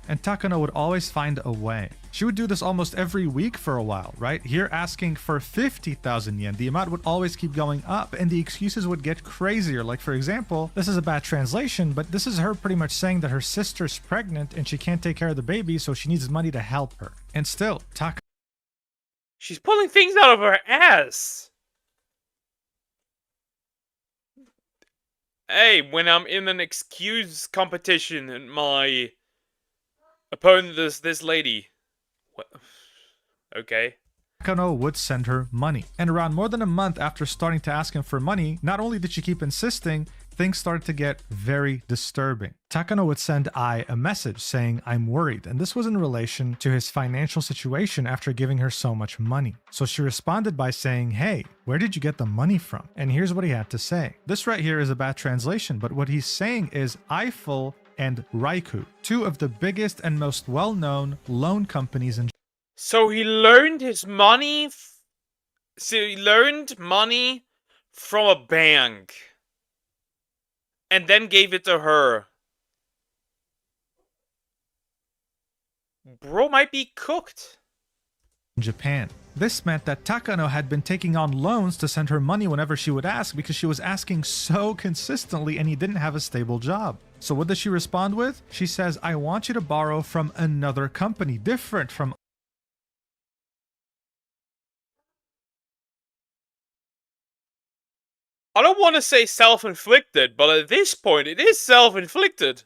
And Takano would always find a way. She would do this almost every week for a while, right? Here asking for 50,000 yen. The amount would always keep going up, and the excuses would get crazier. Like, for example, this is a bad translation, but this is her pretty much saying that her sister's pregnant and she can't take care of the baby, so she needs money to help her. And still, she's pulling things out of her ass. Hey, when I'm in an excuse competition and my opponent is this lady. What? Okay. Takano would send her money. And around more than a month after starting to ask him for money, not only did she keep insisting, things started to get very disturbing. Takano would send Ai a message saying, "I'm worried," and this was in relation to his financial situation after giving her so much money. So she responded by saying, "Hey, where did you get the money from?" And here's what he had to say. This right here is a bad translation, but what he's saying is Eiffel and Raiku, two of the biggest and most well-known loan companies in... So he learned his money... So he learned money from a bank. And then gave it to her. Bro might be cooked. Japan. This meant that Takano had been taking on loans to send her money whenever she would ask because she was asking so consistently and he didn't have a stable job. So what does she respond with? She says, "I want you to borrow from another company, different from..." I don't want to say self-inflicted, but at this point, it is self-inflicted.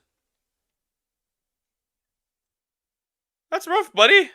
That's rough, buddy.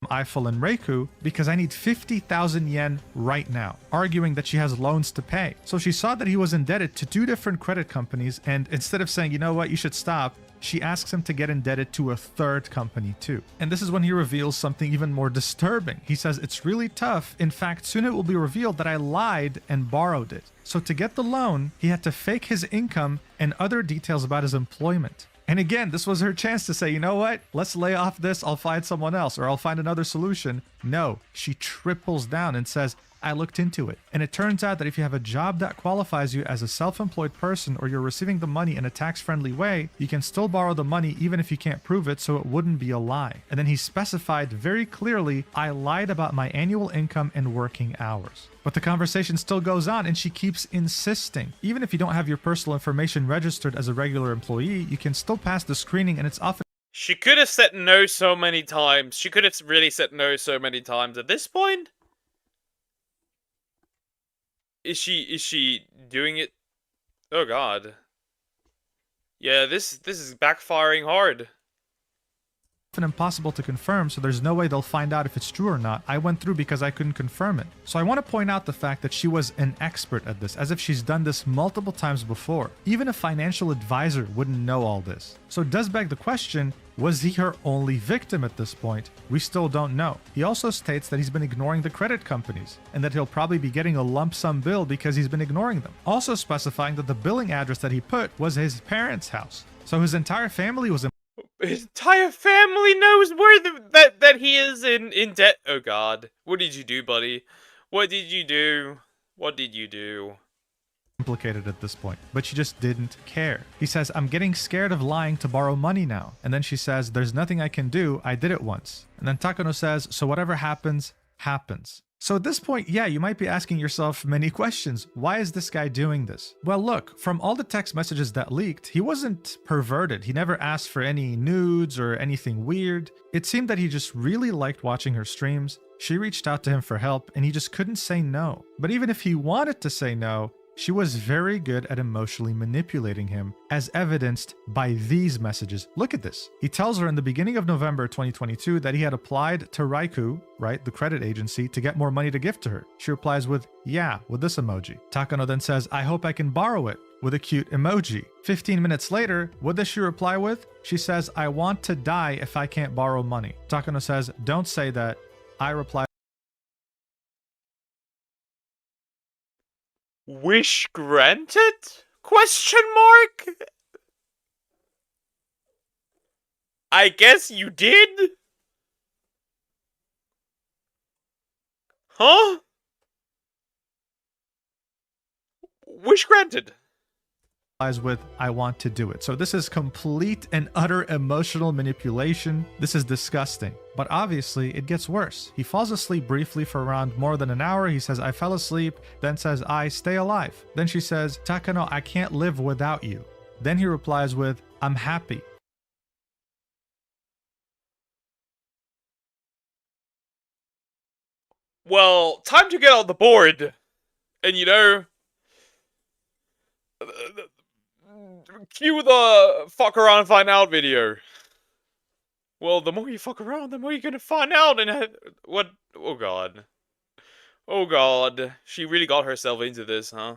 Eiffel and Reiku because I need 50,000 yen right now, arguing that she has loans to pay. So she saw that he was indebted to two different credit companies, and instead of saying, "You know what, you should stop," she asks him to get indebted to a third company too. And this is when he reveals something even more disturbing. He says, "It's really tough. In fact, soon it will be revealed that I lied and borrowed it." So to get the loan, he had to fake his income and other details about his employment. And again, this was her chance to say, "You know what? Let's lay off this. I'll find someone else or I'll find another solution." No, she triples down and says, "I looked into it. And it turns out that if you have a job that qualifies you as a self-employed person or you're receiving the money in a tax-friendly way, you can still borrow the money even if you can't prove it, so it wouldn't be a lie." And then he specified very clearly, "I lied about my annual income and working hours." But the conversation still goes on and she keeps insisting. Even if you don't have your personal information registered as a regular employee, you can still pass the screening, and it's often... She could have said no so many times. She could have really said no so many times. At this point, is she doing it? Oh god. Yeah, this is backfiring hard. Impossible to confirm, so there's no way they'll find out if it's true or not. I went through because I couldn't confirm it. So I want to point out the fact that she was an expert at this, as if she's done this multiple times before. Even a financial advisor wouldn't know all this. So it does beg the question, was he her only victim at this point? We still don't know. He also states that he's been ignoring the credit companies, and that he'll probably be getting a lump sum bill because he's been ignoring them. Also specifying that the billing address that he put was his parents' house. So his entire family was... His entire family knows where that he is in debt. Oh god. What did you do, buddy? What did you do? What did you do? Implicated at this point, but she just didn't care. He says, "I'm getting scared of lying to borrow money now." And then she says, "There's nothing I can do. I did it once." And then Takano says, "So whatever happens, happens." So at this point, yeah, you might be asking yourself many questions. Why is this guy doing this? Well, look, from all the text messages that leaked, he wasn't perverted. He never asked for any nudes or anything weird. It seemed that he just really liked watching her streams. She reached out to him for help and he just couldn't say no. But even if he wanted to say no, she was very good at emotionally manipulating him, as evidenced by these messages. Look at this. He tells her in the beginning of November 2022 that he had applied to Raikou, right, the credit agency, to get more money to gift to her. She replies with, yeah, with this emoji. Takano then says, I hope I can borrow it, with a cute emoji. 15 minutes later, what does she reply with? She says, I want to die if I can't borrow money. Takano says, don't say that. I reply, Wish granted? Question mark? I guess you did? Huh? Wish granted. with, I want to do it. So this is complete and utter emotional manipulation. This is disgusting. But obviously, it gets worse. He falls asleep briefly for around more than an hour. He says, I fell asleep, then says, I stay alive. Then she says, Takano, I can't live without you. Then he replies with, I'm happy. Well, time to get on the board. And you know, cue the fuck around find out video. Well, the more you fuck around, the more you're gonna find out. And what? Oh god. Oh god. She really got herself into this, huh?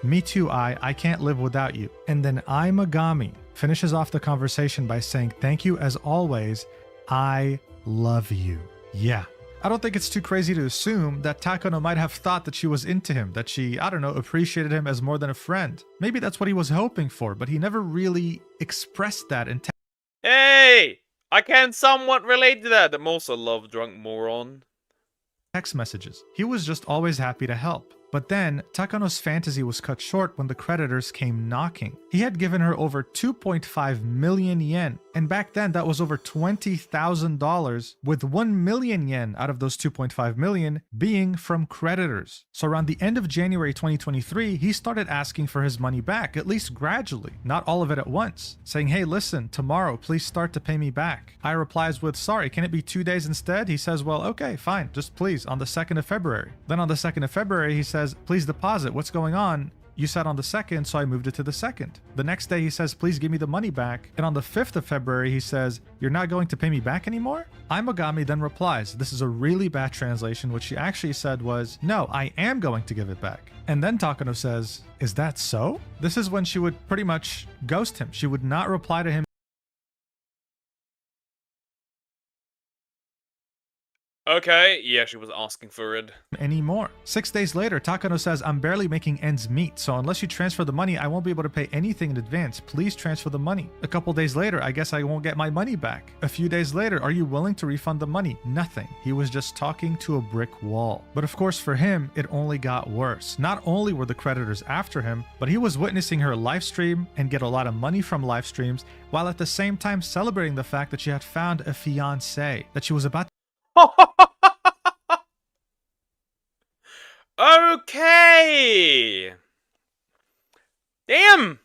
Me too, I can't live without you. And then I Megami finishes off the conversation by saying, thank you as always. I love you. Yeah. I don't think it's too crazy to assume that Takano might have thought that she was into him, that she, I don't know, appreciated him as more than a friend. Maybe that's what he was hoping for, but he never really expressed that in Hey! I can somewhat relate to that. I'm also a love drunk moron. text messages. He was just always happy to help. But then, Takano's fantasy was cut short when the creditors came knocking. He had given her over 2.5 million yen, and back then that was over $20,000, with 1 million yen out of those 2.5 million being from creditors. So around the end of January 2023, he started asking for his money back, at least gradually, not all of it at once, saying, hey, listen, tomorrow, please start to pay me back. I replies with, sorry, can it be 2 days instead? He says, well, okay, fine, just please, on the 2nd of February. Then on the 2nd of February, he says, please deposit. What's going on? You said on the 2nd, so I moved it to the 2nd. The next day he says, please give me the money back. And on the 5th of February, he says, you're not going to pay me back anymore? Imogami then replies, this is a really bad translation. What she actually said was, no, I am going to give it back. And then Takano says, is that so? This is when she would pretty much ghost him. She would not reply to him Okay, yeah, she was asking for it. anymore. 6 days later, Takano says, I'm barely making ends meet, so unless you transfer the money, I won't be able to pay anything in advance. Please transfer the money. A couple days later, I guess I won't get my money back. A few days later, are you willing to refund the money? Nothing. He was just talking to a brick wall. But of course, for him, it only got worse. Not only were the creditors after him, but he was witnessing her live stream and get a lot of money from live streams, while at the same time celebrating the fact that she had found a fiancé, that she was about Okay. Damn.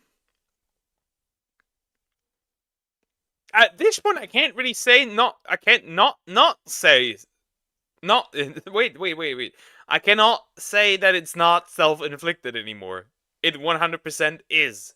At this point, I can't really say not. I can't not say not. Wait. I cannot say that it's not self-inflicted anymore. It 100% is.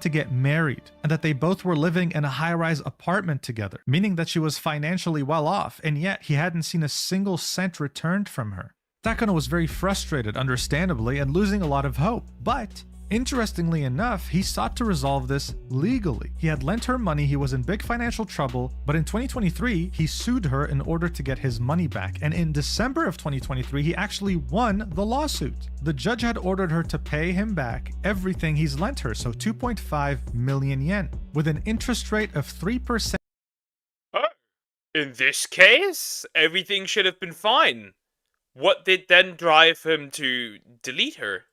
to get married, and that they both were living in a high-rise apartment together, meaning that she was financially well off, and yet he hadn't seen a single cent returned from her. Takano was very frustrated, understandably, and losing a lot of hope, but interestingly enough, he sought to resolve this legally. He had lent her money, he was in big financial trouble, but in 2023, he sued her in order to get his money back. And in December of 2023, he actually won the lawsuit. The judge had ordered her to pay him back everything he's lent her, so 2.5 million yen, with an interest rate of 3%. In this case, everything should have been fine. What did then drive him to delete her?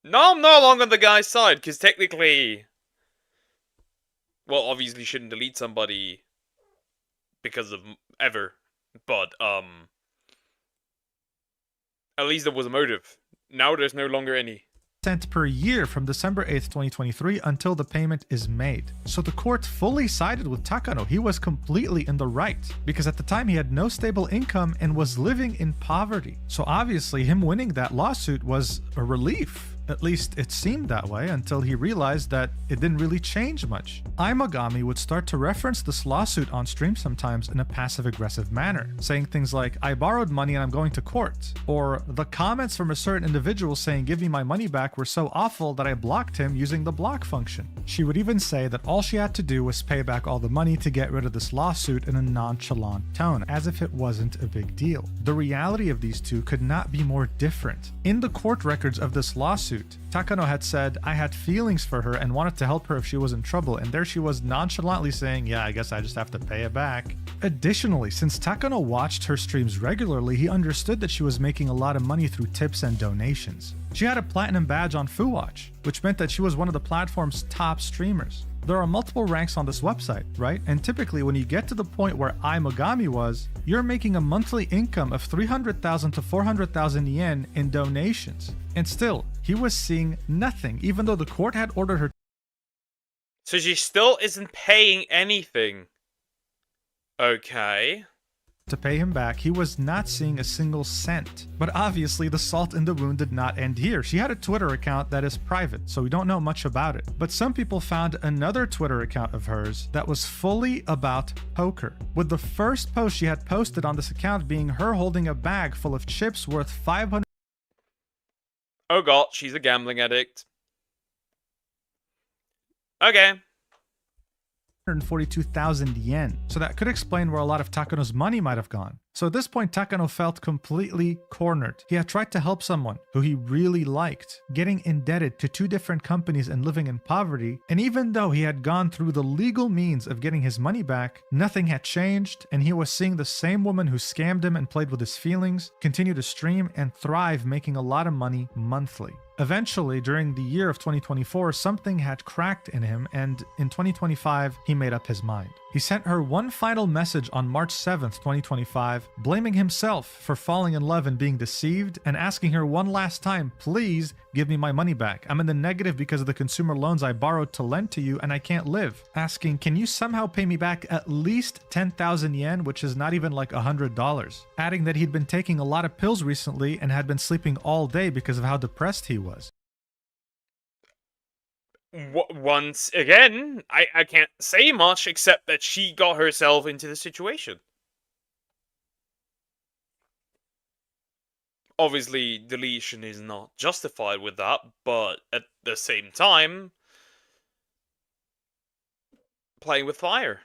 No, I'm no longer on the guy's side, because technically... Well, obviously shouldn't delete somebody because of ever. But, at least there was a motive. Now there's no longer any. Cent per year from December 8th, 2023 until the payment is made. So the court fully sided with Takano. He was completely in the right because at the time he had no stable income and was living in poverty. So obviously him winning that lawsuit was a relief. At least it seemed that way until he realized that it didn't really change much. Imogami would start to reference this lawsuit on stream sometimes in a passive-aggressive manner, saying things like, "I borrowed money and I'm going to court," or "The comments from a certain individual saying give me my money back were so awful that I blocked him using the block function." She would even say that all she had to do was pay back all the money to get rid of this lawsuit in a nonchalant tone, as if it wasn't a big deal. The reality of these two could not be more different. In the court records of this lawsuit, Takano had said, "I had feelings for her and wanted to help her if she was in trouble," and there she was nonchalantly saying, "Yeah, I guess I just have to pay it back." Additionally, since Takano watched her streams regularly, he understood that she was making a lot of money through tips and donations. She had a platinum badge on FuWatch, which meant that she was one of the platform's top streamers. There are multiple ranks on this website, right? And typically when you get to the point where Imogami was, you're making a monthly income of 300,000 to 400,000 yen in donations. And still, he was seeing nothing, even though the court had ordered her. So she still isn't paying anything. Okay. To pay him back, he was not seeing a single cent. But obviously, the salt in the wound did not end here. She had a Twitter account that is private, so we don't know much about it. But some people found another Twitter account of hers that was fully about poker, with the first post she had posted on this account being her holding a bag full of chips worth 500. Oh god, she's a gambling addict. Okay. 142,000 yen. So that could explain where a lot of Takano's money might have gone. So at this point, Takano felt completely cornered. He had tried to help someone who he really liked, getting indebted to two different companies and living in poverty. And even though he had gone through the legal means of getting his money back, nothing had changed, and he was seeing the same woman who scammed him and played with his feelings continue to stream and thrive, making a lot of money monthly. Eventually, during the year of 2024, something had cracked in him, and in 2025, he made up his mind. He sent her one final message on March 7th, 2025, blaming himself for falling in love and being deceived, and asking her one last time, "Please give me my money back. I'm in the negative because of the consumer loans I borrowed to lend to you, and I can't live." Asking, "Can you somehow pay me back at least 10,000 yen, which is not even like $100. Adding that he'd been taking a lot of pills recently and had been sleeping all day because of how depressed he was. Once again, I can't say much except that she got herself into the situation. Obviously, deletion is not justified with that, but at the same time, playing with fire.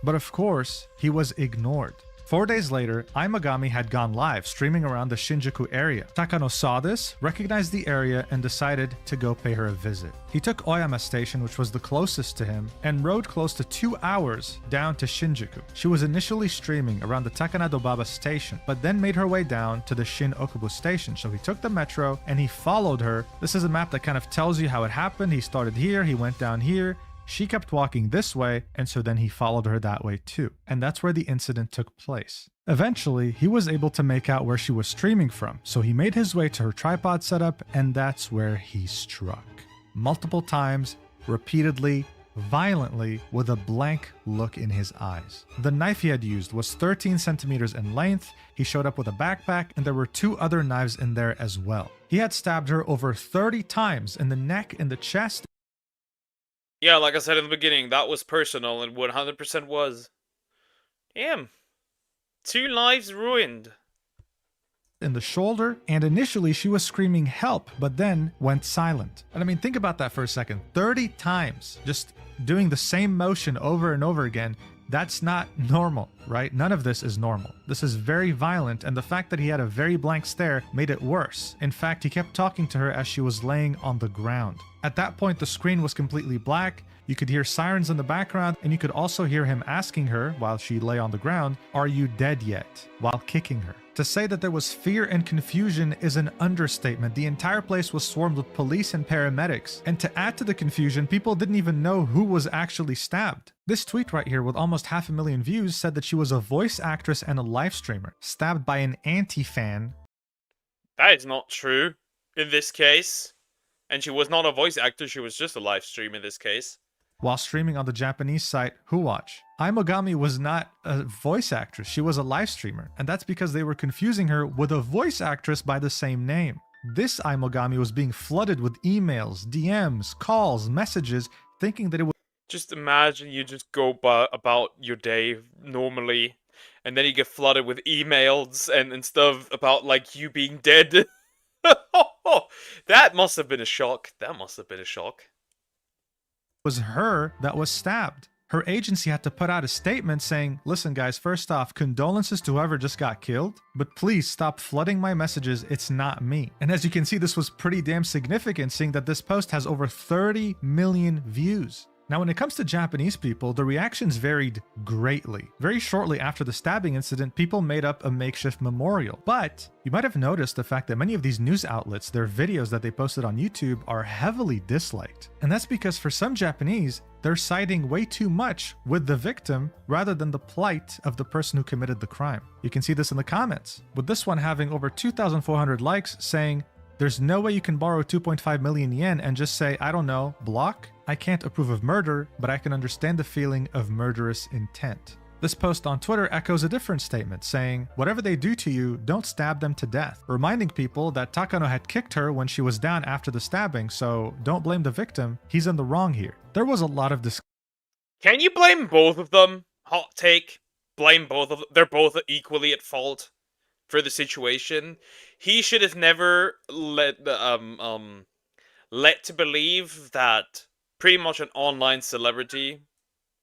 But of course, he was ignored. 4 days later, Imogami had gone live, streaming around the Shinjuku area. Takano saw this, recognized the area, and decided to go pay her a visit. He took Oyama Station, which was the closest to him, and rode close to 2 hours down to Shinjuku. She was initially streaming around the Takanadobaba station, but then made her way down to the Shin Okubo station. So he took the metro, and he followed her. This is a map that kind of tells you how it happened. He started here, he went down here. She kept walking this way, and so then he followed her that way too. And that's where the incident took place. Eventually, he was able to make out where she was streaming from, so he made his way to her tripod setup, and that's where he struck. Multiple times, repeatedly, violently, with a blank look in his eyes. The knife he had used was 13 centimeters in length. He showed up with a backpack, and there were 2 other knives in there as well. He had stabbed her over 30 times in the neck, in the chest. Yeah, like I said in the beginning, that was personal and 100% was. Damn. 2 lives ruined. In the shoulder, and initially she was screaming help, but then went silent. And I mean, think about that for a second. 30 times, just doing the same motion over and over again. That's not normal, right? None of this is normal. This is very violent, and the fact that he had a very blank stare made it worse. In fact, he kept talking to her as she was laying on the ground. At that point, the screen was completely black. You could hear sirens in the background, and you could also hear him asking her, while she lay on the ground, "Are you dead yet?" while kicking her. To say that there was fear and confusion is an understatement. The entire place was swarmed with police and paramedics. And to add to the confusion, people didn't even know who was actually stabbed. This tweet right here with almost 500,000 views said that she was a voice actress and a live streamer, stabbed by an anti-fan. That is not true in this case. And she was not a voice actor, she was just a live stream in this case. While streaming on the Japanese site Whowatch. Aimogami was not a voice actress, she was a live streamer, and that's because they were confusing her with a voice actress by the same name. This Aimogami was being flooded with emails, DMs, calls, messages, thinking that it was— Just imagine you just go about your day normally, and then you get flooded with emails and stuff about, like, you being dead. That must have been a shock. That must have been a shock. Was her that was stabbed. Her agency had to put out a statement saying, "Listen guys, first off, condolences to whoever just got killed, but please stop flooding my messages, it's not me." And as you can see, this was pretty damn significant, seeing that this post has over 30 million views. Now, when it comes to Japanese people, the reactions varied greatly. Very shortly after the stabbing incident, people made up a makeshift memorial. But you might have noticed the fact that many of these news outlets, their videos that they posted on YouTube, are heavily disliked. And that's because for some Japanese, they're siding way too much with the victim rather than the plight of the person who committed the crime. You can see this in the comments, with this one having over 2,400 likes saying, "There's no way you can borrow 2.5 million yen and just say, I don't know, block? I can't approve of murder, but I can understand the feeling of murderous intent." This post on Twitter echoes a different statement, saying, "Whatever they do to you, don't stab them to death," reminding people that Takano had kicked her when she was down after the stabbing, so don't blame the victim, he's in the wrong here. There was a lot of Can you blame both of them? Hot take. Blame both of them. They're both equally at fault for the situation. He should have never let to believe that pretty much an online celebrity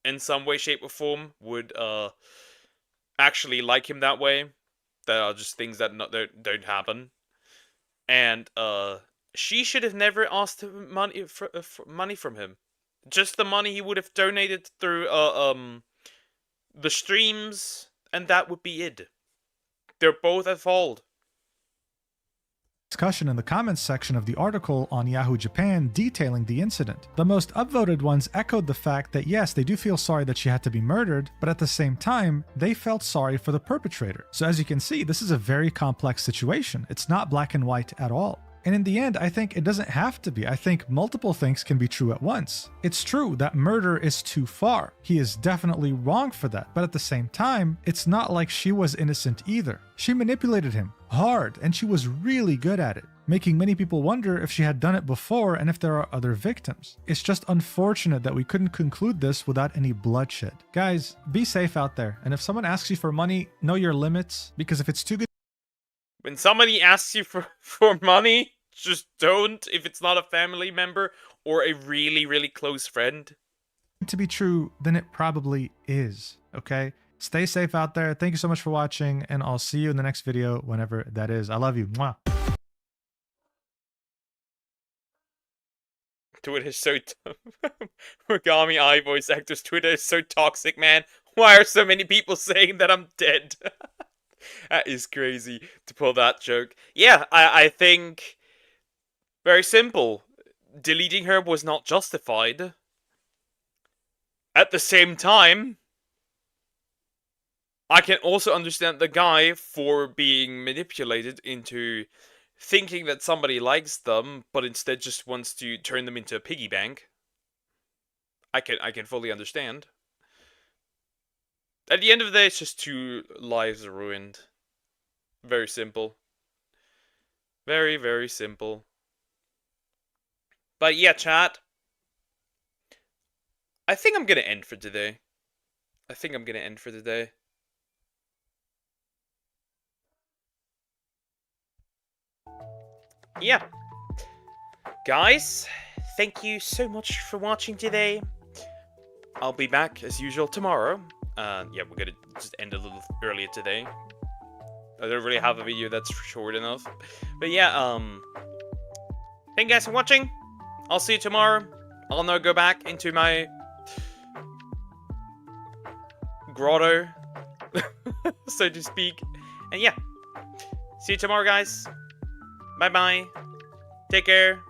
in some way, shape, or form would actually like him that way. That are just things that don't happen. And she should have never asked money from him. Just the money he would have donated through the streams, and that would be it. They're both at fault. Discussion in the comments section of the article on Yahoo Japan detailing the incident. The most upvoted ones echoed the fact that yes, they do feel sorry that she had to be murdered, but at the same time, they felt sorry for the perpetrator. So as you can see, this is a very complex situation. It's not black and white at all. And in the end, I think it doesn't have to be. I think multiple things can be true at once. It's true that murder is too far. He is definitely wrong for that. But at the same time, it's not like she was innocent either. She manipulated him hard, and she was really good at it, making many people wonder if she had done it before and if there are other victims. It's just unfortunate that we couldn't conclude this without any bloodshed. Guys, be safe out there. And if someone asks you for money, know your limits, because if it's too good— When somebody asks you for money, just don't, if it's not a family member or a really, really close friend. to be true, then it probably is, okay? Stay safe out there. Thank you so much for watching, and I'll see you in the next video whenever that is. I love you. Mwah. Twitter is so Origami Eye voice actors. Twitter is so toxic, man. Why are so many people saying that I'm dead? That is crazy to pull that joke. Yeah, I think very simple. Deleting her was not justified. At the same time, I can also understand the guy for being manipulated into thinking that somebody likes them, but instead just wants to turn them into a piggy bank. I can fully understand. At the end of the day, it's just 2 lives ruined. Very simple. Very, very simple. But yeah, chat. I think I'm gonna end for today. Yeah. Guys, thank you so much for watching today. I'll be back as usual tomorrow. Yeah, we're gonna just end a little earlier today. I don't really have a video that's short enough. But yeah, thank you guys for watching. I'll see you tomorrow. I'll now go back into my grotto, so to speak. And yeah, see you tomorrow, guys. Bye-bye. Take care.